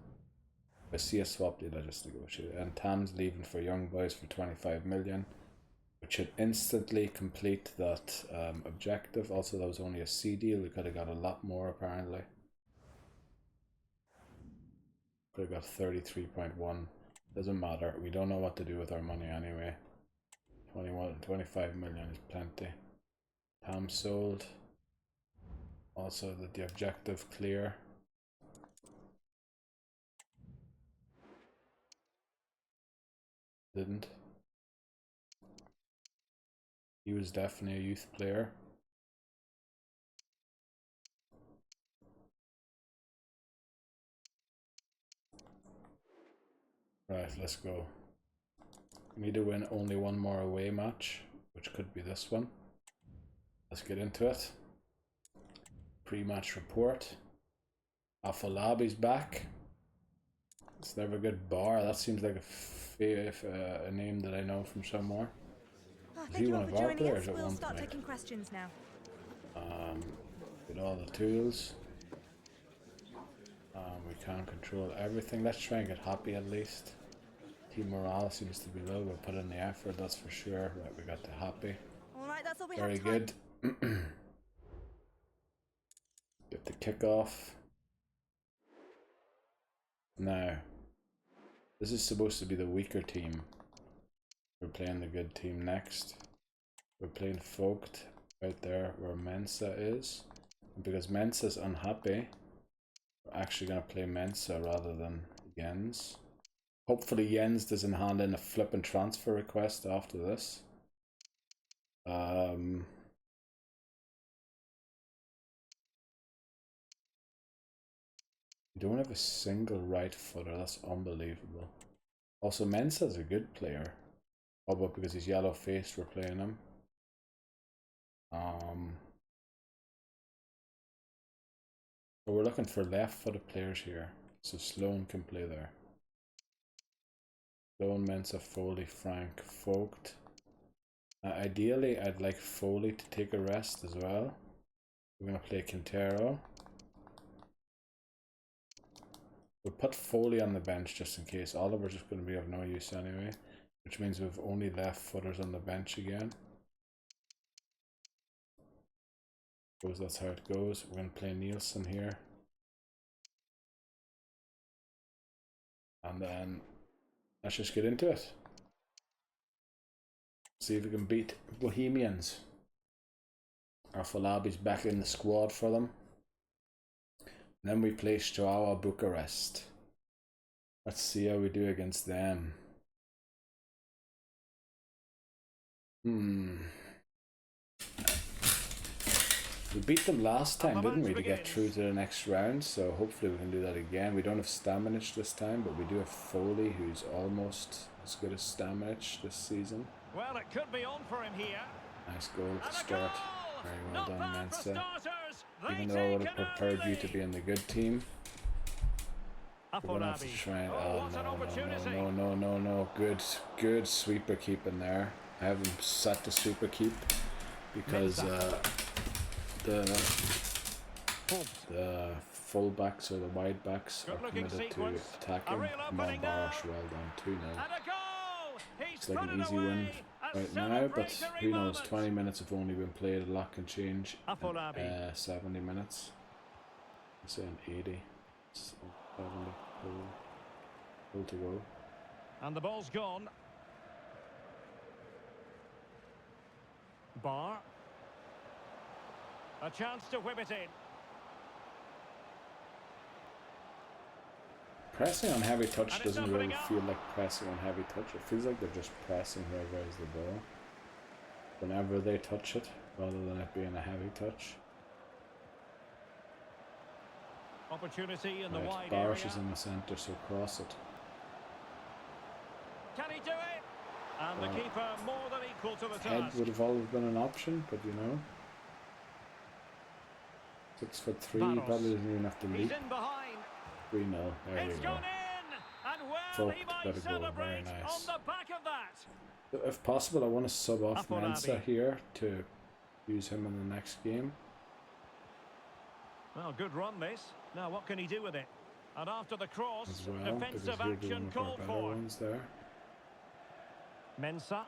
if I see a swap deal, I just negotiate. And Tam's leaving for Young Boys for 25 million, which should instantly complete that objective. Also, that was only a C deal. We could have got a lot more apparently. Could have got 33.1. Doesn't matter. We don't know what to do with our money anyway. 25 million is plenty. Tam sold. Also, the objective clear. Didn't. He was definitely a youth player. Right, let's go. We need to win only one more away match, which could be this one. Let's get into it. Pre-match report. Afolabi's back. It's never good. Bar. That seems like a name that I know from somewhere. Is he one of our players at one point? Taking questions now. Get all the tools. We can't control everything. Let's try and get happy at least. Team morale seems to be low. We'll put in the effort, that's for sure. Right, we got the happy. Alright, that's all we Very have good. Get the kickoff. Now, this is supposed to be the weaker team. We're playing the good team next. We're playing Vogt out there where Mensa is. And because Mensa's unhappy, we're actually going to play Mensa rather than Jens. Hopefully Jens doesn't hand in a flippin' transfer request after this. We don't have a single right footer, that's unbelievable. Also, Mensa's a good player. Oh, but because he's yellow faced, we're playing him. But we're looking for left footed players here. So Sloan can play there. Sloan, Mensa, Foley, Frank, Vogt. Ideally, I'd like Foley to take a rest as well. We're going to play Quintero. We'll put Foley on the bench just in case. Oliver's just going to be of no use anyway. Which means we've only left footers on the bench again. Suppose that's how it goes. We're going to play Nielsen here. And then let's just get into it. See if we can beat Bohemians. Afolabi's back in the squad for them. And then we play Steaua Bucharest. Let's see how we do against them. We beat them last time, didn't we, to get through to the next round, so hopefully we can do that again. We don't have Stamanic this time, but we do have Foley, who's almost as good as Stamanic this season. Well, it could be on for him here. Nice goal to start. Very well done, Mensa. Even though I would have preferred you to be in the good team. We're going to have to try and... Oh, no. Good sweeper keep in there. I have him set to super keep because the fullbacks or the wide backs are committed to attacking. Come on, Barash, well done, 2-0. It's like an easy win right now, but who knows, 20 minutes have only been played, a lot can change in 70 minutes. I'm saying 80. 70, full to go. And the ball's gone. Bar. A chance to whip it in. Pressing on heavy touch doesn't really feel like pressing on heavy touch. It feels like they're just pressing whoever has the ball whenever they touch it, rather than it being a heavy touch. Opportunity in the wide Barish area. is in the centre, so cross it. Can he do it? And the keeper more than equal to the Head task. would have always been an option, but you know. 6'3", Barros. probably doesn't even have to He's leap. in behind. 3-0, there we It's go. gone in. And well, Folk, he let might it go, very celebrate nice. on the back of that. If possible, I want to sub off Up on Mensa Abbey. here to use him in the next game. Well, good run this. Now what can he do with it? And after the cross, As well, because defensive he'll be one action of our called better for. ones there. Mensah.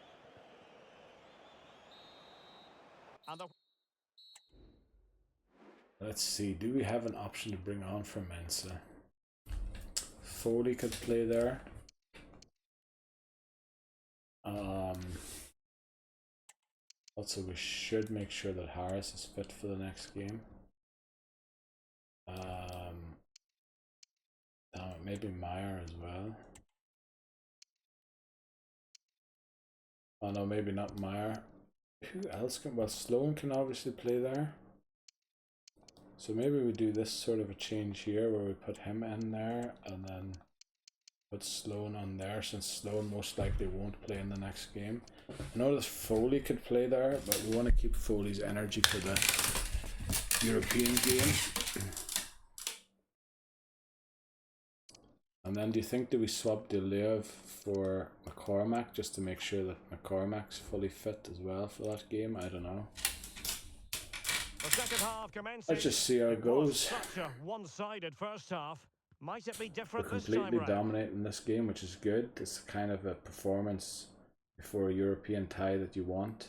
And the Let's see, do we have an option to bring on for Mensa? Foley could play there. Also, we should make sure that Harris is fit for the next game. Maybe Meyer as well. Oh no, maybe not Meyer. Who else can? Well, Sloan can obviously play there. So maybe we do this sort of a change here where we put him in there and then put Sloan on there, since Sloan most likely won't play in the next game. I noticed Foley could play there, but we want to keep Foley's energy for the European game. And then do you think, do we swap Deleuve for McCormack just to make sure that McCormack's fully fit as well for that game? I don't know. The second half commences. Let's just see how it goes. Such a one-sided first half. Might it be We're different this completely time round? dominating this game, which is good. It's kind of a performance before a European tie that you want.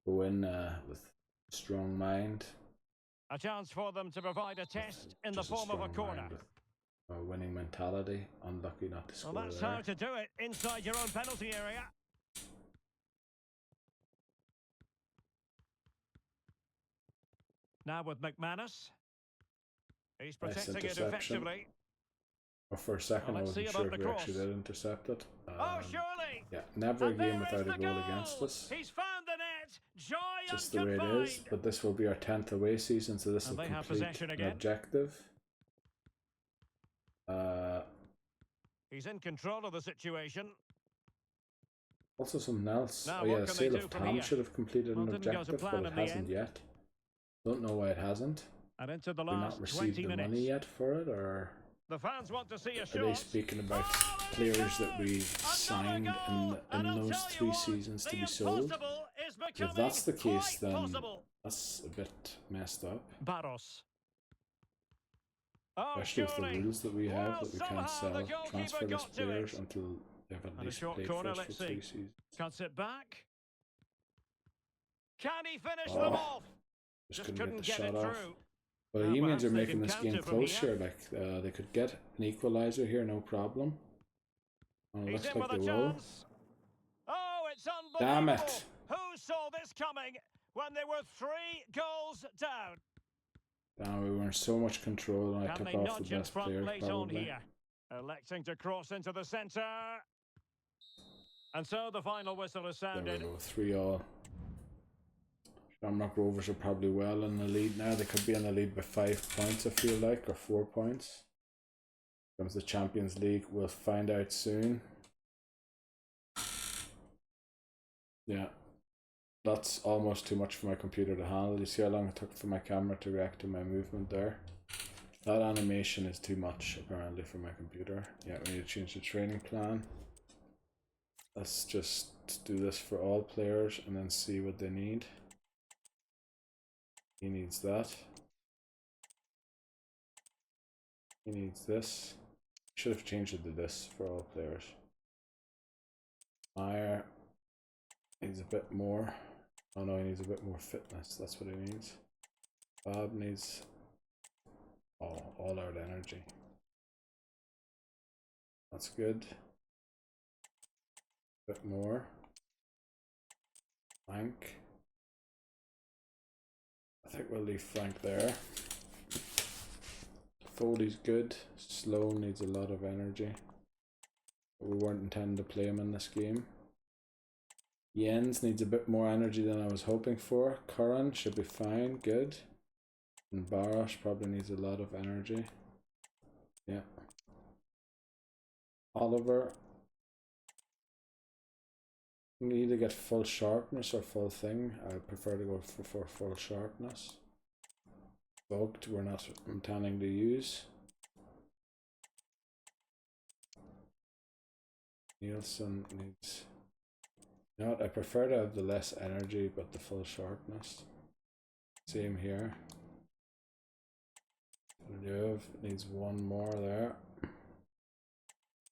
Go in with strong mind. A chance for them to provide a test in the Just form of a strong corner. mind with a winning mentality. Unlucky not to score Well, that's there. how to do it inside your own penalty area. Now with McManus. He's Nice protecting it interception. effectively. Or for a second, Well, I let's see wasn't sure about if the we actually cross. did intercept it. Oh, surely! Yeah, never a And game there is without a the goal goal. against us. He's found the net. Joy Just the way it unconfined. is. But this will be our 10th away season, so this And will they have complete possession an again. objective. He's in control of the situation. Also something else. Now, Oh yeah, what the can they sale do of from Tom here? should have completed Well, an didn't go to objective, plan but in it the hasn't end. yet. Don't know why it hasn't. And into the Have we not last received 20 the minutes. money yet for it, or The fans want to see a are shot. they speaking about Oh, and players he that we goes! signed Another goal! in And I'll those tell you 3 what, seasons to the be sold? impossible is If becoming that's the case, quite then possible. that's a bit messed up. Barros. Oh, Especially with the surely. rules that we have, Well, that we somehow can't the sell goalkeeper transferless got to players it. until they've at And a least short played corner, for us let's for 3 see. seasons. Cuts it back. Can he finish Oh, them off? Just Just couldn't couldn't get get the it shot off. through. Well, the Well, Unions perhaps are they making can this game counter from close here. here. Like they could get an equaliser here, no problem. Oh, He's looks in like with they a will. chance. Oh, it's unbelievable. Damn it! Who saw this coming when they were 3 goals down? Damn, we were in so much control, and I Can took they off the nudge in best front player late on probably. here? Electing to cross into the centre. And so the final whistle is There we sounded. go, 3-all. Shamrock Rovers are probably well in the lead now. They could be in the lead by 5 points, I feel like, or 4 points. Comes the Champions League, we'll find out soon. Yeah, that's almost too much for my computer to handle. You see how long it took for my camera to react to my movement there? That animation is too much apparently for my computer. Yeah, we need to change the training plan. Let's just do this for all players and then see what they need. He needs that. He needs this. Should have changed it to this for all players. Meyer needs a bit more. Oh no, he needs a bit more fitness. That's what he needs. Bob needs all out energy. That's good. Bit more. Frank. I think we'll leave Frank there. Foley's good. Sloan needs a lot of energy. But we weren't intending to play him in this game. Jens needs a bit more energy than I was hoping for. Curran should be fine, good. And Barros probably needs a lot of energy. Yeah. Oliver We need to get full sharpness or full thing. I prefer to go for full sharpness. Bugged, we're not intending to use. Nielsen needs... You know what, I prefer to have the less energy but the full sharpness. Same here. Rev needs one more there.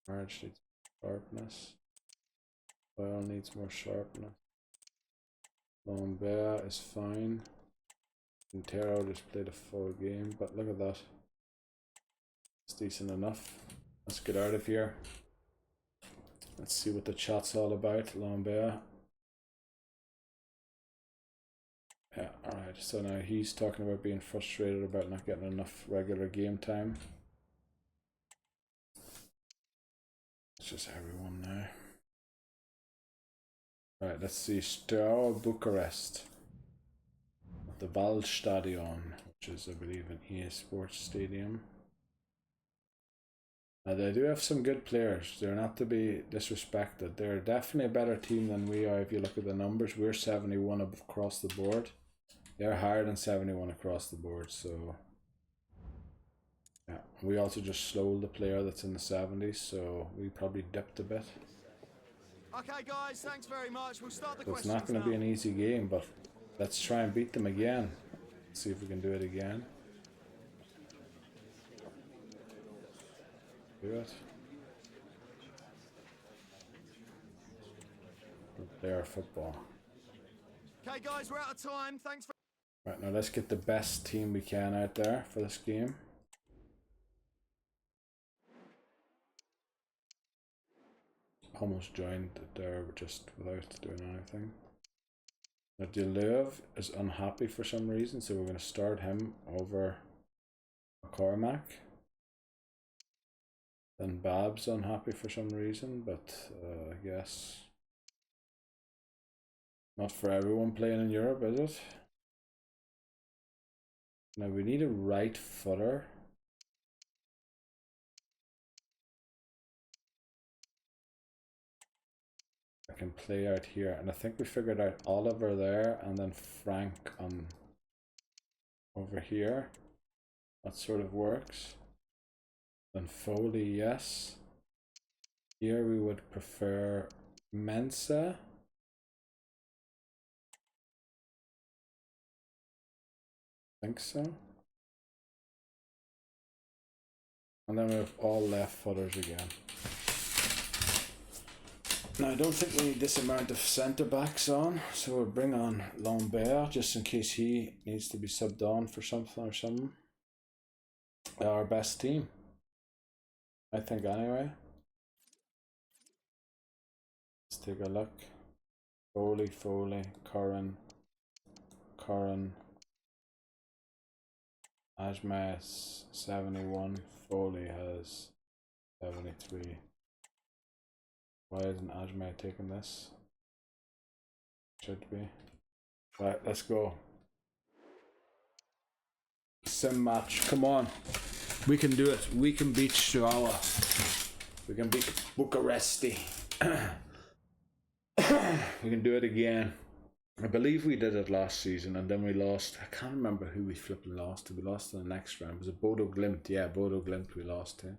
March needs sharpness. Oil needs more sharpness. Lambert is fine. Intero just played a full game, but look at that. It's decent enough. Let's get out of here. Let's see what the chat's all about. Lambert. Yeah, alright, so now he's talking about being frustrated about not getting enough regular game time. It's just everyone now. Right, let's see. Steaua Bucharest. At the Waldstadion, which is, I believe, an EA Sports Stadium. They do have some good players. They're not to be disrespected. They're definitely a better team than we are if you look at the numbers. We're 71 across the board. They're higher than 71 across the board, so... Yeah, we also just slowed the player that's in the 70s, so we probably dipped a bit. Okay, guys, thanks very much. We'll start the So it's questions not going to be an easy game, but let's try and beat them again. See if we can do it again. Do it. Player football. Okay, guys, we're out of time. Thanks for... Right, now let's get the best team we can out there for this game. Almost joined it there just without doing anything. Now Deleuve is unhappy for some reason, so we're going to start him over McCormack. Then Bab's unhappy for some reason, but I guess not for everyone playing in Europe, is it? Now we need a right footer. I can play out here, and I think we figured out Oliver there and then Frank on over here. That sort of works. Then Foley, yes. Here we would prefer Mensa. Think so. And then we have all left footers again. Now I don't think we need this amount of centre backs on, so we'll bring on Lambert just in case he needs to be subbed on for something or something. Our best team, I think, anyway. Let's take a look. Foley, Curran, Ajma has 71, Foley has 73. Why isn't Ajma taking this? Should be. Right, let's go. Sim match, come on. We can do it. We can beat Steaua. We can beat Bucharesti. We can do it again. I believe we did it last season and then we lost. I can't remember who we flipping lost to. We lost in the next round. Was it Bodo Glimt? Yeah, Bodo Glimt we lost to.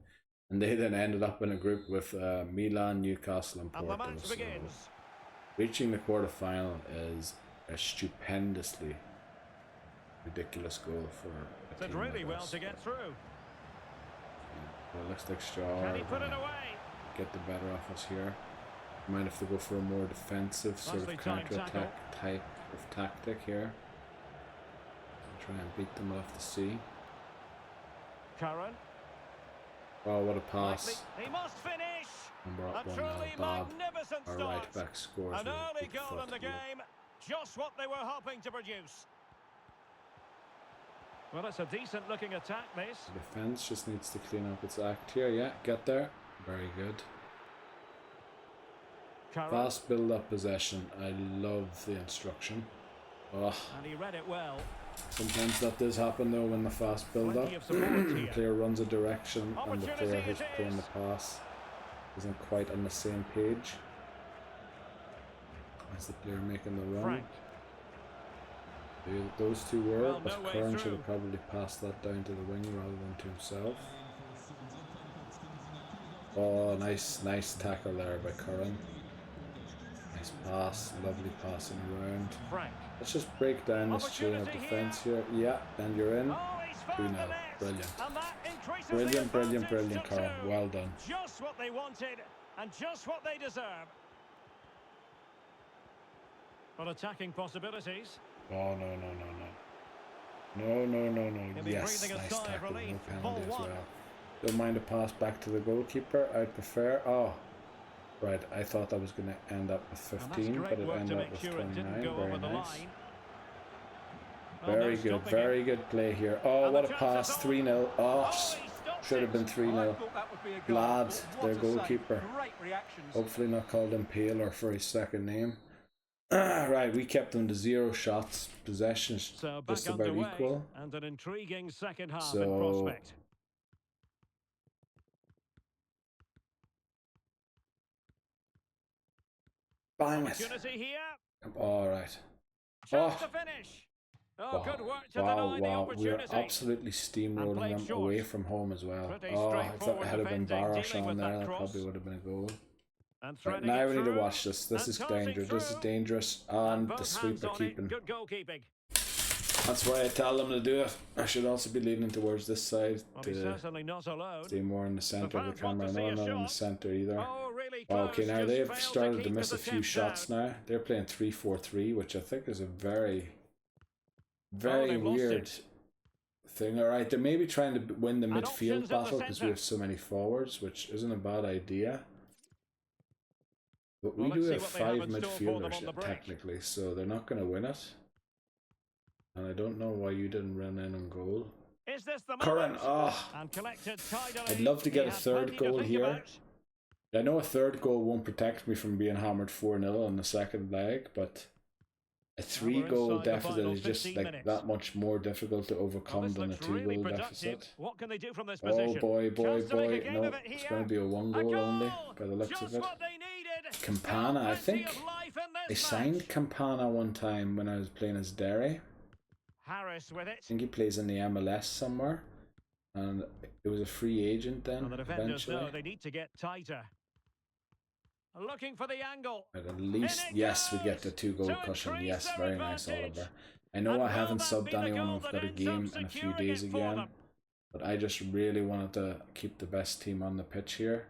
And they then ended up in a group with Milan, Newcastle and Porto. And the match begins. Reaching the quarterfinal is a stupendously ridiculous goal for a Did team really like well us. to get through. Well, it looks like Can he Steaua put it away? get the better of us here. Might have to go for a more defensive sort Nicely of timed counter-attack type of tactic here. Try and beat them off the sea. Curran. Oh, what a pass. He must finish. Number A up 1-0. truly Bob, magnificent our start. right back, scores. An with a early big goal in the foot goal. game. Just what they were hoping to produce. Well, it's a decent looking attack, this. The defense just needs to clean up its act here. Yeah, get there. Very good. Curran. Fast build-up possession. I love the instruction. Oh, And he read it well. sometimes that does happen though when the fast build-up. Plenty of support The here. player runs a direction and the player Opportunity who's it playing is. the pass isn't quite on the same page. That's the player making the run. Frank. Those two were, Well, but no way Curran should through. have probably passed that down to the wing rather than to himself. Oh, nice tackle there by Curran. Nice pass, lovely passing around. Frank. Let's just break down this chain of defence here. Yeah, and you're in. Oh, he's found 2-0. the net. Brilliant. And that increases the Brilliant, advantage to Curran. 2. Well done. Just what they wanted and just what they deserve. But attacking possibilities. Oh, no. He'll be Yes, breathing a nice sigh of tackle. relief. No Ball penalty as one. well. Don't mind a pass back to the goalkeeper. I'd prefer. Oh, right. I thought that was going to end up with 15, but it ended up with 29. Very nice. Very good play here. Oh, what a pass. 3-0. Oh, should have been 3-0. Glad, their goalkeeper. Hopefully not called him Paler for his second name. Right, we kept them to 0 shots. Possessions So just back about underway, equal. and an intriguing second half So, in prospect. Bang it. Opportunity here. All right. Chance Oh. to finish. Oh, Wow, good work to deny the wow. We are opportunity. absolutely steamrolling played them short. away from home as well. Pretty Oh, if that straightforward had been defending, Barosh dealing on with there, that that cross. probably would have been a goal. And Right, threading now it we need to through. watch this. This And is tossing dangerous. This is through. dangerous. And And the both sweeper hands on it. keeping. Good goalkeeping. That's why I tell them to do it. I should also be leaning towards this side Well, he's to certainly not alone. stay more in the centre of the fans want camera. to No, see a not in the shot. centre either. Oh, really close. Okay, now Just they've failed started to keep miss a his few attempt shots down. now. They're playing 3-4-3, which I think is a very they've lost weird it. thing. Alright, they're maybe trying to win the And midfield options at the battle because we centre. have so many forwards, which isn't a bad idea. But we Well, do let's have see what they have 5 in store for them on the midfielders break. technically, so they're not going to win it. And I don't know why you didn't run in on goal. Is this the Curran, moment? oh, And collected tidily. I'd love to get He a had third plenty to goal think here. about. I know a third goal won't protect me from being hammered 4-0 on the second leg, but a 3-goal inside the deficit final is just 15 like minutes. that much more difficult to Well, overcome this than a looks 2-goal really productive. deficit. What can they do from this Oh position? boy. Chance to make a game No, of it it's here. going to be a 1-goal only by the looks Just of it. what they needed. Campana, I Plenty think of life in I this signed match. Campana one time when I was playing as Derry. Harris with it. I think he plays in the MLS somewhere. And it was a free agent then, And the defenders know eventually. they need to get tighter. Looking for the angle. But at least, it yes, we get the goes 2-goal to cushion. increase Yes, their very nice, advantage. Oliver. I know And I will haven't that subbed be the anyone. goal We've that got a ends game up in a few securing days it for again. them? But I just really wanted to keep the best team on the pitch here.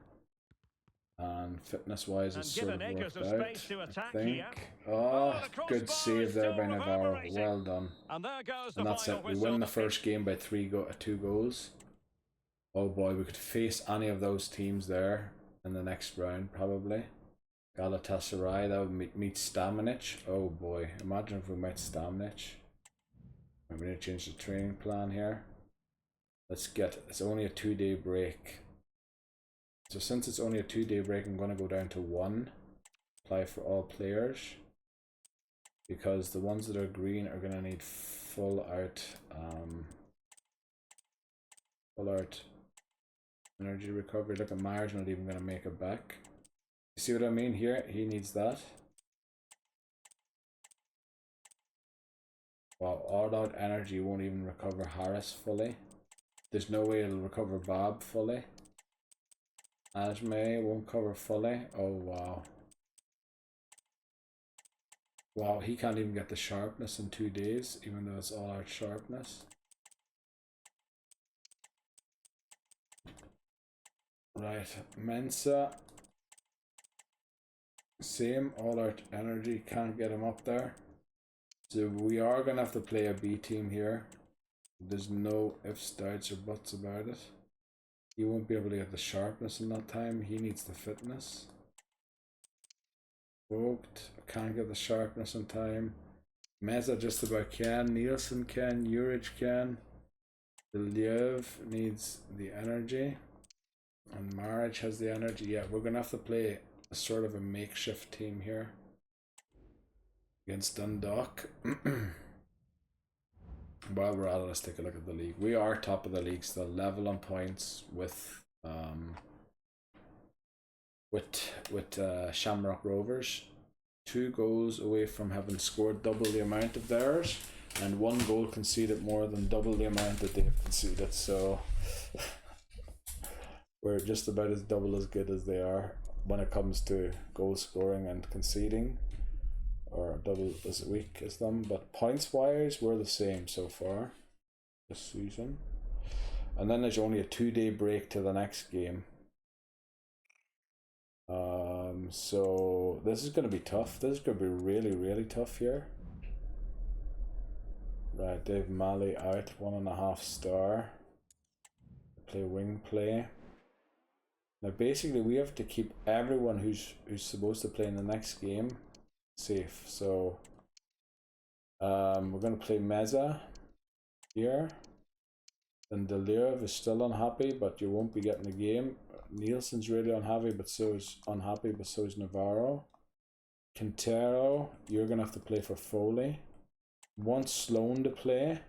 And fitness-wise, And it's sort of given acres worked of out, space to I attack think. here. Oh, the crossbar good is save there still by Navarro. reverberating. Well done. And there goes the And that's final it. We whistle. win the first game by 2 goals. Oh boy, we could face any of those teams there in the next round, probably. Galatasaray, that would meet Stamenic. Oh boy, imagine if we met Stamenic. I'm going to change the training plan here. It's only a 2-day break. So since it's only a 2-day break, I'm going to go down to 1. Apply for all players. Because the ones that are green are going to need full out energy recovery. Look at Myers, not even going to make it back. You see what I mean here? He needs that. Wow, all out energy won't even recover Harris fully. There's no way it'll recover Bob fully. Ajme won't cover fully. Oh wow. Wow, he can't even get the sharpness in 2 days, even though it's all out sharpness. Right, Mensa. Same, all out energy, can't get him up there. So we are going to have to play a B team here. There's no ifs, doubts or buts about it. He won't be able to get the sharpness in that time. He needs the fitness. Vogt, can't get the sharpness in time. Meza just about can. Nielsen can. Juric can. Ilyev needs the energy. And Marriage has the energy. Yeah, we're going to have to play a sort of a makeshift team here. Against Dundalk. While we're at it, let's take a look at the league. We are top of the league still, level on points with Shamrock Rovers. 2 goals away from having scored double the amount of theirs, and 1 goal conceded more than double the amount that they've conceded. So we're just about as double as good as they are when it comes to goal scoring and conceding, or double as weak as them. But points wise, we're the same so far this season. And then there's only a 2-day break to the next game. So this is going to be tough. This is going to be really, really tough here. Right, Dave Malley out, 1.5 star. Play wing play. Now basically we have to keep everyone who's supposed to play in the next game safe. So we're going to play Meza here. And Deleuve is still unhappy, but you won't be getting the game. Nielsen's really unhappy, but so is Navarro. Quintero, you're gonna have to play for Foley. We want Sloan to play.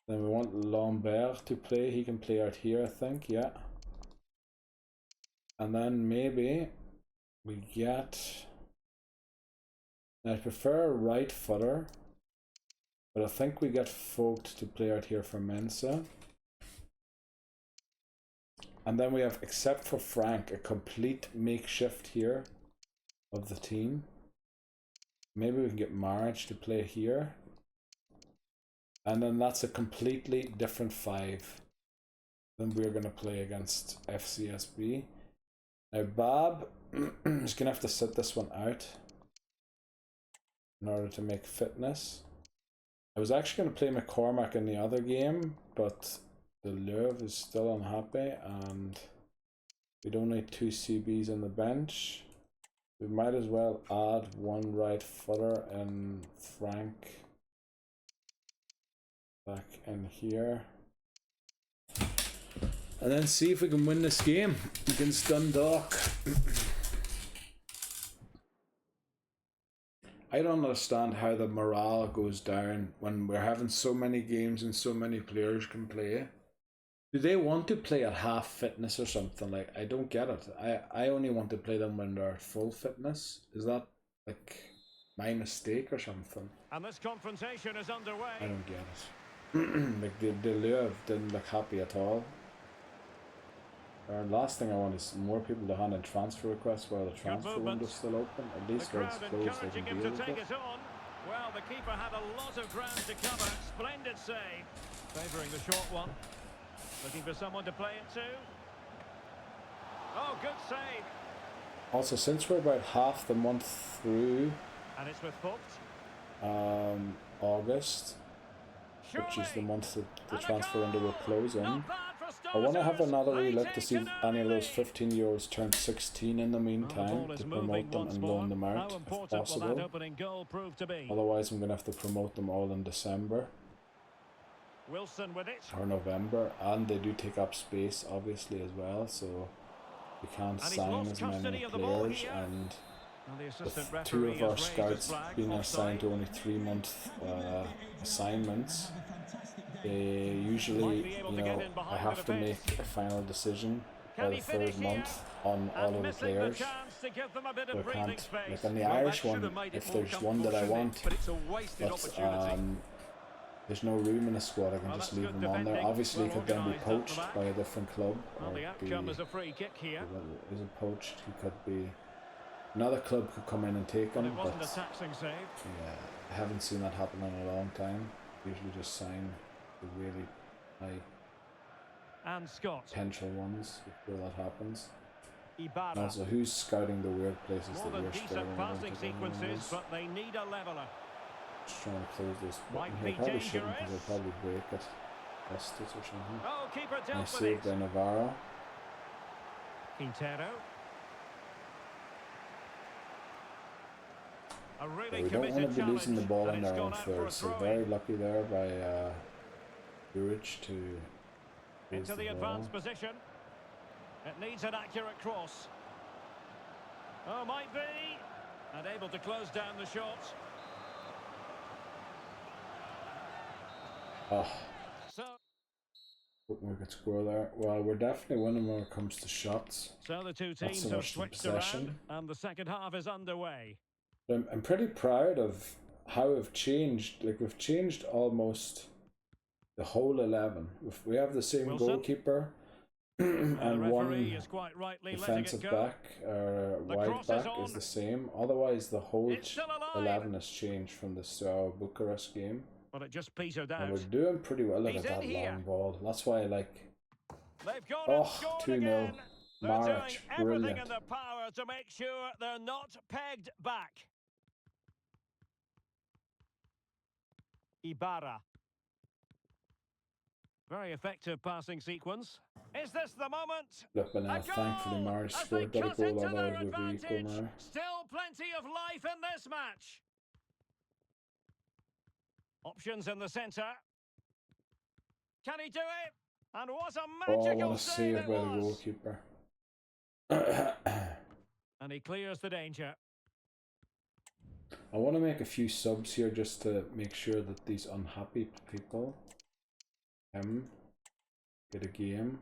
Then we want Lambert to play. He can play out here, I think, yeah. And then maybe we get... I prefer a right footer, but I think we get Vogt to play out here for Mensa. And then we have, except for Frank, a complete makeshift here of the team. Maybe we can get Marriage to play here. And then that's a completely different 5 than we're going to play against FCSB. Now Bab is going to have to sit this one out in order to make fitness. I was actually going to play McCormack in the other game, but Deleuve is still unhappy, and we don't need 2 CBs on the bench. We might as well add 1 right footer and Frank back in here. And then see if we can win this game against Dundalk. I don't understand how the morale goes down when we're having so many games and so many players can play. Do they want to play at half fitness or something? Like, I don't get it. I only want to play them when they're at full fitness. Is that like my mistake or something? And this confrontation is underway. I don't get it. Like the Deleuve didn't look happy at all. Our last thing I want is more people to hand in transfer requests while the transfer window's still open. At least when it's closed they can deal with it. Well, the keeper had a lot of ground to cover. Splendid save. Favouring the short one. Looking for someone to play it to. Oh, good save. Also, since we're about half the month through, and it's with Vogt. August, which is the month that the transfer window will close in, I want to have another wee look to see if any of those 15-year-olds turn 16 in the meantime, to promote them and loan them out if possible. Otherwise I'm going to have to promote them all in December. Wilson with it. Or November, and they do take up space obviously as well, so we can't sign as many players, and with 2 of our scouts being assigned to only 3-month assignments, usually, you know, I have to make a final decision by the 3rd month on all of the players. So I can't, like on the Irish one, if there's one that I want, but there's no room in the squad, I can just leave them on there. Obviously, he could then be poached by a different club, or be, is it poached? He could be, another club could come in and take him, but yeah, I haven't seen that happen in a long time. Usually just sign the really high potential ones before that happens. And also, who's scouting the weird places that we're scouting? Sequences, but they need a leveler. Just trying to close this button here. Probably shouldn't, because I'll probably break it. Bust it or something. Oh, keeper dealt I with saved by Navarro. Quintero. A really We don't want to be losing the ball on their own third, so very lucky there by Burridge to into the advanced position. It needs an accurate cross. Oh, might be. And able to close down the shot. Oh. So we could score there. Well, we're definitely winning when it comes to shots. the two teams have switched around, and the second half is underway. I'm pretty proud of how we've changed. Like, we've changed almost the whole 11. We have the same Wilson. Goalkeeper And the and referee one is quite rightly defensive letting it go. back or The wide cross back is is on. the same. Otherwise, the whole It's still alive. 11 has changed from the Steaua Bucharest game. But it just petered And out. we're doing pretty well He's at that in here. long ball. That's why I like. They've gone Oh, and scored 2-0. again. They're Maric, doing everything brilliant. in their power to make sure they're not pegged back. Ibarra. Very effective passing sequence. Is this the moment? Look, but now, A goal! thankfully, Maric As scored. they Got a cut goal, into otherwise their we'll be equal advantage. now. Still plenty of life in this match. Options in the centre. Can he do it? And what a Oh, magical what a save save it by the was. goalkeeper. And he clears the danger. I want to make a few subs here just to make sure that these unhappy people get a game.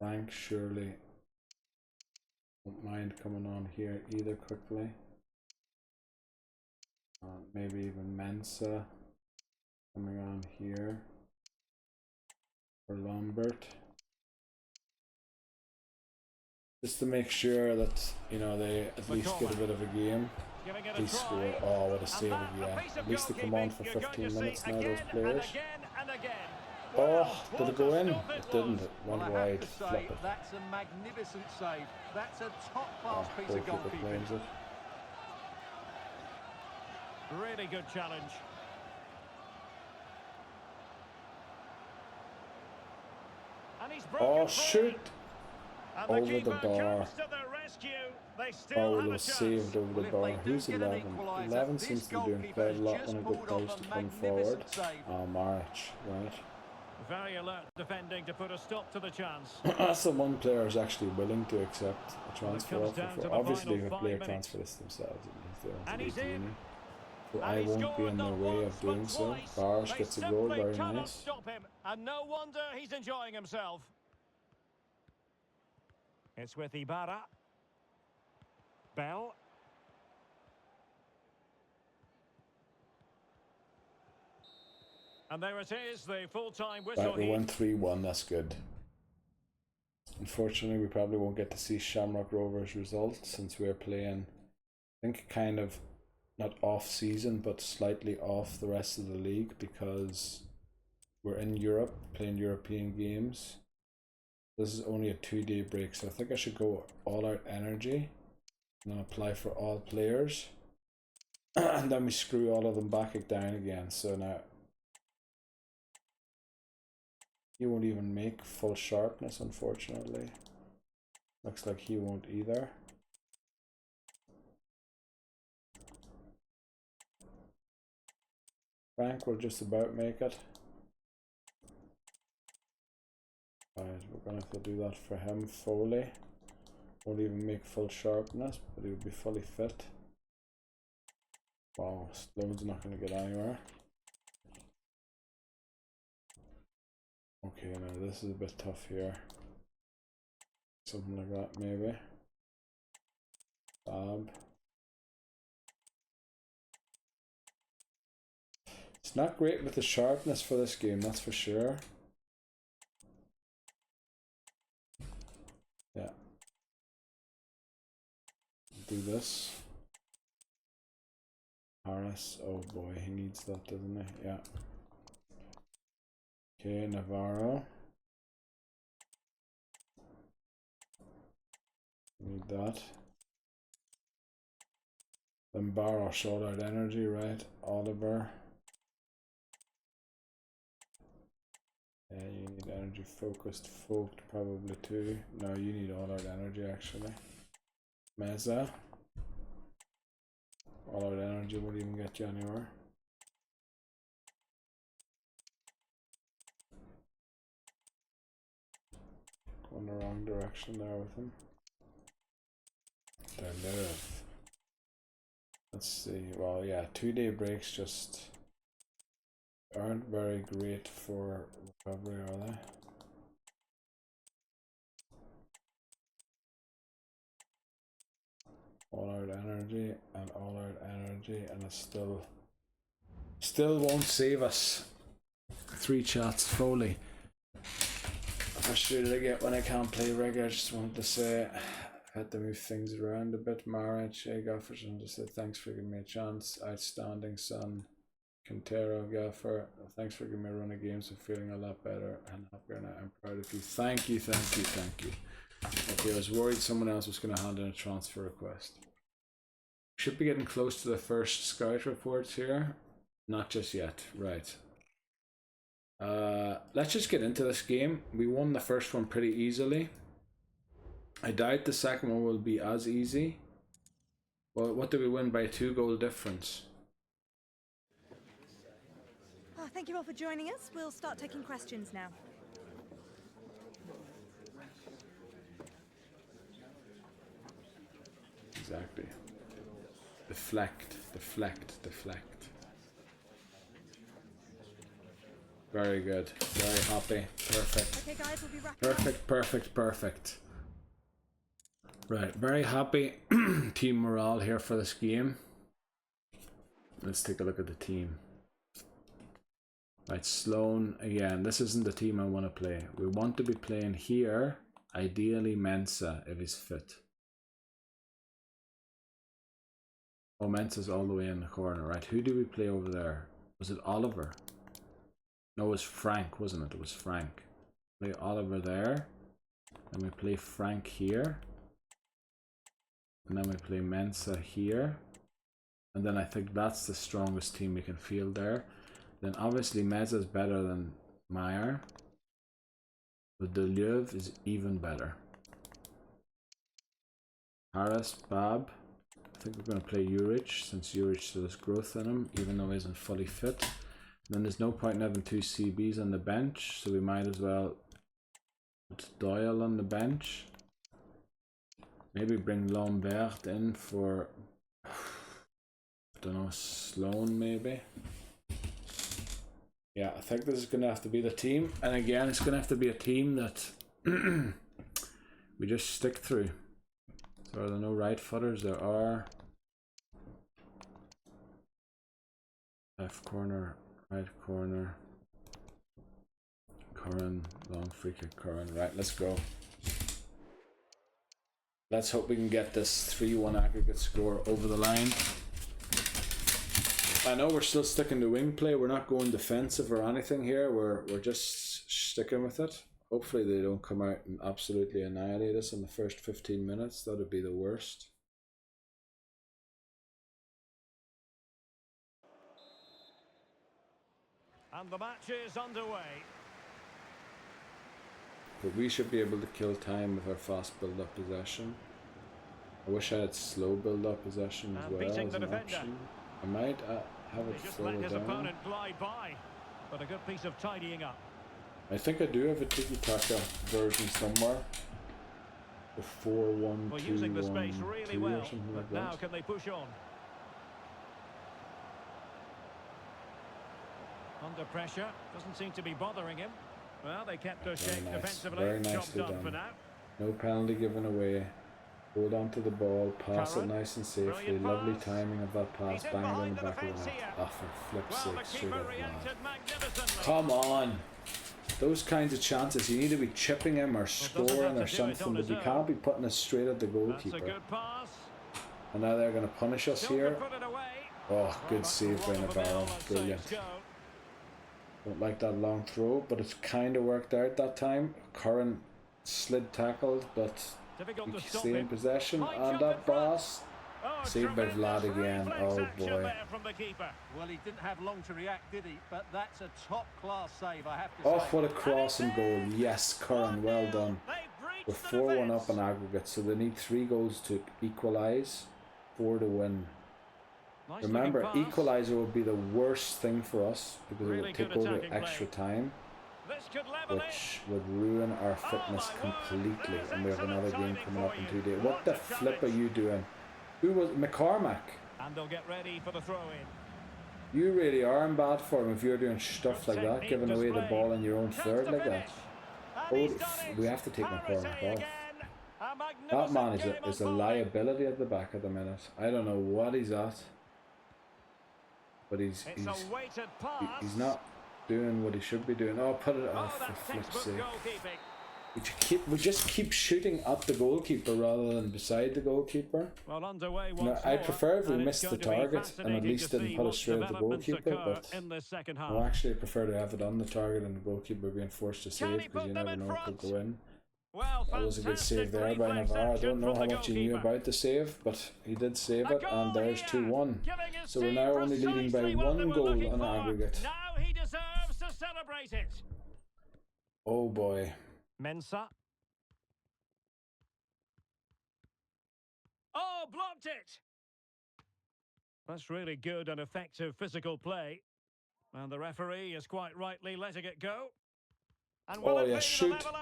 Frank surely won't mind coming on here either quickly. Maybe even Mensa coming on here for Lambert. Just to make sure that, you know, they at least get a bit of a game. Giving it a Please try. score. Oh, what a save And that, again. a piece of At least they come on for goalkeeping you're going 15 to see minutes now, those again players. and again. Oh, Well, did it what go a in? stop It didn't. It Well, went I wide. have to Flop say, it. that's a magnificent save. That's a Oh, top-class piece of goalkeeper goalkeeping. claims it. Really good challenge. And he's broken Oh, free. shoot! And the Over the keeper bar. comes to the rescue. They still Oh, have a it chance. saved over the Well, if bar. they do Who's get an 11? equaliser, 11 this seems to be doing goalkeeper quite a has lot just when a good pulled off goes a to come forward. magnificent save. Oh, March, right. Very alert defending to put a stop to the chance. That's the one player who's actually willing to accept a transfer comes offer down to for. the Obviously, final if a player 5 transfer minutes. this themselves, it means they want And to he's leave in. uni. So And I he won't be scored in their not way once, of doing but so. twice. Barge They gets a goal, simply very cannot nice. stop him. And no wonder he's enjoying himself. It's with Ibarra. Bell. And there it is, the full-time whistle. Right, we went 3-1, that's good. Unfortunately, we probably won't get to see Shamrock Rovers' results since we're playing, I think, kind of not off season, but slightly off the rest of the league because we're in Europe playing European games. This is only a 2-day break, so I think I should go all out energy and then apply for all players. And then we screw all of them back down again. So now he won't even make full sharpness, unfortunately. Looks like he won't either. Frank will just about make it. Right, we're gonna have to do that for him. Foley won't even make full sharpness, but he'll be fully fit. Wow, Sloan's not gonna get anywhere. Okay, now this is a bit tough here. Something like that, maybe. Fab. It's not great with the sharpness for this game, that's for sure. Yeah. Do this. Harris, oh boy, he needs that, doesn't he? Yeah. Okay, Navarro. Need that. Then Barrow short out energy, right? Oliver. Yeah, you need energy focused. Folk probably too. No, you need all out energy actually. Meza. All out energy won't even get you anywhere. Going the wrong direction there with him. Live. Let's see. Well, yeah, 2-day breaks just aren't very great for recovery, are they? All out energy and all out energy, and it still won't save us. 3 chats Foley. Frustrated I get when I can't play rig. I just wanted to say I had to move things around a bit. Mara, Shay Gafferson just said thanks for giving me a chance. Outstanding son. Quintero Gaffer, thanks for giving me a run of games. I'm feeling a lot better and happier now. I'm proud of you. Thank you. Okay, I was worried someone else was going to hand in a transfer request. Should be getting close to the first scout reports here. Not just yet. Right. Let's just get into this game. We won the first one pretty easily. I doubt the second one will be as easy. Well, what did we win by? 2 goal difference. Oh, thank you all for joining us. We'll start taking questions now. Exactly. Deflect. Very good. Very happy. Perfect. Okay, guys, we'll be wrapping Perfect. Right, very happy team morale here for this game. Let's take a look at the team. Right, Sloan, again, this isn't the team I want to play. We want to be playing here, ideally Mensa, if he's fit. Oh, Mensa's all the way in the corner, right? Who do we play over there? Was it Oliver? No, it was Frank, wasn't it? It was Frank. Play Oliver there. And we play Frank here. And then we play Mensa here. And then I think that's the strongest team we can field there. Then obviously Meza is better than Meyer. But Deleuve is even better. Harris, Bab. I think we're going to play Urich, since Urich still has growth in him, even though he isn't fully fit. Then there's no point in having 2 CBs on the bench, so we might as well put Doyle on the bench. Maybe bring Lambert in for, I don't know, Sloan maybe. Yeah, I think this is going to have to be the team. And again, it's going to have to be a team that we just stick through. So are there no right footers? There are. Left corner, right corner. Curran, long free kick, Curran. Right, let's go. Let's hope we can get this 3-1 aggregate score over the line. I know we're still sticking to wing play. We're not going defensive or anything here. We're just sticking with it. Hopefully they don't come out and absolutely annihilate us in the first 15 minutes. That would be the worst. And the match is underway. But we should be able to kill time with our fast build-up possession. I wish I had slow build-up possession as well as an option. I might have it just let his down. opponent glide by, but a good piece of tidying up. I think I do have a tiki-taka version somewhere. The 4-1-2-1-2 Well, using the space really well, or something like but now that. can they push on? Under pressure, doesn't seem to be bothering him. Well, they kept their shape defensively. Very Job nicely done for done. now. No penalty given away. Hold on to the ball, pass Curran. it nice and safely. Brilliant Lovely pass. timing of that pass, He's in bang it in behind the the back of the defence net. here. Oh, for flip's Well, sake, the straight keeper up the reacted line. magnificently. Come on! Those kinds of chances, you need to be chipping him or doesn't have scoring to or do it something, on but his you own. can't be putting it straight at the That's a goalkeeper. good pass. And now they're going to punish us Still here. can put it away. Oh, good That's save a by lot of a Navarro. ball, and Brilliant. saves go. Don't like that long throw, but it's kind of worked out that time. Curran slid tackled, but Difficult we to stop stay in him. possession. High And jump that in front. pass. Oh, Saved by Vlad tremendous again. reflex Oh action boy. there from the keeper. Well, he didn't have long to react, did he? But that's a top-class save, I have to Oh, say. what a crossing goal. Yes, Curran, well done. They've We're breached the 4-1 up defence. in aggregate, so they need 3 goals to equalise, 4 to win. Nice Remember, looking pass. equaliser would be the worst thing for us because it Really would take good over attacking extra play. time, This could level which would ruin our fitness completely. And we have another game coming up in 2 days. What the flip are you doing? Who was McCormack? And they'll get ready for the throw-in. You really are in bad form if you're doing stuff like that, giving away the ball in your own third like that. Oh, we have to take McCormack off. That man magnificent game is a unfolding. liability at the back at the minute. I don't know what he's at, but It's a weighted pass. he's not doing what he should be doing. Oh, put it Oh, off for that's flip's textbook sake. goalkeeping. We just keep shooting at the goalkeeper rather than beside the goalkeeper. Well, underway You know, once I more, prefer if we and it's missed the going to be target and at fascinating least to didn't see put what it straight at the developments goalkeeper, occur but in the second half. no, actually I prefer to have it on the target and the goalkeeper being forced to Can save he because put you them never in know it could front? go in. Well, That was a good save fantastic there by reflex Navarro. I action don't know from how the much he knew goalkeeper. about the save, but he did save A it, goal and there's here, 2-1. giving his So we're team now only leading by precisely what they one were goal looking on for. aggregate. Now he deserves to celebrate it. Oh boy. Mensah. Oh, blocked it. That's really good and effective physical play. And the referee is quite rightly letting it go. And will Oh it yeah, be the shoot. leveller?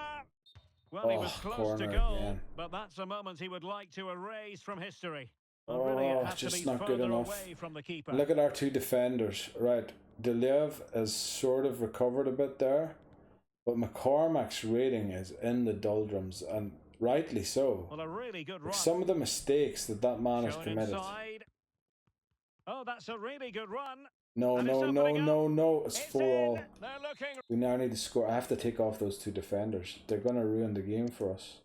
Well, he was Oh, close to corner goal, again. but that's a moment he would like to erase from history. Well, really, it Oh, has to just be not good further enough. away from the keeper. Look at our two defenders. Right, Deleuve has sort of recovered a bit there, but McCormack's rating is in the doldrums, and rightly so. Well, a really good run. Some of the mistakes that man has Shown committed. inside. Oh, that's a really good run. No, And no, it's no, opening up. no, no. It's It's 4-all. in. They're looking. We now need to score. I have to take off those two defenders. They're going to ruin the game for us.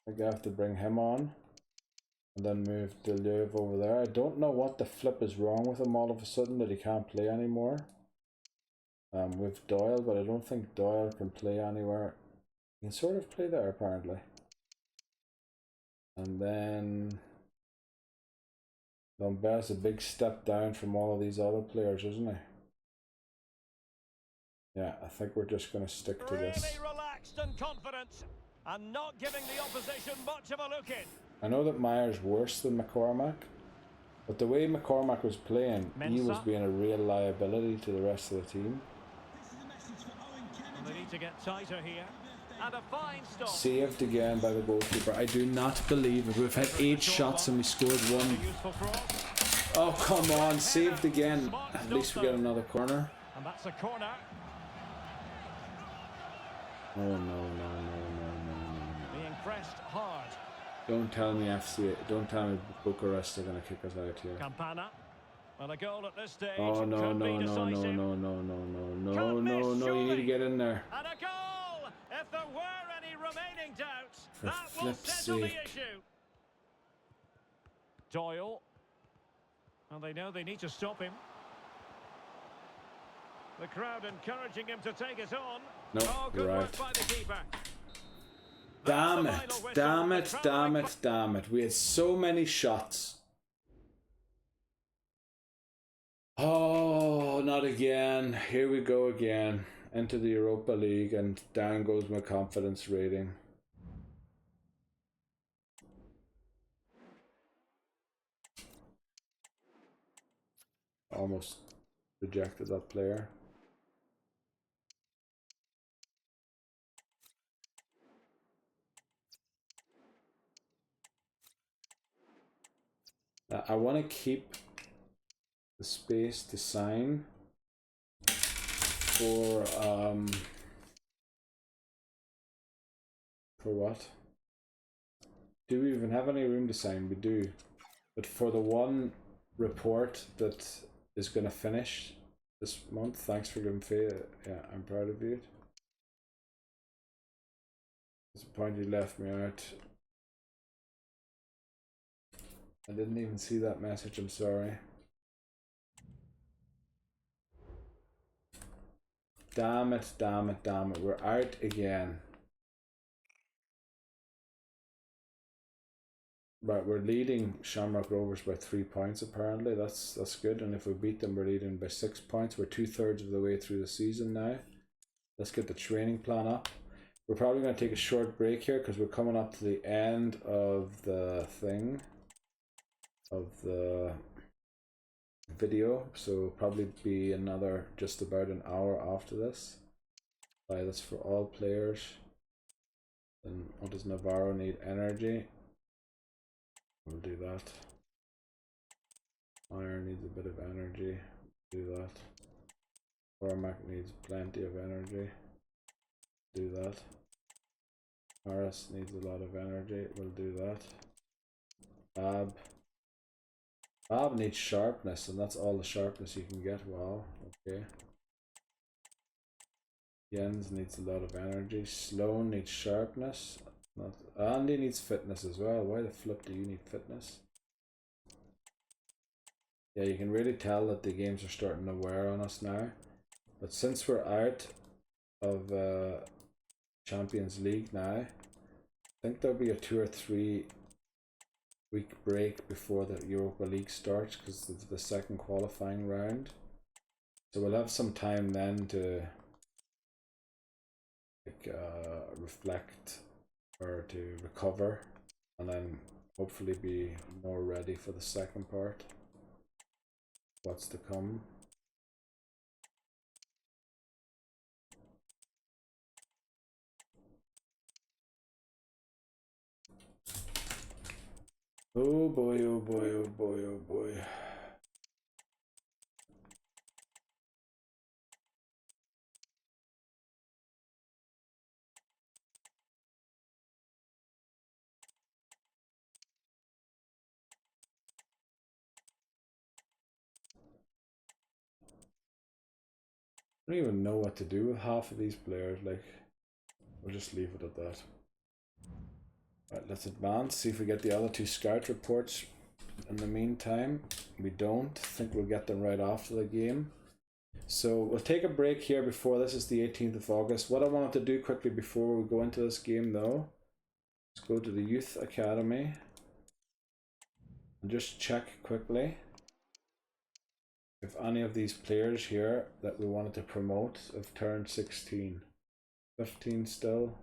I think I have to bring him on. And then move Deleuve over there. I don't know what the flip is wrong with him all of a sudden that he can't play anymore. With Doyle, but I don't think Doyle can play anywhere. He can sort of play there apparently. And then Lambert's a big step down from all of these other players, isn't he? Yeah, I think we're just going to stick to this. Really relaxed and confident, and not giving the opposition much of a look in. I know that Meyer's worse than McCormack, but the way McCormack was playing, he was Mensah. being a real liability to the rest of the team. This is a message for Owen Kennedy. They need to get tighter here. And a fine stop. Saved again by the goalkeeper. I do not believe it. We've had 8 shots and we scored 1. Useful cross. Oh, come on. Saved again. At least we get another corner. And that's a corner. Oh, no, no, no, no, no, no. Being pressed hard. Don't tell me don't tell me Bucharest are going to kick us out here. Campana. Well, a goal at this stage. Oh, no, could no, be no, no, decisive. no, no, no, no, no, Can't no, miss, no, you need to surely. get in there. And a goal! If there were any remaining doubts, For that will flip's settle the sake. issue. Doyle. And they know they need to stop him. The crowd encouraging him to take it on. Nope, Oh, good you're right. work by the keeper. Damn That's the it, final whistle. damn The it, crowd damn like- it, damn it. We had so many shots. Oh, not again. Here we go again. Into the Europa League and down goes my confidence rating. Almost rejected that player. I want to keep the space to sign for what? Do we even have any room to sign? We do. But for the one report that is going to finish this month, thanks for giving Faye. Yeah, I'm proud of you. Disappointed you left me out. I didn't even see that message, I'm sorry. Damn it, damn it, damn it. We're out again. Right, we're leading Shamrock Rovers by 3 points apparently. That's good. And if we beat them, we're leading by 6 points. We're 2/3 of the way through the season now. Let's get the training plan up. We're probably going to take a short break here because we're coming up to the end of the thing. Of the video, so probably be another just about an hour after this. That's for all players. Then what does Navarro need? Energy. We'll do that. Iron needs a bit of energy. Do that. Cormac needs plenty of energy. Do that. Paris needs a lot of energy. We'll do that. Fab needs sharpness, and that's all the sharpness you can get. Wow, okay. Jens needs a lot of energy. Sloan needs sharpness. Andy needs fitness as well. Why the flip do you need fitness? Yeah, you can really tell that the games are starting to wear on us now. But since we're out of Champions League now, I think there'll be a 2 or 3 week break before the Europa League starts because of the second qualifying round. So we'll have some time then to reflect or to recover, and then hopefully be more ready for the second part. What's to come. Oh boy, oh boy, oh boy, oh boy. I don't even know what to do with half of these players, like, we'll just leave it at that. Right, let's advance, see if we get the other 2 scout reports in the meantime. We don't. think we'll get them right after the game. So we'll take a break here before this is the 18th of August. What I wanted to do quickly before we go into this game though, is go to the Youth Academy and just check quickly if any of these players here that we wanted to promote have turned 16. 15 still.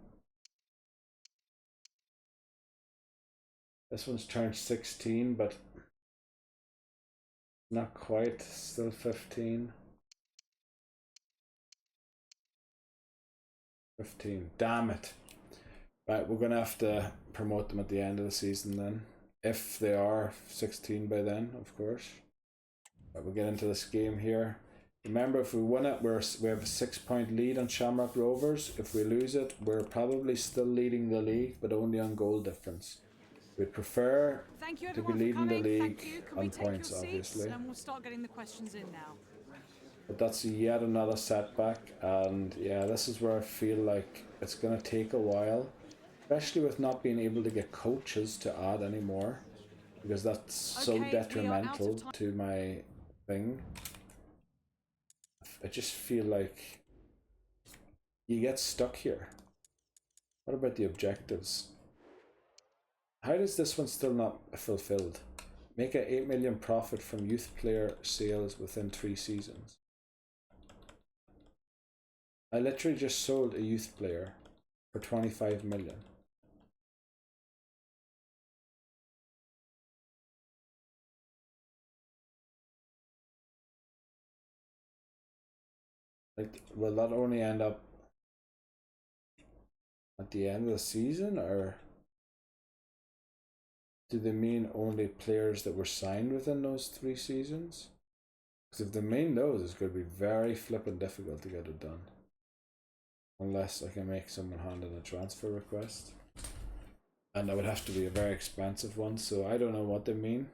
This one's turned 16, but not quite, still 15. 15, damn it. Right, we're gonna have to promote them at the end of the season then. If they are 16 by then, of course. Right, we'll get into this game here. Remember, if we win it, we have a 6-point lead on Shamrock Rovers. If we lose it, we're probably still leading the league, but only on goal difference. We'd prefer to be leading the league on points, obviously. And we'll start getting the questions in now. But that's yet another setback, and yeah, this is where I feel like it's going to take a while, especially with not being able to get coaches to add anymore, because that's so detrimental to my thing. I just feel like you get stuck here. What about the objectives? How does this one still not fulfilled? Make a 8 million profit from youth player sales within 3 seasons. I literally just sold a youth player for 25 million. Like, will that only end up at the end of the season, or do they mean only players that were signed within those 3 seasons? Because if they mean those, it's going to be very flippin' difficult to get it done. Unless I can make someone hand in a transfer request. And that would have to be a very expensive one, so I don't know what they mean.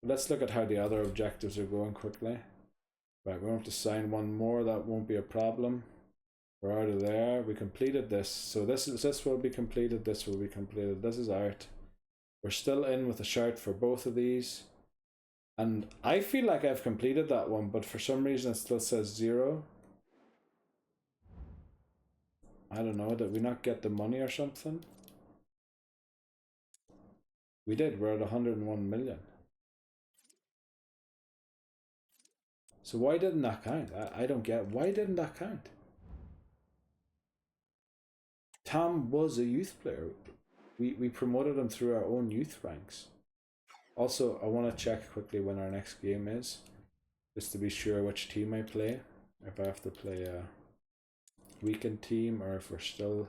But let's look at how the other objectives are going quickly. Right, we're going to have to sign one more, that won't be a problem. We're out of there, we completed this. So this will be completed, this will be completed, this is out. We're still in with a shout for both of these. And I feel like I've completed that one, but for some reason it still says 0. I don't know, did we not get the money or something? We did, we're at 101 million. So why didn't that count? I don't get, why didn't that count? Tom was a youth player. We promoted him through our own youth ranks. Also, I want to check quickly when our next game is, just to be sure which team I play. If I have to play a weekend team, or if we're still...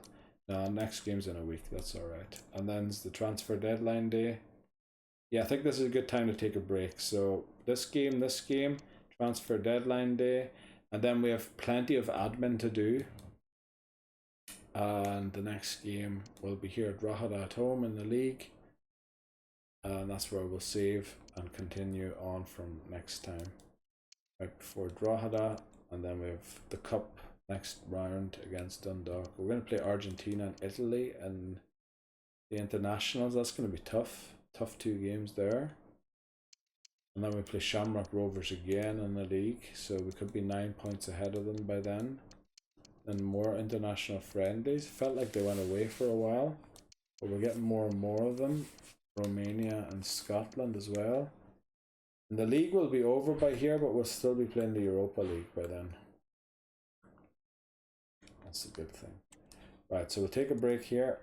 No, next game's in a week, that's alright. And then it's the transfer deadline day. Yeah, I think this is a good time to take a break. So this game, transfer deadline day, and then we have plenty of admin to do. And the next game will be here at Drogheda at home in the league. And that's where we'll save and continue on from next time. Right before Drogheda, and then we have the cup next round against Dundalk. We're going to play Argentina and Italy and the internationals. That's going to be tough. Tough 2 games there. And then we play Shamrock Rovers again in the league, so we could be 9 points ahead of them by then. And more international friendlies. Felt like they went away for a while, but we're getting more and more of them. Romania and Scotland as well. And the league will be over by here, but we'll still be playing the Europa League by then. That's a good thing. Right, so we'll take a break here.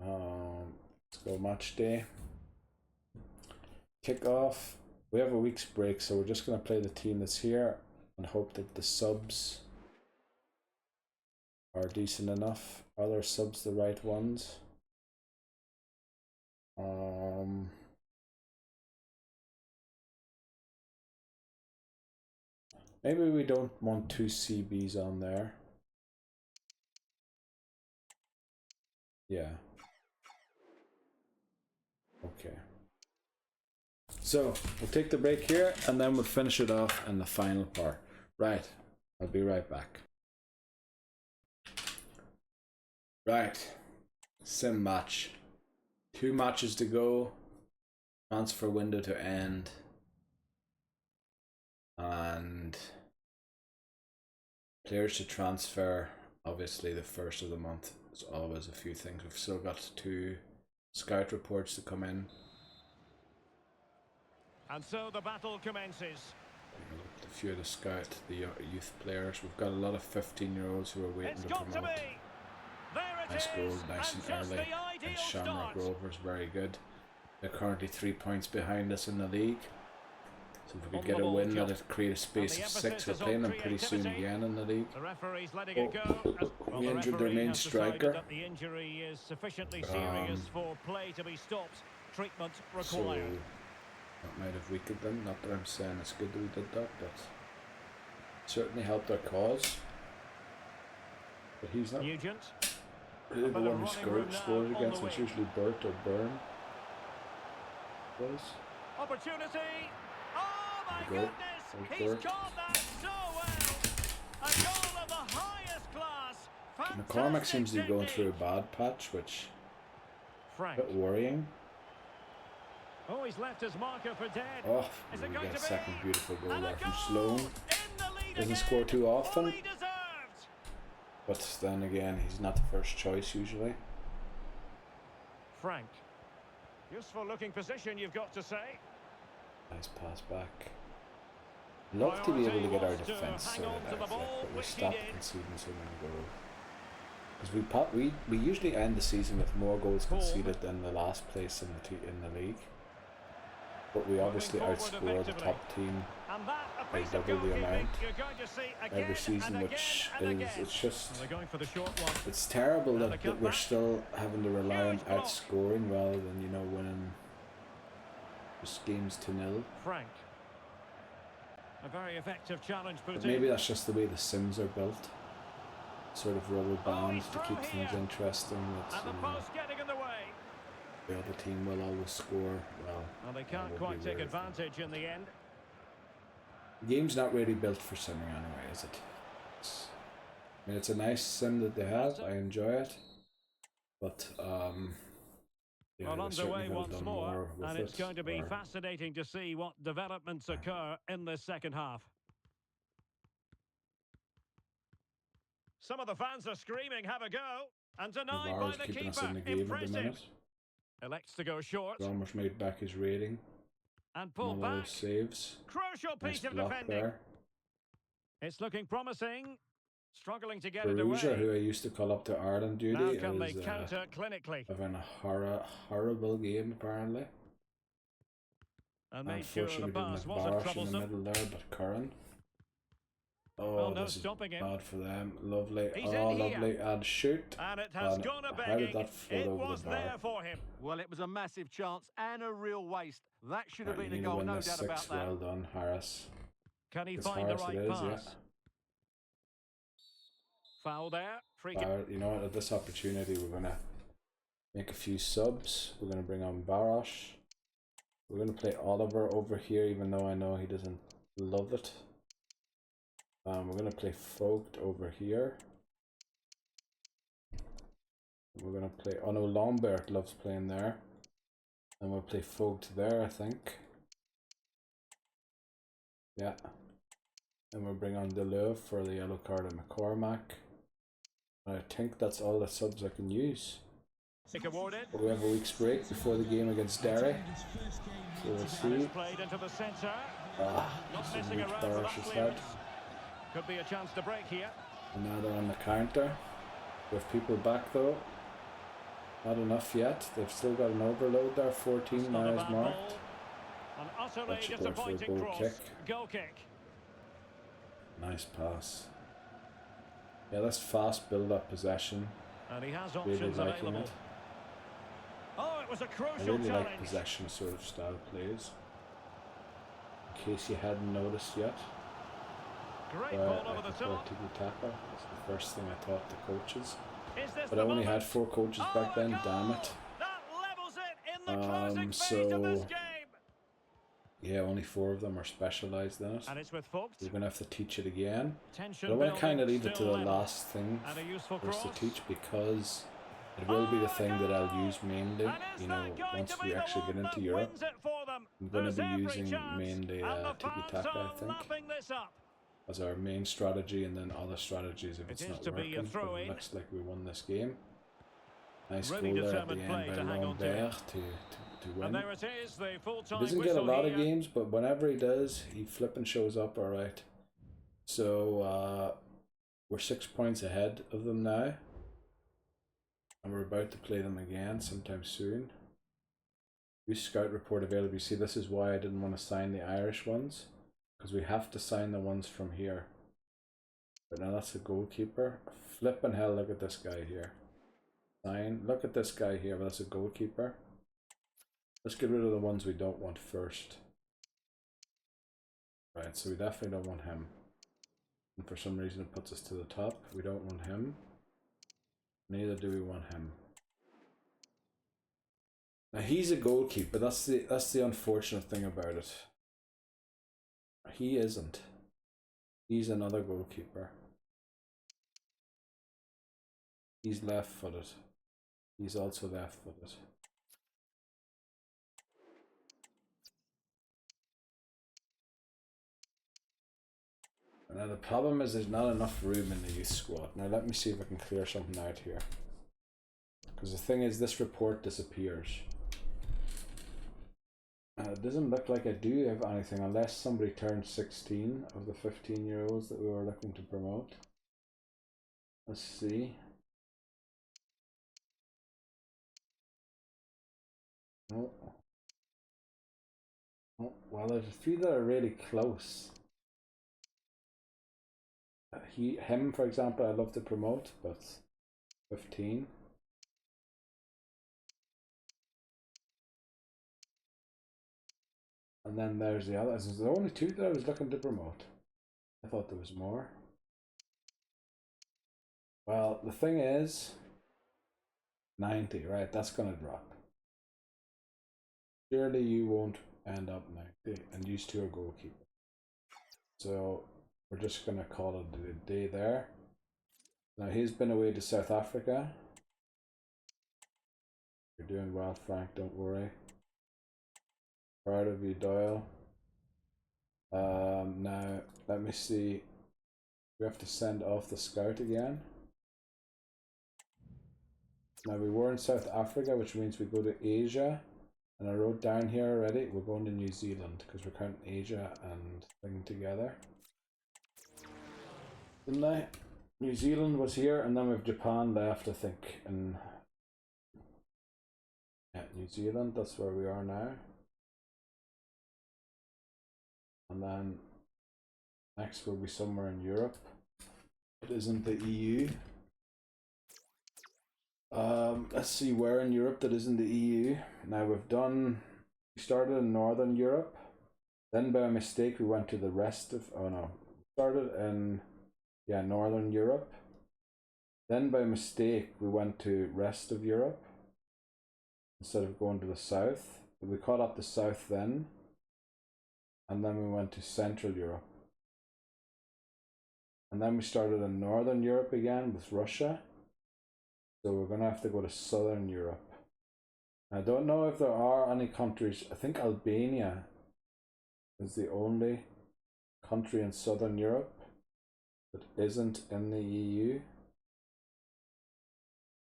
Let's go match day. Kick off. We have a week's break, so we're just going to play the team that's here and hope that the subs are decent enough. Are their subs the right ones? Maybe we don't want 2 CBs on there. Yeah. Okay. So we'll take the break here and then we'll finish it off in the final part. Right. I'll be right back. Right. Sim match. 2 matches to go. Transfer window to end. And players to transfer. Obviously the first of the month is always a few things. We've still got 2 scout reports to come in. And so the battle commences. A few of the scout, the youth players. We've got a lot of 15-year-olds who are waiting to promote. Nice goal, nice and early. And Shamrock Rovers, very good. They're currently 3 points behind us in the league. So if we could get a win, that'd create a space of 6. We're playing them pretty soon again in the league. The referee's letting it go. We injured their main striker. The injury is sufficiently serious for play to be stopped. Treatment required. So that might have weakened them. Not that I'm saying it's good that we did that, but certainly helped our cause. But he's not Nugent. really the one who scores against. It's usually Bert or Byrne. Opportunity. Oh my There we go. goodness! There's He's Bert. caught that so well. A goal of the highest class. McCormack seems to be going through a bad patch, which Frank. is a bit worrying. Oh, he's left his marker for dead. Oh, Is we it going get a to be? second beautiful goal And a there from goal Sloan. in the lead Doesn't again. score too often, Fully deserved. but then again, he's not the first choice usually. Frank. Useful looking position, you've got to say. Nice pass back. Love to be able to get our defence sorted out, like, but we stop conceding so many goals. Because we usually end the season with more goals conceded than the last place in the league. But we obviously outscore the top team by double the amount every season, which is, it's just, it's terrible that we're still having to rely on outscoring rather than, you know, winning just games 2-0. Frank. A very effective challenge put But in. maybe that's just the way the Sims are built. Sort of rubber bands to keep things interesting. That, And the post getting in the way. the other team will always score well. And they can't quite take advantage in the end. The game's not really built for simming anyway, is it? I mean, it's a nice sim that they have. I enjoy it, but yeah, Well, they certainly underway could have once done more, with and it's it, going to be or- fascinating to see what developments occur in this second half. Some of the fans are screaming, have a go, and denied by Navarro's the keeping us keeper. in the game at the Impressive. minute. Elects to go short Almost made back his rating. and pulled One of back. those saves. Crucial Nice piece of block defending. there. It's looking promising. Struggling to get it Perugia, who I away. used to call up to Ireland duty, Now can they is counter clinically having a horrible game apparently. and made sure the Unfortunately, pass didn't wasn't have Barish in the troublesome. middle there, but Curran. Oh, Well, no this is stopping him. bad for them. Lovely. He's Oh, in here. lovely. And shoot. And it has And gone a how begging. did that float It over was the bar? there for him. Well, it was a massive chance and a real waste. That should have Right, been you a need to goal, win no this doubt about 6. that. Well done, Harris. Can he It's find the Harris right it is, pass? yeah. Foul there. Free kick. You know what? At this opportunity, we're gonna make a few subs. We're gonna bring on Barosh. We're gonna play Oliver over here, even though I know he doesn't love it. We're gonna play Vogt over here. We're gonna play. Oh no, Lambert loves playing there. And we'll play Vogt there, I think. Yeah. And we'll bring on Deleuve for the yellow card of McCormack. I think that's all the subs I can use. Awarded. But we have a week's break before the game against Derry. So we'll see. Played into the centre. Not messing around with that. Could be a chance to break here. And now they're on the counter. With people back though. Not enough yet. They've still got an overload there. 14 now is marked. An utterly That should go for a disappointing goal cross. kick. Goal kick. Nice pass. Yeah, that's fast build-up possession. And he has Really options liking available. it. Oh, it was a I crucial really challenge. like possession sort of style plays. In case you hadn't noticed yet. Great I ball over the prefer top. tiki-taka. That's the first thing I taught the coaches. Is this But I the only moment? had 4 coaches back then, goal! damn it. That levels it in the closing phase of this So game. yeah, only 4 of them are specialised in it. And it's with Vogt. We're gonna have to teach it again. Tension But I want to building, kind of leave it to still the level. last thing And a useful for us to cross. teach, because it will be the thing that I'll use mainly, And is you know, that going once to be we the actually one get into that Europe. wins it for them? I'm going to There's be every using chance, mainly and the tiki-taka, fans I are think, lapping this up. as our main strategy, and then other strategies if It it's is not to be a working. But throw-in. it looks like we won this game. Nice Really goal there at the determined end play by to hang on to. Lambert to And win. there it is, the He full-time doesn't whistle get a lot here. of games, but whenever he does, he flipping shows up alright. So we're 6 points ahead of them now. And we're about to play them again sometime soon. Use scout report available. You see, this is why I didn't want to sign the Irish ones, because we have to sign the ones from here. But now that's the goalkeeper. Flippin' hell, look at this guy here. Sign. Look at this guy here, but that's a goalkeeper. Let's get rid of the ones we don't want first. Right, so we definitely don't want him. And for some reason it puts us to the top. We don't want him. Neither do we want him. Now he's a goalkeeper. That's the unfortunate thing about it. He isn't. He's another goalkeeper. He's left-footed. He's also left-footed. Now the problem is there's not enough room in the youth squad. Now let me see if I can clear something out here. Because the thing is, this report disappears. It doesn't look like I do have anything unless somebody turns 16 of the 15-year-olds that we were looking to promote. Let's see. Oh. Oh, well, there's a few that are really close. Him, for example, I'd love to promote, but 15. And then there's the others. There's only 2 that I was looking to promote. I thought there was more. Well, the thing is, 90, right? That's gonna drop. Surely you won't end up 90, and use 2 are goalkeeper. So we're just gonna call it a day there. Now he's been away to South Africa. You're doing well, Frank, don't worry. Proud of you, Doyle. Now let me see. We have to send off the scout again. Now we were in South Africa, which means we go to Asia. And I wrote down here already, we're going to New Zealand because we're counting Asia and thing together. Didn't I? New Zealand was here, and then we have Japan left, I think. And yeah, New Zealand, that's where we are now. And then next will be somewhere in Europe. It isn't the EU. Let's see where in Europe that isn't the EU. Now we started in Northern Europe. Then by mistake we went to the rest of, oh no. Started in, yeah, Northern Europe. Then by mistake we went to rest of Europe instead of going to the south. We caught up the south then, and then we went to Central Europe. And then we started in Northern Europe again with Russia. So we're gonna have to go to Southern Europe. I don't know if there are any countries. I think Albania is the only country in Southern Europe that isn't in the EU.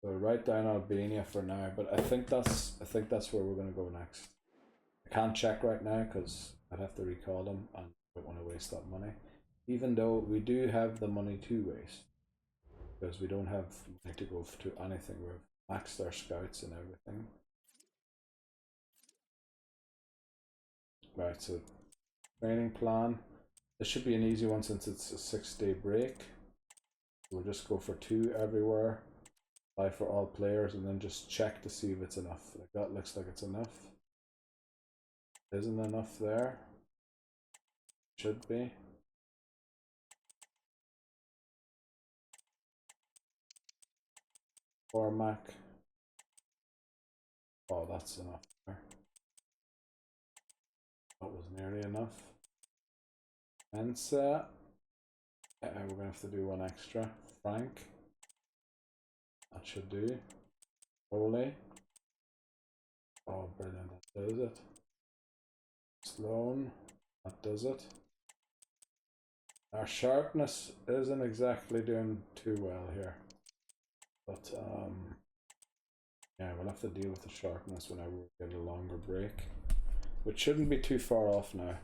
So write down Albania for now, but I think that's where we're gonna go next. I can't check right now because I'd have to recall them and I don't want to waste that money. Even though we do have the money to waste, because we don't have money to go to anything. We've maxed our scouts and everything. Right, so training plan. This should be an easy one since it's a 6-day break. We'll just go for 2 everywhere, apply for all players, and then just check to see if it's enough. Like that looks like it's enough. Isn't enough there? Should be. Cormac. Oh, that's enough there. That was nearly enough. Mensa. We're gonna have to do 1 extra. Frank. That should do. Ole. Oh, brilliant. That does it. Sloan. That does it. Our sharpness isn't exactly doing too well here. But yeah, we'll have to deal with the sharpness whenever we get a longer break, which shouldn't be too far off now.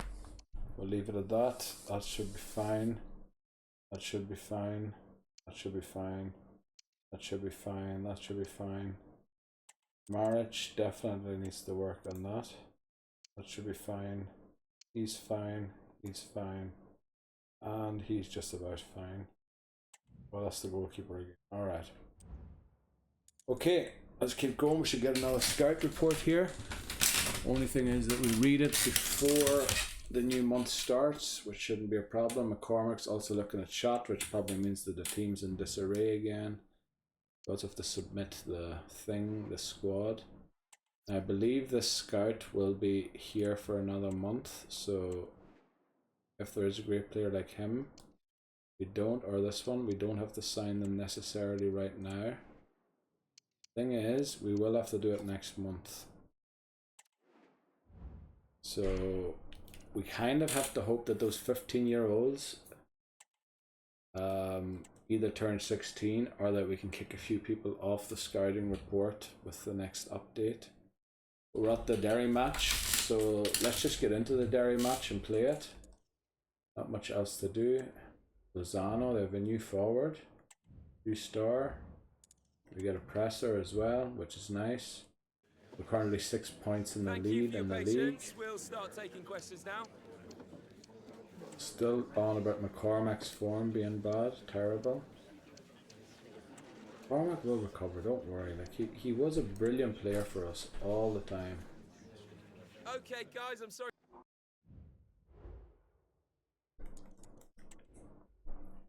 We'll leave it at that. That should be fine. That should be fine. That should be fine. That should be fine. That should be fine. Marriage definitely needs to work on that. That should be fine. He's fine. He's fine. And he's just about fine. Well, that's the goalkeeper again. Alright. Okay, let's keep going. We should get another scout report here. Only thing is that we read it before the new month starts, which shouldn't be a problem. McCormick's also looking at shot, which probably means that the team's in disarray again. We also have to submit the thing, the squad. I believe this scout will be here for another month, so if there is a great player like him, we don't, or this one, we don't have to sign them necessarily right now. Thing is, we will have to do it next month. So we kind of have to hope that those 15-year-olds either turn 16 or that we can kick a few people off the scouting report with the next update. We're at the Derry match, so let's just get into the Derry match and play it. Not much else to do. Lozano, they have a new forward. New star. We get a presser as well, which is nice. We're currently 6 points in the lead in the league. We'll start taking questions now. Still on about McCormack's form being bad, terrible. McCormack will recover, don't worry. Like he was a brilliant player for us all the time. Okay, guys, I'm sorry.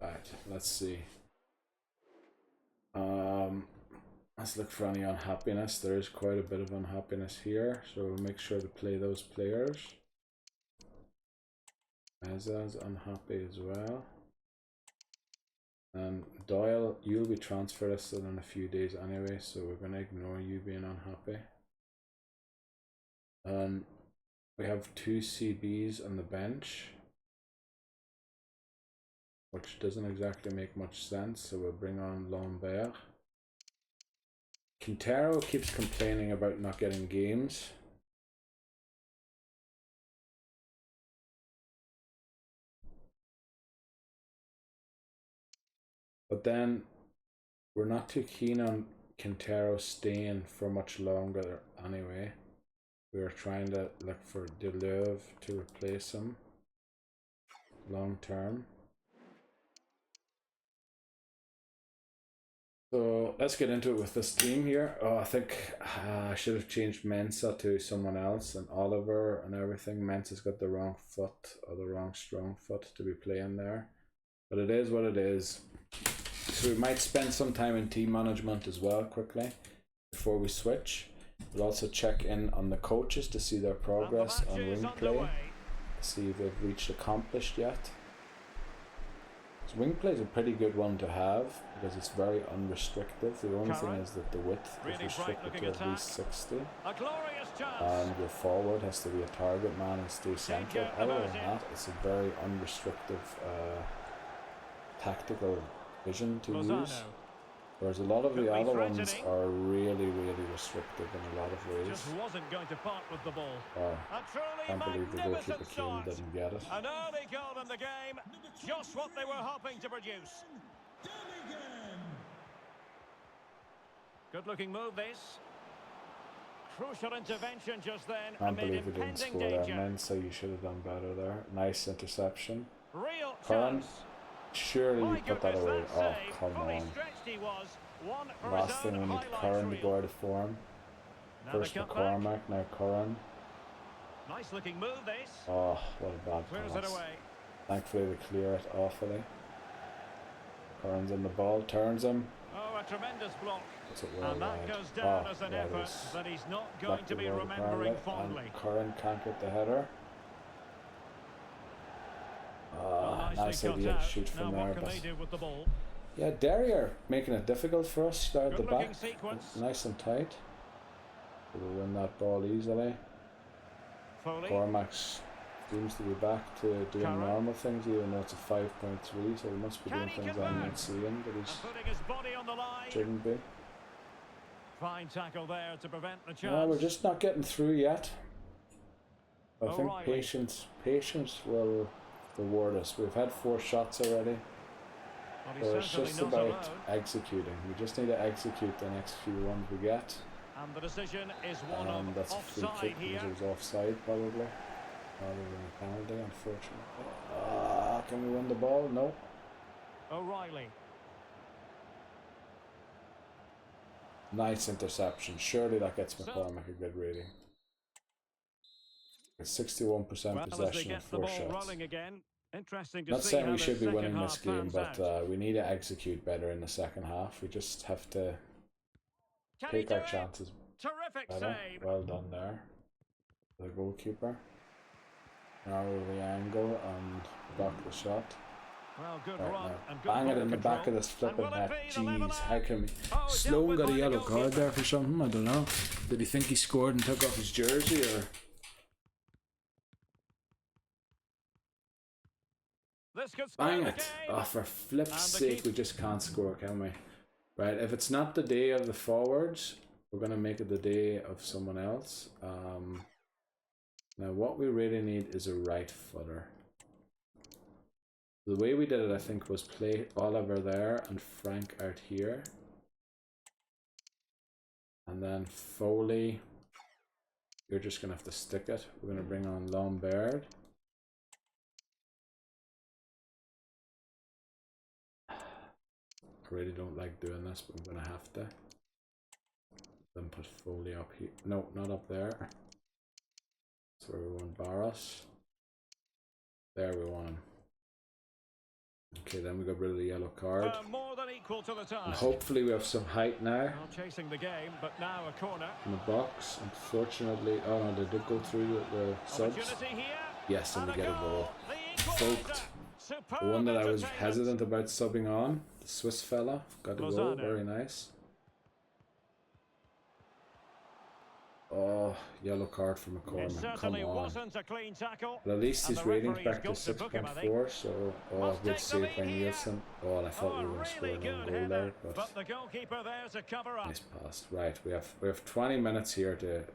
Right, let's see. Let's look for any unhappiness. There is quite a bit of unhappiness here, so we'll make sure to play those players. Meza's unhappy as well. And Doyle, you'll be transfer listed in a few days anyway, so we're going to ignore you being unhappy. We have 2 CBs on the bench, which doesn't exactly make much sense, so we'll bring on Lambert. Quintero keeps complaining about not getting games. But then we're not too keen on Quintero staying for much longer anyway. We were trying to look for Deleuve to replace him long term. So let's get into it with this team here. Oh, I think I should have changed Mensa to someone else, and Oliver and everything. Mensa's got the wrong foot, or the wrong strong foot to be playing there. But it is what it is. So we might spend some time in team management as well quickly before we switch. We'll also check in on the coaches to see their progress on wing play, see if they've reached accomplished yet. So wing play is a pretty good one to have because it's very unrestricted. The only thing is that the width is restricted to at least 60. And your forward has to be a target man and stay central. Other than that, it's a very unrestricted tactical vision to use. Whereas a lot of the other ones are really restrictive in a lot of ways. Just wasn't going to part with the ball. I can't believe the goalkeeper came didn't get it. An early goal in the game, just what they were hoping to produce. Good looking move this. Crucial intervention just then. I can't believe we didn't score there, man, so you should have done better there. Nice interception. Real Curran, chance. surely you put that away. Oh, come on. Last thing we need Curran to go out of form. First McCormack, now Curran. Nice looking move this. Oh, what a bad pass. Thankfully we clear it awfully. Curran's in the ball, turns him. Oh, a tremendous block. And that goes down as an effort that he's not going to be remembering fondly. And Curran can't get the header. Nice idea to shoot from there, but yeah, Derry are making it difficult for us. Start at the back, nice and tight. We'll win that ball easily. Cormac seems to be back to doing normal things, even though it's a 5.3, so he must be doing things I'm not seeing, but he shouldn't be. Fine tackle there to prevent the chance. No, we're just not getting through yet. I think patience will reward us. We've had 4 shots already. So it's just about executing. We just need to execute the next few ones we get. And the decision is one of that's a free kick because it was offside probably. Rather than a penalty, unfortunately. Can we win the ball? No. O'Reilly. Nice interception. Surely that gets McCormack a good rating. It's 61% possession and 4 shots. Not saying we should be winning this game, but we need to execute better in the second half. We just have to take our chances better. Well done there, the goalkeeper. Narrow the angle and block the shot. Well, good right run now. and good Bang it in the back of this flipping net. Jeez, how can we... Sloan got a yellow card there for something, I don't know. Did he think he scored and took off his jersey, or... Bang it! Oh, for flip's sake, we just can't score, can we? Right, if it's not the day of the forwards, we're going to make it the day of someone else. Now what we really need is a right footer. The way we did it, I think, was play Oliver there and Frank out here. And then Foley, you're just going to have to stick it. We're going to bring on Lombard. I really don't like doing this, but I'm going to have to. Then put Foley up here. No, not up there. That's where we want Barros. There we want him. Okay, then we got rid of the yellow card. More than equal to the task. And hopefully we have some height now. Well, chasing the game, but now a corner. In the box, unfortunately. Oh no, they did go through the subs. Yes, and we get a goal. Folked. The one that I was hesitant about subbing on, the Swiss fella, got a goal. Very nice. Oh, yellow card for McCormack. Come on. But at least his rating's back to 6.4, so good save by Nielsen. Oh, and I thought we were going to score another goal there, but nice pass. Right, we have 20 minutes here to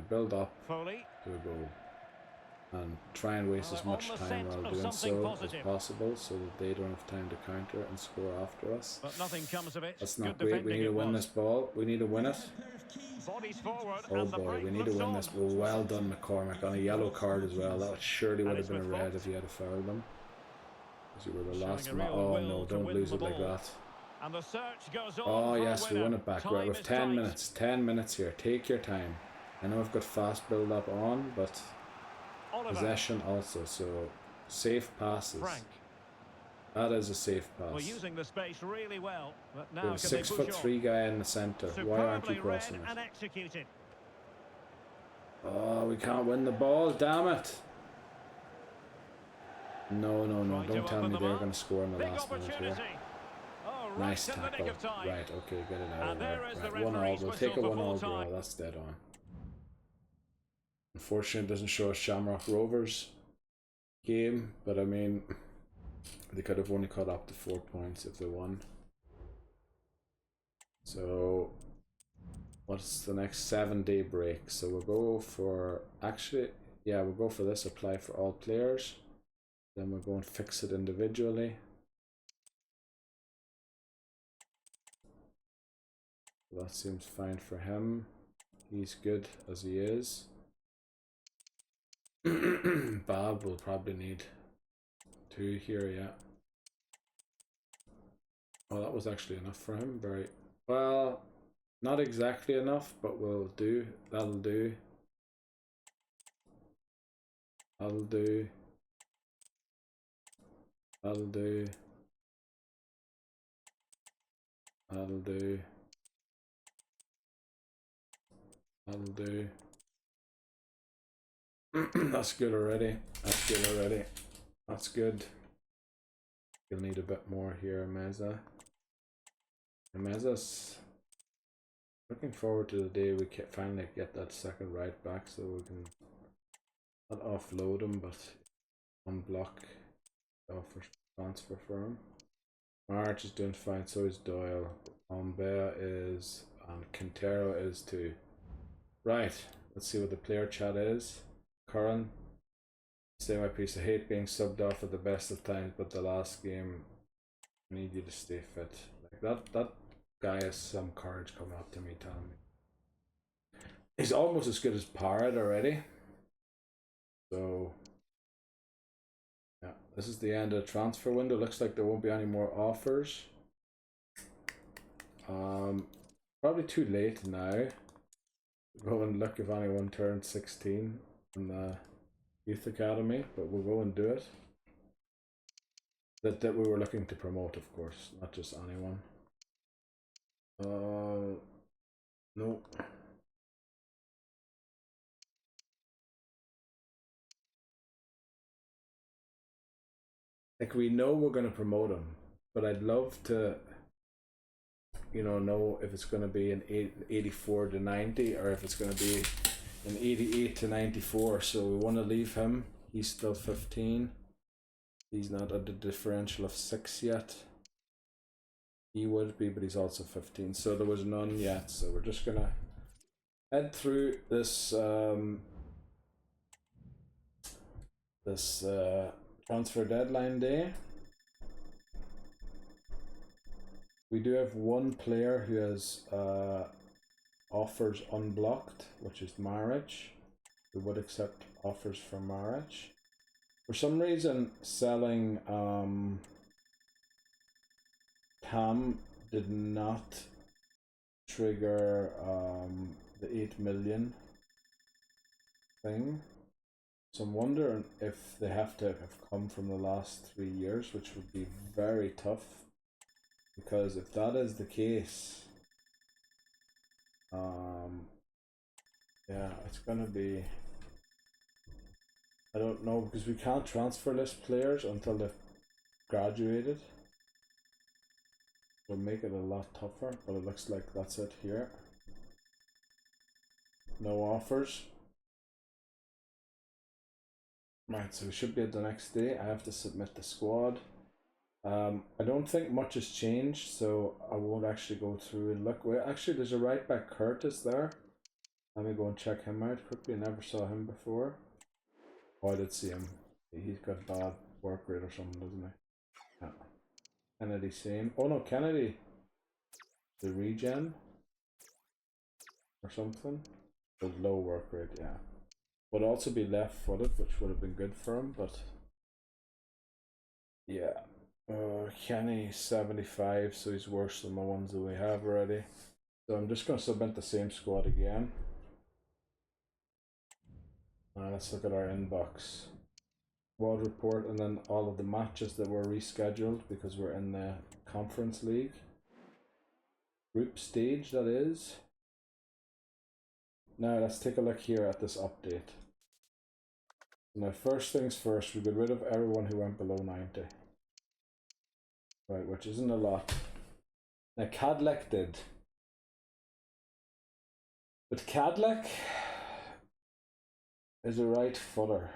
build up to a goal. And try and waste as much time while doing so as possible, so that they don't have time to counter and score after us. But nothing comes of it. That's not great. We need to win this ball. We need to win it. Oh boy, we need to win this. Well done, McCormack, on a yellow card as well. That surely would have been a red if you had fouled them. Because you were the last man. Oh no, don't lose it like that. Oh yes, we won it back. Right, we have 10 minutes. 10 minutes here. Take your time. I know I've got fast build up on, but possession also, so safe passes. That is a safe Well, pass. using the space really well, but We now have a can they push on? 6'3" guy in the centre. Why aren't you Superbly crossing read it? and executed. Oh, we can't win the ball, damn it! No, no, no, Trying to don't tell open me them they're up. going to score in the Big last minute here. opportunity. Oh, right Nice in the tackle. nick of time. Right, okay, get it out of And there. there is the Right, 1-all, referee's we'll whistle take a for 1-all full draw, time. that's dead on. Unfortunately, it doesn't show us Shamrock Rovers game, but I mean, they could have only caught up to 4 points if they won. So, what's the next 7-day break? So we'll go for, actually, yeah, we'll go for this, apply for all players. Then we'll go and fix it individually. That seems fine for him. He's good as he is. Bob will probably need 2 here, yeah. Oh, that was actually enough for him. Very well, not exactly enough, but we'll do. That'll do. That'll do. That'll do. That'll do. That'll do. That's good already. That's good already. That's good. You'll need a bit more here, Meza. Meza's looking forward to the day we can finally get that second right back so we can not offload him but unblock the offer transfer for him. March is doing fine, so is Doyle. Ombea is, and Quintero is too. Right, let's see what the player chat is. Curran, stay my piece. I hate being subbed off at the best of times, but the last game, I need you to stay fit. Like that guy has some courage coming up to me telling me. He's almost as good as Parrot already. So, yeah, this is the end of the transfer window. Looks like there won't be any more offers. Probably too late now. Go and look if anyone turned 16 in the youth academy, but we'll go and do it. That we were looking to promote, of course, not just anyone. No. Like, we know we're going to promote him, but I'd love to, you know if it's going to be an 84 to 90 or if it's going to be an 88 to 94. So we want to leave him. He's still 15. He's not at the differential of 6 yet. He would be, but he's also 15. So there was none yet. So we're just going to head through this transfer deadline day. We do have one player who has offers unblocked, which is Marriage. We would accept offers for Marriage. For some reason, selling Cam did not trigger the 8 million thing. So I'm wondering if they have to have come from the last 3 years, which would be very tough. Because if that is the case, yeah, it's gonna be, I don't know, because we can't transfer list players until they've graduated. It'll make it a lot tougher, but it looks like that's it here. No offers. Right, so we should be at the next day. I have to submit the squad. I don't think much has changed, so I won't actually go through and look. Well, actually, there's a right back, Curtis, there. Let me go and check him out quickly. Never saw him before. Oh, I did see him. He's got bad work rate or something, doesn't he? Yeah. Kennedy, same. Oh no, Kennedy. The regen or something. The low work rate, yeah. Would also be left-footed, which would have been good for him, but yeah. Kenny 75, so he's worse than the ones that we have already. So I'm just going to submit the same squad again. Let's look at our inbox. squad report, and then all of the matches that were rescheduled because we're in the Conference League. Group stage, that is. Now let's take a look here at this update. Now first things first, we got rid of everyone who went below 90. Right, which isn't a lot. Now Cadleck did. But Cadleck is a right footer.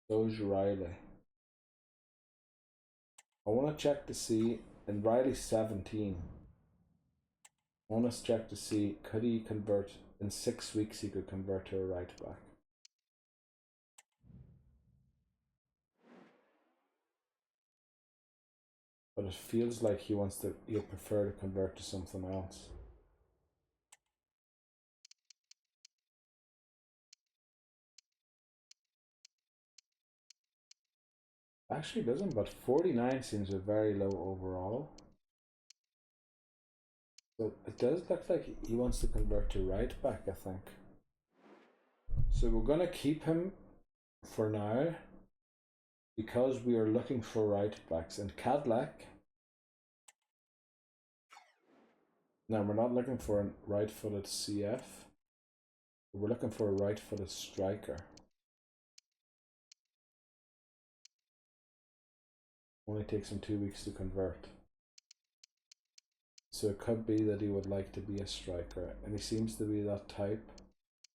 So is Riley. I want to check to see, and Riley's 17. I want to check to see, could he convert, in 6 weeks he could convert to a right back. But it feels like he'll prefer to convert to something else. Actually doesn't, but 49 seems a very low overall. So it does look like he wants to convert to right back, I think. So we're going to keep him for now because we are looking for right backs. And Cadleck, now we're not looking for a right-footed CF, we're looking for a right-footed striker. Only takes him 2 weeks to convert. So it could be that he would like to be a striker, and he seems to be that type.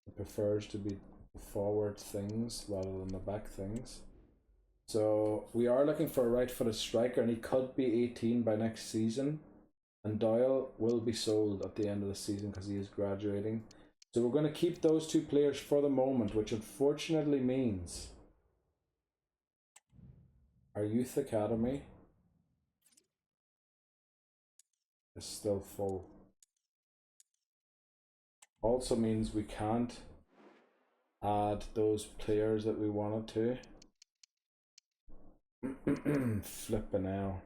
He prefers to be the forward things rather than the back things. So we are looking for a right-footed striker, and he could be 18 by next season. And Doyle will be sold at the end of the season because he is graduating. So we're going to keep those two players for the moment, which unfortunately means our youth academy is still full. Also means we can't add those players that we wanted to. Flipping out.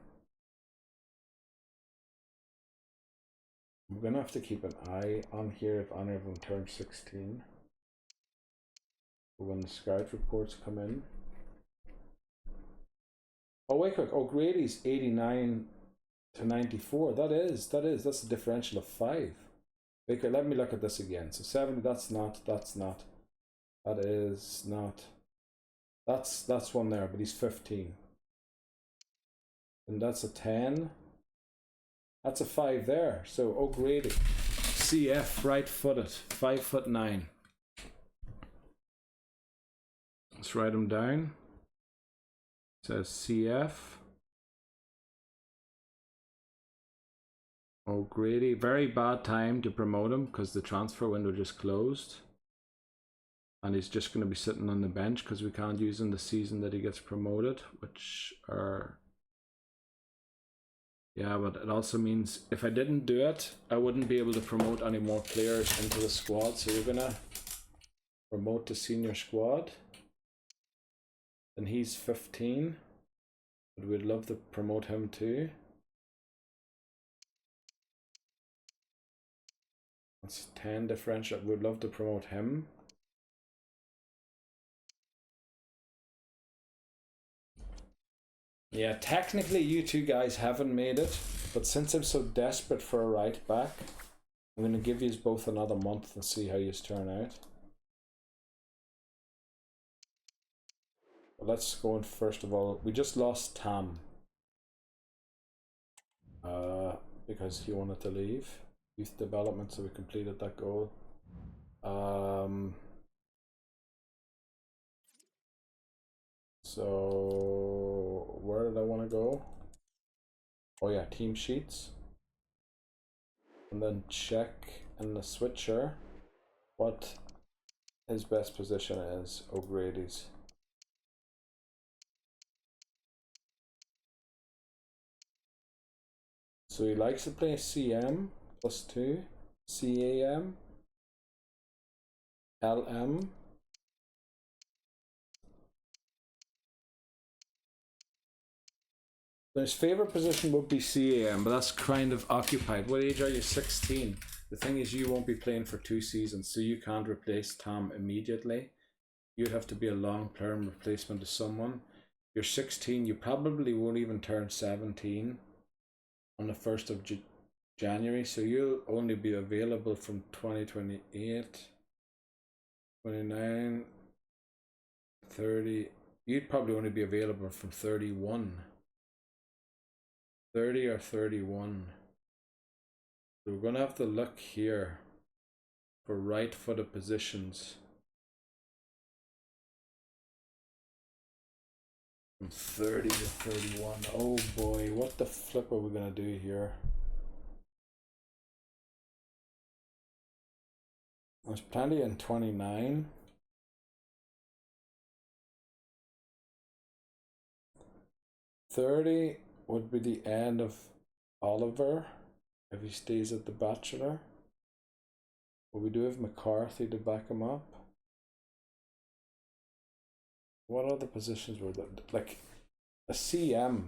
I'm gonna have to keep an eye on here if any of them turn 16. When the scout reports come in. Oh wait quick, O'Grady's 89 to 94. That's a differential of 5. Wait, let me look at this again. So 70, that's not. That is not. That's one there, but he's 15. And that's a 10. That's a 5 there. So O'Grady, CF, right-footed, 5'9". Let's write him down. It says CF. O'Grady, very bad time to promote him because the transfer window just closed. And he's just going to be sitting on the bench because we can't use him the season that he gets promoted, which are... Yeah, but it also means if I didn't do it, I wouldn't be able to promote any more players into the squad. So we're going to promote the senior squad. And he's 15. But we'd love to promote him too. That's 10 differential. We'd love to promote him. Yeah, technically you two guys haven't made it, but since I'm so desperate for a right back, I'm going to give you both another month and see how you turn out. But let's go in first of all. We just lost Tam. Because he wanted to leave. Youth development, so we completed that goal. So where did I want to go? Oh yeah, team sheets. And then check in the switcher what his best position is. O'Grady's. So he likes to play CM +2, CAM, LM. His favorite position would be CAM, but that's kind of occupied. What age are you? 16. The thing is, you won't be playing for 2 seasons, so you can't replace Tom immediately. you'd have to be a long-term replacement to someone. You're 16, you probably won't even turn 17 on the 1st of January, so you'll only be available from 2028, 29, 30. You'd probably only be available from 31. 30 or 31. So we're going to have to look here for right-footed positions. From 30 to 31. Oh boy, what the flip are we going to do here? There's plenty in 29. 30 would be the end of Oliver if he stays at the Bachelor. But we do have McCarthy to back him up. What other positions were there? Like a CM.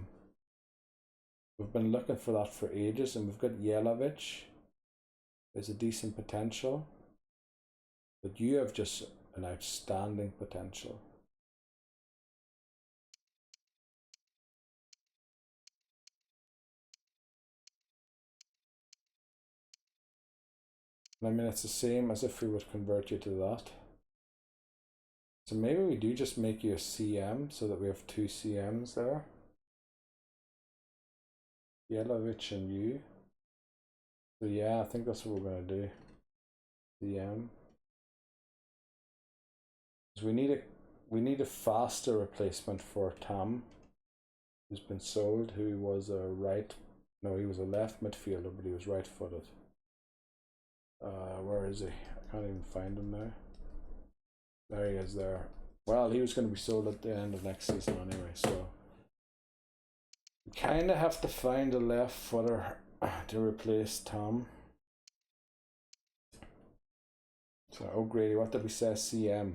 We've been looking for that for ages, and we've got Yelovich. There's a decent potential. But you have just an outstanding potential. I mean, it's the same as if we would convert you to that. So maybe we do just make you a CM so that we have 2 CMs there. Yelovich and you. So yeah, I think that's what we're going to do. CM. Because we need a faster replacement for Tam, who's been sold, who was a he was a left midfielder, but he was right-footed. Where is he? I can't even find him now. There he is there. Well, he was going to be sold at the end of next season anyway, so we kind of have to find a left footer to replace Tom. So, O'Grady, what did we say? CM.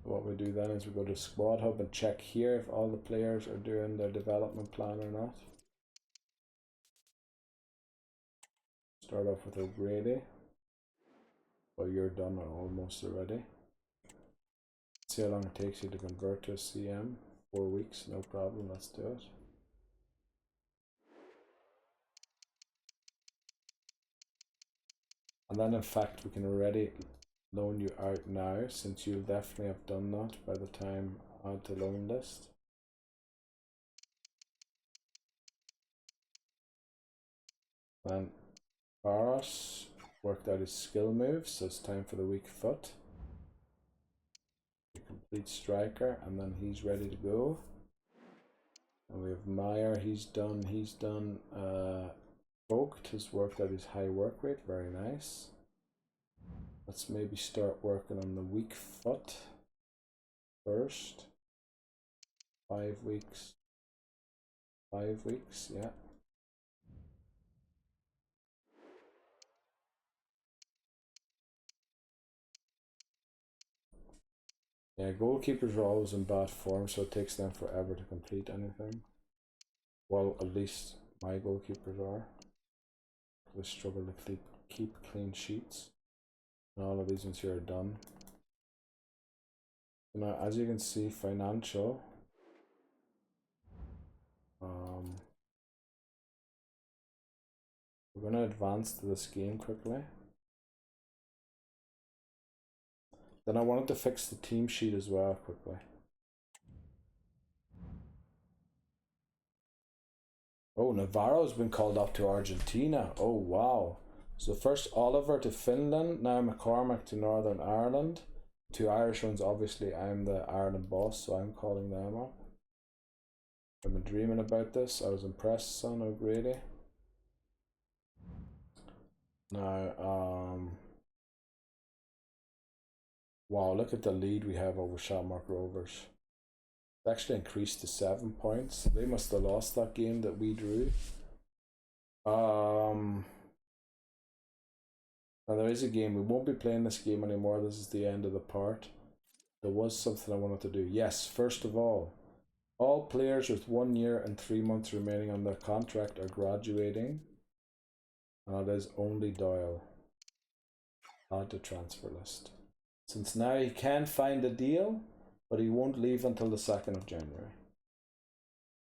What we do then is we go to Squad Hub and check here if all the players are doing their development plan or not. Start off with O'Grady. Well, you're done almost already. See how long it takes you to convert to a CM. 4 weeks, no problem, let's do it. And then in fact we can already loan you out now, since you'll definitely have done that by the time I add to loan list. Then Barros worked out his skill moves, so it's time for the weak foot. The complete striker, and then he's ready to go. And we have Meyer, he's done. Vogt has worked out his high work rate, very nice. Let's maybe start working on the weak foot first. 5 weeks. 5 weeks, yeah. Yeah, goalkeepers are always in bad form, so it takes them forever to complete anything. Well, at least my goalkeepers are. They struggle to keep clean sheets. And all of these ones here are done. So now, as you can see, financial. We're going to advance to this game quickly. Then I wanted to fix the team sheet as well quickly. Oh, Navarro's been called up to Argentina. Oh, wow. So first Oliver to Finland, now McCormack to Northern Ireland. 2 Irish ones, obviously I'm the Ireland boss, so I'm calling them up. I've been dreaming about this. I was impressed, son O'Grady. Now, wow, look at the lead we have over Shamrock Rovers. It actually increased to 7 points. They must have lost that game that we drew. Now there is a game. We won't be playing this game anymore. This is the end of the part. There was something I wanted to do. Yes, first of all players with 1 year and 3 months remaining on their contract are graduating. And it is only Doyle. Add to transfer list. Since now he can find a deal, but he won't leave until the 2nd of January.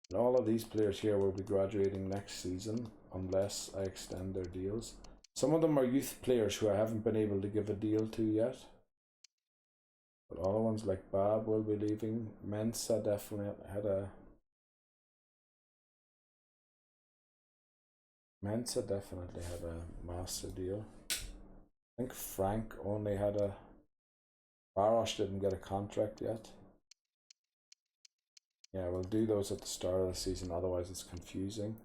And all of these players here will be graduating next season unless I extend their deals. Some of them are youth players who I haven't been able to give a deal to yet. But all the ones like Bab will be leaving. Mensa definitely had a master deal. I think Frank only had a Barosh didn't get a contract yet. Yeah, we'll do those at the start of the season, otherwise it's confusing.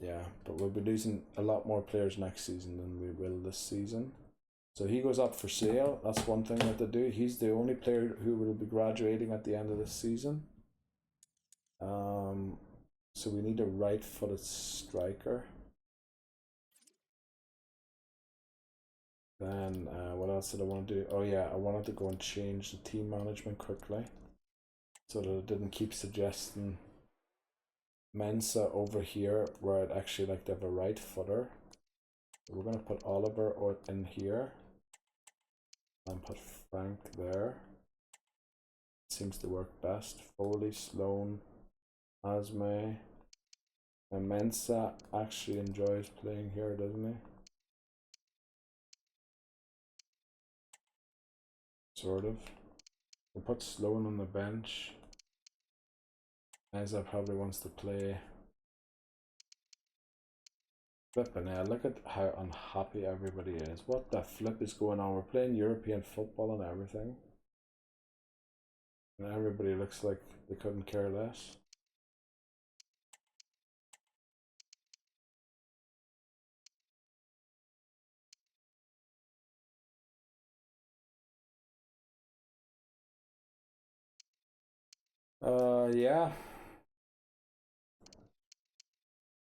Yeah, but we'll be losing a lot more players next season than we will this season. So he goes up for sale. That's one thing that they do. He's the only player who will be graduating at the end of this season. So we need a right-footed striker. Then what else did I want to do? Oh yeah, I wanted to go and change the team management quickly so that it didn't keep suggesting Mensa over here where I'd actually like to have a right footer. So we're going to put Oliver in here and put Frank there. Seems to work best. Foley, Sloan, Asme, and Mensa actually enjoys playing here, doesn't he? Sort of. We'll put Sloan on the bench. Mensa probably wants to play. Flipping hell, look at how unhappy everybody is. What the flip is going on? We're playing European football and everything. And everybody looks like they couldn't care less. Yeah.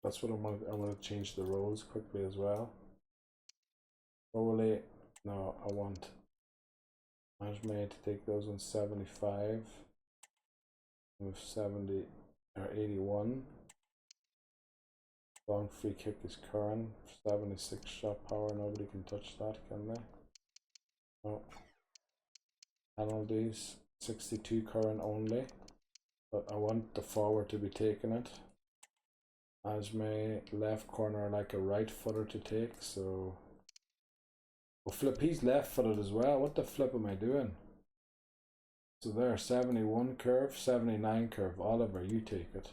That's what I want to change the roles quickly as well. Probably, no, I want Ajme to take those on 75. Move 70 or 81. Long free kick is Curran. 76 shot power. Nobody can touch that, can they? No. Penalties. 62 Curran only. But I want the forward to be taking it. Ajme left corner like a right footer to take, so oh flip, he's left footed as well. What the flip am I doing? So there, 71 curve, 79 curve. Oliver, you take it.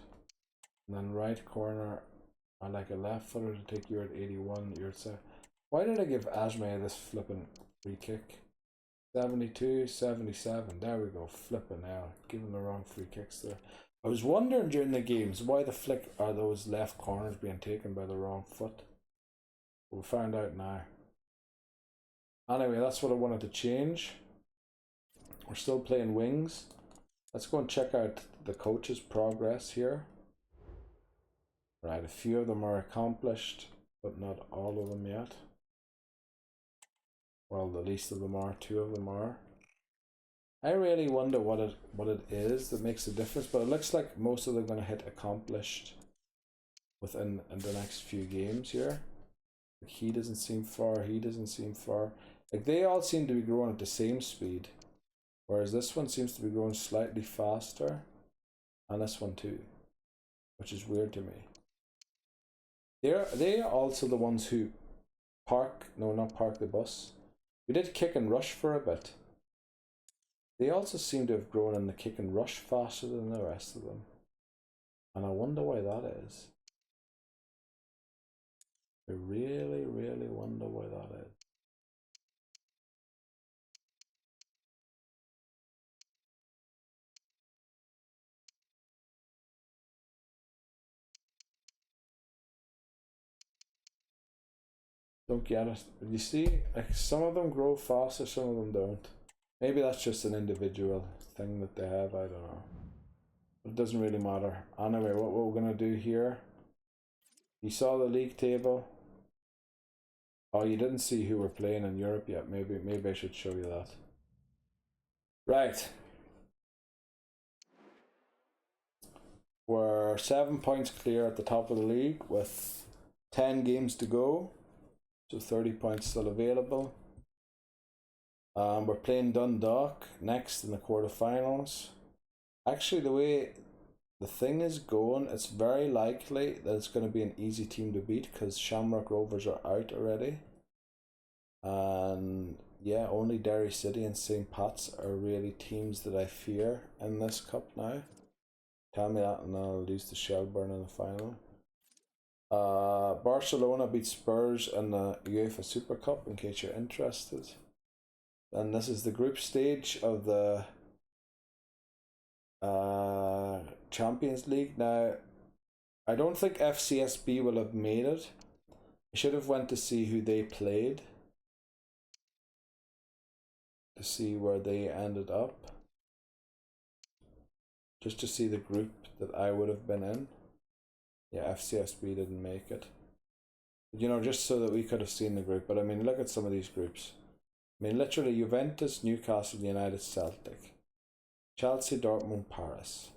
And then right corner, I like a left footer to take. You're at 81, you're at 7. Why did I give Ajme this flipping free kick? 72, 77. There we go. Flipping now. Giving the wrong free kicks there. I was wondering during the games why the flick are those left corners being taken by the wrong foot. We'll find out now. Anyway, that's what I wanted to change. We're still playing wings. Let's go and check out the coach's progress here. Right, a few of them are accomplished, but not all of them yet. Well, the least of them are. 2 of them are. I really wonder what it is that makes a difference, but it looks like most of them are going to hit accomplished within the next few games here. Like he doesn't seem far. He doesn't seem far. Like they all seem to be growing at the same speed, whereas this one seems to be growing slightly faster, and this one too, which is weird to me. They are also the ones who not park the bus. We did kick and rush for a bit. They also seem to have grown in the kick and rush faster than the rest of them. And I wonder why that is. I really, really wonder why that is. Don't get it. You see, like some of them grow faster, some of them don't. Maybe that's just an individual thing that they have, I don't know. It doesn't really matter. Anyway, what we're going to do here. You saw the league table. Oh, you didn't see who we're playing in Europe yet. Maybe I should show you that. Right. We're 7 points clear at the top of the league with 10 games to go. So 30 points still available. We're playing Dundalk next in the quarterfinals. Actually, the way the thing is going, it's very likely that it's going to be an easy team to beat because Shamrock Rovers are out already. And yeah, only Derry City and St. Pat's are really teams that I fear in this cup now. Tell me that and I'll lose to Shelburne in the final. Barcelona beat Spurs in the UEFA Super Cup, in case you're interested. And this is the group stage of the Champions League. Now, I don't think FCSB will have made it. I should have went to see who they played, to see where they ended up, just to see the group that I would have been in. Yeah, FCSB didn't make it. You know, just so that we could have seen the group. But I mean, look at some of these groups. I mean, literally Juventus, Newcastle United, Celtic, Chelsea, Dortmund, Paris,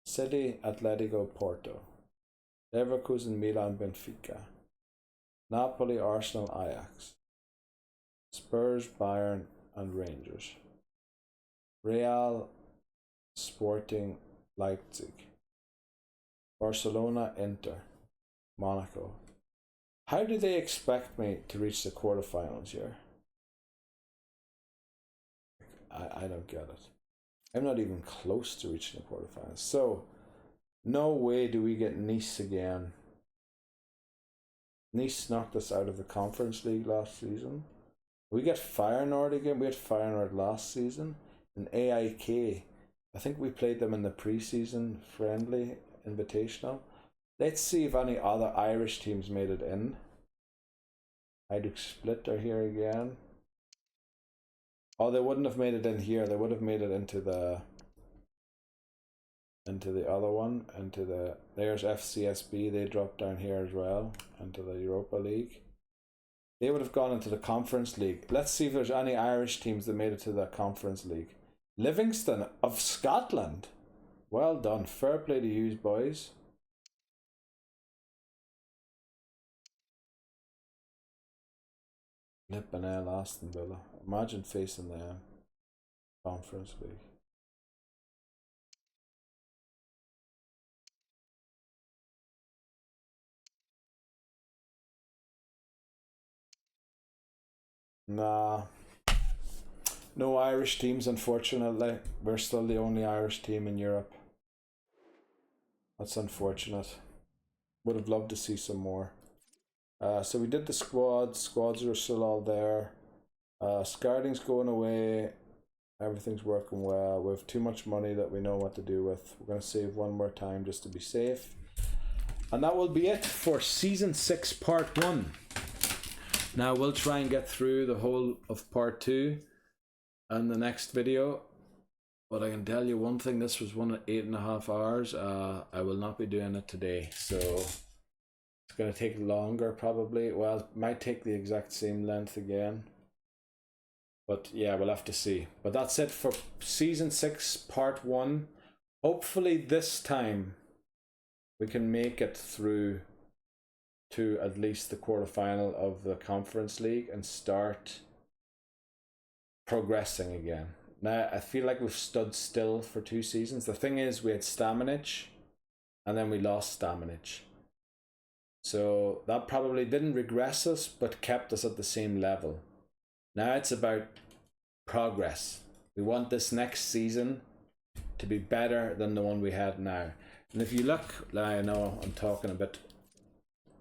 City, Atletico, Porto, Leverkusen, Milan, Benfica, Napoli, Arsenal, Ajax, Spurs, Bayern, and Rangers, Real, Sporting, Leipzig, Barcelona, Inter, Monaco. How do they expect me to reach the quarterfinals here? I don't get it. I'm not even close to reaching the quarterfinals. So, no way do we get Nice again. Nice knocked us out of the Conference League last season. We get Feyenoord again. We had Feyenoord last season. And AIK, I think we played them in the pre-season friendly invitational. Let's see if any other Irish teams made it in. Hajduk Split are here again. Oh, they wouldn't have made it in here. They would have made it into the other one. There's FCSB. They dropped down here as well into the Europa League. They would have gone into the Conference League. Let's see if there's any Irish teams that made it to the Conference League. Livingston of Scotland. Well done. Fair play to you, boys. Flippin' hell, Aston Villa. Imagine facing the Conference League. Nah. No Irish teams, unfortunately. We're still the only Irish team in Europe. That's unfortunate. Would have loved to see some more. So we did the squads. Squads are still all there. Scouting's going away. Everything's working well. We have too much money that we know what to do with. We're going to save one more time just to be safe. And that will be it for Season 6 Part 1. Now we'll try and get through the whole of Part 2 in the next video. But I can tell you one thing, this was 8.5 hours. I will not be doing it today. So it's going to take longer probably. Well, it might take the exact same length again. But yeah, we'll have to see. But that's it for Season 6 Part 1. Hopefully this time we can make it through to at least the quarterfinal of the Conference League and start progressing again. Now, I feel like we've stood still for 2 seasons. The thing is, we had Stamenic and then we lost Stamenic. So that probably didn't regress us, but kept us at the same level. Now it's about progress. We want this next season to be better than the one we had now. And if you look, I know I'm talking a bit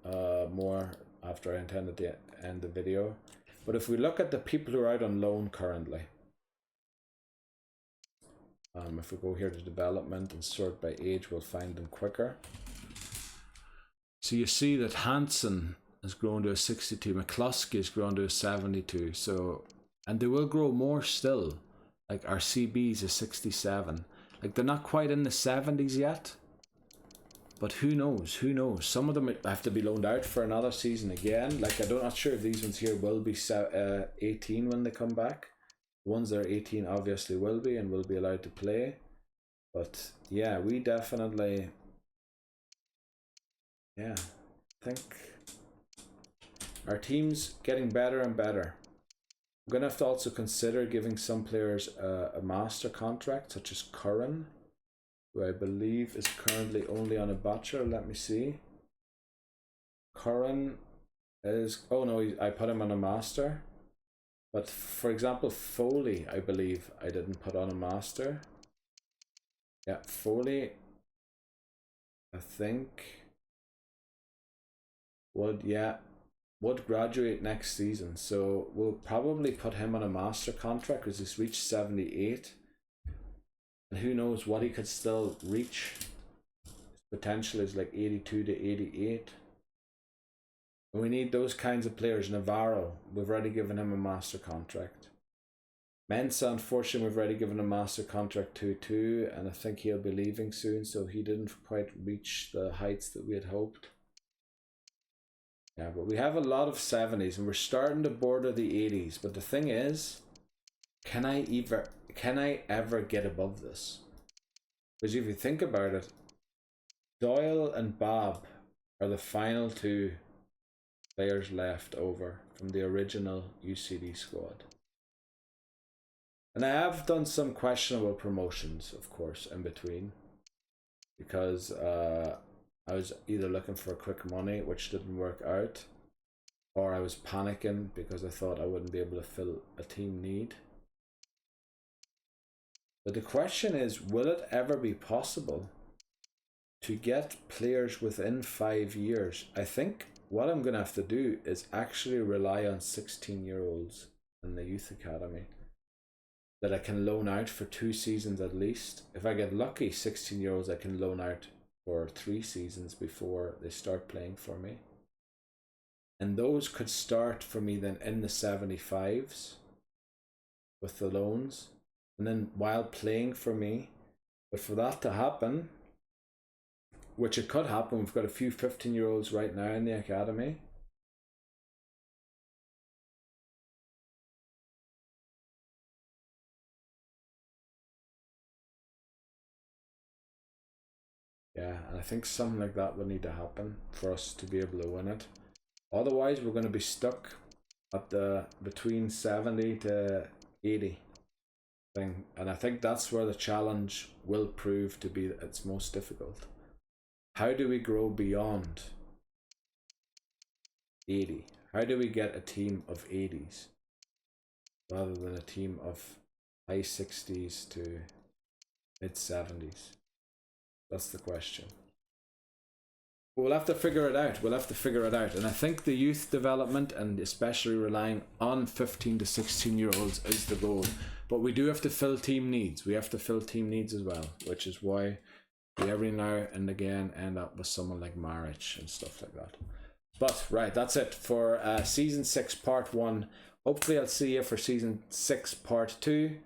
more after I intended to end the video, but if we look at the people who are out on loan currently, if we go here to development and sort by age, we'll find them quicker. So you see that Hansen has grown to a 62, McCluskey has grown to a 72, so, and they will grow more still. Like our CB's is 67. Like they're not quite in the 70s yet, but who knows, who knows. Some of them have to be loaned out for another season again. Like I'm not sure if these ones here will be 18 when they come back. The ones that are 18 obviously will be and will be allowed to play. But yeah, we definitely yeah, I think our team's getting better and better. I'm going to have to also consider giving some players a master contract, such as Curran, who I believe is currently only on a bachelor. Let me see. Curran is, oh no, I put him on a master. But for example, Foley, I believe I didn't put on a master. Yeah, Foley, I think, would graduate next season. So we'll probably put him on a master contract because he's reached 78. And who knows what he could still reach. His potential is like 82 to 88. And we need those kinds of players. Navarro, we've already given him a master contract. Mensah, unfortunately, we've already given a master contract to too, and I think he'll be leaving soon, so he didn't quite reach the heights that we had hoped. Yeah, but we have a lot of 70s, and we're starting to border the 80s. But the thing is, can I ever get above this? Because if you think about it, Doyle and Bob are the final two players left over from the original UCD squad. And I have done some questionable promotions, of course, in between, because I was either looking for quick money, which didn't work out, or I was panicking because I thought I wouldn't be able to fill a team need. But the question is, will it ever be possible to get players within 5 years? I think what I'm going to have to do is actually rely on 16-year-olds in the youth academy that I can loan out for 2 seasons at least. If I get lucky, 16-year-olds I can loan out for 3 seasons before they start playing for me. And those could start for me then in the 75s with the loans, and then while playing for me. But for that to happen, which it could happen, we've got a few 15-year-olds right now in the academy. Yeah, and I think something like that would need to happen for us to be able to win it. Otherwise, we're going to be stuck at the between 70 to 80 thing. And I think that's where the challenge will prove to be its most difficult. How do we grow beyond 80? How do we get a team of 80s rather than a team of high 60s to mid 70s? That's the question. We'll have to figure it out. And I think the youth development, and especially relying on 15 to 16-year-olds, is the goal. But we do have to fill team needs. We have to fill team needs as well, which is why we every now and again end up with someone like Maric and stuff like that. But right, that's it for season 6 part 1. Hopefully I'll see you for season 6 part 2.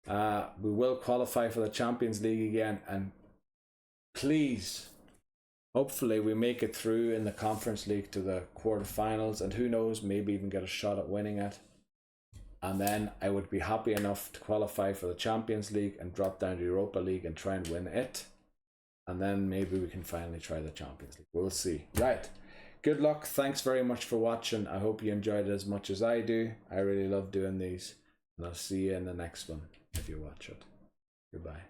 We will qualify for the Champions League again, and please, hopefully we make it through in the Conference League to the quarterfinals, and who knows, maybe even get a shot at winning it. And then I would be happy enough to qualify for the Champions League and drop down to Europa League and try and win it. And then maybe we can finally try the Champions League. We'll see. Right. Good luck. Thanks very much for watching. I hope you enjoyed it as much as I do. I really love doing these. And I'll see you in the next one if you watch it. Goodbye.